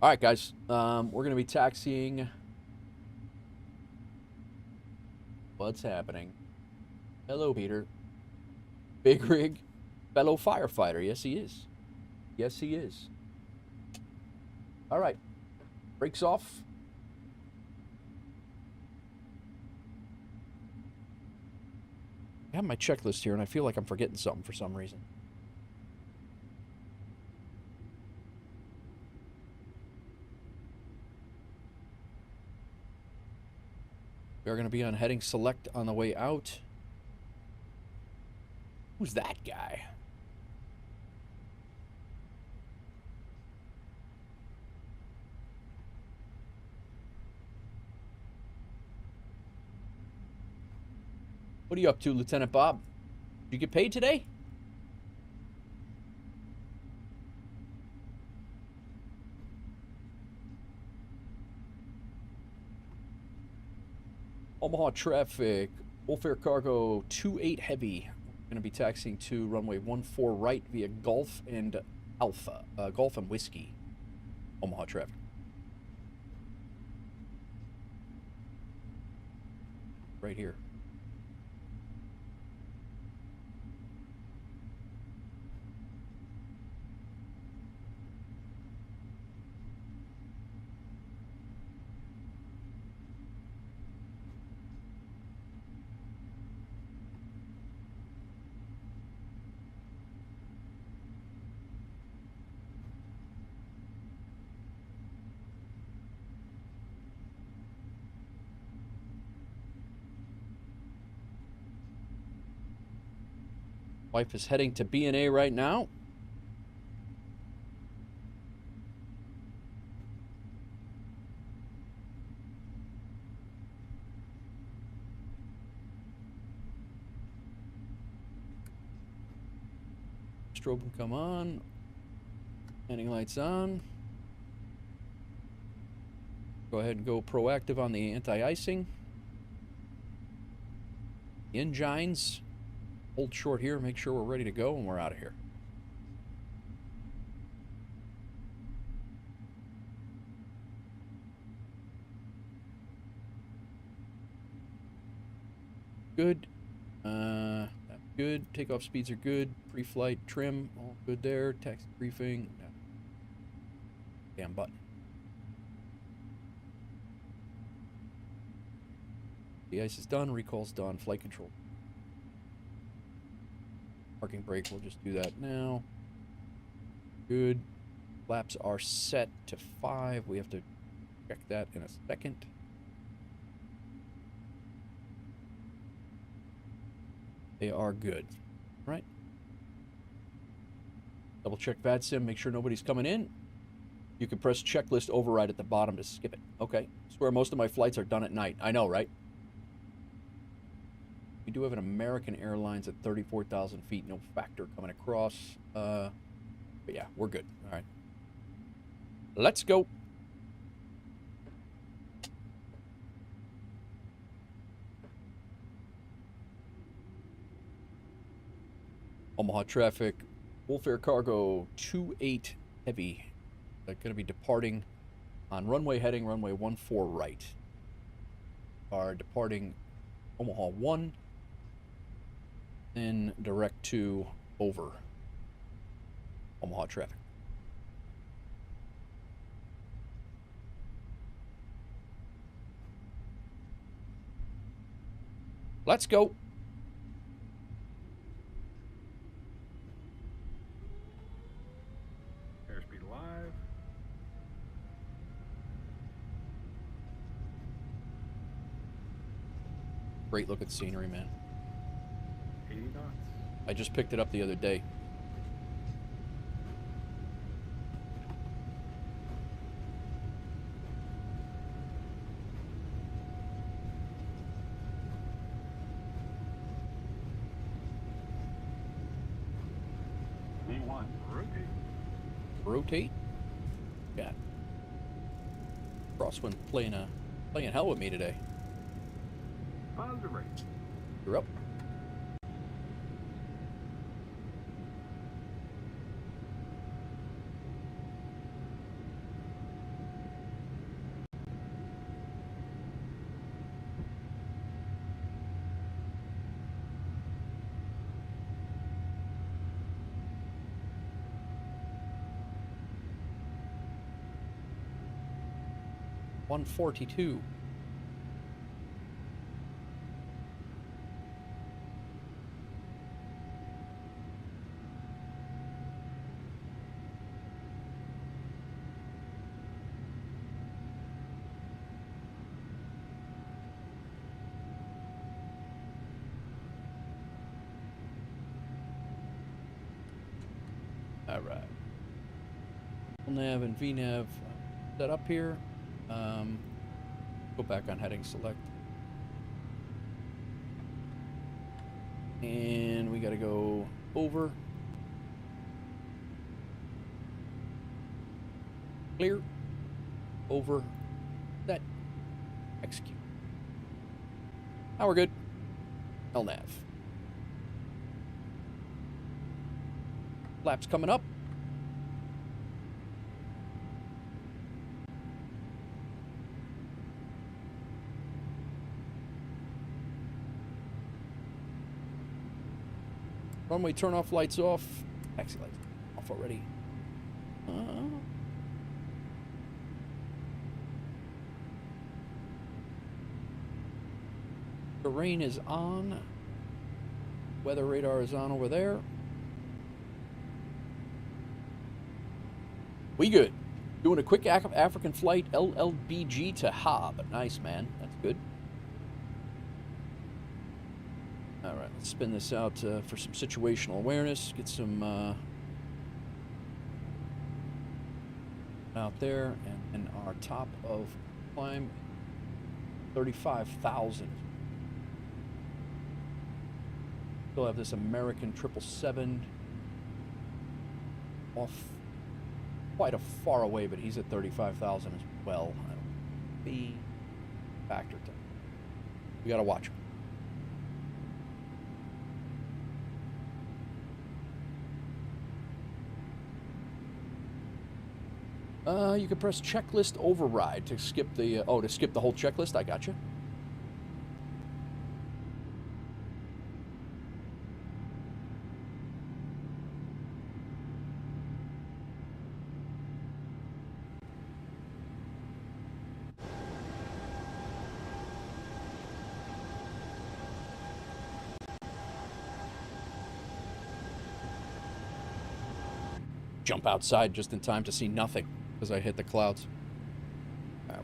All right, guys. We're going to be taxiing. What's happening? Hello, Peter. Big rig. Fellow firefighter. Yes, he is. Yes, he is. All right. Brakes off. I have my checklist here, and I feel like I'm forgetting something for some reason. We're going to be on heading select on the way out. Who's that guy? What are you up to, Lieutenant Bob? Did you get paid today? Omaha traffic. WolfAir Cargo 28 heavy. Going to be taxiing to runway 14 right via Gulf and Alpha. Gulf and Whiskey. Omaha traffic. Right here. Wife is heading to B&A right now. Strobe can come on. Landing lights on. Go ahead and go proactive on the anti-icing. Engines. Hold short here, make sure we're ready to go, and we're out of here. Good. good. Takeoff speeds are good. Pre-flight trim, all good there. Taxi briefing. No. Damn button. The ice is done. Recall's done. Flight control. Parking brake, we'll just do that now. Good. Flaps are set to 5. We have to check that in a second. They are good. Right. Double check VATSIM, make sure nobody's coming in. You can press checklist override at the bottom to skip it. Okay. Swear most of my flights are done at night. I know, right? We do have an American Airlines at 34,000 feet, no factor coming across. But yeah, we're good. All right. Let's go. Omaha traffic, WolfAir Cargo 28 heavy. They're going to be departing on runway heading runway 14 right. Are departing Omaha 1. Then direct to over Omaha traffic. Let's go. Airspeed live. Great look at scenery, man. 80 knots. I just picked it up the other day. V1, rotate. Rotate? Yeah. Crosswind playing hell with me today. Positive rate. You're up. $142. All right. Nav and VNav set up here. Go back on heading select. And we got to go over. Clear. Over. Set. Execute. Now we're good. LNAV. Flaps coming up. Runway turn off, lights off. Taxi lights off already. Terrain is on. Weather radar is on over there. We good. Doing a quick African flight, LLBG to Hob. Nice, man. That's good. All right, let's spin this out for some situational awareness. Get some out there, and our top of climb 35,000. Still have this American 777 off quite a far away, but he's at 35,000 as well. I don't be factor to. We gotta watch him. You can press checklist override to skip the, to skip the whole checklist. I got you. jump outside just in time to see nothing because I hit the clouds.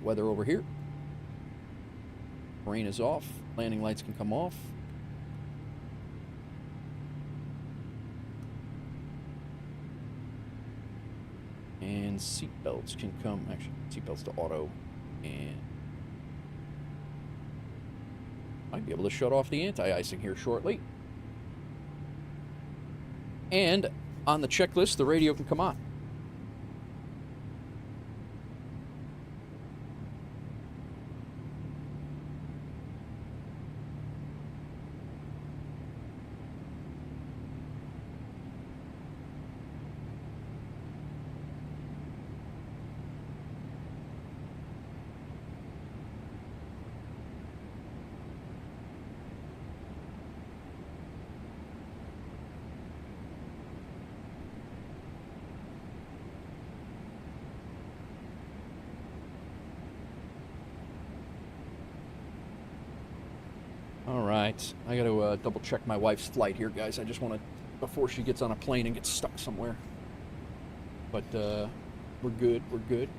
Weather over here. Rain is off. Landing lights can come off. And seatbelts can come. Actually, seatbelts to auto. And might be able to shut off the anti-icing here shortly. And on the checklist, the radio can come on. Alright, I gotta double check my wife's flight here, guys. I just want to, before she gets on a plane and gets stuck somewhere. But, we're good, we're good.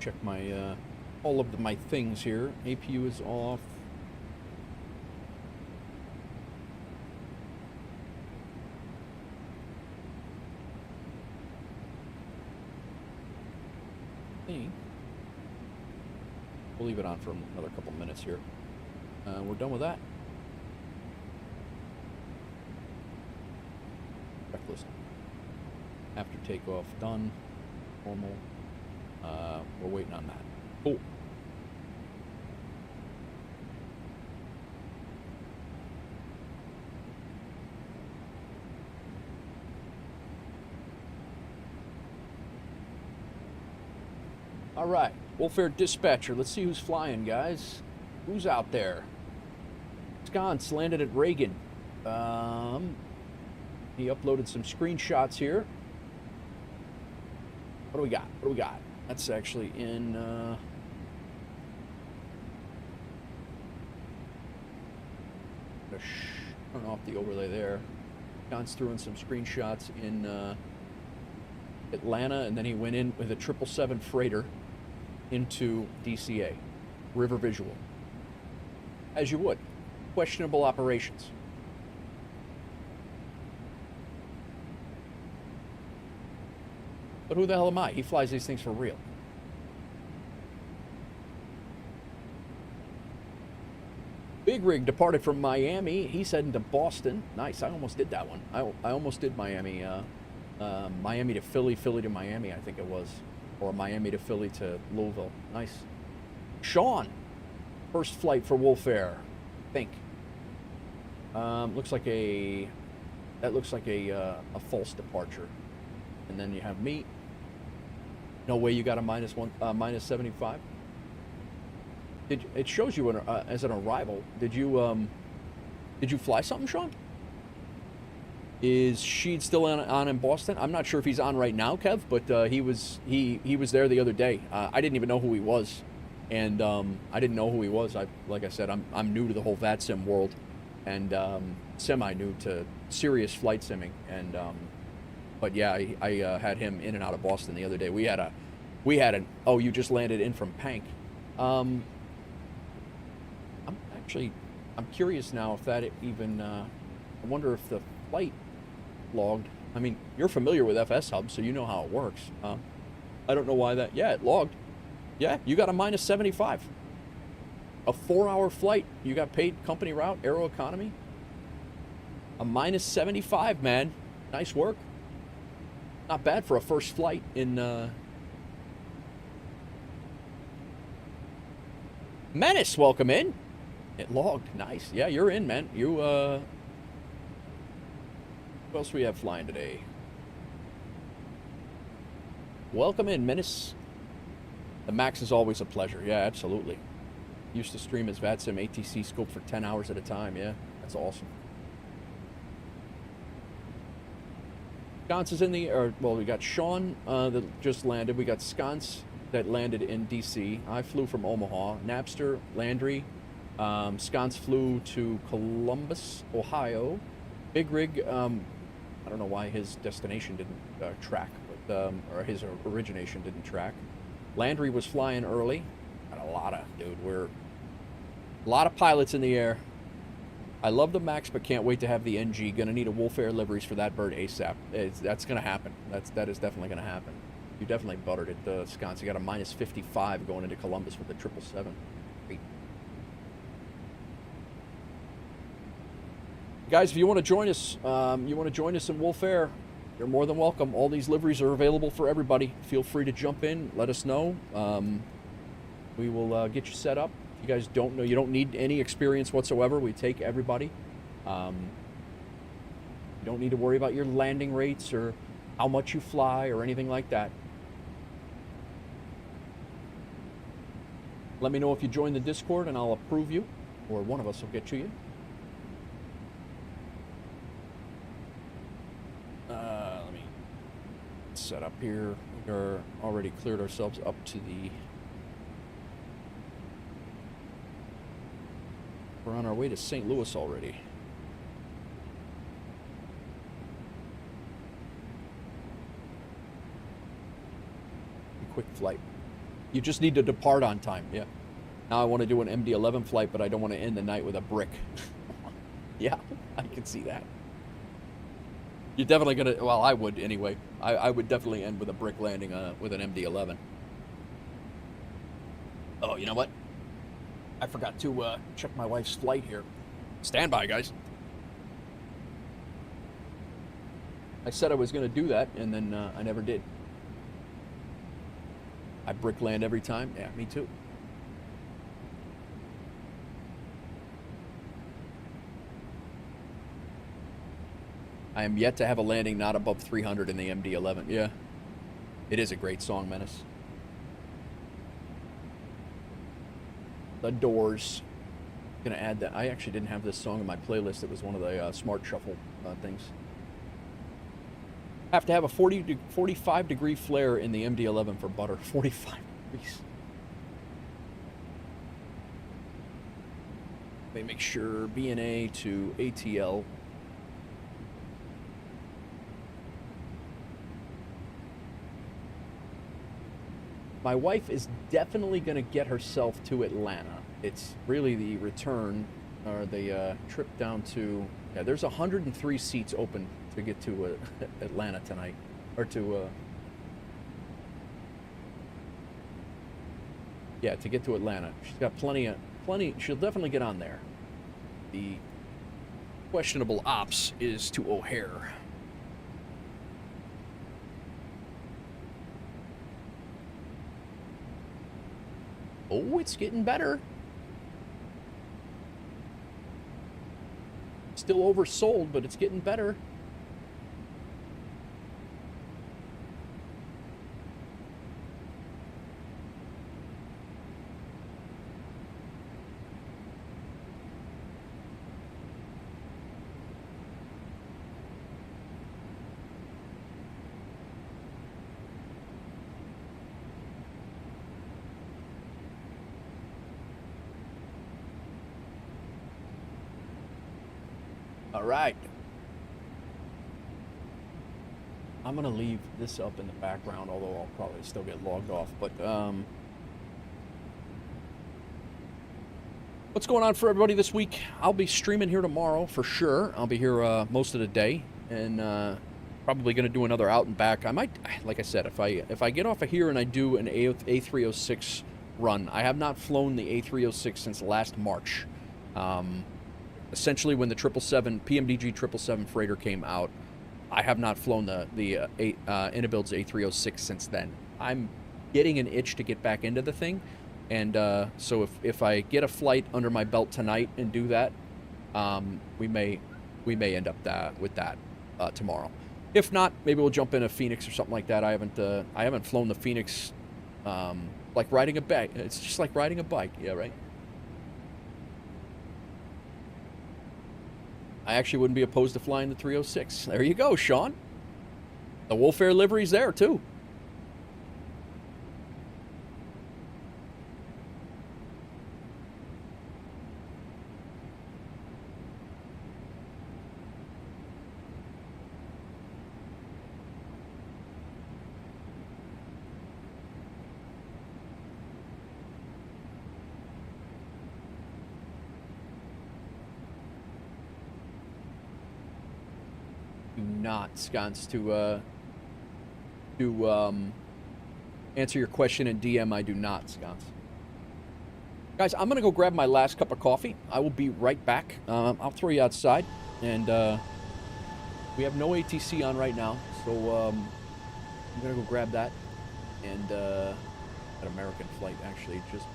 Check my, all of my things here. APU is off. We'll leave it on for another couple minutes here. We're done with that. Checklist. After takeoff, done. Normal. We're waiting on that. Cool. All right. WolfAir Dispatcher, let's see who's flying, guys. Who's out there? Sconce landed at Reagan. He uploaded some screenshots here. What do we got? What do we got? That's actually in, turn off the overlay there. Sconce threw in some screenshots in Atlanta, and then he went in with a 777 freighter into DCA, River Visual, as you would. Questionable operations. But who the hell am I? He flies these things for real. Big Rig departed from Miami. He's heading to Boston. Nice. I almost did that one. I almost did Miami. Miami to Philly, Philly to Miami, I think it was. Or Miami to Philly to Louisville. Nice. Sean, first flight for WolfAir, I think. Looks like a false departure. And then you have me. No way you got a minus 75. It shows you as an arrival. Did you fly something, Sean? Is Sheed still on in Boston? I'm not sure if he's on right now, Kev, but he was there the other day. I didn't even know who he was, and I didn't know who he was. Like I said, I'm new to the whole VATSIM world, and semi-new to serious flight simming. And but yeah, I had him in and out of Boston the other day. We had an oh, you just landed in from Pank. I'm curious now if that even. I wonder if the flight logged. I mean, you're familiar with FS Hub, so you know how it works. I don't know why that. Yeah, it logged. Yeah, you got a minus 75. A 4-hour flight. You got paid company route, Aeroconomy. A minus 75, man. Nice work. Not bad for a first flight in. Menace, welcome in. It logged. Nice. Yeah, you're in, man. You, Who else we have flying today? Welcome in, Menace. The Max is always a pleasure. Yeah, absolutely. Used to stream as VATSIM ATC scope for 10 hours at a time. Yeah, that's awesome. Sconce is in the air. Well, we got Sean that just landed. We got Sconce that landed in DC. I flew from Omaha. Napster, Landry, Sconce flew to Columbus, Ohio. Big Rig, I don't know why his destination didn't track, but, or his origination didn't track. Landry was flying early. Got a lot of, dude, a lot of pilots in the air. I love the Max, but can't wait to have the NG. Gonna need a WolfAir liveries for that bird ASAP. That's gonna happen. That is definitely gonna happen. You definitely buttered it, Sconce. You got a minus 55 going into Columbus with the 777. Great. Guys, if you want to join us, in WolfAir, you're more than welcome. All these liveries are available for everybody. Feel free to jump in. Let us know. We will get you set up. If you guys don't know, you don't need any experience whatsoever. We take everybody. You don't need to worry about your landing rates or how much you fly or anything like that. Let me know if you join the Discord and I'll approve you, or one of us will get to you. Let me set up here. We're already cleared ourselves up to the... We're on our way to St. Louis already. A quick flight. You just need to depart on time, yeah. Now I want to do an MD-11 flight, but I don't want to end the night with a brick. Yeah, I can see that. You're definitely going to... Well, I would anyway. I would definitely end with a brick landing with an MD-11. Oh, you know what? I forgot to check my wife's flight here. Stand by, guys. I said I was going to do that, and then I never did. I brick land every time. Yeah, me too. I am yet to have a landing not above 300 in the MD-11. Yeah. It is a great song, Menace. The Doors. Gonna add that. I actually didn't have this song in my playlist. It was one of the Smart Shuffle things. Have to have a 45 degree flare in the MD-11 for butter. 45 degrees. Let me make sure B&A to ATL. My wife is definitely going to get herself to Atlanta. It's really the return, or the trip down to... Yeah, there's 103 seats open to get to Atlanta tonight. Or to... yeah, to get to Atlanta. She's got plenty... She'll definitely get on there. The questionable ops is to O'Hare. Oh, it's getting better. Still oversold, but it's getting better. All right. I'm going to leave this up in the background, although I'll probably still get logged off. But what's going on for everybody this week? I'll be streaming here tomorrow for sure. I'll be here most of the day, and probably going to do another out and back. I might, like I said, if I get off of here and I do an A306 run. I have not flown the A306 since last March. Essentially, when the 777 PMDG 777 freighter came out, I have not flown the IniBuilds A306 since then. I'm getting an itch to get back into the thing, and so if I get a flight under my belt tonight and do that, we may end up with that tomorrow. If not, maybe we'll jump in a Fenix or something like that. I haven't flown the Fenix, like riding a bike. It's just like riding a bike. Yeah, right. I actually wouldn't be opposed to flying the 306. There you go, Sean. The WolfAir livery's there, too. not, Sconce. To answer your question in DM, I do not, Sconce. Guys, I'm going to go grab my last cup of coffee. I will be right back. I'll throw you outside. And we have no ATC on right now, so I'm going to go grab that. And that American flight, actually, just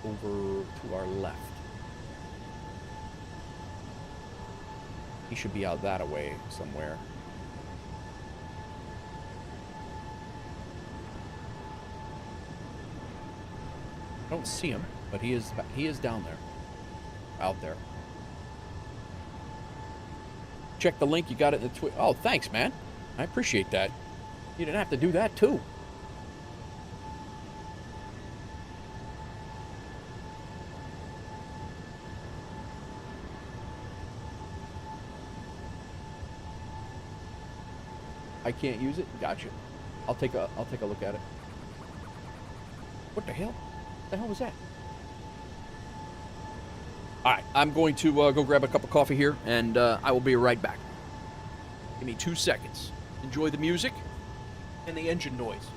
over to our left. He should be out that way somewhere. I don't see him, but he is down there. Out there. Check the link, you got it in the Oh, thanks, man. I appreciate that. You didn't have to do that, too. I can't use it? Gotcha. I'll take a look at it. What the hell? What the hell was that? Alright, I'm going to go grab a cup of coffee here, and I will be right back. Give me 2 seconds. Enjoy the music and the engine noise.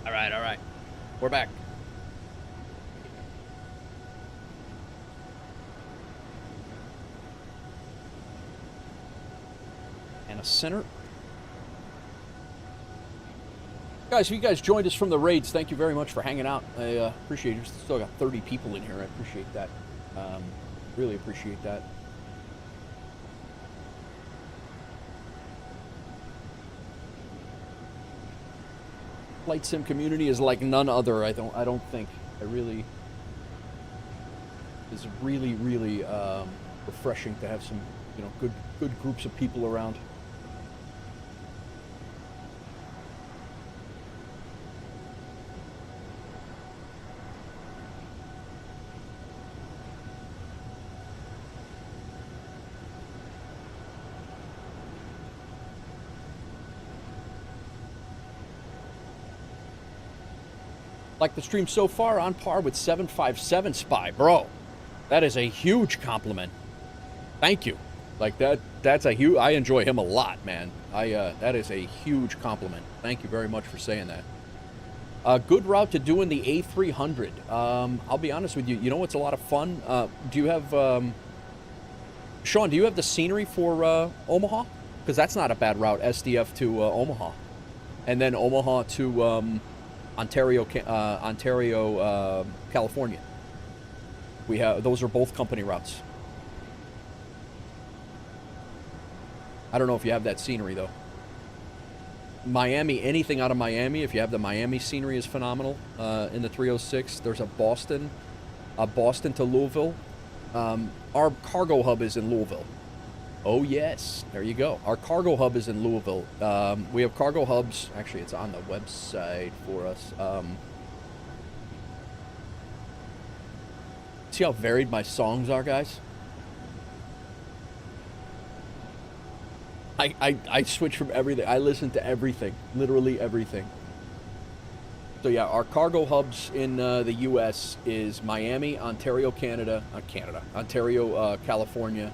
All right. We're back. And a center. Guys, if you guys joined us from the raids, thank you very much for hanging out. I appreciate it. We still got 30 people in here. I appreciate that. Really appreciate that. Flight sim community is like none other. I don't think. I really. It's really refreshing to have some, good groups of people around. Like the stream so far, on par with 757 Spy, bro. That is a huge compliment. Thank you. Like that's a huge. I enjoy him a lot, man. That is a huge compliment. Thank you very much for saying that. A good route to doing the A300. I'll be honest with you. You know what's a lot of fun? Do you have, Sean, do you have the scenery for Omaha? Because that's not a bad route, SDF to Omaha. And then Omaha to Ontario, California. We have, those are both company routes. I don't know if you have that scenery, though. Miami, anything out of Miami, if you have the Miami scenery, is phenomenal. In the 306, there's a Boston to Louisville. Our cargo hub is in Louisville. Oh, yes. There you go. Our cargo hub is in Louisville. We have cargo hubs. Actually, it's on the website for us. See how varied my songs are, guys? I switch from everything. I listen to everything. Literally everything. So, yeah, our cargo hubs in the U.S. is Miami, Ontario, Ontario, California.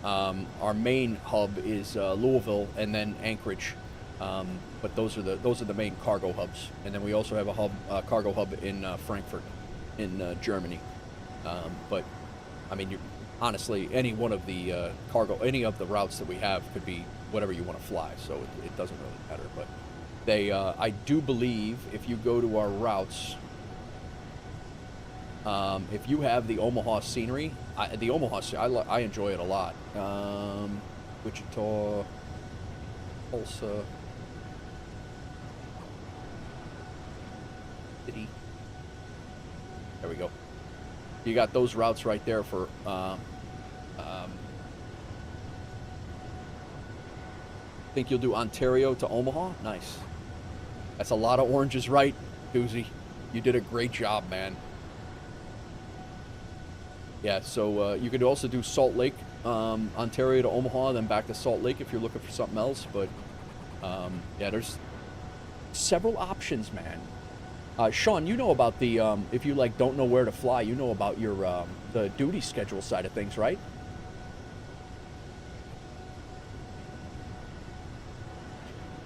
Our main hub is Louisville, and then Anchorage. But those are the main cargo hubs. And then we also have a cargo hub in Frankfurt, in Germany. But I mean, honestly, any one of the any of the routes that we have could be whatever you want to fly. So it doesn't really matter. But they, I do believe, if you go to our routes, if you have the Omaha scenery, I enjoy it a lot. Wichita, Tulsa, City. There we go. You got those routes right there for. Think you'll do Ontario to Omaha? Nice. That's a lot of oranges, right, Doozy? You did a great job, man. Yeah, so you could also do Salt Lake, Ontario to Omaha, then back to Salt Lake if you're looking for something else. But yeah, there's several options, man. Sean, you know about the if you like don't know where to fly, you know about your the duty schedule side of things, right?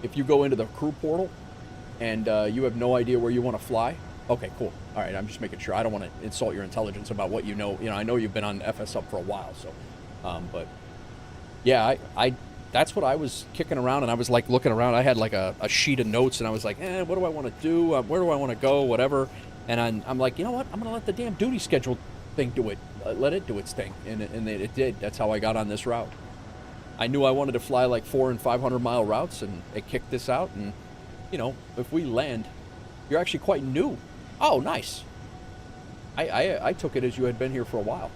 If you go into the crew portal and you have no idea where you want to fly, okay, cool. All right, I'm just making sure. I don't want to insult your intelligence about what you know. You know, I know you've been on FS Up for a while, so. But yeah, I that's what I was kicking around, and I was like looking around. I had like a sheet of notes, and I was like, what do I want to do? Where do I want to go? Whatever. And I'm like, you know what? I'm gonna let the damn duty schedule thing do it. Let it do its thing, and it did. That's how I got on this route. I knew I wanted to fly like 400 and 500 mile routes, and it kicked this out. And you know, if we land, you're actually quite new. Oh, nice. I took it as you had been here for a while.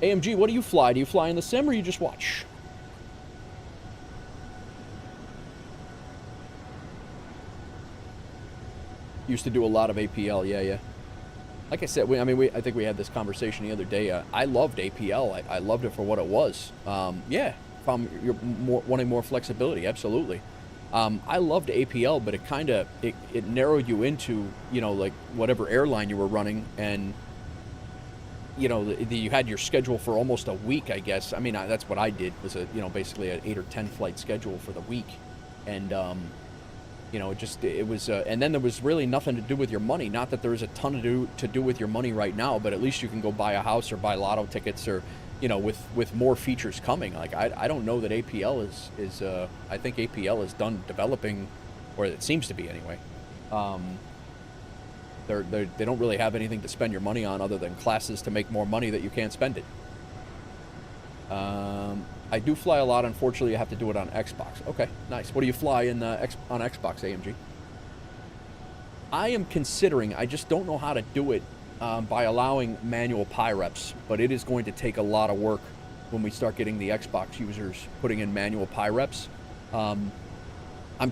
AMG, what do you fly? Do you fly in the sim or you just watch? Used to do a lot of APL, yeah. Like I said, I think we had this conversation the other day. I loved APL. I loved it for what it was. Yeah, if you're wanting more flexibility, absolutely. I loved APL, but it kind of it narrowed you into, you know, like whatever airline you were running, and you know, you had your schedule for almost a week, I guess. I mean, that's what I did, was basically an 8 or 10 flight schedule for the week, and you know, it was, and then there was really nothing to do with your money. Not that there is a ton to do with your money right now, but at least you can go buy a house or buy lotto tickets, or, you know, with more features coming. Like, I don't know that APL is I think APL is done developing, or it seems to be anyway. They don't really have anything to spend your money on other than classes to make more money that you can't spend it. I do fly a lot. Unfortunately, I have to do it on Xbox. Okay, nice. What do you fly on Xbox, AMG? I am considering, I just don't know how to do it by allowing manual PyReps, but it is going to take a lot of work when we start getting the Xbox users putting in manual PyReps. I'm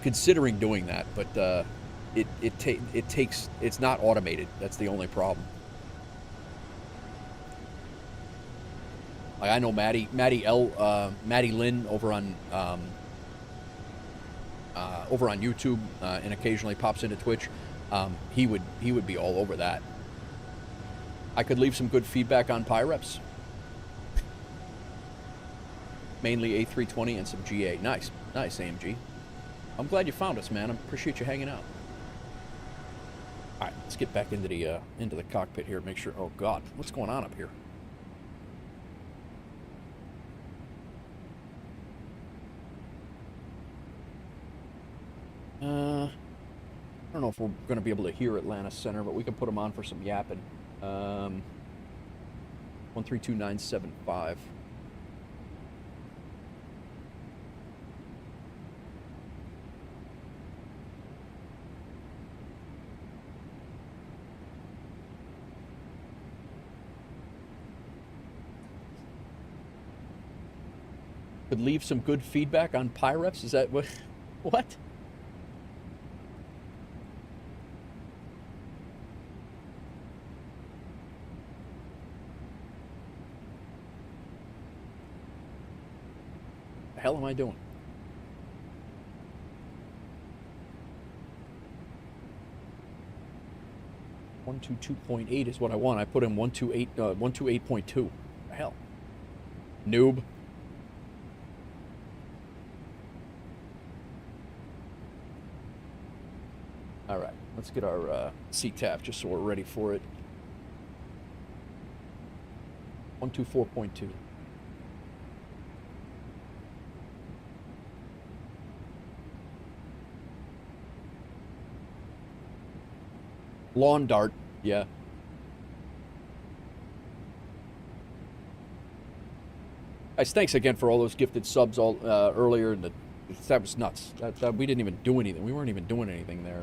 considering doing that, but it's not automated. That's the only problem. Like, I know Maddie Lynn over on YouTube, and occasionally pops into Twitch. He would be all over that. I could leave some good feedback on Pyreps. Mainly A320 and some GA. Nice. Nice, AMG. I'm glad you found us, man. I appreciate you hanging out. All right, let's get back into the cockpit here. Make sure. Oh God, what's going on up here? I don't know if we're going to be able to hear Atlanta Center, but we can put them on for some yapping. 132975. Could leave some good feedback on Pyreps? Is that what? What? The hell am I doing? .8 is what I want. I put in 128.2. The hell? Noob. All right, let's get our CTAF just so we're ready for it. 124.2. Lawn dart, yeah. Guys, thanks again for all those gifted subs all earlier. That was nuts. That we didn't even do anything. We weren't even doing anything there.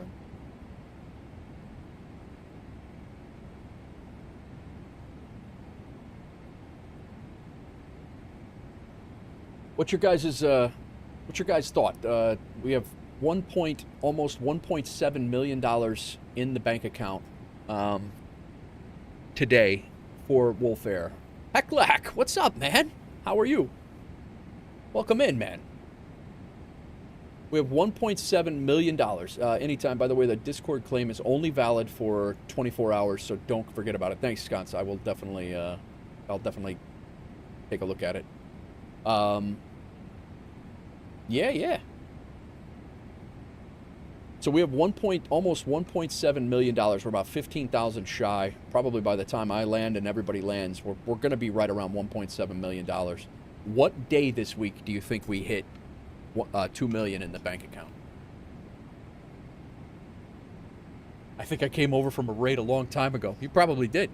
What's your guys' thought? We have almost $1.7 million in the bank account today for WolfAir. Hecklack, what's up, man? How are you? Welcome in, man. We have $1.7 million. Anytime, by the way, the Discord claim is only valid for 24 hours, so don't forget about it. Thanks, Sconce. I will definitely, I'll definitely take a look at it. Yeah. So we have almost $1.7 million. We're about 15,000 shy. Probably by the time I land and everybody lands, we're going to be right around $1.7 million. What day this week do you think we hit $2 million in the bank account? I think I came over from a raid a long time ago. You probably did.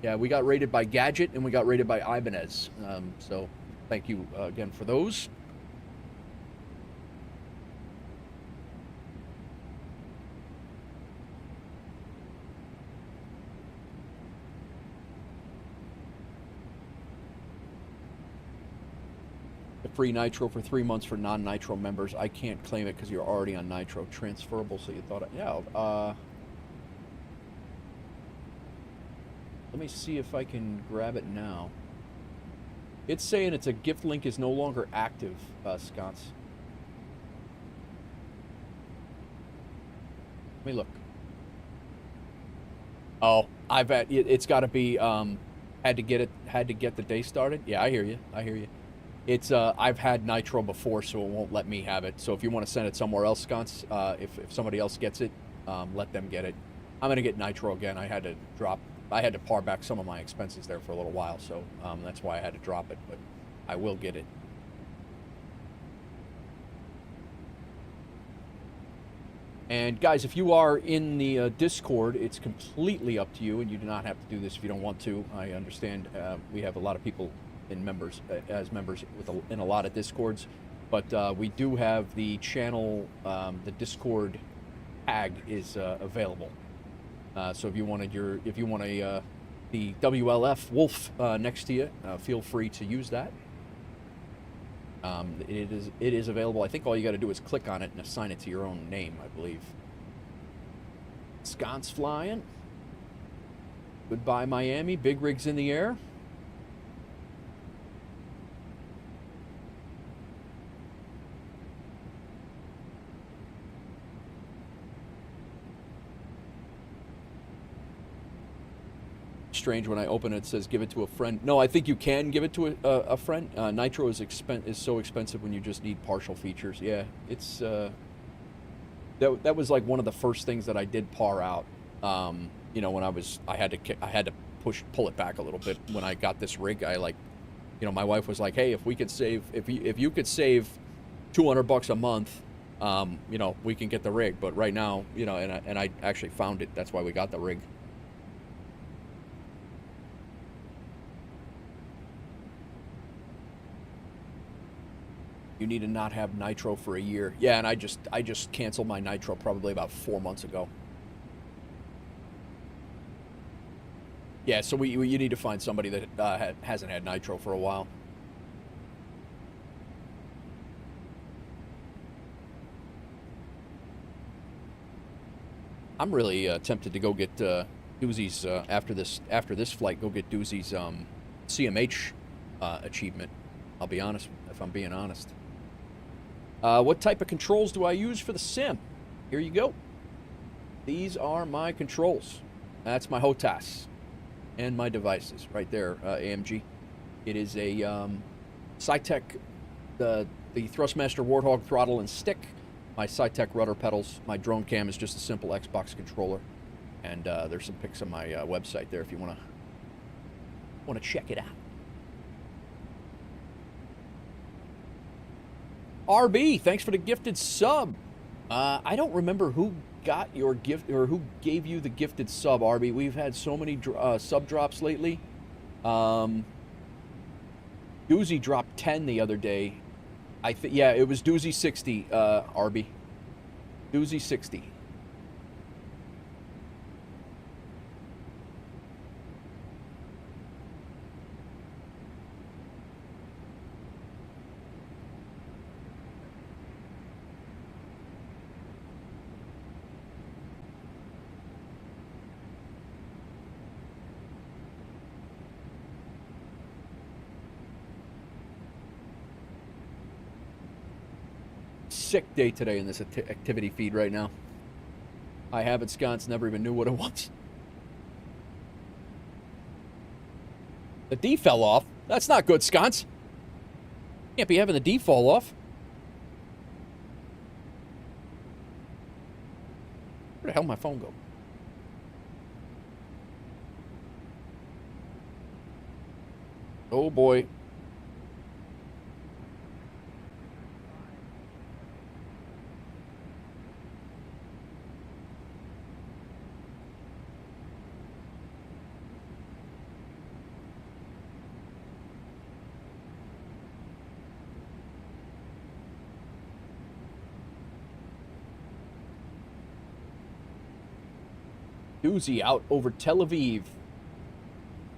Yeah, we got raided by Gadget and we got raided by Ibanez. So thank you again for those. Free nitro for 3 months for non-nitro members. I can't claim it because you're already on nitro. Transferable, so you thought, yeah. Let me see if I can grab it now. It's saying it's a gift link is no longer active, Scots. Let me look. Oh, it's got to be had to get the day started. Yeah, I hear you. It's I've had nitro before, so it won't let me have it. So if you want to send it somewhere else, Sconce, if somebody else gets it, let them get it. I'm gonna get nitro again. I had to par back some of my expenses there for a little while, so that's why I had to drop it. But I will get it. And guys, if you are in the Discord, it's completely up to you, and you do not have to do this if you don't want to. I understand we have a lot of people as members in a lot of Discords, but we do have the channel, the Discord tag is available. So if you wanted the WLF Wolf next to you, feel free to use that. It is available. I think all you got to do is click on it and assign it to your own name, I believe. Sconce flying. Goodbye, Miami. Big rigs in the air. strange when I open it. It says give it to a friend. No, I think you can give it to a friend. Nitro is so expensive when you just need partial features. Yeah, it's that was like one of the first things that I did par out. You know, when I had to pull it back a little bit when I got this rig. I like, you know, my wife was like, hey, if we could save, if you could save $200 a month, you know, we can get the rig. But right now, you know, and I actually found it. That's why we got the rig. You need to not have nitro for a year. Yeah, and I just canceled my nitro probably about 4 months ago. Yeah, so you need to find somebody that hasn't had nitro for a while. I'm really tempted to go get Doozy's after this flight. Go get Doozy's CMH achievement. I'll be honest, if I'm being honest. What type of controls do I use for the sim? Here you go. These are my controls. That's my HOTAS and my devices right there, AMG. It is a Cytec, the Thrustmaster Warthog throttle and stick, my Cytec rudder pedals. My drone cam is just a simple Xbox controller, and there's some pics on my website there if you want to check it out. RB, thanks for the gifted sub. I don't remember who got your gift or who gave you the gifted sub, RB. We've had so many sub drops lately. Doozy dropped 10 the other day. Yeah, it was Doozy 60, RB. Doozy 60. Sick day today in this activity feed right now. I have it, Sconce, never even knew what it was. The D fell off. That's not good, Sconce. Can't be having the D fall off. Where the hell did my phone go? Oh boy. Doozy out over Tel Aviv.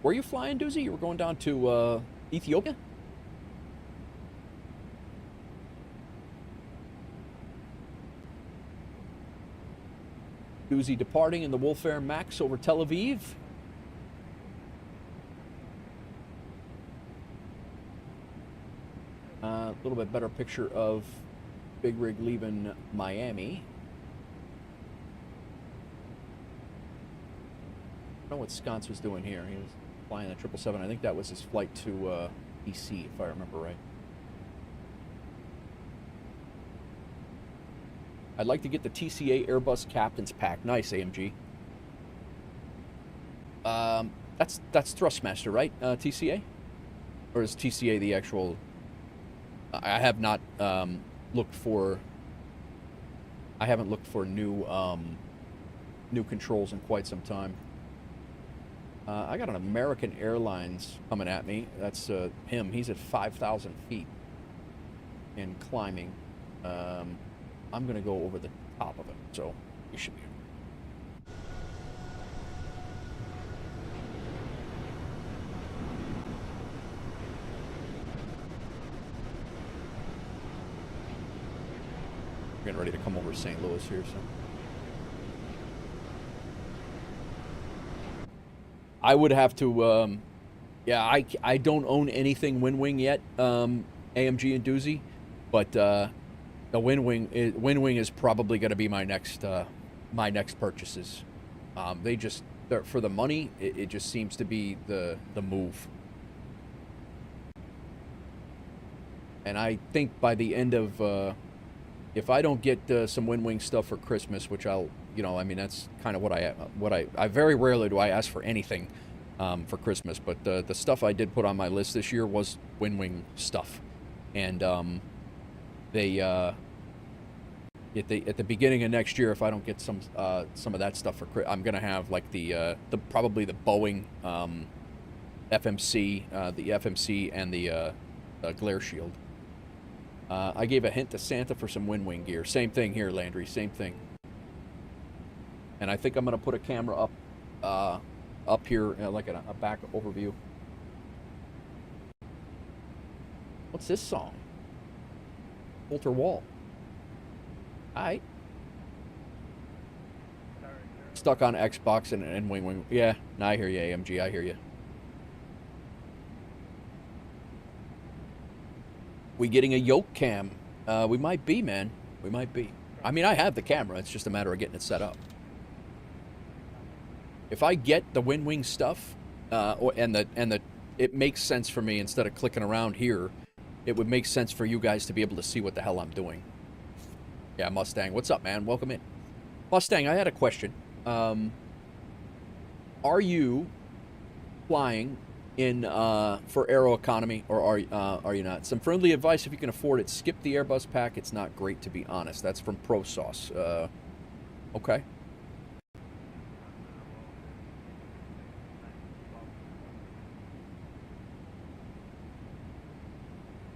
Were you flying, Doozy? You were going down to Ethiopia? Doozy departing in the WolfAir Max over Tel Aviv. A little bit better picture of Big Rig leaving Miami. I don't know what Sconce was doing here. He was flying the 777. I think that was his flight to DC, if I remember right. I'd like to get the TCA Airbus Captain's Pack. Nice, AMG. That's Thrustmaster, right? TCA? Or is TCA the actual... I have not looked for... I haven't looked for new controls in quite some time. I got an American Airlines coming at me. That's him. He's at 5,000 feet and climbing. I'm going to go over the top of it, so you should be. Getting ready to come over to St. Louis here, so. I would have to, yeah, I don't own anything Wing yet, AMG and Doozy, but the Wing is probably going to be my next purchases. They just for the money, it just seems to be the move. And I think by the end of, if I don't get some WinWing stuff for Christmas, which I'll, you know, I mean, that's kind of what I very rarely do I ask for anything for Christmas, but the stuff I did put on my list this year was WinWing stuff. And they at the beginning of next year, if I don't get some of that stuff for I'm gonna have like the probably the Boeing FMC, the FMC and the glare shield. I gave a hint to Santa for some WinWing gear. Same thing here, Landry. Same thing. And I think I'm gonna put a camera up here, like a back overview. What's this song? Walter Wall. Alright. Stuck on Xbox and WinWing. Yeah, no, I hear you, AMG. I hear you. We getting a yoke cam? We might be, man. We might be. I mean, I have the camera. It's just a matter of getting it set up. If I get the WinWing stuff, it makes sense for me instead of clicking around here. It would make sense for you guys to be able to see what the hell I'm doing. Yeah, Mustang. What's up, man? Welcome in. Mustang, I had a question. Are you flying in for Aeroconomy, or are you not? Some friendly advice: if you can afford it, skip the Airbus pack. It's not great, to be honest. That's from Pro Sauce. Okay.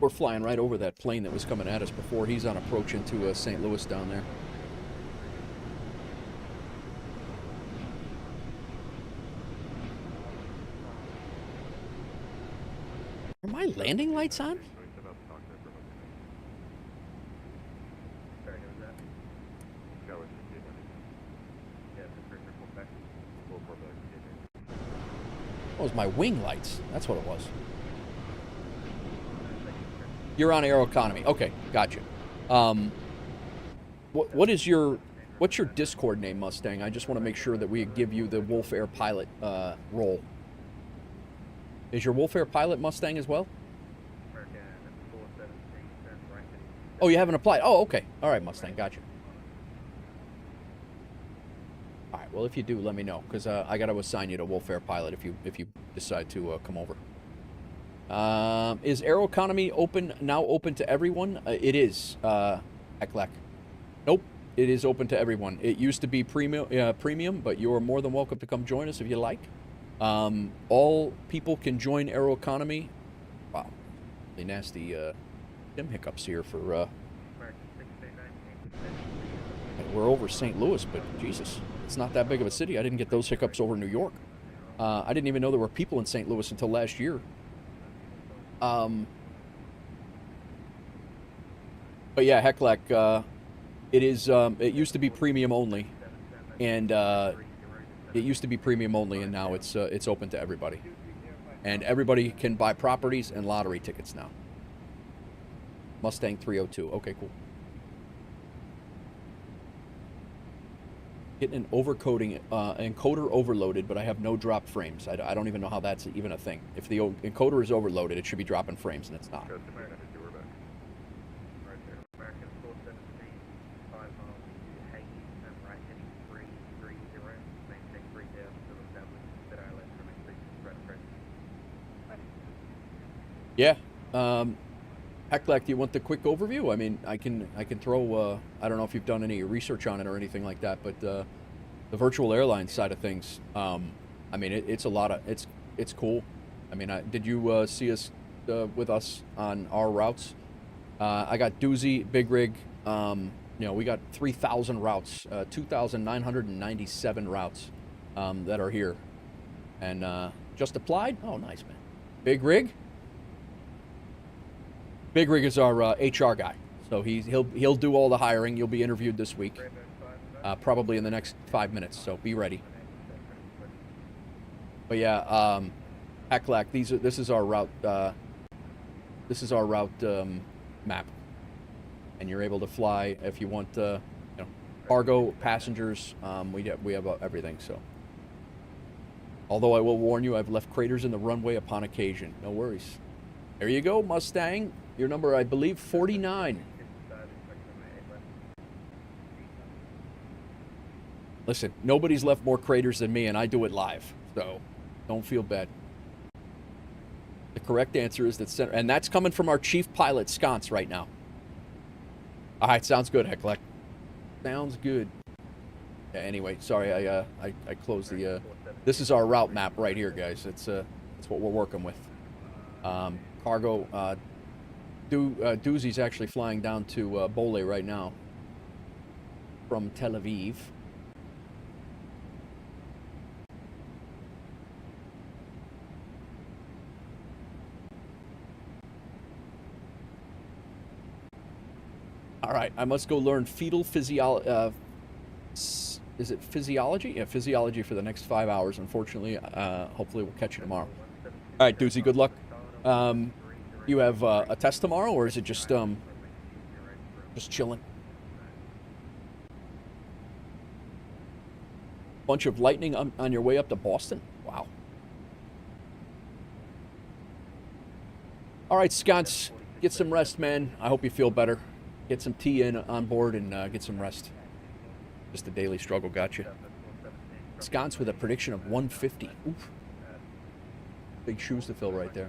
We're flying right over that plane that was coming at us before. He's on approach into St. Louis down there. Are my landing lights on? Oh, it was my wing lights. That's what it was. You're on Aeroconomy. Okay, gotcha. What's your Discord name, Mustang? I just want to make sure that we give you the WolfAir pilot role. Is your WolfAir pilot Mustang as well? Oh, you haven't applied. Oh, okay. All right, Mustang. Gotcha. All right. Well, if you do, let me know, because I got to assign you to WolfAir pilot if you decide to come over. Is Aeroconomy now open to everyone? It is, Eklek. Nope, it is open to everyone. It used to be premium, but you're more than welcome to come join us if you like. All people can join Aeroconomy. Wow, really nasty dim hiccups here for. We're over St. Louis, but Jesus, it's not that big of a city. I didn't get those hiccups over New York. I didn't even know there were people in St. Louis until last year. But yeah, Hecklek, it is, it used to be premium only, and, it used to be premium only, and now it's open to everybody. And everybody can buy properties and lottery tickets now. Mustang 302, okay, cool. Getting an overcoding, encoder overloaded, but I have no drop frames. I don't even know how that's even a thing. If the encoder is overloaded, it should be dropping frames, and it's not. Yeah. Hecklek, do you want the quick overview? I mean, I can throw, I don't know if you've done any research on it or anything like that, but the virtual airline side of things, I mean, it's a lot of, it's cool. I mean, did you see us with us on our routes? I got Doozy, Big Rig, you know, we got 3,000 routes, 2,997 routes that are here. And just applied? Oh, nice, man. Big Rig? Big Rig is our HR guy, so he'll do all the hiring. You'll be interviewed this week, probably in the next 5 minutes. So be ready. But yeah, Hecklek, this is our route. This is our route map, and you're able to fly if you want. You know, cargo, passengers. We have everything. So Although I will warn you, I've left craters in the runway upon occasion. No worries. There you go, Mustang. Your number, I believe, 49. Listen, nobody's left more craters than me, and I do it live. So, don't feel bad. The correct answer is that center, and that's coming from our chief pilot, Sconce, right now. All right, sounds good, Hecklek. Sounds good. Yeah, anyway, sorry, I closed the. This is our route map right here, guys. It's what we're working with. Cargo. Doozy's actually flying down to Bole right now from Tel Aviv. All right, I must go learn fetal physiology. Is it physiology? Yeah, physiology for the next 5 hours, unfortunately. Hopefully we'll catch you tomorrow. All right, Doozy, good luck. You have a test tomorrow, or is it just chilling? Bunch of lightning on your way up to Boston? Wow. All right, Sconce, get some rest, man. I hope you feel better. Get some tea in on board and get some rest. Just a daily struggle got you. Sconce with a prediction of 150. Oof. Big shoes to fill right there.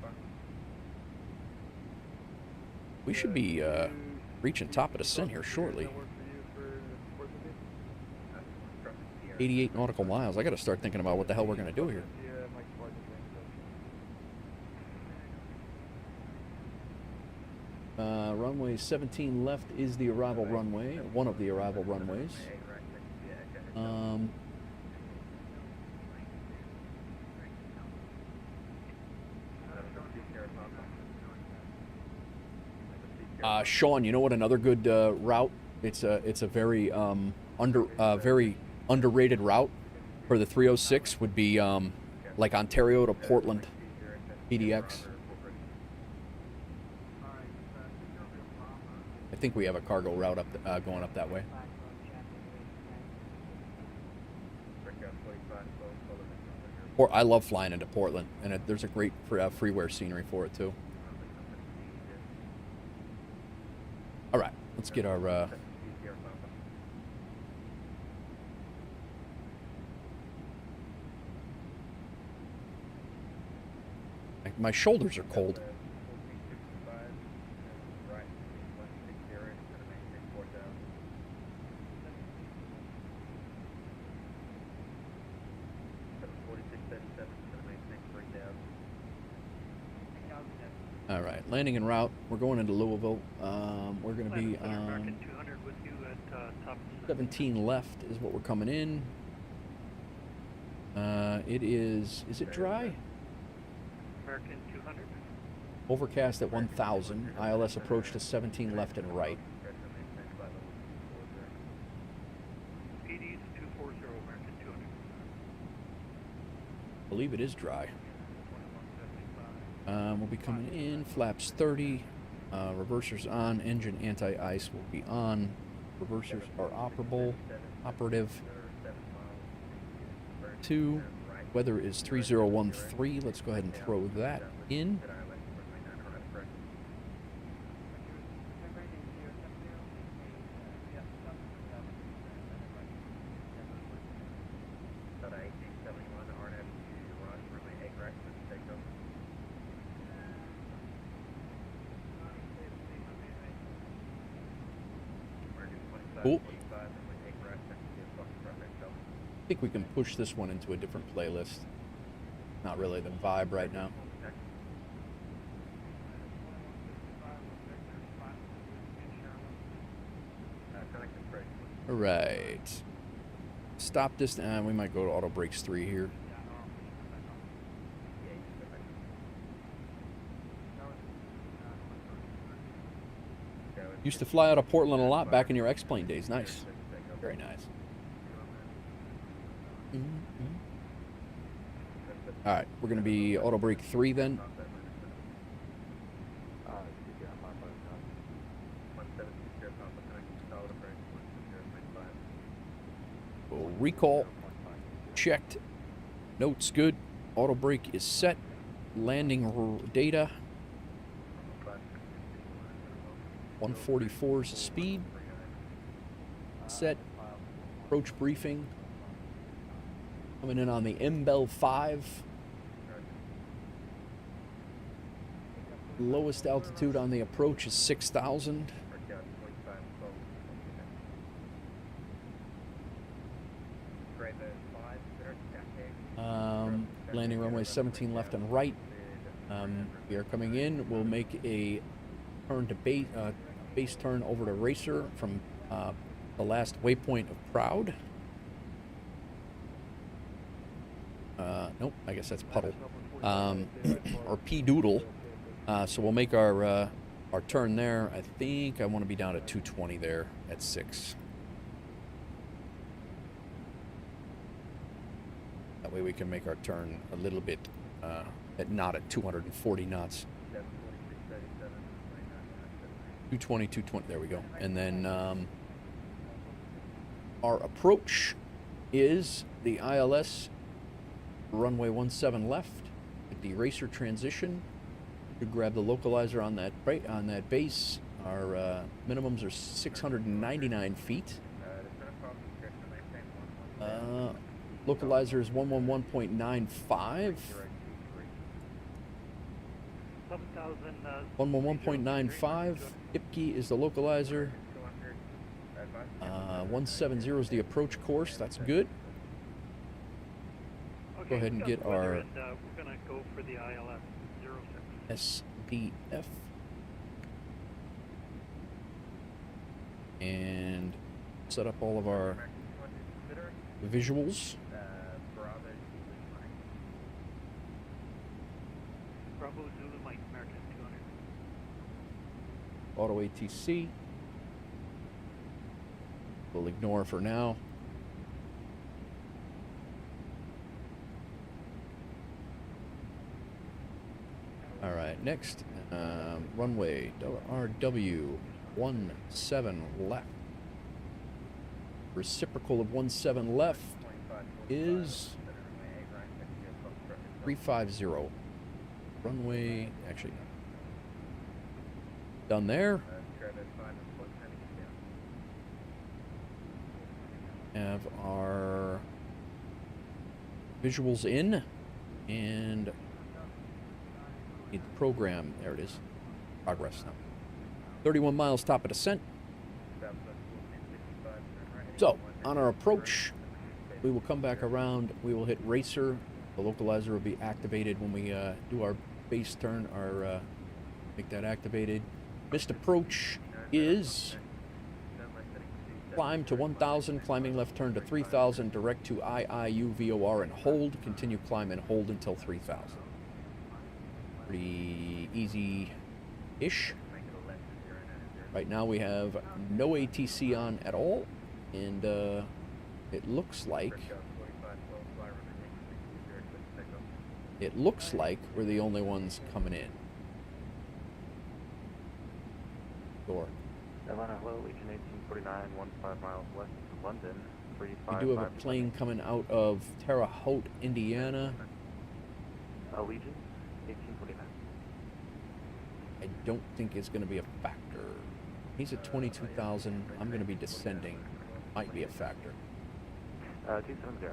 We should be reaching top of the sin here shortly. 88 nautical miles. I got to start thinking about what the hell we're going to do here. Runway 17 left is the arrival runway, one of the arrival runways. Sean, you know what another good route? It's a very very underrated route for the 306 would be like Ontario to Portland, PDX. I think we have a cargo route up going up that way. Or I love flying into Portland, and there's a great freeware scenery for it too. All right, let's get our. My shoulders are cold. All right, landing en route. We're going into Louisville. We're going to be on 17 left is what we're coming in. It is it dry? American 200. Overcast at 1,000. ILS approach to 17 left and right. PD's 240, American 200. I believe it is dry. We'll be coming in, flaps 30, reversers on, engine anti-ice will be on, reversers are operative. 2, weather is 3013, let's go ahead and throw that in. Cool. I think we can push this one into a different playlist. Not really the vibe right now. All right. Stop this. We might go to auto brakes 3 here. Used to fly out of Portland a lot back in your X-Plane days. Nice. Very nice. All right, we're going to be auto brake 3 then. Recall checked. Notes good. Auto brake is set. Landing data. 144 is the speed. Set. Approach briefing. Coming in on the MBEL 5. Lowest altitude on the approach is 6,000. Landing runway 17 left and right. We are coming in. We'll make a turn to base turn over to Racer from the last waypoint of Proud. Nope, I guess that's Puddle. Or P Doodle. So we'll make our turn there. I think I want to be down at 220 there at 6. That way we can make our turn a little bit not at 240 knots. 220, 220, there we go. And then our approach is the ILS runway 17 left with the Racer transition. You grab the localizer on that base. Our minimums are 699 feet. Localizer is 111.95. 111.95. IPKI is the localizer. 170 is the approach course. That's good. Okay, Go ahead and get our we're gonna go for the ILS 06. SDF. And set up all of our visuals. Bravo Zulu Mike American 200. Auto ATC. We'll ignore for now. All right, next, runway RW 17 left. Reciprocal of 17 left is 350. Runway, actually, done there. Have our visuals in, and need the program. There it is. Progress now. 31 miles top of descent. So, on our approach, we will come back around. We will hit Racer. The localizer will be activated when we do our base turn, make that activated. Missed approach is climb to 1,000, climbing left turn to 3,000, direct to IIU VOR and hold. Continue climb and hold until 3,000. Pretty easy-ish. Right now we have no ATC on at all, and it looks like we're the only ones coming in. Door. Atlanta, hello, Legion 1849, 15 miles west of London, 355. We do have a plane coming out of Terre Haute, Indiana. Legion 1849. I don't think it's going to be a factor. He's at 22,000. I'm going to be descending. Might be a factor. 270.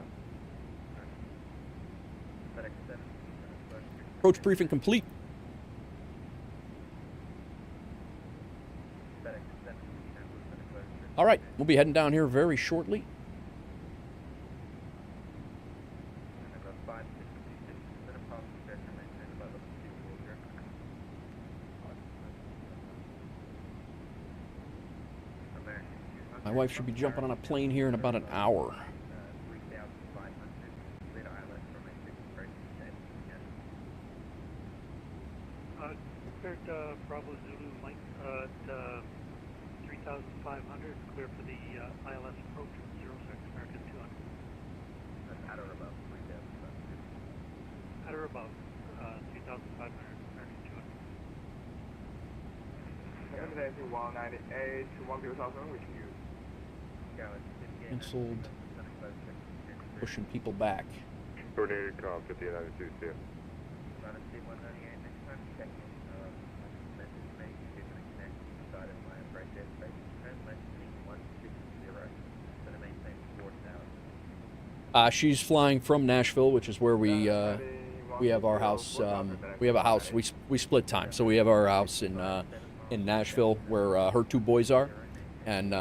Approach briefing complete. All right, we'll be heading down here very shortly. My wife should be jumping on a plane here in about an hour. Cleared Bravo Zulu Mike at 3,500. Clear for the ILS approach 06 American 200. At or above 3,000. At or above 3,500 American 200. 198 to 1,000, which you Canceled. Pushing people back. Coordinated call, 5092, see ya. She's flying from Nashville, which is where we have our house. We have a house. We split time, so we have our house in Nashville where her two boys are, and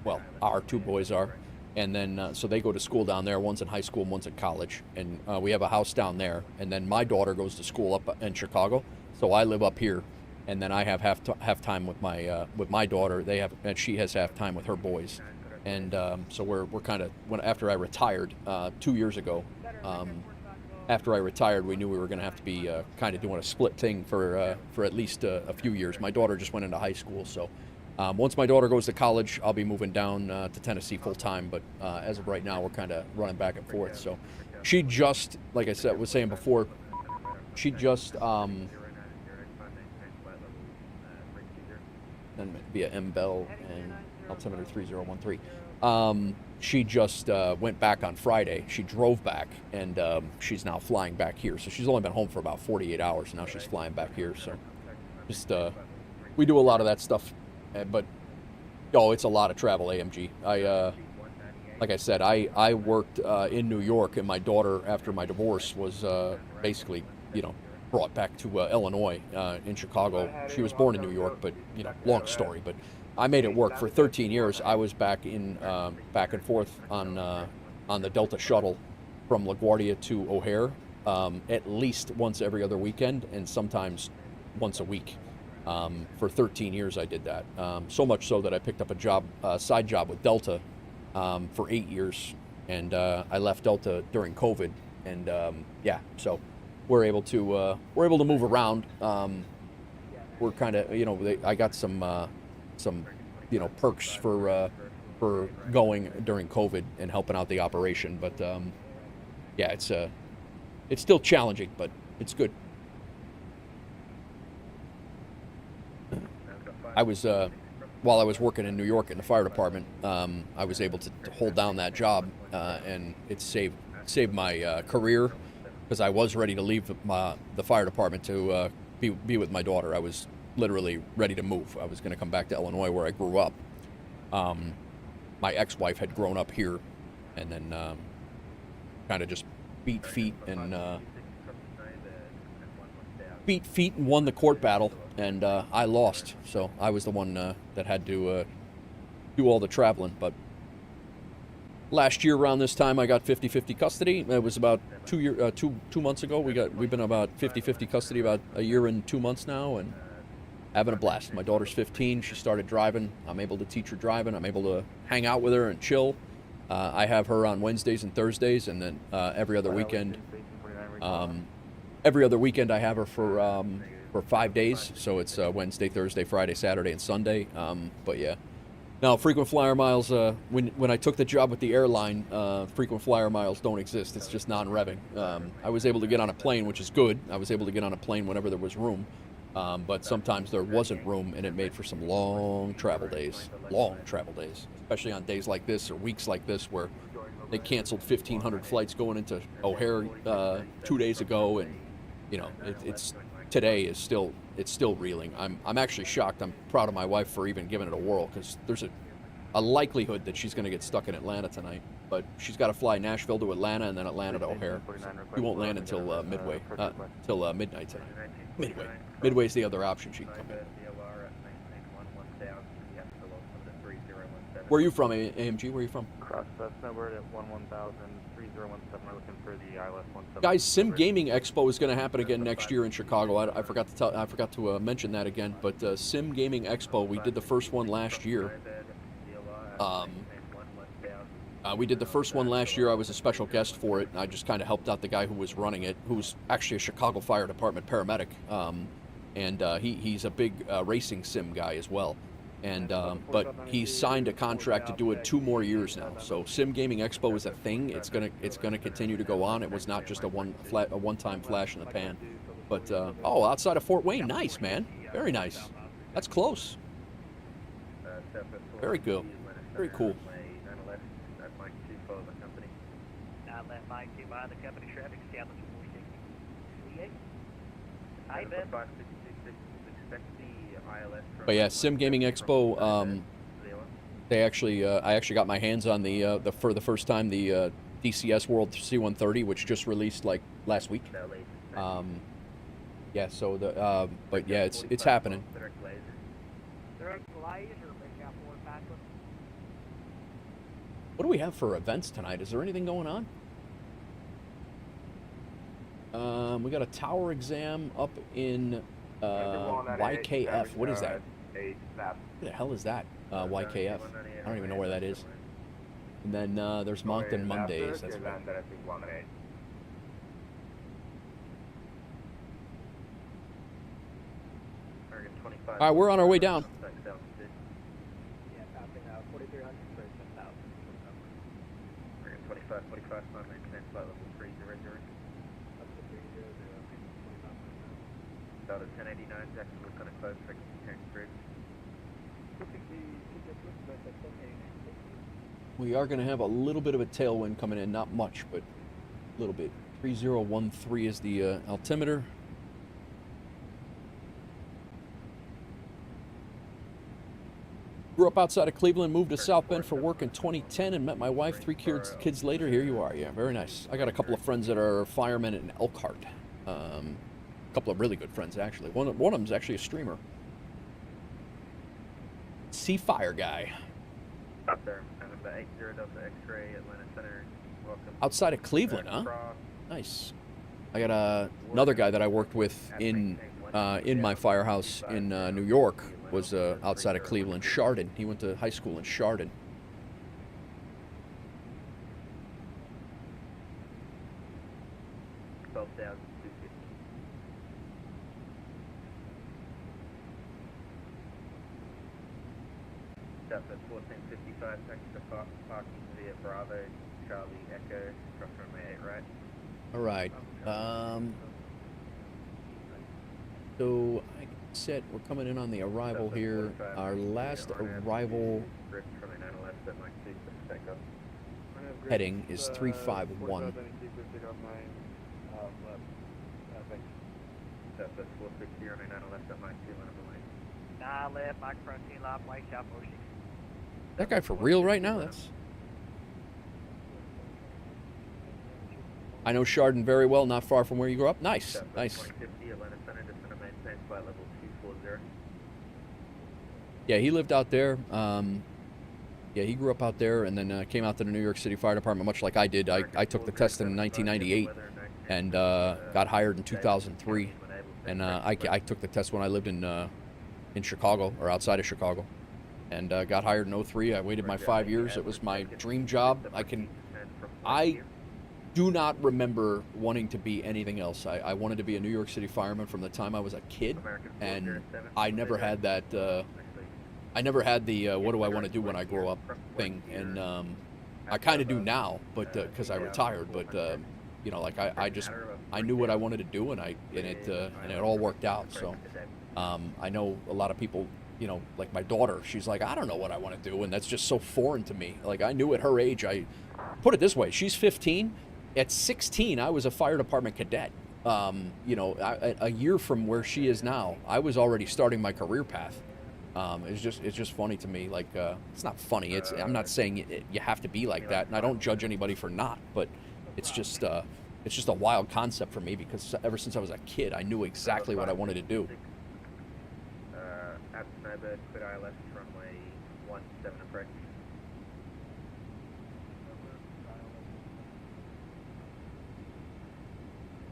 well, our two boys are, and then so they go to school down there. One's in high school, and one's in college, and we have a house down there. And then my daughter goes to school up in Chicago, so I live up here, and then I have half time with my daughter. And she has half time with her boys. And so we're kind of, after I retired 2 years ago, after I retired, we knew we were going to have to be kind of doing a split thing for at least a few years. My daughter just went into high school, so once my daughter goes to college, I'll be moving down to Tennessee full time. But as of right now, we're kind of running back and forth. So she just, like I said, was saying before, she just and via MBell and altimeter 3013. She just went back on Friday. She drove back, and she's now flying back here. So she's only been home for about 48 hours. Now she's flying back here. So just we do a lot of that stuff, but it's a lot of travel. AMG. Like I said, I worked in New York, and my daughter, after my divorce, was basically brought back to Illinois in Chicago. She was born in New York, but long story. But I made it work for 13 years. I was back and forth on the Delta shuttle from LaGuardia to O'Hare at least once every other weekend, and sometimes once a week. For 13 years I did that. So much so that I picked up a side job with Delta for 8 years, and I left Delta during COVID, and so we're able to move around. We're kind of I got some perks for going during COVID and helping out the operation, but it's still challenging, but it's good. I was while I was working in New York in the fire department, I was able to hold down that job, and it saved my career, because I was ready to leave the fire department to be with my daughter. I was literally ready to move. I was going to come back to Illinois, where I grew up. My ex-wife had grown up here, and then kind of just beat feet and won the court battle, and I lost. So I was the one that had to do all the traveling. But last year around this time, I got 50-50 custody. It was about 2 months ago. We've been about 50-50 custody about a year and 2 months now, and having a blast. My daughter's 15. She started driving. I'm able to teach her driving. I'm able to hang out with her and chill. I have her on Wednesdays and Thursdays, and then every other weekend. Every other weekend I have her for 5 days. So it's Wednesday, Thursday, Friday, Saturday, and Sunday. But yeah. Now, frequent flyer miles, when I took the job with the airline, frequent flyer miles don't exist. It's just non-revving. I was able to get on a plane, which is good. I was able to get on a plane whenever there was room. But sometimes there wasn't room, and it made for some long travel days, especially on days like this or weeks like this, where they canceled 1,500 flights going into O'Hare 2 days ago, and today is still reeling. I'm actually shocked. I'm proud of my wife for even giving it a whirl, because there's a likelihood that she's going to get stuck in Atlanta tonight. But she's got to fly Nashville to Atlanta, and then Atlanta to O'Hare. We won't land until midnight tonight. Midway's the other option. She can come in. Where are you from, AMG? Where are you from? Cross Snowbird at 11,000, 3017. We're looking for the ILS 17. Guys, Sim Gaming Expo is going to happen again next year in Chicago. I forgot to mention that again. But Sim Gaming Expo, we did the first one last year. We did the first one last year. I was a special guest for it. I just kind of helped out the guy who was running it, who's actually a Chicago Fire Department paramedic. And he's a big racing sim guy as well. And but he's signed a contract to do it 2 more years now. So Sim Gaming Expo is a thing. It's gonna continue to go on. It was not just a one-time flash in the pan. But outside of Fort Wayne, nice, man, very nice. That's close. Very cool. Very cool. left Mike 2 by the company traffic, Seattle 246. Hi, Ben. Expect the ILS from But yeah, Sim Gaming Expo. They actually, I actually got my hands on the for the first time the DCS World C-130, which just released like last week. Yeah, so the but yeah, it's happening. Direct laser, make out forward backward. What do we have for events tonight? Is there anything going on? We got a tower exam up in YKF. What is that? What the hell is that? YKF. I don't even know where that is. And then there's Moncton Mondays. That's about it. All right, we're on our way down. Yeah, copy now. 4300 for 10,000. 25, maintenance flight level 300. Up to 300. About a 1089, Jackson, we're kind of close for turn through. We are going to have a little bit of a tailwind coming in, not much, but a little bit. 3013 is the altimeter. Grew up outside of Cleveland, moved to South Bend for work in 2010, and met my wife. 3 kids later, here you are. Yeah, very nice. I got a couple of friends that are firemen in Elkhart. A couple of really good friends, actually. One of them's actually a streamer. Sea Fire guy. Up there, November 80 Delta X-ray, Atlanta Center. Welcome. Outside of Cleveland, huh? Nice. I got another guy that I worked with in my firehouse in New York. Was outside of Cleveland, Chardon. He went to high school in Chardon. Delta 1455, taxi to parking via Bravo, Charlie Echo, cross runway 8 right. All right. So I said we're coming in on the arrival here. Our last arrival heading is 351. Nah, left, microphone 10 left, white shop 06. That guy for real right now? That's. I know Chardon very well, not far from where you grew up. Nice, nice. Yeah, he lived out there. Yeah, he grew up out there and then came out to the New York City Fire Department, much like I did. I took the test in 1998 and got hired in 2003. And I took the test when I lived in Chicago, or outside of Chicago, and got hired in 03. I waited my 5 years. It was my dream job. I do not remember wanting to be anything else. I wanted to be a New York City fireman from the time I was a kid, and I never had that. I never had the what do I want to do when I grow up thing, and I kind of do now, but because I retired. But you know, like I knew what I wanted to do, and it all worked out. So I know a lot of people. You know, like my daughter, she's like, I don't know what I want to do, and that's just so foreign to me. Like, I knew at her age, I put it this way, she's 15. At 16, I was a fire department cadet. You know, a year from where she is now, I was already starting my career path. It's just funny to me. Like, it's not funny. I'm not saying you have to be like that, and I don't judge anybody for not. But it's just a wild concept for me because ever since I was a kid, I knew exactly what I wanted to do. At Snowbird, quit ILS runway 17 approach.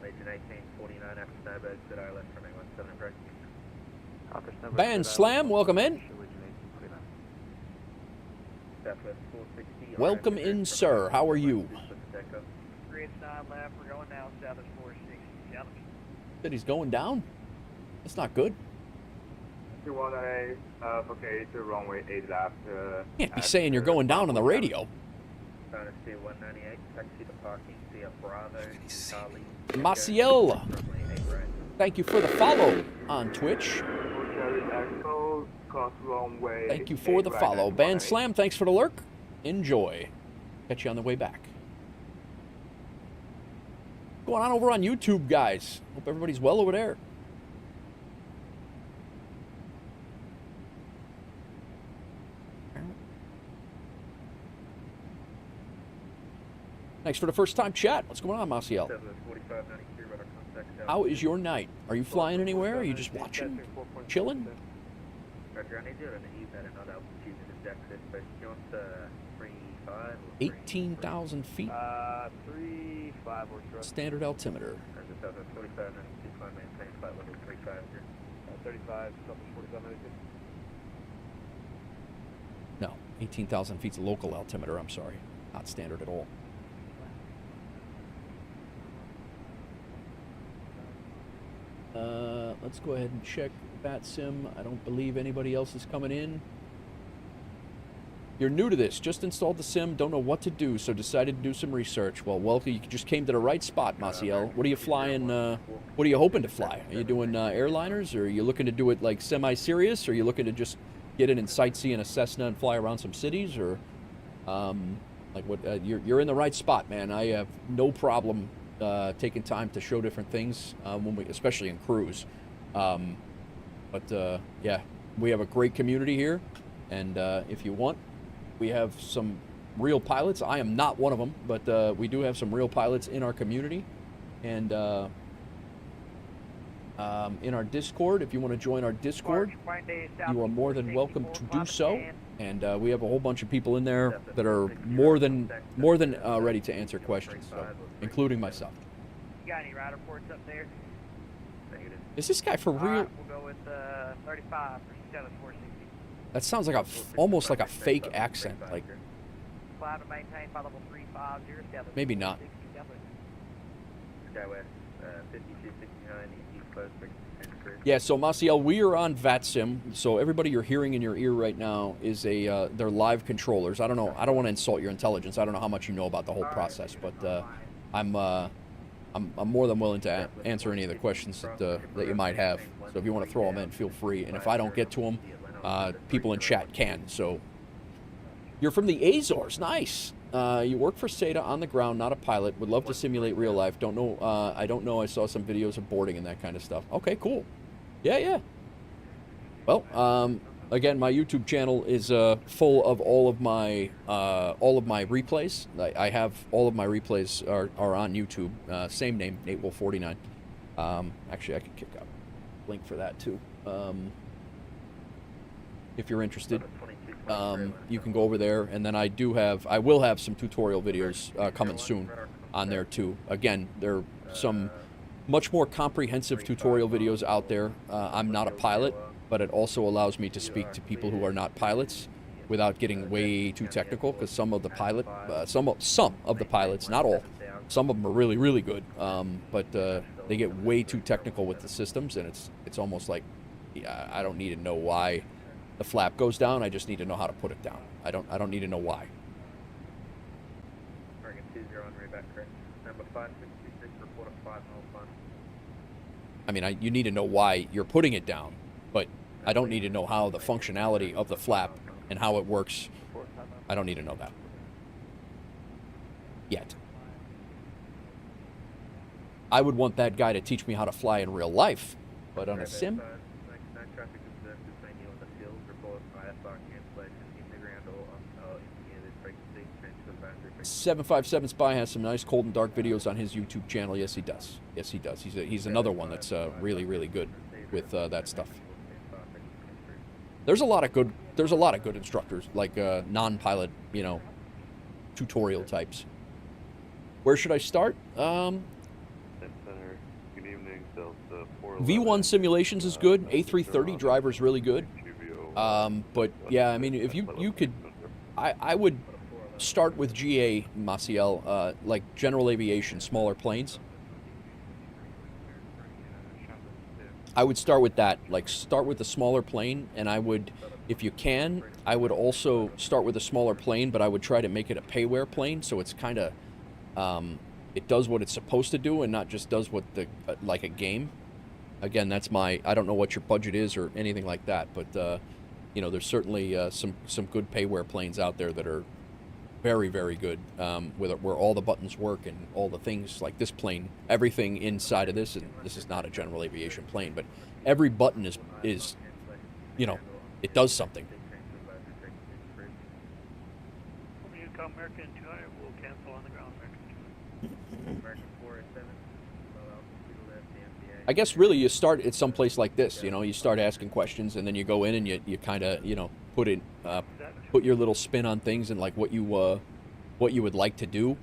Legion 1849 after Snowbird, quit ILS runway 17 approach. Band Slam, welcome in. Welcome in, sir. How are you? Grid side left, we're going down, Southern 460, challenge. Said he's going down? That's not good. 218, okay, to runway 8 left. Can't be saying you're going down on the radio. Dynasty 198, taxi to parking via Bravo, Charlie. Maciel, thank you for the follow on Twitch. Thank you for the follow. Band Slam, thanks for the lurk. Enjoy. Catch you on the way back. going on over on YouTube, guys? Hope everybody's well over there. Thanks for the first time chat. What's going on, Maciel? How is your night? Are you flying anywhere? Are you just watching? Chilling? Roger, I need you to EVAT another altitude in the Texas, but you want 3.5 or 18,000 feet. 3.5 or short. Standard altimeter. Roger, so that's 45, 96, I maintain flight level 35 here. 35, something 45, 96. No, 18,000 feet's a local altimeter, I'm sorry. Not standard at all. Let's go ahead and check VATSIM. I don't believe anybody else is coming in. You're new to this. Just installed the sim. Don't know what to do, so decided to do some research. Well, welcome. You just came to the right spot, Maciel. What are you flying? What are you hoping to fly? Are you doing airliners, or are you looking to do it like semi-serious, or are you looking to just get in and sightsee in a Cessna and fly around some cities, or like what? You're in the right spot, man. I have no problem taking time to show different things, especially in cruise. Yeah, we have a great community here, and if you want, we have some real pilots. I am not one of them, but we do have some real pilots in our community, and in our Discord. If you want to join our Discord, you are more than welcome to do so. And we have a whole bunch of people in there that are more than ready to answer questions, so, including myself. You got any rider ports up there? Is this guy for real? Right, we'll go with 35 for 7460. That sounds like almost like a fake accent. Like Climb to maintain flight level 350. Maybe not. Skywest 5269 East Coast. Yeah, so Maciel, we are on VATSIM. So everybody you're hearing in your ear right now is they're live controllers. I don't know. I don't want to insult your intelligence. I don't know how much you know about the whole process, but I'm more than willing to answer any of the questions that you might have. So if you want to throw them in, feel free. And if I don't get to them, people in chat can. So you're from the Azores. Nice. You work for SATA on the ground, not a pilot. Would love to simulate real life. Don't know. I don't know. I saw some videos of boarding and that kind of stuff. Okay, cool. Yeah. Well, again, my YouTube channel is full of all of my replays. I have all of my replays are on YouTube. Same name, NateWolf49. Actually, I could kick out a link for that too. If you're interested, you can go over there. And then I will have some tutorial videos coming soon on there too. Again, there are some much more comprehensive tutorial videos out there. I'm not a pilot, but it also allows me to speak to people who are not pilots without getting way too technical, because some of the pilots, not all, some of them are really, really good, but they get way too technical with the systems, and it's almost like, I don't need to know why the flap goes down. I just need to know how to put it down. I don't need to know why. Oregon 20 on reback, correct. Number 566, report a 5 mile fun. I mean, you need to know why you're putting it down, but I don't need to know how the functionality of the flap and how it works. I don't need to know that yet. I would want that guy to teach me how to fly in real life, but on a sim. 757 Spy has some nice cold and dark videos on his YouTube channel. Yes, he does. Yes, he does. He's another one that's really, really good with that stuff. There's a lot of good instructors, like non-pilot, tutorial types. Where should I start? V1 simulations is good. A330 driver is really good. But yeah, I mean, if you could, I would start with GA, Maciel, like general aviation, smaller planes. I would start with that, like start with the smaller plane, and I would, if you can, I would also start with a smaller plane, but I would try to make it a payware plane, so it's kind of, it does what it's supposed to do and not just does what like a game. Again, that's I don't know what your budget is or anything like that, but, there's certainly some good payware planes out there that are very, very good with it, where all the buttons work and all the things like this plane, everything inside of this, and this is not a general aviation plane, but every button is you know, it does something. When you come American 200, we'll cancel on the ground American 200. American 407, low altitude lift, MDA. I guess really you start at some place like this, you know, you start asking questions and then you go in and you kind of, you know, put your little spin on things and like what you would like to do.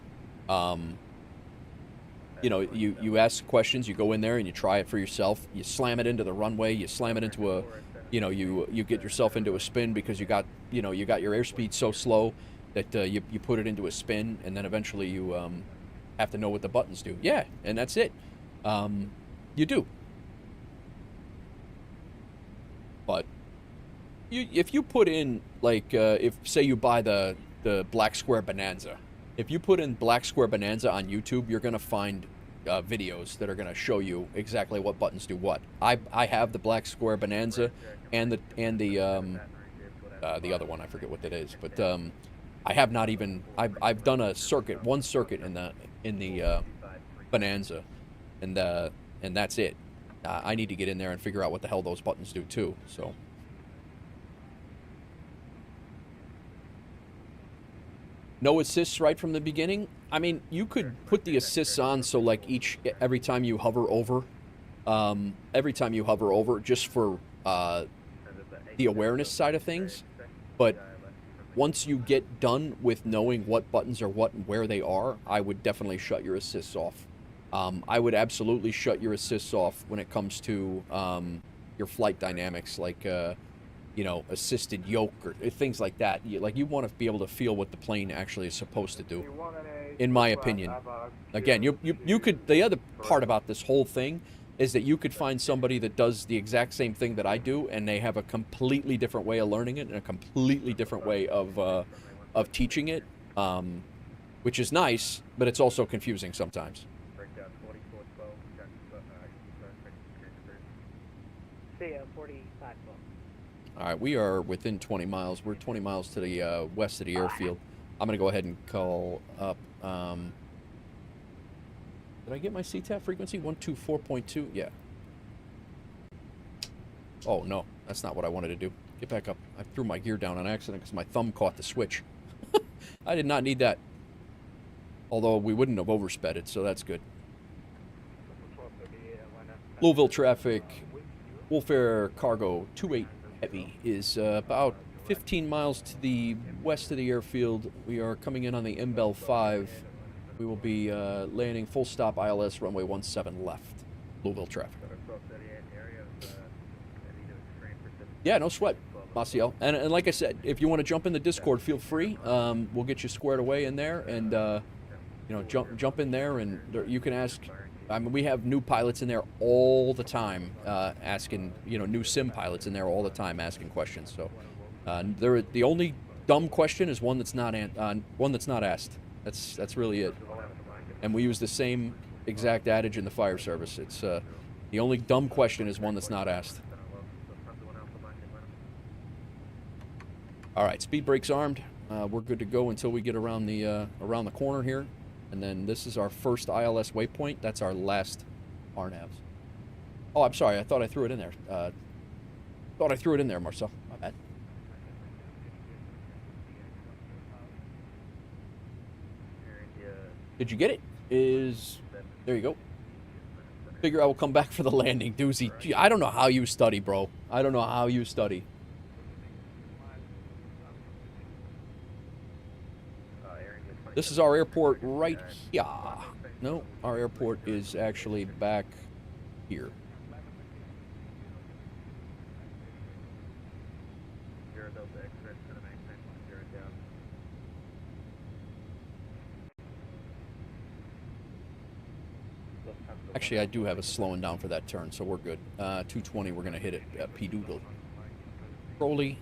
You know, you ask questions, you go in there and you try it for yourself. You slam it into the runway, you slam it into a, you know, you get yourself into a spin because you got your airspeed so slow that you put it into a spin, and then eventually you have to know what the buttons do. Yeah, and that's it. You do. But if you put in, like, if say you buy the Black Square Bonanza, if you put in Black Square Bonanza on YouTube, you're gonna find videos that are gonna show you exactly what buttons do what. I have the Black Square Bonanza and the other one, I forget what that is, but I have not even I've done one circuit in the Bonanza, and that's it. I need to get in there and figure out what the hell those buttons do too. So. No assists right from the beginning. I mean, you could put the assists on so like every time you hover over, just for the awareness side of things. But once you get done with knowing what buttons are what and where they are, I would definitely shut your assists off. I would absolutely shut your assists off when it comes to your flight dynamics, like you know, assisted yoke or things like that. You want to be able to feel what the plane actually is supposed to do, in my opinion. Again, you could. The other part about this whole thing is that you could find somebody that does the exact same thing that I do, and they have a completely different way of learning it and a completely different way of teaching it, which is nice, but it's also confusing sometimes. See ya, 45 12. All right, we are within 20 miles. We're 20 miles to the west of the airfield. I'm going to go ahead and call up... did I get my CTAF frequency? 124.2? Yeah. Oh, no. That's not what I wanted to do. Get back up. I threw my gear down on accident because my thumb caught the switch. I did not need that. Although we wouldn't have oversped it, so that's good. Louisville traffic. WolfAir Cargo 28 Heavy is about 15 miles to the west of the airfield. We are coming in on the MBEL 5. We will be landing full stop ILS runway 17 left. Louisville traffic. Yeah, no sweat, Maciel. And like I said, if you want to jump in the Discord, feel free. We'll get you squared away in there, and you know, jump in there, and you can ask. I mean, we have new pilots in there all the time, asking, you know, new sim pilots in there all the time asking questions. So, the only dumb question is one that's not asked. That's really it. And we use the same exact adage in the fire service. It's the only dumb question is one that's not asked. All right, speed brakes armed. We're good to go until we get around the corner here. And then this is our first ILS waypoint. That's our last RNAVs. Oh, I'm sorry. I thought I threw it in there. Marcel. My bad. Did you get it? There you go. Figure I will come back for the landing. Doozy. Gee, I don't know how you study, bro. I don't know how you study. This is our airport right here. No, our airport is actually back here. Actually, I do have us slowing down for that turn, so we're good. 220, we're going to hit it at P. Doodle. Trolley.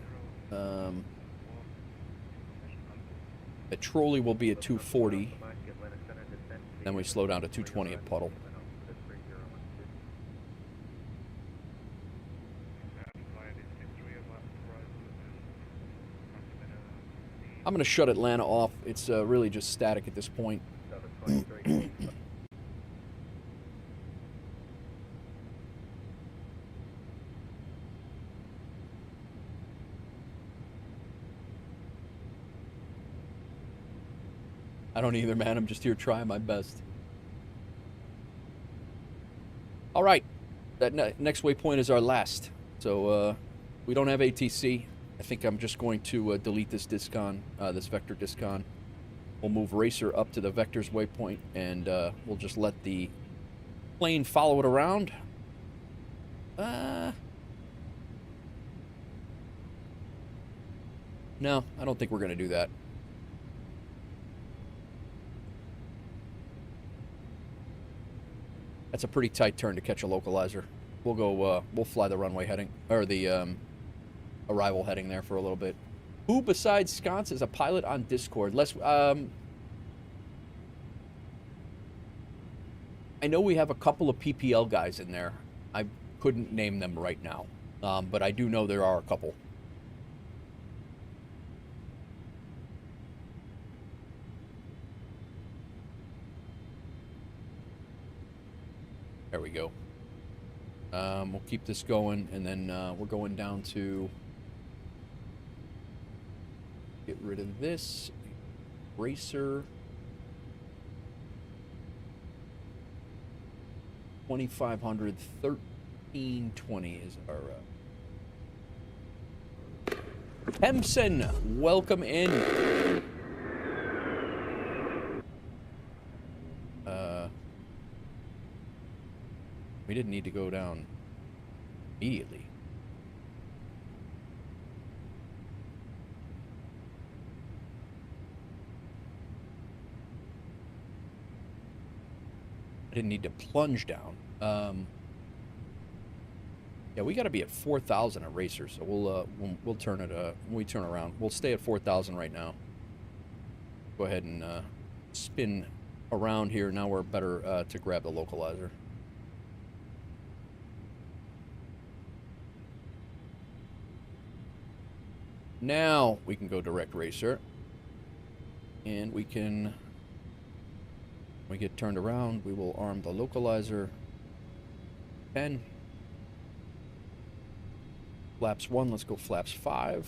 The trolley will be at 240. Then we slow down to 220 at Puddle. I'm going to shut Atlanta off. It's really just static at this point. I don't either, man. I'm just here trying my best. All right. That next waypoint is our last. So we don't have ATC. I think I'm just going to delete this discon, this vector discon. We'll move Racer up to the vector's waypoint, and we'll just let the plane follow it around. No, I don't think we're going to do that. That's a pretty tight turn to catch a localizer. We'll go, we'll fly the runway heading, or the arrival heading there for a little bit. Who besides Sconce is a pilot on Discord? I know we have a couple of PPL guys in there. I couldn't name them right now, but I do know there are a couple. There we go. We'll keep this going, and then we're going down to get rid of this. Racer. 2500, 1320 is our... Hempson, welcome in. We didn't need to go down immediately. I didn't need to plunge down. Yeah, we got to be at 4,000 at Racer, so we'll turn it when we turn around. We'll stay at 4,000 right now. Go ahead and spin around here. Now we're better to grab the localizer. Now we can go direct Racer, and we can, when we get turned around, we will arm the localizer. 10. Flaps 1, let's go flaps 5.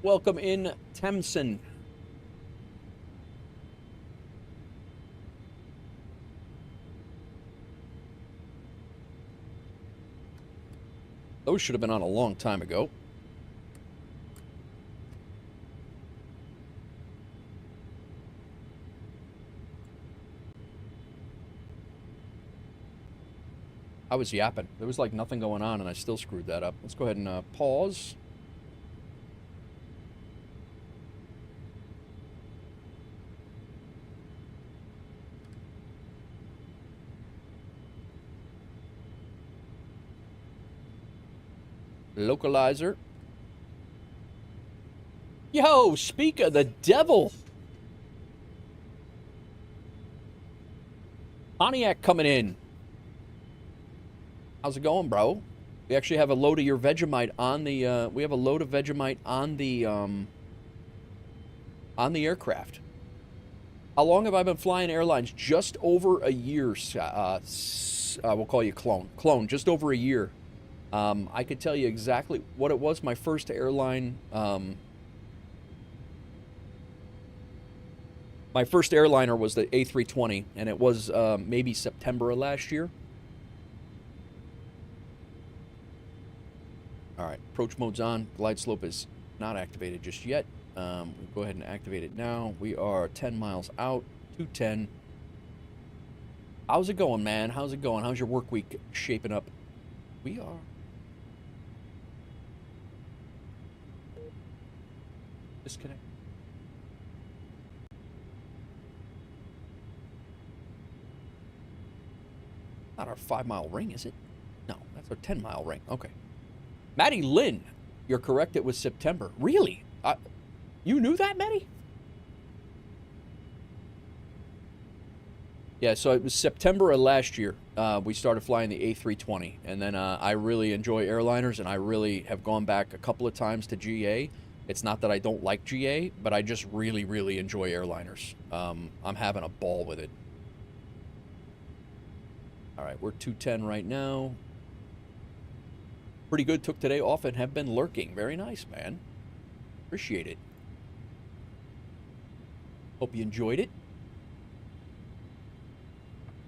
Welcome in, Temson. Those should have been on a long time ago. I was yapping. There was like nothing going on, and I still screwed that up. Let's go ahead and pause. Localizer. Yo, speak of the devil. Pontiac coming in. How's it going, bro? We actually have a load of your Vegemite on the, we have a load of Vegemite on the aircraft. How long have I been flying airlines? Just over a year, we'll call you Clone. Clone, just over a year. I could tell you exactly what it was. My first airline, my first airliner was the A320, and it was maybe September of last year. All right, approach mode's on. Glide slope is not activated just yet. We'll go ahead and activate it now. We are 10 miles out, 210. How's it going, man? How's it going? How's your work week shaping up? We are. Disconnect. Not our 5-mile ring, is it? No, that's our 10-mile ring. Okay. Maddie Lynn, you're correct. It was September. Really? You knew that, Maddie? Yeah, so it was September of last year. We started flying the A320, and then I really enjoy airliners, and I really have gone back a couple of times to GA. It's not that I don't like GA, but I just really, really enjoy airliners. I'm having a ball with it. All right, we're 210 right now. Pretty good. Took today off and have been lurking. Very nice, man. Appreciate it. Hope you enjoyed it.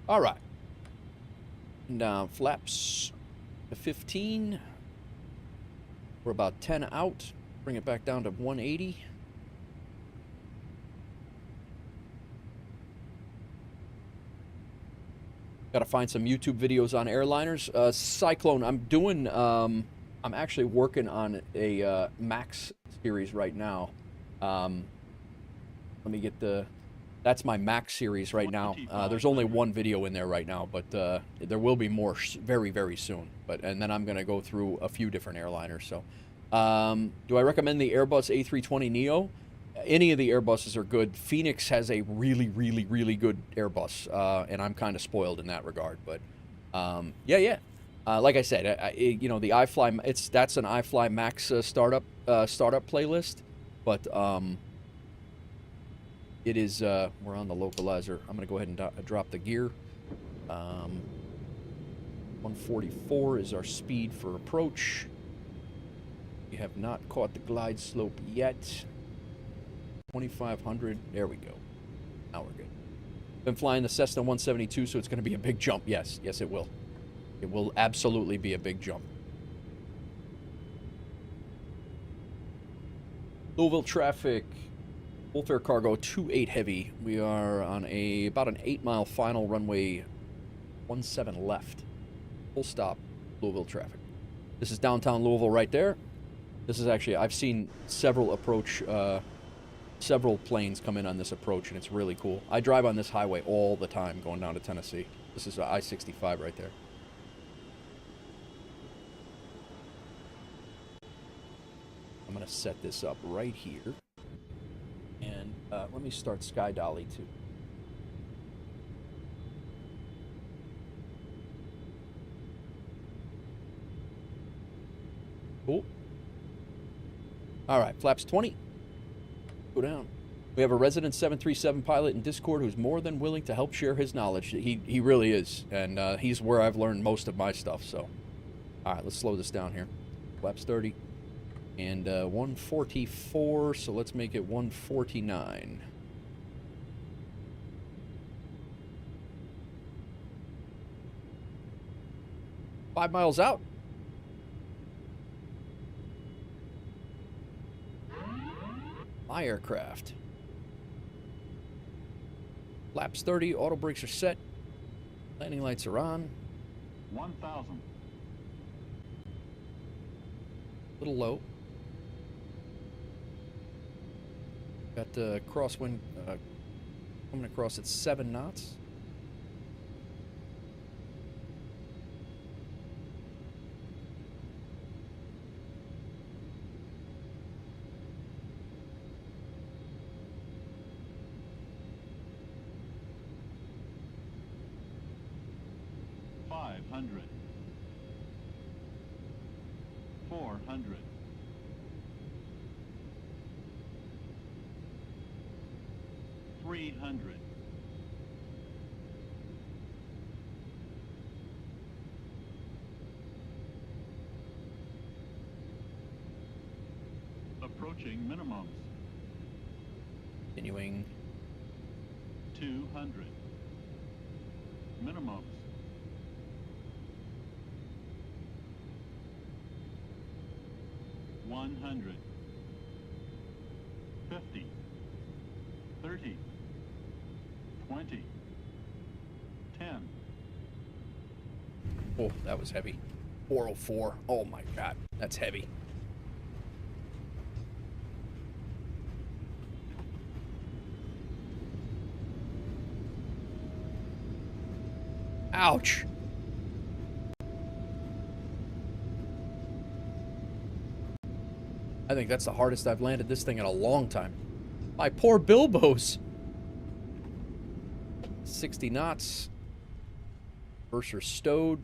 All right. And flaps to 15. We're about 10 out. Bring it back down to 180. Got to find some YouTube videos on airliners. Cyclone, I'm doing, I'm actually working on a Max series right now. Let me get the, that's my Max series right now. There's only one video in there right now, but there will be more very, very soon. And then I'm going to go through a few different airliners. So, do I recommend the Airbus A320neo? Any of the Airbuses are good. Fenix has a really, really, really good Airbus, and I'm kind of spoiled in that regard. But yeah. Like I said, you know, the iFly, that's an iFly Max startup playlist, but it is. We're on the localizer. I'm gonna go ahead and drop the gear. 144 is our speed for approach. We have not caught the glide slope yet. 2,500. There we go. Now we're good. Been flying the Cessna 172, so it's going to be a big jump. Yes, it will. It will absolutely be a big jump. Louisville traffic. WolfAir Cargo 28 heavy. We are on about an 8-mile final runway 17 left. Full stop. Louisville traffic. This is downtown Louisville right there. This is actually, I've seen several planes come in on this approach, and it's really cool. I drive on this highway all the time going down to Tennessee. This is I-65 right there. I'm going to set this up right here. And let me start Sky Dolly too. Cool. All right, flaps 20. Go down. We have a resident 737 pilot in Discord who's more than willing to help share his knowledge. He really is, and he's where I've learned most of my stuff. So, all right, let's slow this down here. Flaps 30 and 144. So let's make it 149. Five miles out. My aircraft. Flaps 30, auto brakes are set. Landing lights are on. 1,000. Little low. Got the crosswind coming across at 7 knots. $500. 400. 300. 'Minimums. Continuing. 200. Minimums. 100. 50. 30. 20. 10. Oh, that was heavy. 404. Oh my God, that's heavy. Ouch. I think that's the hardest I've landed this thing in a long time. My poor Bilbos. 60 knots. Bursts are stowed.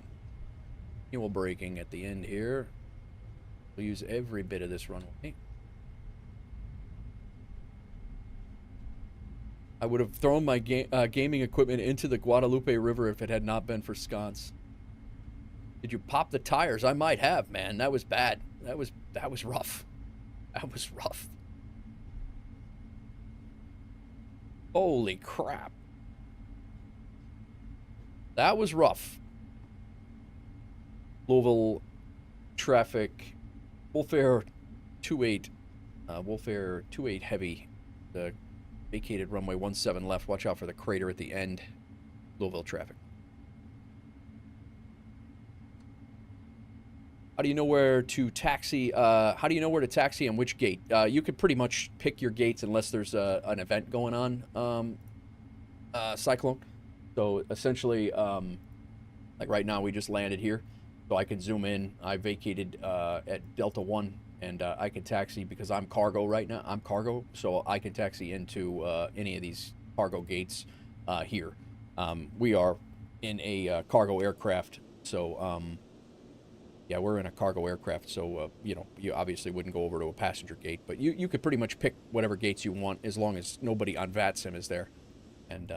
Fuel braking at the end here. We'll use every bit of this runway. I would have thrown my gaming equipment into the Guadalupe River if it had not been for sconce. Did you pop the tires? I might have, man. That was bad. That was rough. That was rough. Holy crap. That was rough. Louisville traffic. WolfAir 28. WolfAir 28 heavy. The vacated runway 17 left. Watch out for the crater at the end. Louisville traffic. How do you know where to taxi? How do you know where to taxi and which gate? You could pretty much pick your gates unless there's an event going on, Cyclone. So essentially, like right now, we just landed here. So I can zoom in. I vacated at Delta 1, and I can taxi because I'm cargo right now. I'm cargo, so I can taxi into any of these cargo gates here. We are in a cargo aircraft, so... yeah, we're in a cargo aircraft, so, you know, you obviously wouldn't go over to a passenger gate, but you could pretty much pick whatever gates you want as long as nobody on VATSIM is there. And,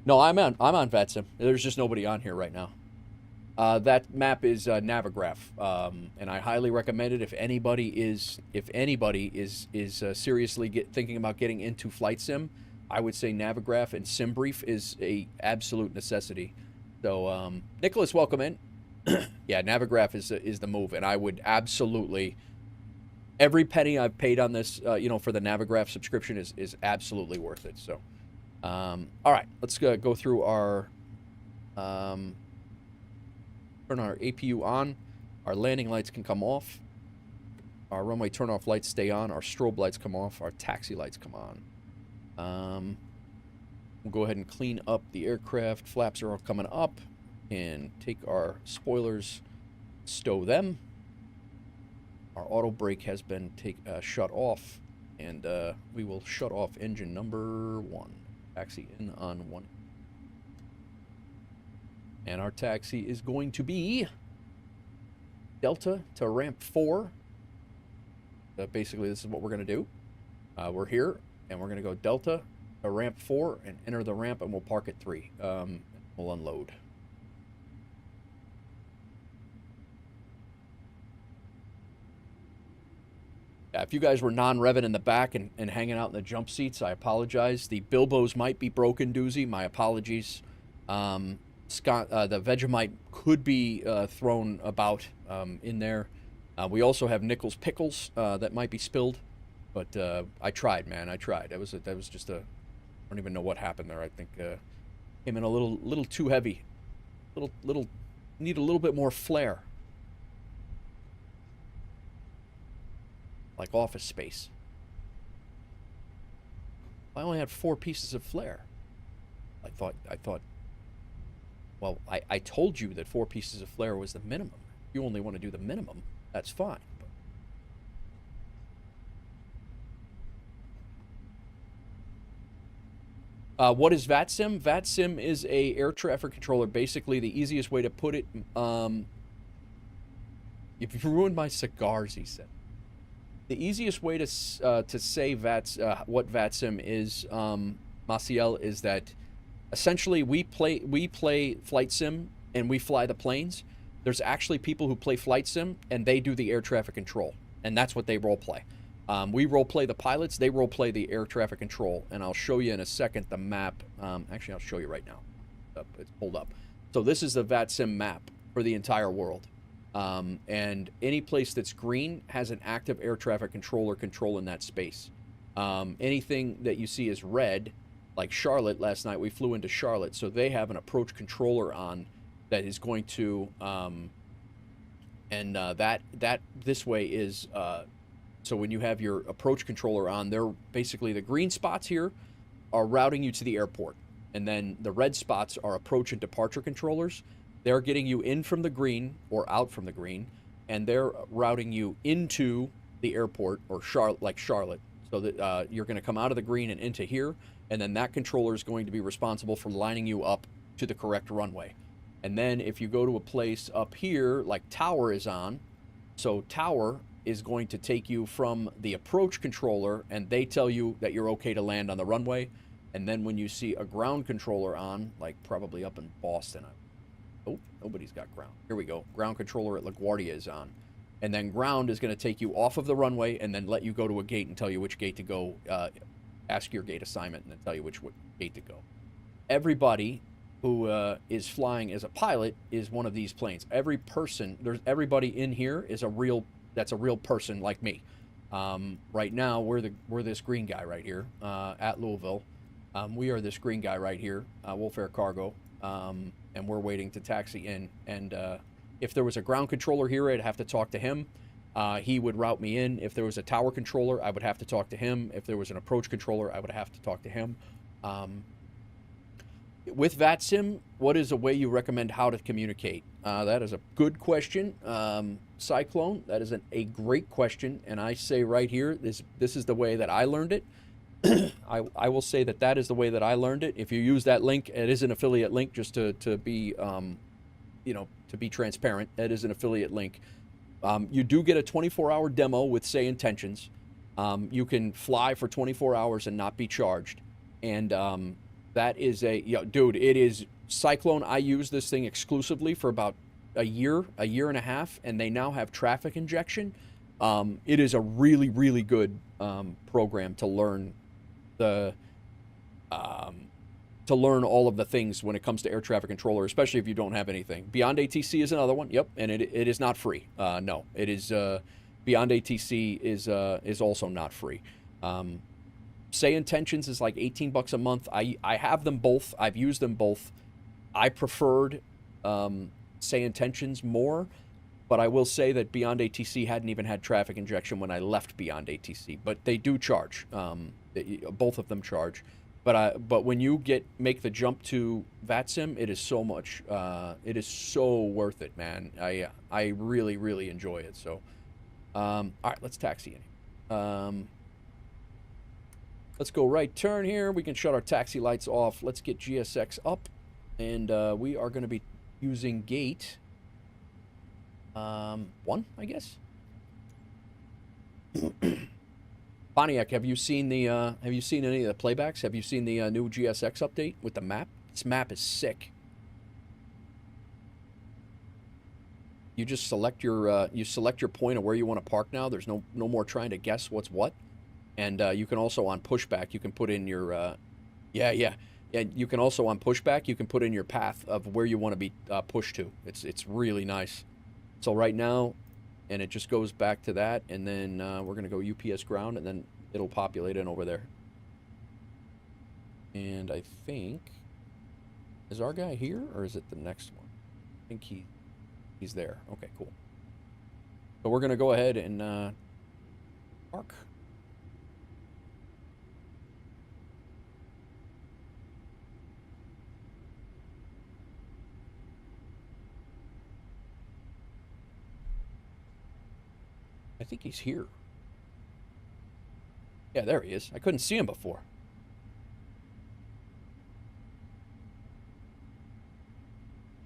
no, I'm on VATSIM. There's just nobody on here right now. That map is Navigraph, and I highly recommend it if anybody is seriously thinking about getting into flight sim. I would say Navigraph and SimBrief is a absolute necessity. So, Nicholas, welcome in. Yeah, Navigraph is the move, and I would absolutely, every penny I've paid on this, you know, for the Navigraph subscription is absolutely worth it. So, all right, let's go through our, turn our APU on, our landing lights can come off, our runway turn-off lights stay on, our strobe lights come off, our taxi lights come on. We'll go ahead and clean up the aircraft. Flaps are all coming up. And take our spoilers, stow them. Our auto brake has been shut off, and we will shut off engine number 1. Taxi in on 1. And our taxi is going to be Delta to ramp 4. Basically, this is what we're going to do. We're here, and we're going to go Delta to ramp 4 and enter the ramp, and we'll park at 3. We'll unload. Yeah, if you guys were non-revving in the back and hanging out in the jump seats, I apologize. The Bilbos might be broken, Doozy. My apologies. Scott, the Vegemite could be thrown about in there. We also have Nichols pickles that might be spilled, but I tried, man. I tried. That was just a. I don't even know what happened there. I think came in a little too heavy. Little need a little bit more flair. Like Office Space. I only had 4 pieces of flare. I thought. Well, I told you that 4 pieces of flare was the minimum. If you only want to do the minimum, that's fine. What is VATSIM? VATSIM is a air traffic controller. Basically, the easiest way to put it. If you ruined my cigars, he said. The easiest way to say what VATSIM is, Maciel, is that essentially we play flight sim and we fly the planes. There's actually people who play flight sim and they do the air traffic control, and that's what they role play. We role play the pilots, they role play the air traffic control, and I'll show you in a second the map. Actually, I'll show you right now. It's pulled up. So this is the VATSIM map for the entire world. And any place that's green has an active air traffic controller controlling that space. Anything that you see is red, like Charlotte, last night we flew into Charlotte, so they have an approach controller on that is going to, that this way is, so when you have your approach controller on, they're basically the green spots here are routing you to the airport, and then the red spots are approach and departure controllers. They're getting you in from the green or out from the green, and they're routing you into the airport or Charlotte. So that you're going to come out of the green and into here, and then that controller is going to be responsible for lining you up to the correct runway. And then if you go to a place up here, like Tower is on, so Tower is going to take you from the approach controller, and they tell you that you're okay to land on the runway. And then when you see a ground controller on, like probably up in Boston, oh, nobody's got ground. Here we go. Ground controller at LaGuardia is on. And then ground is going to take you off of the runway and then let you go to a gate and tell you which gate to go, ask your gate assignment, and then tell you which gate to go. Everybody who is flying as a pilot is one of these planes. Every person, everybody in here is that's a real person like me. Right now, we're this green guy right here at Louisville. We are this green guy right here, WolfAir Cargo, and we're waiting to taxi in. And if there was a ground controller here, I'd have to talk to him. He would route me in. If there was a tower controller, I would have to talk to him. If there was an approach controller, I would have to talk to him. With VATSIM, what is a way you recommend how to communicate? That is a good question. Cyclone, that is a great question. And I say right here, this is the way that I learned it. I will say that is the way that I learned it. If you use that link, it is an affiliate link, just to be, to be transparent. It is an affiliate link. You do get a 24-hour demo with Say Intentions. You can fly for 24 hours and not be charged. And that is dude, it is Cyclone. I use this thing exclusively for about a year and a half, and they now have traffic injection. It is a really, really good program to learn all of the things when it comes to air traffic controller, especially if you don't have anything. Beyond ATC is another one. Yep, and it is not free. No, it is Beyond ATC is also not free. Say Intentions is like $18 a month. I have them both. I've used them both. I preferred Say Intentions more, but I will say that Beyond ATC hadn't even had traffic injection when I left Beyond ATC. But they do charge. Both of them charge. But when you make the jump to VATSIM, it is so much. It is so worth it, man. I really, really enjoy it. So, all right, let's taxi in. Let's go right turn here. We can shut our taxi lights off. Let's get GSX up, and we are going to be using gate 1, I guess. Pontiac, have you seen any of the playbacks? Have you seen the new GSX update with the map? This map is sick. You just select your point of where you want to park now. There's no more trying to guess what's what. And you can also on pushback, you can put in your you can also on pushback, you can put in your path of where you want to be pushed to. It's really nice. So right now, and it just goes back to that, and then we're going to go UPS ground, and then it'll populate in over there. And I think, is our guy here, or is it the next one? I think he's there. Okay, cool. So we're going to go ahead and park. I think he's here. Yeah, there he is. I couldn't see him before.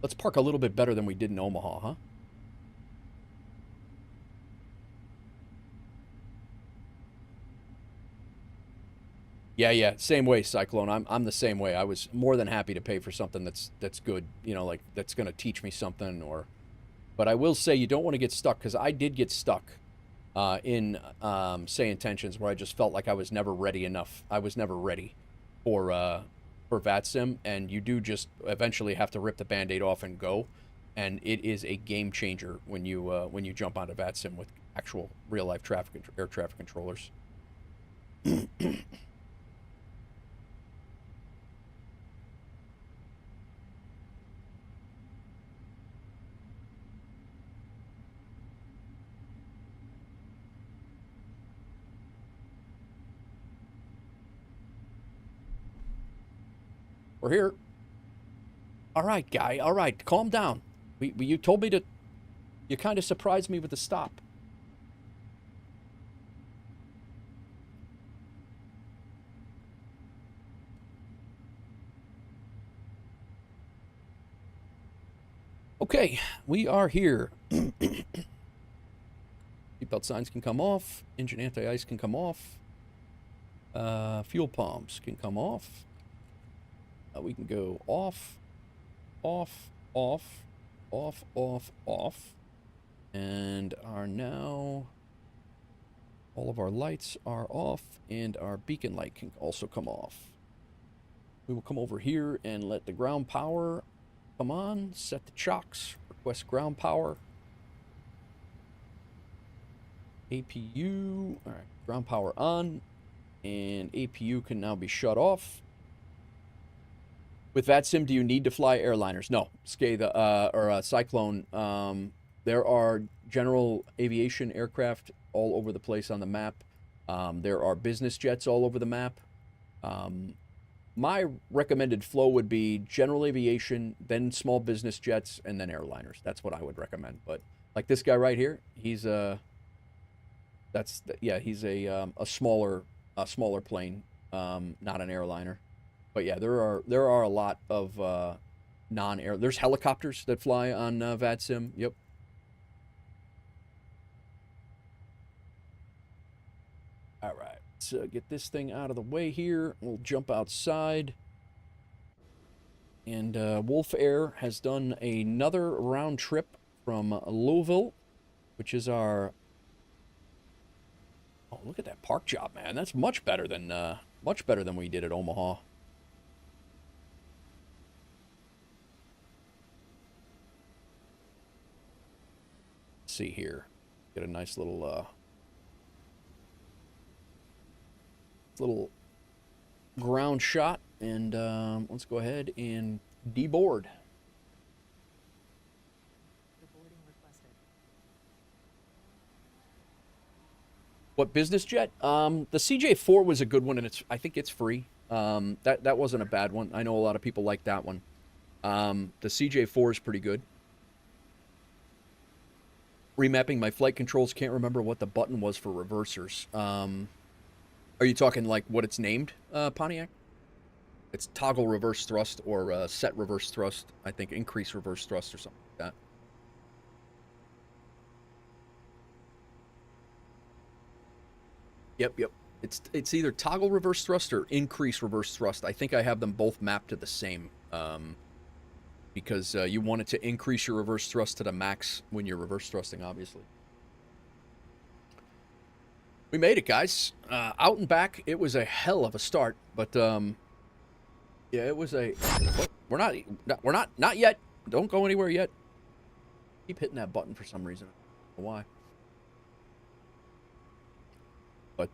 Let's park a little bit better than we did in Omaha, huh? Yeah, same way, Cyclone. I'm the same way. I was more than happy to pay for something that's good, like that's going to teach me something. But I will say you don't want to get stuck, because I did get stuck in Say Intentions, where I just felt like I was never ready enough. I was never ready for VATSIM, and you do just eventually have to rip the Band-Aid off and go. And it is a game changer when you jump onto VATSIM with actual real life air traffic controllers. We're here. All right, guy. All right, calm down. You told me to. You kind of surprised me with the stop. Okay, we are here. Seatbelt signs can come off. Engine anti-ice can come off. Fuel pumps can come off. We can go off, off, off, off, off, off. And are now... all of our lights are off, and our beacon light can also come off. We will come over here and let the ground power come on. Set the chocks. Request ground power. APU. All right, ground power on. And APU can now be shut off. With VATSIM, do you need to fly airliners? No. Cyclone. There are general aviation aircraft all over the place on the map. There are business jets all over the map. My recommended flow would be general aviation, then small business jets, and then airliners. That's what I would recommend. But like this guy right here, he's he's a smaller plane, not an airliner. But yeah, there are a lot of non-air. There's helicopters that fly on VATSIM. Yep. All right, let's get this thing out of the way here. We'll jump outside. And WolfAir has done another round trip from Louisville, which is our... oh, look at that park job, man. That's much better than we did at Omaha. Let's see here. Get a nice little little ground shot, and let's go ahead and deboard. What business jet? The CJ4 was a good one, and I think it's free. That wasn't a bad one. I know a lot of people like that one. The CJ4 is pretty good. Remapping my flight controls. Can't remember what the button was for reversers. Are you talking like what it's named, Pontiac? It's toggle reverse thrust or set reverse thrust. I think increase reverse thrust or something like that. Yep. It's either toggle reverse thrust or increase reverse thrust. I think I have them both mapped to the same, because you want it to increase your reverse thrust to the max when you're reverse thrusting, obviously. We made it, guys. Out and back. It was a hell of a start, but yeah, it was a... oh, we're not yet. Don't go anywhere yet. Keep hitting that button for some reason. I don't know why. But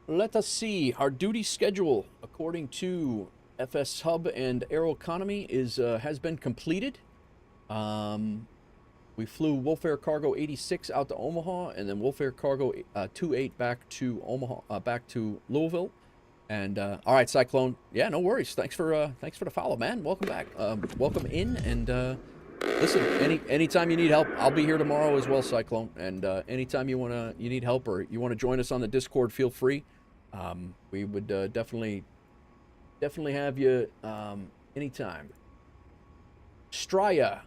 let us see. Our duty schedule, according to FS Hub and Aeroconomy, has been completed. We flew WolfAir Cargo 86 out to Omaha, and then WolfAir Cargo 28 back to Omaha, back to Louisville. And all right, Cyclone. Yeah, no worries. Thanks for the follow, man. Welcome back. Welcome in. And listen, anytime you need help, I'll be here tomorrow as well, Cyclone. And anytime you need help or you want to join us on the Discord, feel free. We would definitely have you anytime. Straya,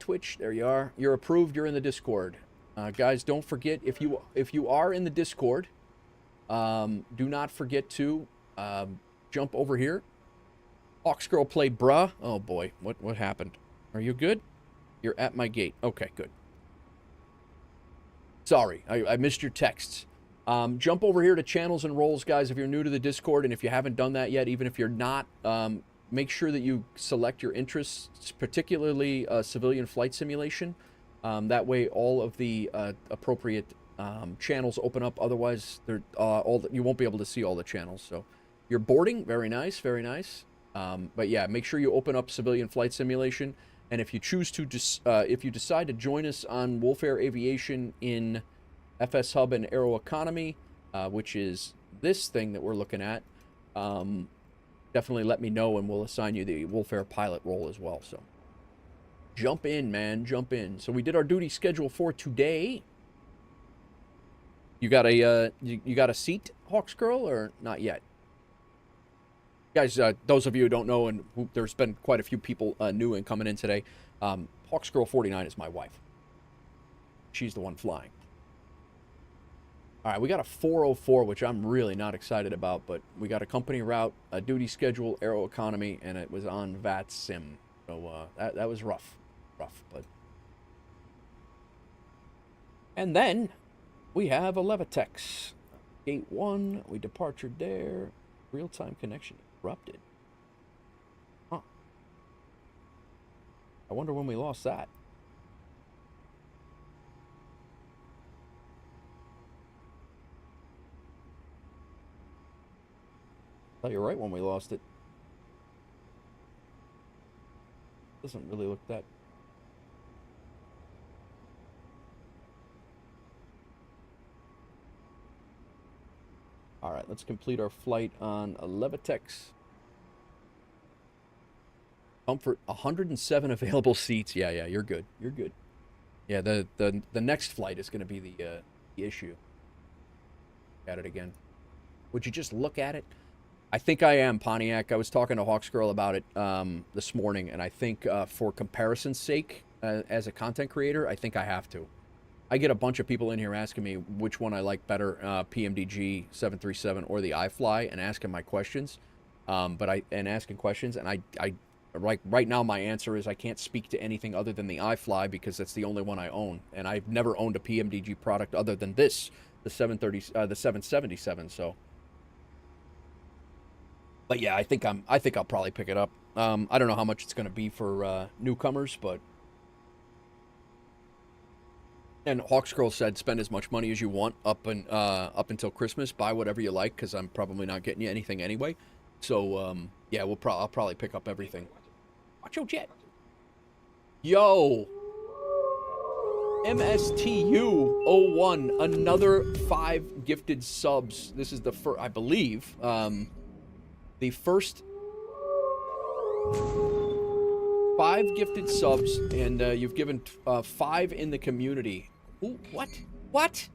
Twitch. There you are. You're approved. You're in the Discord. Guys, don't forget if you are in the Discord. Do not forget to jump over here. Hawksgirl play bruh. Oh boy, what happened? Are you good? You're at my gate. Okay, good. Sorry, I missed your texts. Jump over here to channels and roles, guys, if you're new to the Discord, and if you haven't done that yet, even if you're not, make sure that you select your interests, particularly civilian flight simulation. That way all of the appropriate channels open up. Otherwise, you won't be able to see all the channels. So you're boarding. Very nice, very nice. But yeah, make sure you open up civilian flight simulation. And if you choose to, if you decide to join us on WolfAir Aviation in FS Hub and Aeroconomy, which is this thing that we're looking at, definitely let me know and we'll assign you the WolfAir pilot role as well. So jump in, man, jump in. So we did our duty schedule for today. You got a you got a seat, Hawks Girl, or not yet? Guys, those of you who don't know, and there's been quite a few people new and coming in today, Hawks Girl 49 is my wife. She's the one flying. All right, we got a 404, which I'm really not excited about, but we got a company route, a duty schedule, Aeroconomy, and it was on VATSIM. So that was rough, but. And then we have a Levitex. Gate 1, we departured there. Real-time connection interrupted. Huh. I wonder when we lost that. Tell you right when we lost it. Doesn't really look that. All right, let's complete our flight on a Levitex. Comfort, 107 available seats. Yeah, you're good. You're good. Yeah, the next flight is going to be the issue. At it again. Would you just look at it? I think I am, Pontiac. I was talking to Hawks Girl about it this morning, and I think for comparison's sake, as a content creator, I think I have to. I get a bunch of people in here asking me which one I like better, PMDG 737 or the iFly, and asking my questions. Asking questions, and I right now my answer is I can't speak to anything other than the iFly because that's the only one I own, and I've never owned a PMDG product other than this, the 777. So. But yeah, I think I'll probably pick it up. I don't know how much it's going to be for newcomers, but. And Hawks Girl said, spend as much money as you want up until Christmas. Buy whatever you like, because I'm probably not getting you anything anyway. So yeah, I'll probably pick up everything. Watch your jet. Yo, MSTU01, another 5 gifted subs. This is the first, I believe, the first 5 gifted subs, and you've given 5 in the community. Ooh, what? What?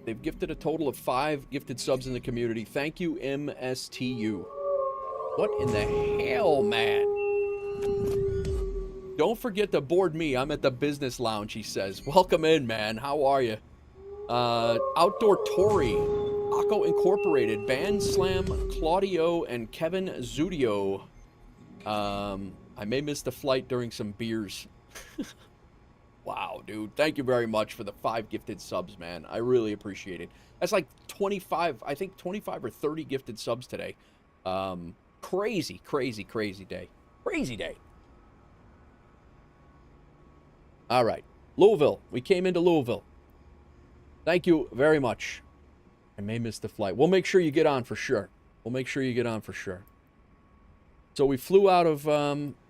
They've gifted a total of 5 gifted subs in the community. Thank you, MSTU. What in the hell, man? Don't forget to board me. I'm at the business lounge, he says. Welcome in, man. How are you? Outdoor Tory, Akko Incorporated, Band Slam, Claudio, and Kevin Zudio. I may miss the flight during some beers. Wow, dude. Thank you very much for the 5 gifted subs, man. I really appreciate it. That's like 25, I think 25 or 30 gifted subs today. Crazy, crazy, crazy day. Crazy day. All right. Louisville. We came into Louisville. Thank you very much. I may miss the flight. We'll make sure you get on for sure. We'll make sure you get on for sure. So we flew out of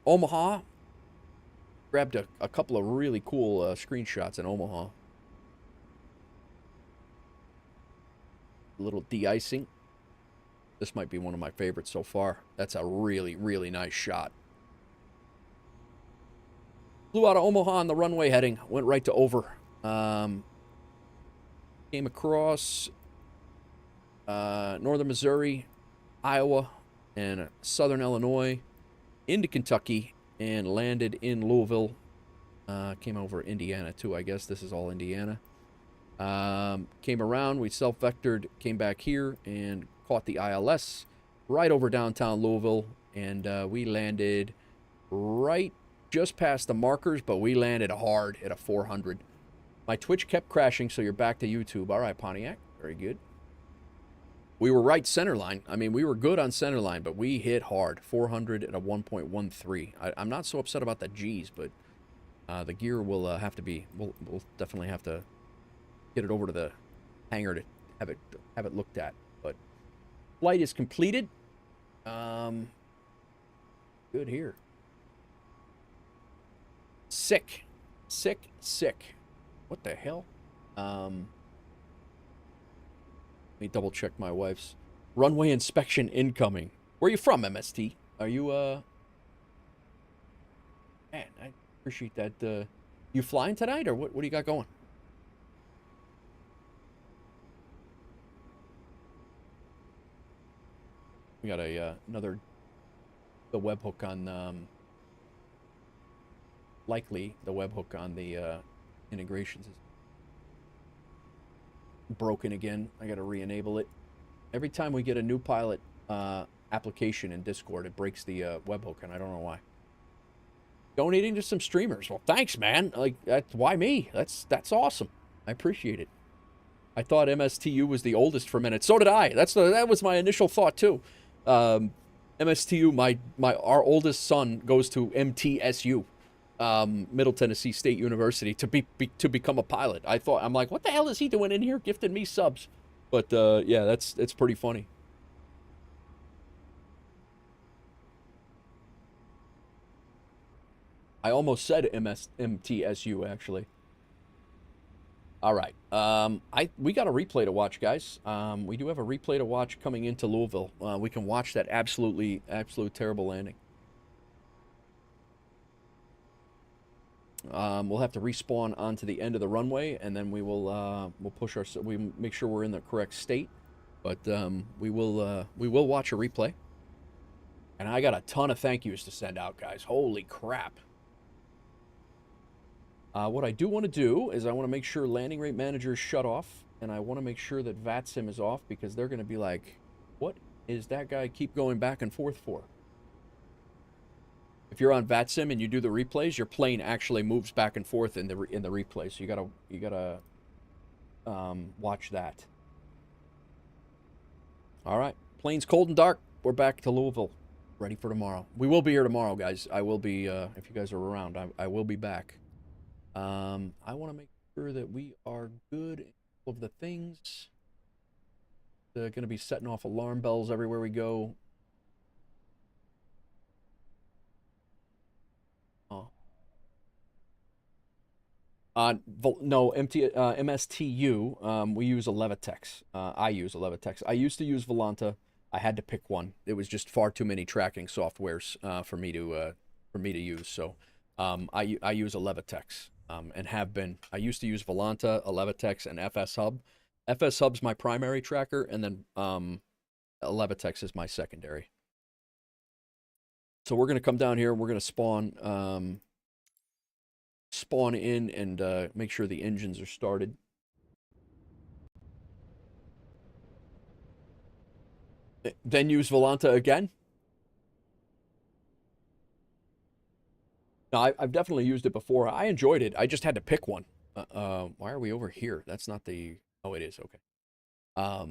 Omaha. Grabbed a couple of really cool screenshots in Omaha. A little de-icing. This might be one of my favorites so far. That's a really, really nice shot. Flew out of Omaha on the runway heading. Went right to over. Came across northern Missouri, Iowa, and southern Illinois, into Kentucky, and landed in Louisville. Came over Indiana, too, I guess. This is all Indiana. Came around, we self-vectored, came back here, and caught the ILS right over downtown Louisville, and we landed right just past the markers, but we landed hard at a 400. My Twitch kept crashing, so you're back to YouTube. All right, Pontiac. Very good. We were right center line. I mean, we were good on center line, but we hit hard. 400 at a 1.13. I'm not so upset about the G's, but the gear will have to be. We'll definitely have to get it over to the hangar to have it looked at. But flight is completed. Good here. Sick. What the hell? Let me double check my wife's runway inspection incoming. Where are you from, MST? Are you Man, I appreciate that. You flying tonight, or what do you got going? We got the webhook on, likely the webhook on the integrations is broken again. I got to re-enable it. Every time we get a new pilot application in Discord, it breaks the webhook, and I don't know why. Donating to some streamers. Well, thanks, man. Like, why me? That's awesome. I appreciate it. I thought MSTU was the oldest for a minute. So did I. That was my initial thought too. MSTU, our oldest son goes to MTSU, Middle Tennessee State University, to become a pilot. I'm like, what the hell is he doing in here, gifting me subs? But yeah, it's pretty funny. I almost said MTSU actually. All right. We got a replay to watch, guys. We do have a replay to watch coming into Louisville. We can watch that absolute terrible landing. We'll have to respawn onto the end of the runway, and then we'll push we make sure we're in the correct state. But we will watch a replay. And I got a ton of thank yous to send out, guys. Holy crap. What I do want to do is I want to make sure landing rate manager is shut off, and I want to make sure that VATSIM is off, because they're going to be like, what is that guy keep going back and forth for? If you're on VATSIM and you do the replays, your plane actually moves back and forth in the replay, so you gotta watch that. All right, plane's cold and dark. We're back to Louisville, ready for tomorrow. We will be here tomorrow, guys. I will be if you guys are around. I will be back. I want to make sure that we are good in all of the things. They're going to be setting off alarm bells everywhere we go. Oh. No, MSTU, we use a Levitex. I use a Levitex. I used to use Volanta. I had to pick one. It was just far too many tracking softwares for me to use. So I use a Levitex. And have been. I used to use Volanta, a Levitex, and FS Hub. FS Hub's my primary tracker, and then a Levitex is my secondary. So we're going to come down here. We're going to spawn in and make sure the engines are started. Then use Volanta again. No, I've definitely used it before. I enjoyed it. I just had to pick one. Why are we over here? That's not the... Oh, it is. Okay. All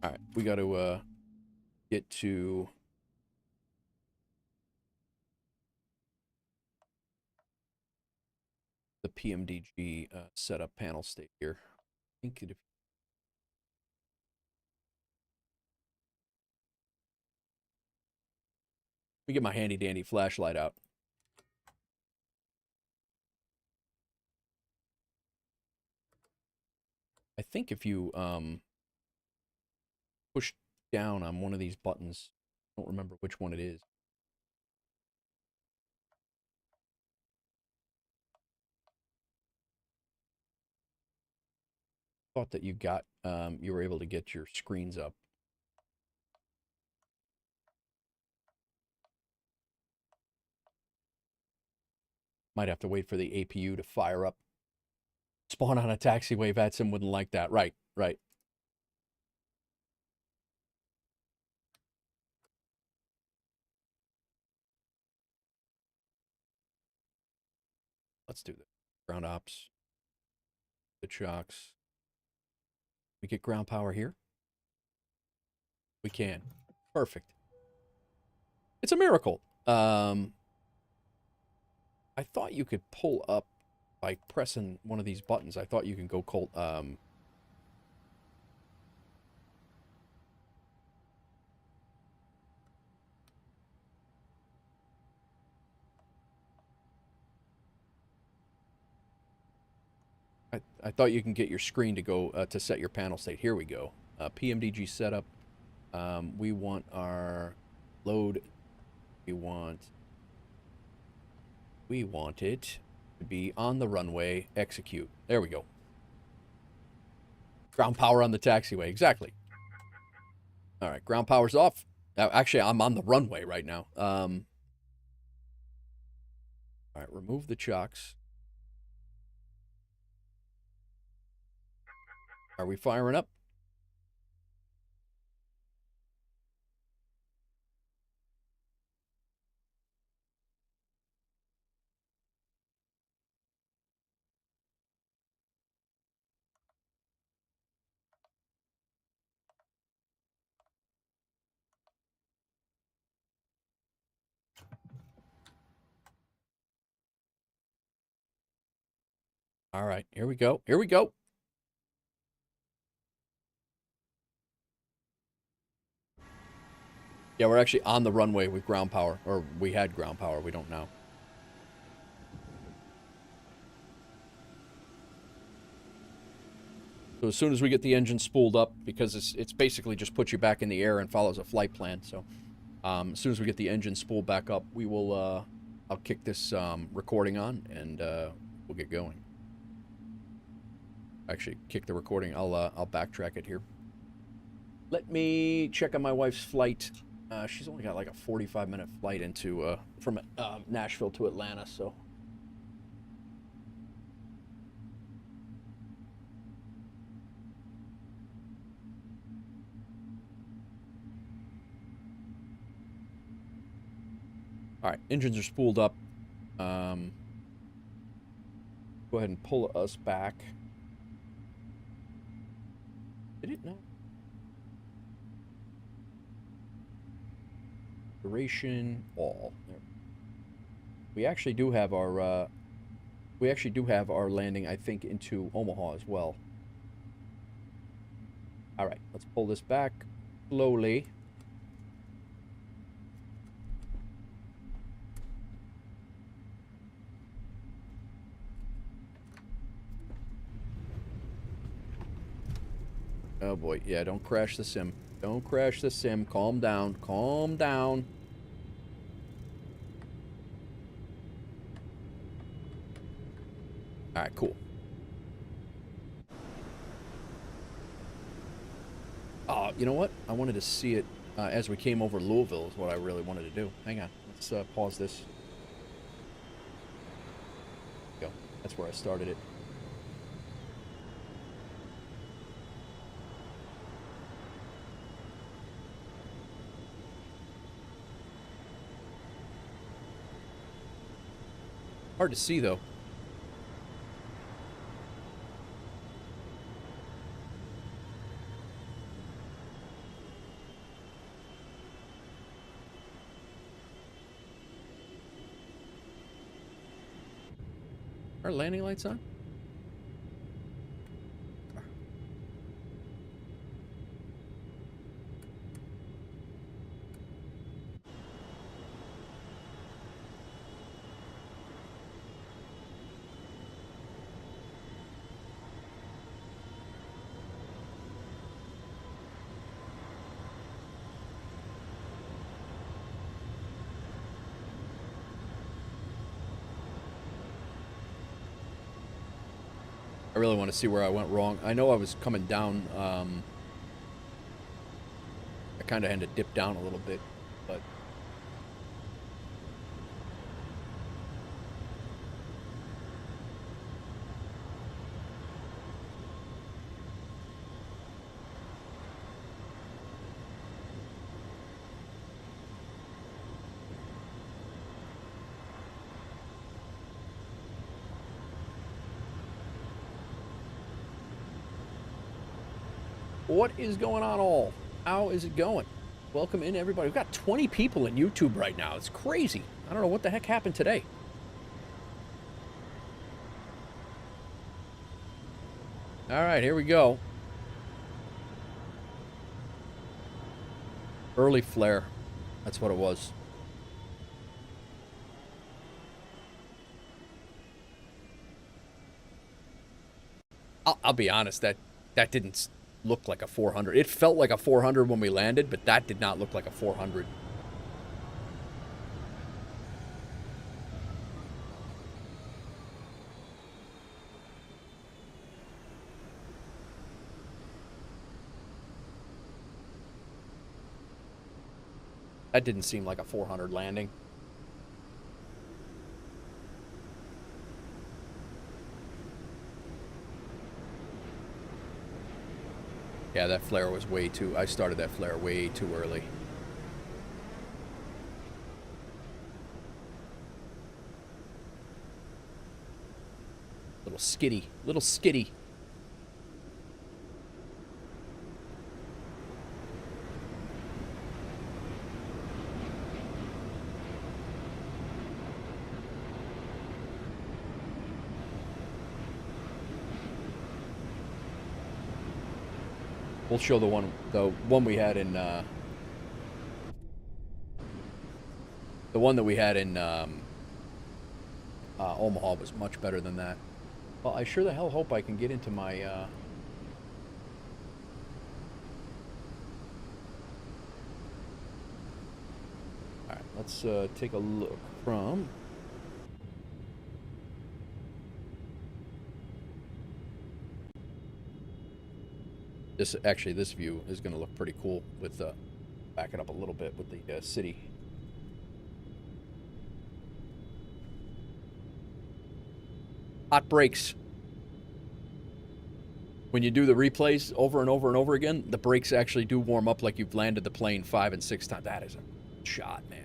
right. We got to get to... the PMDG setup panel state here. I think it... Let me get my handy dandy flashlight out. I think if you push down on one of these buttons, I don't remember which one it is. Thought that you got you were able to get your screens up. Might have to wait for the APU to fire up. Spawn on a taxiway, VATSIM wouldn't like that. Right, right. Let's do this. Ground ops. The shocks. We get ground power here? We can. Perfect. It's a miracle. I thought you could pull up by pressing one of these buttons. I thought you can go cold. I thought you can get your screen to go to set your panel state. Here we go. PMDG setup. We want our load. We want it to be on the runway. Execute. There we go. Ground power on the taxiway. Exactly. All right. Ground power's off. Actually, I'm on the runway right now. All right. Remove the chocks. Are we firing up? All right. Here we go. Here we go. Yeah, we're actually on the runway with ground power. Or we had ground power. We don't now. So as soon as we get the engine spooled up, because it's basically just puts you back in the air and follows a flight plan. So as soon as we get the engine spooled back up, we will, I'll kick this recording on and we'll get going. Actually, kick the recording. I'll backtrack it here. Let me check on my wife's flight. She's only got like a 45-minute flight into from Nashville to Atlanta, so. All right, engines are spooled up. Go ahead and pull us back. Did it? No. Duration all. There. We actually do have our landing, I think, into Omaha as well. All right, let's pull this back slowly. Oh boy, yeah, don't crash the sim. Don't crash the sim. Calm down. Calm down. All right, cool. You know what? I wanted to see it as we came over Louisville is what I really wanted to do. Hang on. Let's pause this. Go. That's where I started it. Hard to see, though. Are landing lights on? I really want to see where I went wrong. I know I was coming down. I kind of had to dip down a little bit, but what is going on all? How is it going? Welcome in, everybody. We've got 20 people in YouTube right now. It's crazy. I don't know what the heck happened today. All right, here we go. Early flare. That's what it was. I'll be honest, that didn't look like a 400. It felt like a 400 when we landed, but that did not look like a 400. That didn't seem like a 400 landing. Yeah, that flare was way too... I started that flare way too early. Little skitty. Little skitty. We'll show the one we had in the one that we had in Omaha was much better than that. Well, I sure the hell hope I can get into my all right, let's take a look from this. Actually, this view is going to look pretty cool with back it up a little bit with the city. Hot brakes. When you do the replays over and over and over again, the brakes actually do warm up like you've landed the plane 5 and 6 times. That is a shot, man.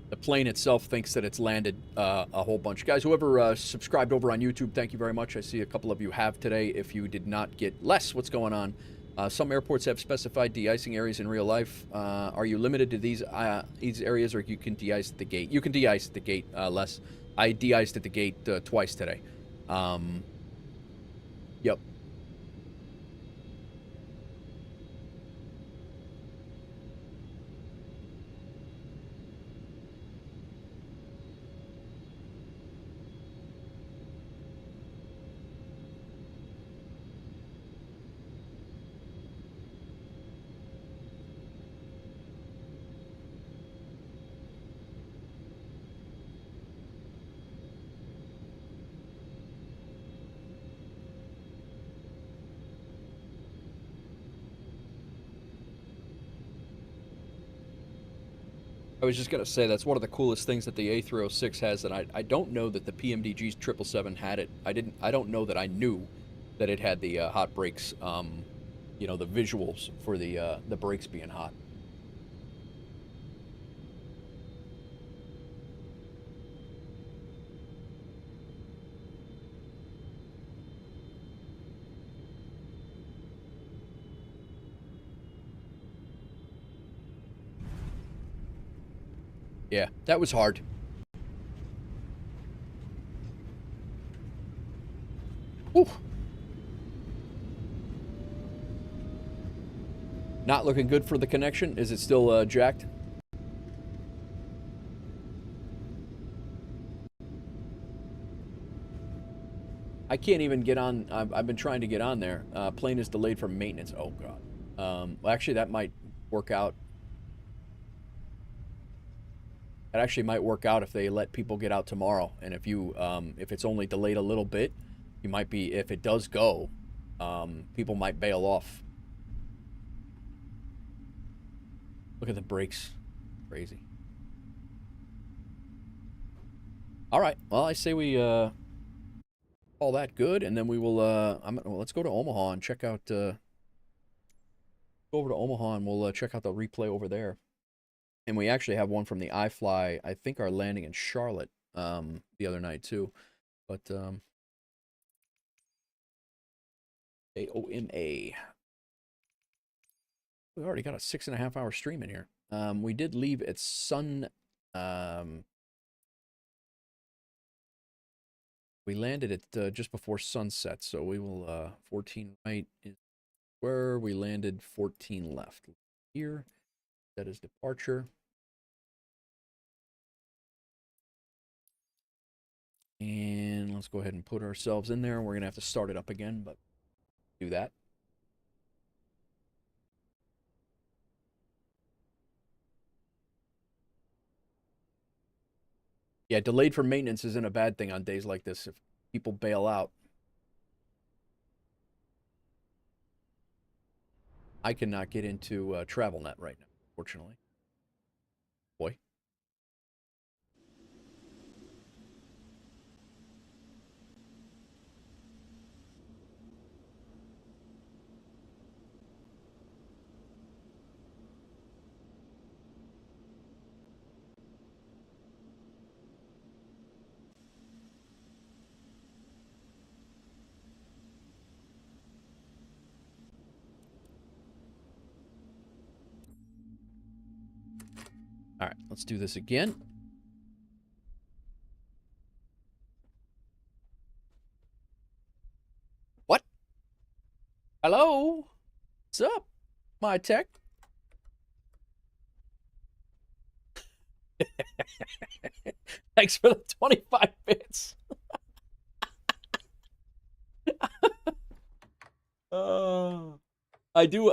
The plane itself thinks that it's landed a whole bunch. Guys, whoever subscribed over on YouTube, thank you very much. I see a couple of you have today. If you did not get less, what's going on? Some airports have specified de-icing areas in real life. Are you limited to these areas, or you can de-ice at the gate? You can de-ice at the gate, Les. I de-iced at the gate twice today. Yep. I was just going to say, that's one of the coolest things that the A306 has, and I don't know that the PMDG's 777 had it. I don't know that I knew that it had the hot brakes, you know, the visuals for the brakes being hot. Yeah, that was hard. Whew. Not looking good for the connection. Is it still jacked? I can't even get on. I've been trying to get on there. Plane is delayed for maintenance. Oh, God. Well, actually, that might work out. That actually might work out if they let people get out tomorrow. And if you, if it's only delayed a little bit, you might be, if it does go, people might bail off. Look at the brakes. Crazy. All right. Well, I say we all that good, and then we will. Well, let's go to Omaha and check out. Go over to Omaha and we'll check out the replay over there. And we actually have one from the iFly. I think our landing in Charlotte the other night too. But KOMA. We already got a 6.5 hour stream in here. We did leave at We landed at just before sunset, so we will 14 right is where we landed. 14 left here. That is departure. And let's go ahead and put ourselves in there. We're gonna have to start it up again, but do that. Yeah, delayed for maintenance isn't a bad thing on days like this if people bail out. I cannot get into TravelNet right now, fortunately. Boy. All right, let's do this again. What? Hello? What's up, my tech? Thanks for the 25 bits.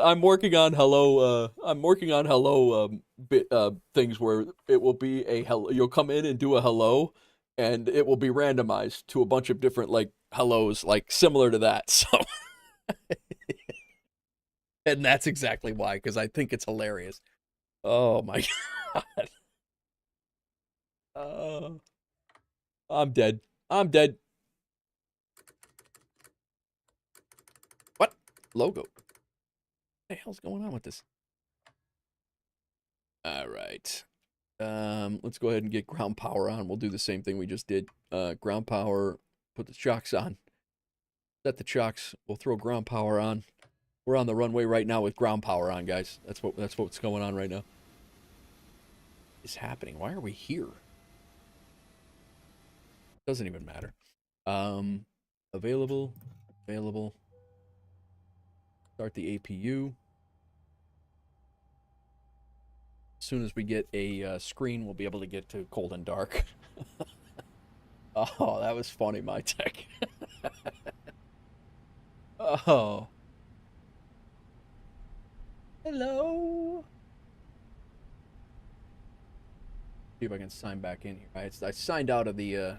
I'm working on hello. I'm working on hello things where it will be a hello. You'll come in and do a hello, and it will be randomized to a bunch of different like hellos, like similar to that. So, and that's exactly why, because I think it's hilarious. Oh my god. I'm dead. I'm dead. What? Logo. What the hell's going on with this? All right. Let's go ahead and get ground power on. We'll do the same thing we just did. Ground power, put the chocks on. Set the chocks. We'll throw ground power on. We're on the runway right now with ground power on, guys. That's what's going on right now. What is happening? Why are we here? Doesn't even matter. Available. Start the APU. As soon as we get a screen, we'll be able to get to cold and dark. Oh, that was funny, my tech. Oh. Hello. See if I can sign back in here. I signed out of the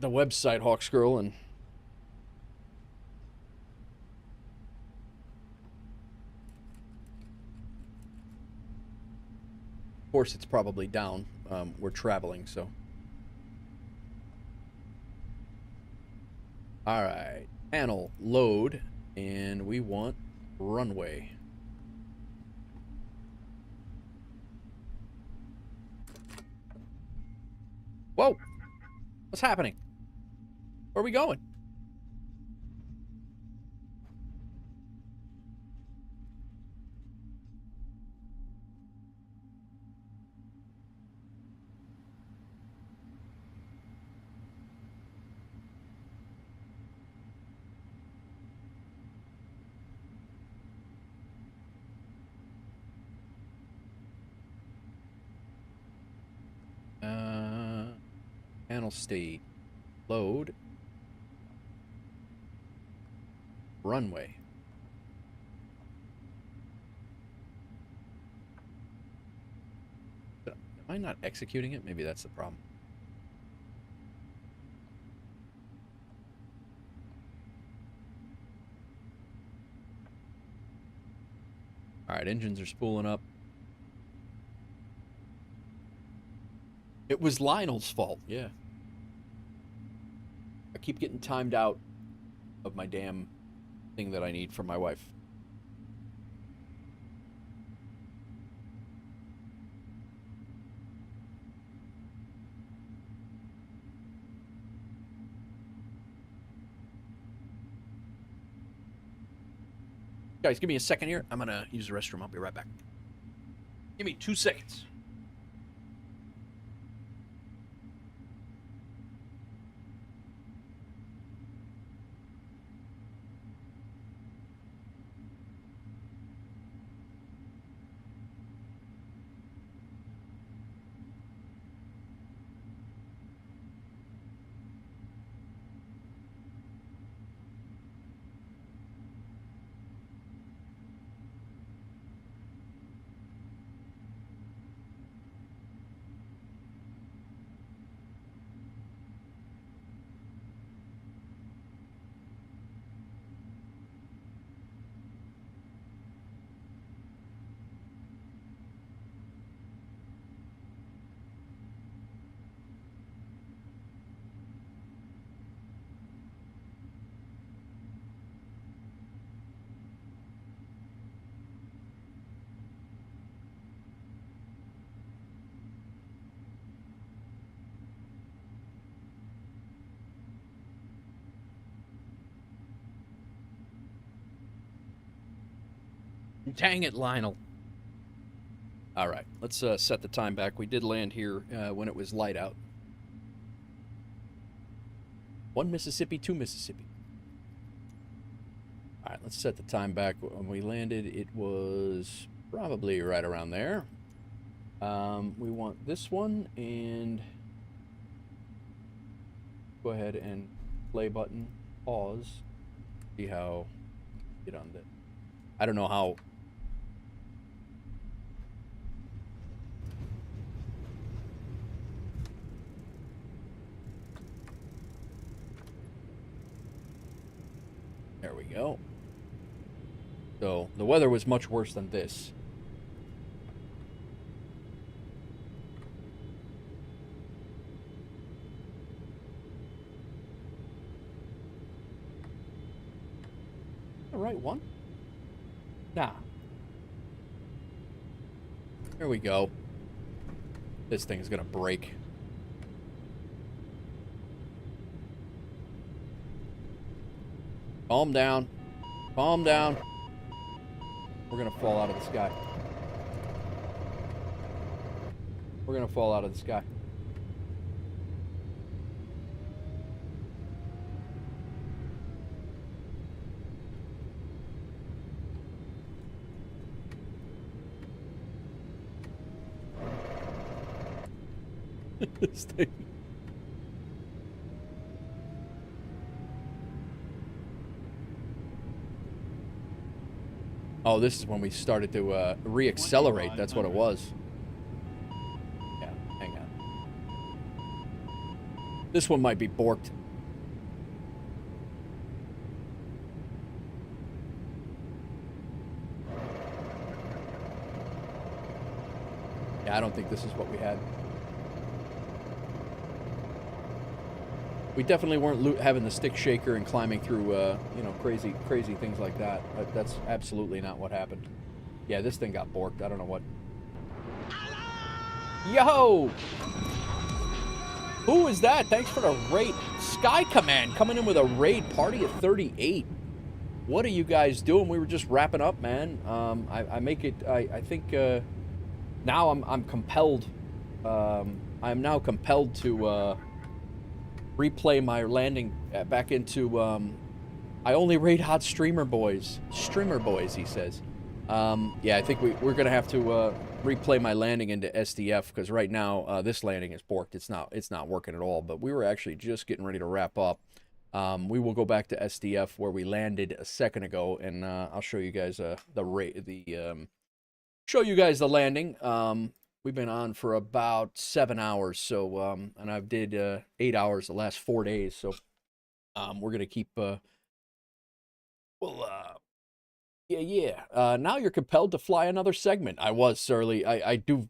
website, Hawksgirl, and of course it's probably down. We're traveling, so. All right, panel load, and we want runway. Whoa, what's happening? Where are we going? Panel state, load, runway. Am I not executing it? Maybe that's the problem. All right, engines are spooling up. It was Lionel's fault, yeah. I keep getting timed out of my damn thing that I need for my wife. Guys, give me a second here. I'm gonna use the restroom. I'll be right back. Give me 2 seconds. Dang it, Lionel. All right, let's set the time back. We did land here when it was light out. 1 Mississippi, 2 Mississippi. All right, let's set the time back. When we landed, it was probably right around there. We want this one, and go ahead and play button, pause, see how get on that. I don't know how. There we go. So the weather was much worse than this. The right one? Nah. There we go. This thing is gonna break. Calm down. Calm down. We're gonna fall out of the sky. We're gonna fall out of the sky. This thing. Oh, this is when we started to re-accelerate. That's what it was. Yeah, hang on. This one might be borked. Yeah, I don't think this is what we had. We definitely weren't having the stick shaker and climbing through, you know, crazy things like that. That's absolutely not what happened. Yeah, this thing got borked. I don't know what. Yo! Who is that? Thanks for the raid. Sky Command coming in with a raid party of 38. What are you guys doing? We were just wrapping up, man. I make it. I think now I'm compelled. I'm now compelled to. Replay my landing back into, I only raid hot streamer boys. Streamer boys, he says. Yeah, I think we're going to have to replay my landing into SDF, because right now this landing is borked. It's not working at all, but we were actually just getting ready to wrap up. We will go back to SDF where we landed a second ago, and I'll show you guys show you guys the landing. We've been on for about 7 hours, so and I've did 8 hours the last 4 days, so we're gonna keep. Now you're compelled to fly another segment. I was, Surly. I do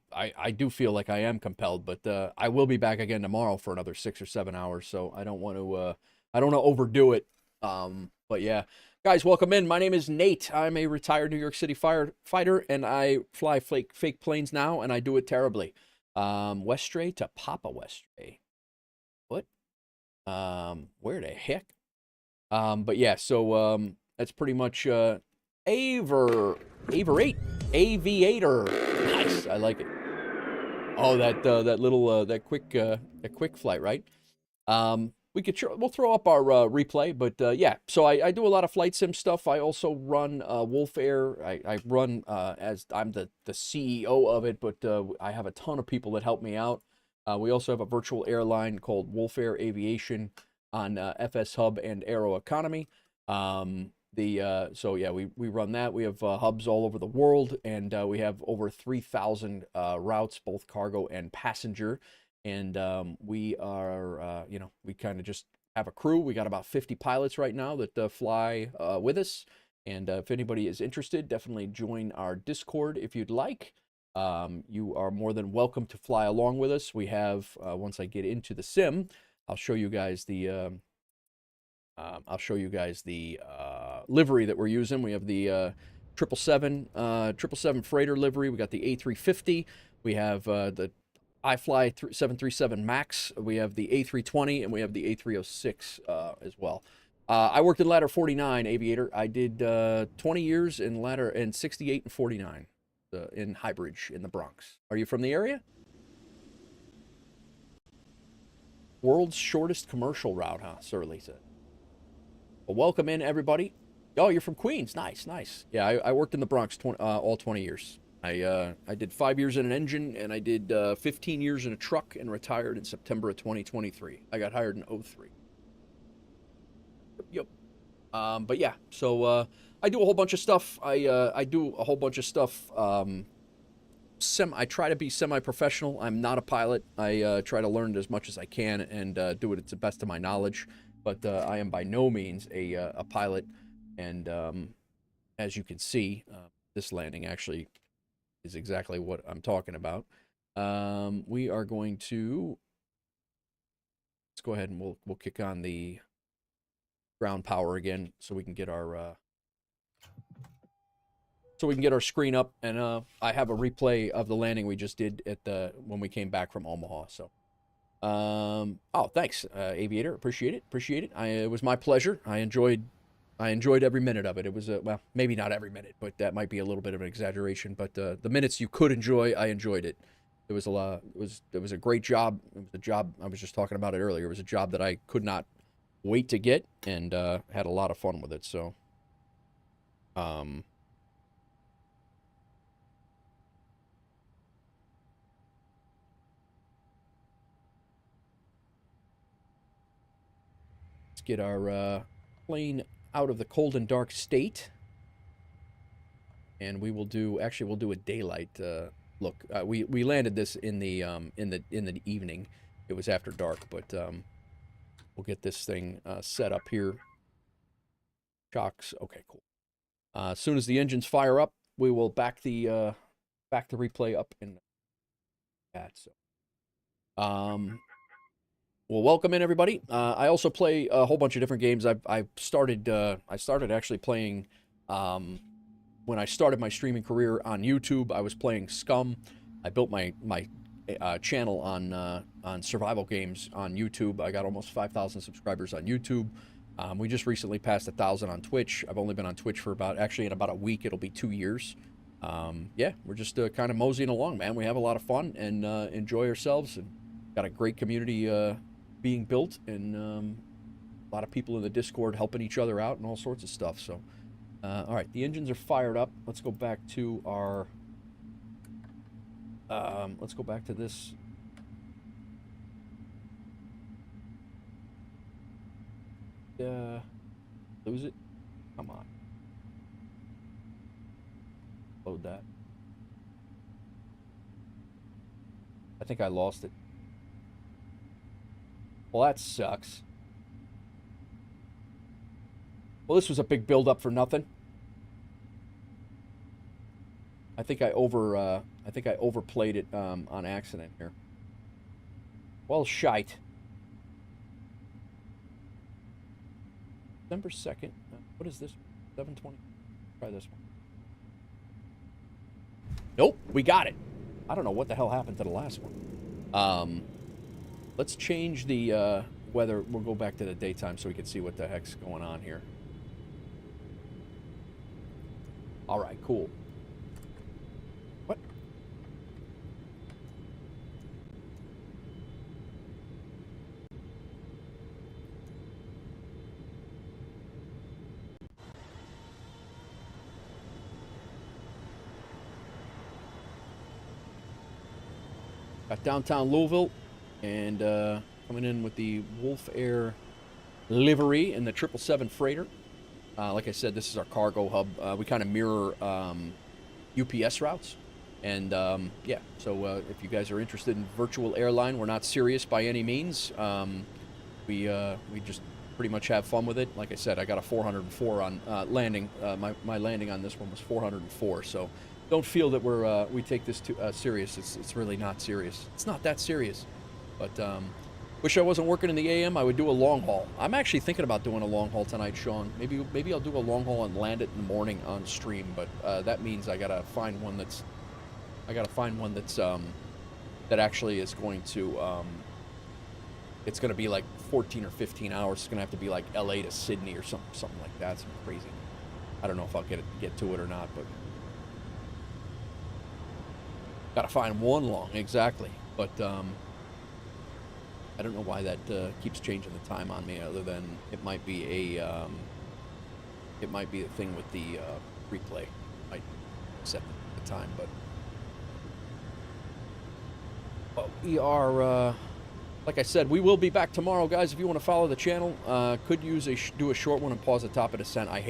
feel like I am compelled, but I will be back again tomorrow for another 6 or 7 hours. So I don't want to overdo it. But yeah. Guys, welcome in. My name is Nate. I'm a retired New York City firefighter, and I fly fake planes now, and I do it terribly. Westray to Papa Westray. What? Where the heck? But yeah, so that's pretty much Aviator. Nice, I like it. Oh, that little that quick flight, right? We'll throw up our replay, but yeah. So I do a lot of flight sim stuff. I also run WolfAir. I run as I'm the CEO of it, but I have a ton of people that help me out. We also have a virtual airline called WolfAir Aviation on FS Hub and Aeroconomy. So yeah, we run that. We have hubs all over the world, and we have over 3,000 routes, both cargo and passenger. And we are, you know, we kind of just have a crew. We got about 50 pilots right now that fly with us. And if anybody is interested, definitely join our Discord if you'd like. You are more than welcome to fly along with us. We have, once I get into the sim, I'll show you guys the livery that we're using. We have the 777 freighter livery. We got the A350. We have the iFly 737 MAX. We have the A320, and we have the A306 as well. I worked in ladder 49, Aviator. I did 20 years in ladder and 68 and 49 in Highbridge in the Bronx. Are you from the area? World's shortest commercial route, huh? Sir Lisa. Well, welcome in, everybody. Oh, you're from Queens. Nice, nice. Yeah, I worked in the Bronx all 20 years. I did 5 years in an engine, and I did 15 years in a truck, and retired in September of 2023. I got hired in 03. Yep. But yeah, so I do a whole bunch of stuff. I do a whole bunch of stuff. I try to be semi-professional. I'm not a pilot. I try to learn as much as I can and do it to the best of my knowledge. But I am by no means a pilot. And as you can see, this landing actually is exactly what I'm talking about. We are going to let's go ahead and we'll kick on the ground power again, so we can get our screen up, and I have a replay of the landing we just did at when we came back from Omaha. So, oh, thanks, Aviator, appreciate it. It was my pleasure. I enjoyed every minute of it. It was well, maybe not every minute, but that might be a little bit of an exaggeration. But the minutes you could enjoy, I enjoyed it. It was a lot. It was a great job. It was a job. I was just talking about it earlier. It was a job that I could not wait to get, and had a lot of fun with it. So, let's get our plane out of the cold and dark state, and we'll do a daylight look. We landed this in the evening. It was after dark, but we'll get this thing set up here. Shocks. Okay, cool. As soon as the engines fire up, we will back the replay up in that. So, well, welcome in, everybody. I also play a whole bunch of different games. I started actually playing when I started my streaming career on YouTube. I was playing Scum. I built my channel on survival games on YouTube. I got almost 5,000 subscribers on YouTube. We just recently passed 1,000 on Twitch. I've only been on Twitch for in about a week. It'll be 2 years. Yeah, we're just kind of moseying along, man. We have a lot of fun and enjoy ourselves, and got a great community being built, and a lot of people in the Discord helping each other out and all sorts of stuff. So, all right, the engines are fired up. Let's go back to our. Let's go back to this. Lose it? Come on. Load that. I think I lost it. Well, that sucks. Well, this was a big build-up for nothing. I think I overplayed it on accident here. Well, shite. December 2nd. What is this? 720. Try this one. Nope, we got it. I don't know what the hell happened to the last one. Let's change the weather. We'll go back to the daytime so we can see what the heck's going on here. All right, cool. What? Got downtown Louisville, and coming in with the WolfAir livery and the 777 freighter. Like I said, this is our cargo hub. We kind of mirror UPS routes. And yeah, so if you guys are interested in virtual airline, we're not serious by any means. We just pretty much have fun with it. Like I said, I got a 404 on landing. My landing on this one was 404. So don't feel that we take this too serious. It's really not serious. It's not that serious. But wish I wasn't working in the AM. I would do a long haul. I'm actually thinking about doing a long haul tonight, Sean. Maybe I'll do a long haul and land it in the morning on stream. But that means I gotta find one that's that actually is going to it's going to be like 14 or 15 hours. It's going to have to be like LA to Sydney or something like that. Something crazy. I don't know if I'll get to it or not, but got to find one long, exactly. But I don't know why that keeps changing the time on me, other than it might be a thing with the replay. Might set the time, but we are, like I said, we will be back tomorrow, guys. If you want to follow the channel, could do a short one and pause at the top of descent. I'm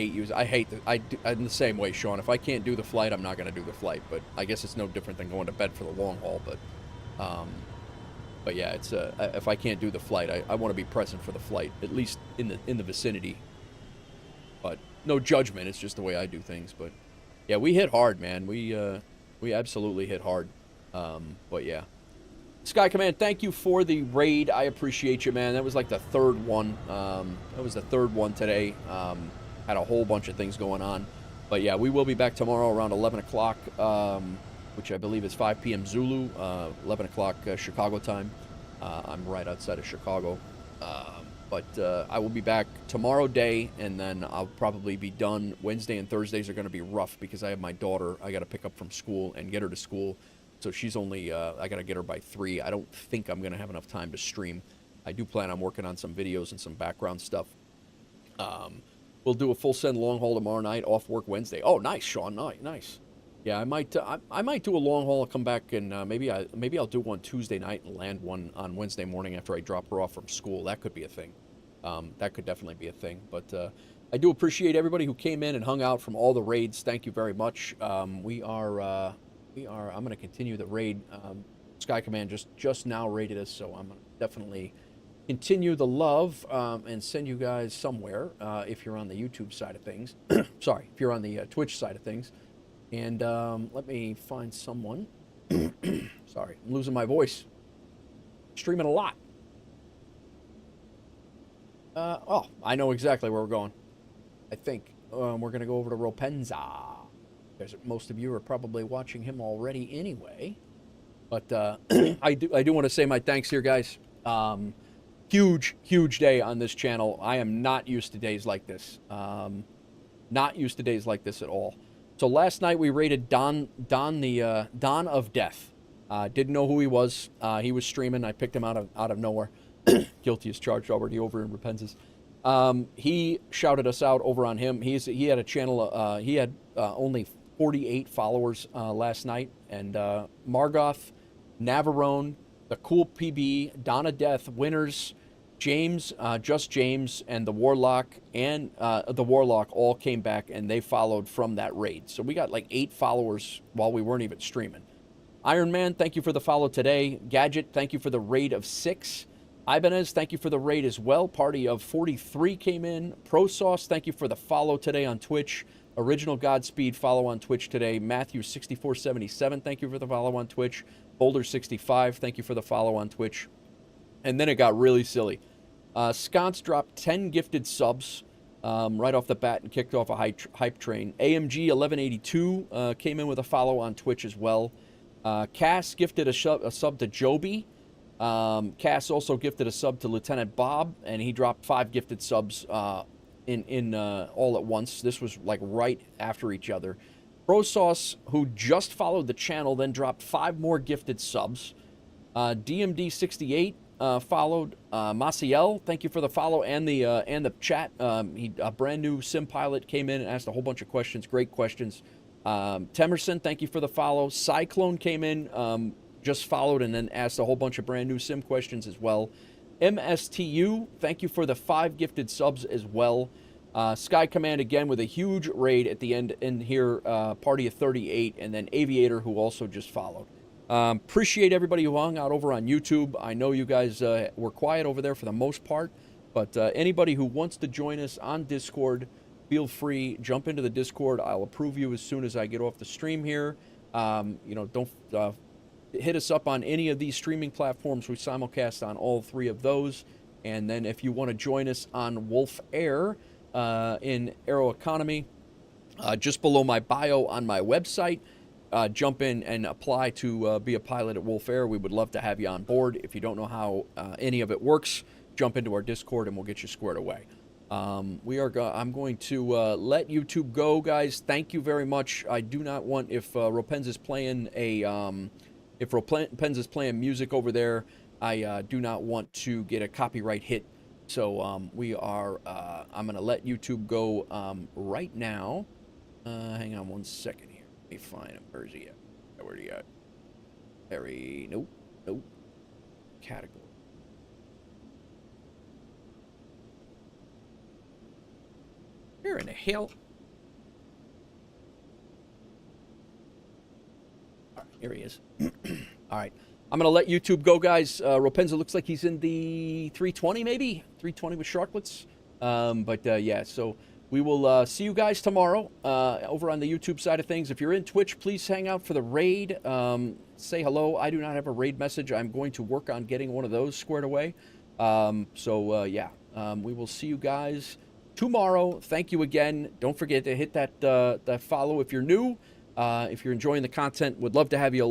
the same way, Sean. If I can't do the flight, I'm not going to do the flight. But I guess it's no different than going to bed for the long haul. But yeah, it's if I can't do the flight, I want to be present for the flight, at least in the vicinity. But no judgment. It's just the way I do things. But yeah, we hit hard, man. We absolutely hit hard. But yeah. Sky Command, thank you for the raid. I appreciate you, man. That was like the third one. That was the third one today. Had a whole bunch of things going on. But yeah, we will be back tomorrow around 11 o'clock, which I believe is 5 p.m. Zulu, 11 o'clock Chicago time. I'm right outside of Chicago. But I will be back tomorrow day, and then I'll probably be done. Wednesday and Thursdays are going to be rough because I have my daughter I got to pick up from school and get her to school. So she's only, I got to get her by 3. I don't think I'm going to have enough time to stream. I do plan on working on some videos and some background stuff. We'll do a full send long haul tomorrow night, off work Wednesday. Oh, nice, Sean. Nice. Yeah, I might do a long haul. I'll come back and maybe I'll do one Tuesday night and land one on Wednesday morning after I drop her off from school. That could be a thing. That could definitely be a thing. But I do appreciate everybody who came in and hung out from all the raids. Thank you very much. I'm going to continue the raid. Sky Command just now raided us, so I'm going to definitely continue the love and send you guys somewhere if you're on the YouTube side of things. Sorry, if you're on the Twitch side of things. And let me find someone. Sorry, I'm losing my voice. Streaming a lot. Oh, I know exactly where we're going. I think we're going to go over to Ropenza. Most of you are probably watching him already anyway. But I do want to say my thanks here, guys. Huge day on this channel. I am not used to days like this. Not used to days like this at all. So last night we raided Don of Death. Didn't know who he was. He was streaming. I picked him out of nowhere. Guilty as charged already over in Repentance. He shouted us out over on him. He had a channel. He had only 48 followers last night, and Margoth, Navarone, the Cool PB, Donna Death, Winners, James, Just James, and the Warlock all came back, and they followed from that raid. So we got like 8 followers while we weren't even streaming. Iron Man, thank you for the follow today. Gadget, thank you for the raid of 6. Ibanez, thank you for the raid as well. Party of 43 came in. Pro Sauce, thank you for the follow today on Twitch. Original Godspeed, follow on Twitch today. Matthew6477, thank you for the follow on Twitch. Boulder65, thank you for the follow on Twitch. And then it got really silly. Sconce dropped 10 gifted subs right off the bat and kicked off a hype train. AMG 1182 came in with a follow on Twitch as well. Cass gifted a sub to Joby. Cass also gifted a sub to Lieutenant Bob, and he dropped 5 gifted subs in all at once. This was like right after each other. ProSauce, who just followed the channel, then dropped 5 more gifted subs. DMD68 followed. Maciel, thank you for the follow and the chat. A brand new sim pilot came in and asked a whole bunch of questions. Great questions. Temerson, thank you for the follow. Cyclone came in, just followed, and then asked a whole bunch of brand new sim questions as well. MSTU, thank you for the 5 gifted subs as well. Sky Command again with a huge raid at the end in here, party of 38, and then Aviator, who also just followed. Appreciate everybody who hung out over on YouTube. I know you guys were quiet over there for the most part, but anybody who wants to join us on Discord, feel free, jump into the Discord. I'll approve you as soon as I get off the stream here. Don't hit us up on any of these streaming platforms. We simulcast on all 3 of those. And then if you want to join us on WolfAir in Aeroconomy, just below my bio on my website, jump in and apply to be a pilot at WolfAir, we would love to have you on board. If you don't know how any of it works, jump into our Discord and we'll get you squared away. I'm going to let YouTube go, guys. Thank you very much. I do not want, if Ropenza's playing music over there, I do not want to get a copyright hit. So I'm going to let YouTube go right now. Hang on one second here. Let me find him. Where's he at? Where'd he at? Nope. Category. Where in the hell? All right, here he is. All right. I'm going to let YouTube go, guys. Ropenza looks like he's in the 320, maybe? 320 with sharklets. Yeah, so we will see you guys tomorrow over on the YouTube side of things. If you're in Twitch, please hang out for the raid. Say hello. I do not have a raid message. I'm going to work on getting one of those squared away. We will see you guys tomorrow. Thank you again. Don't forget to hit that follow if you're new. If you're enjoying the content, would love to have you along.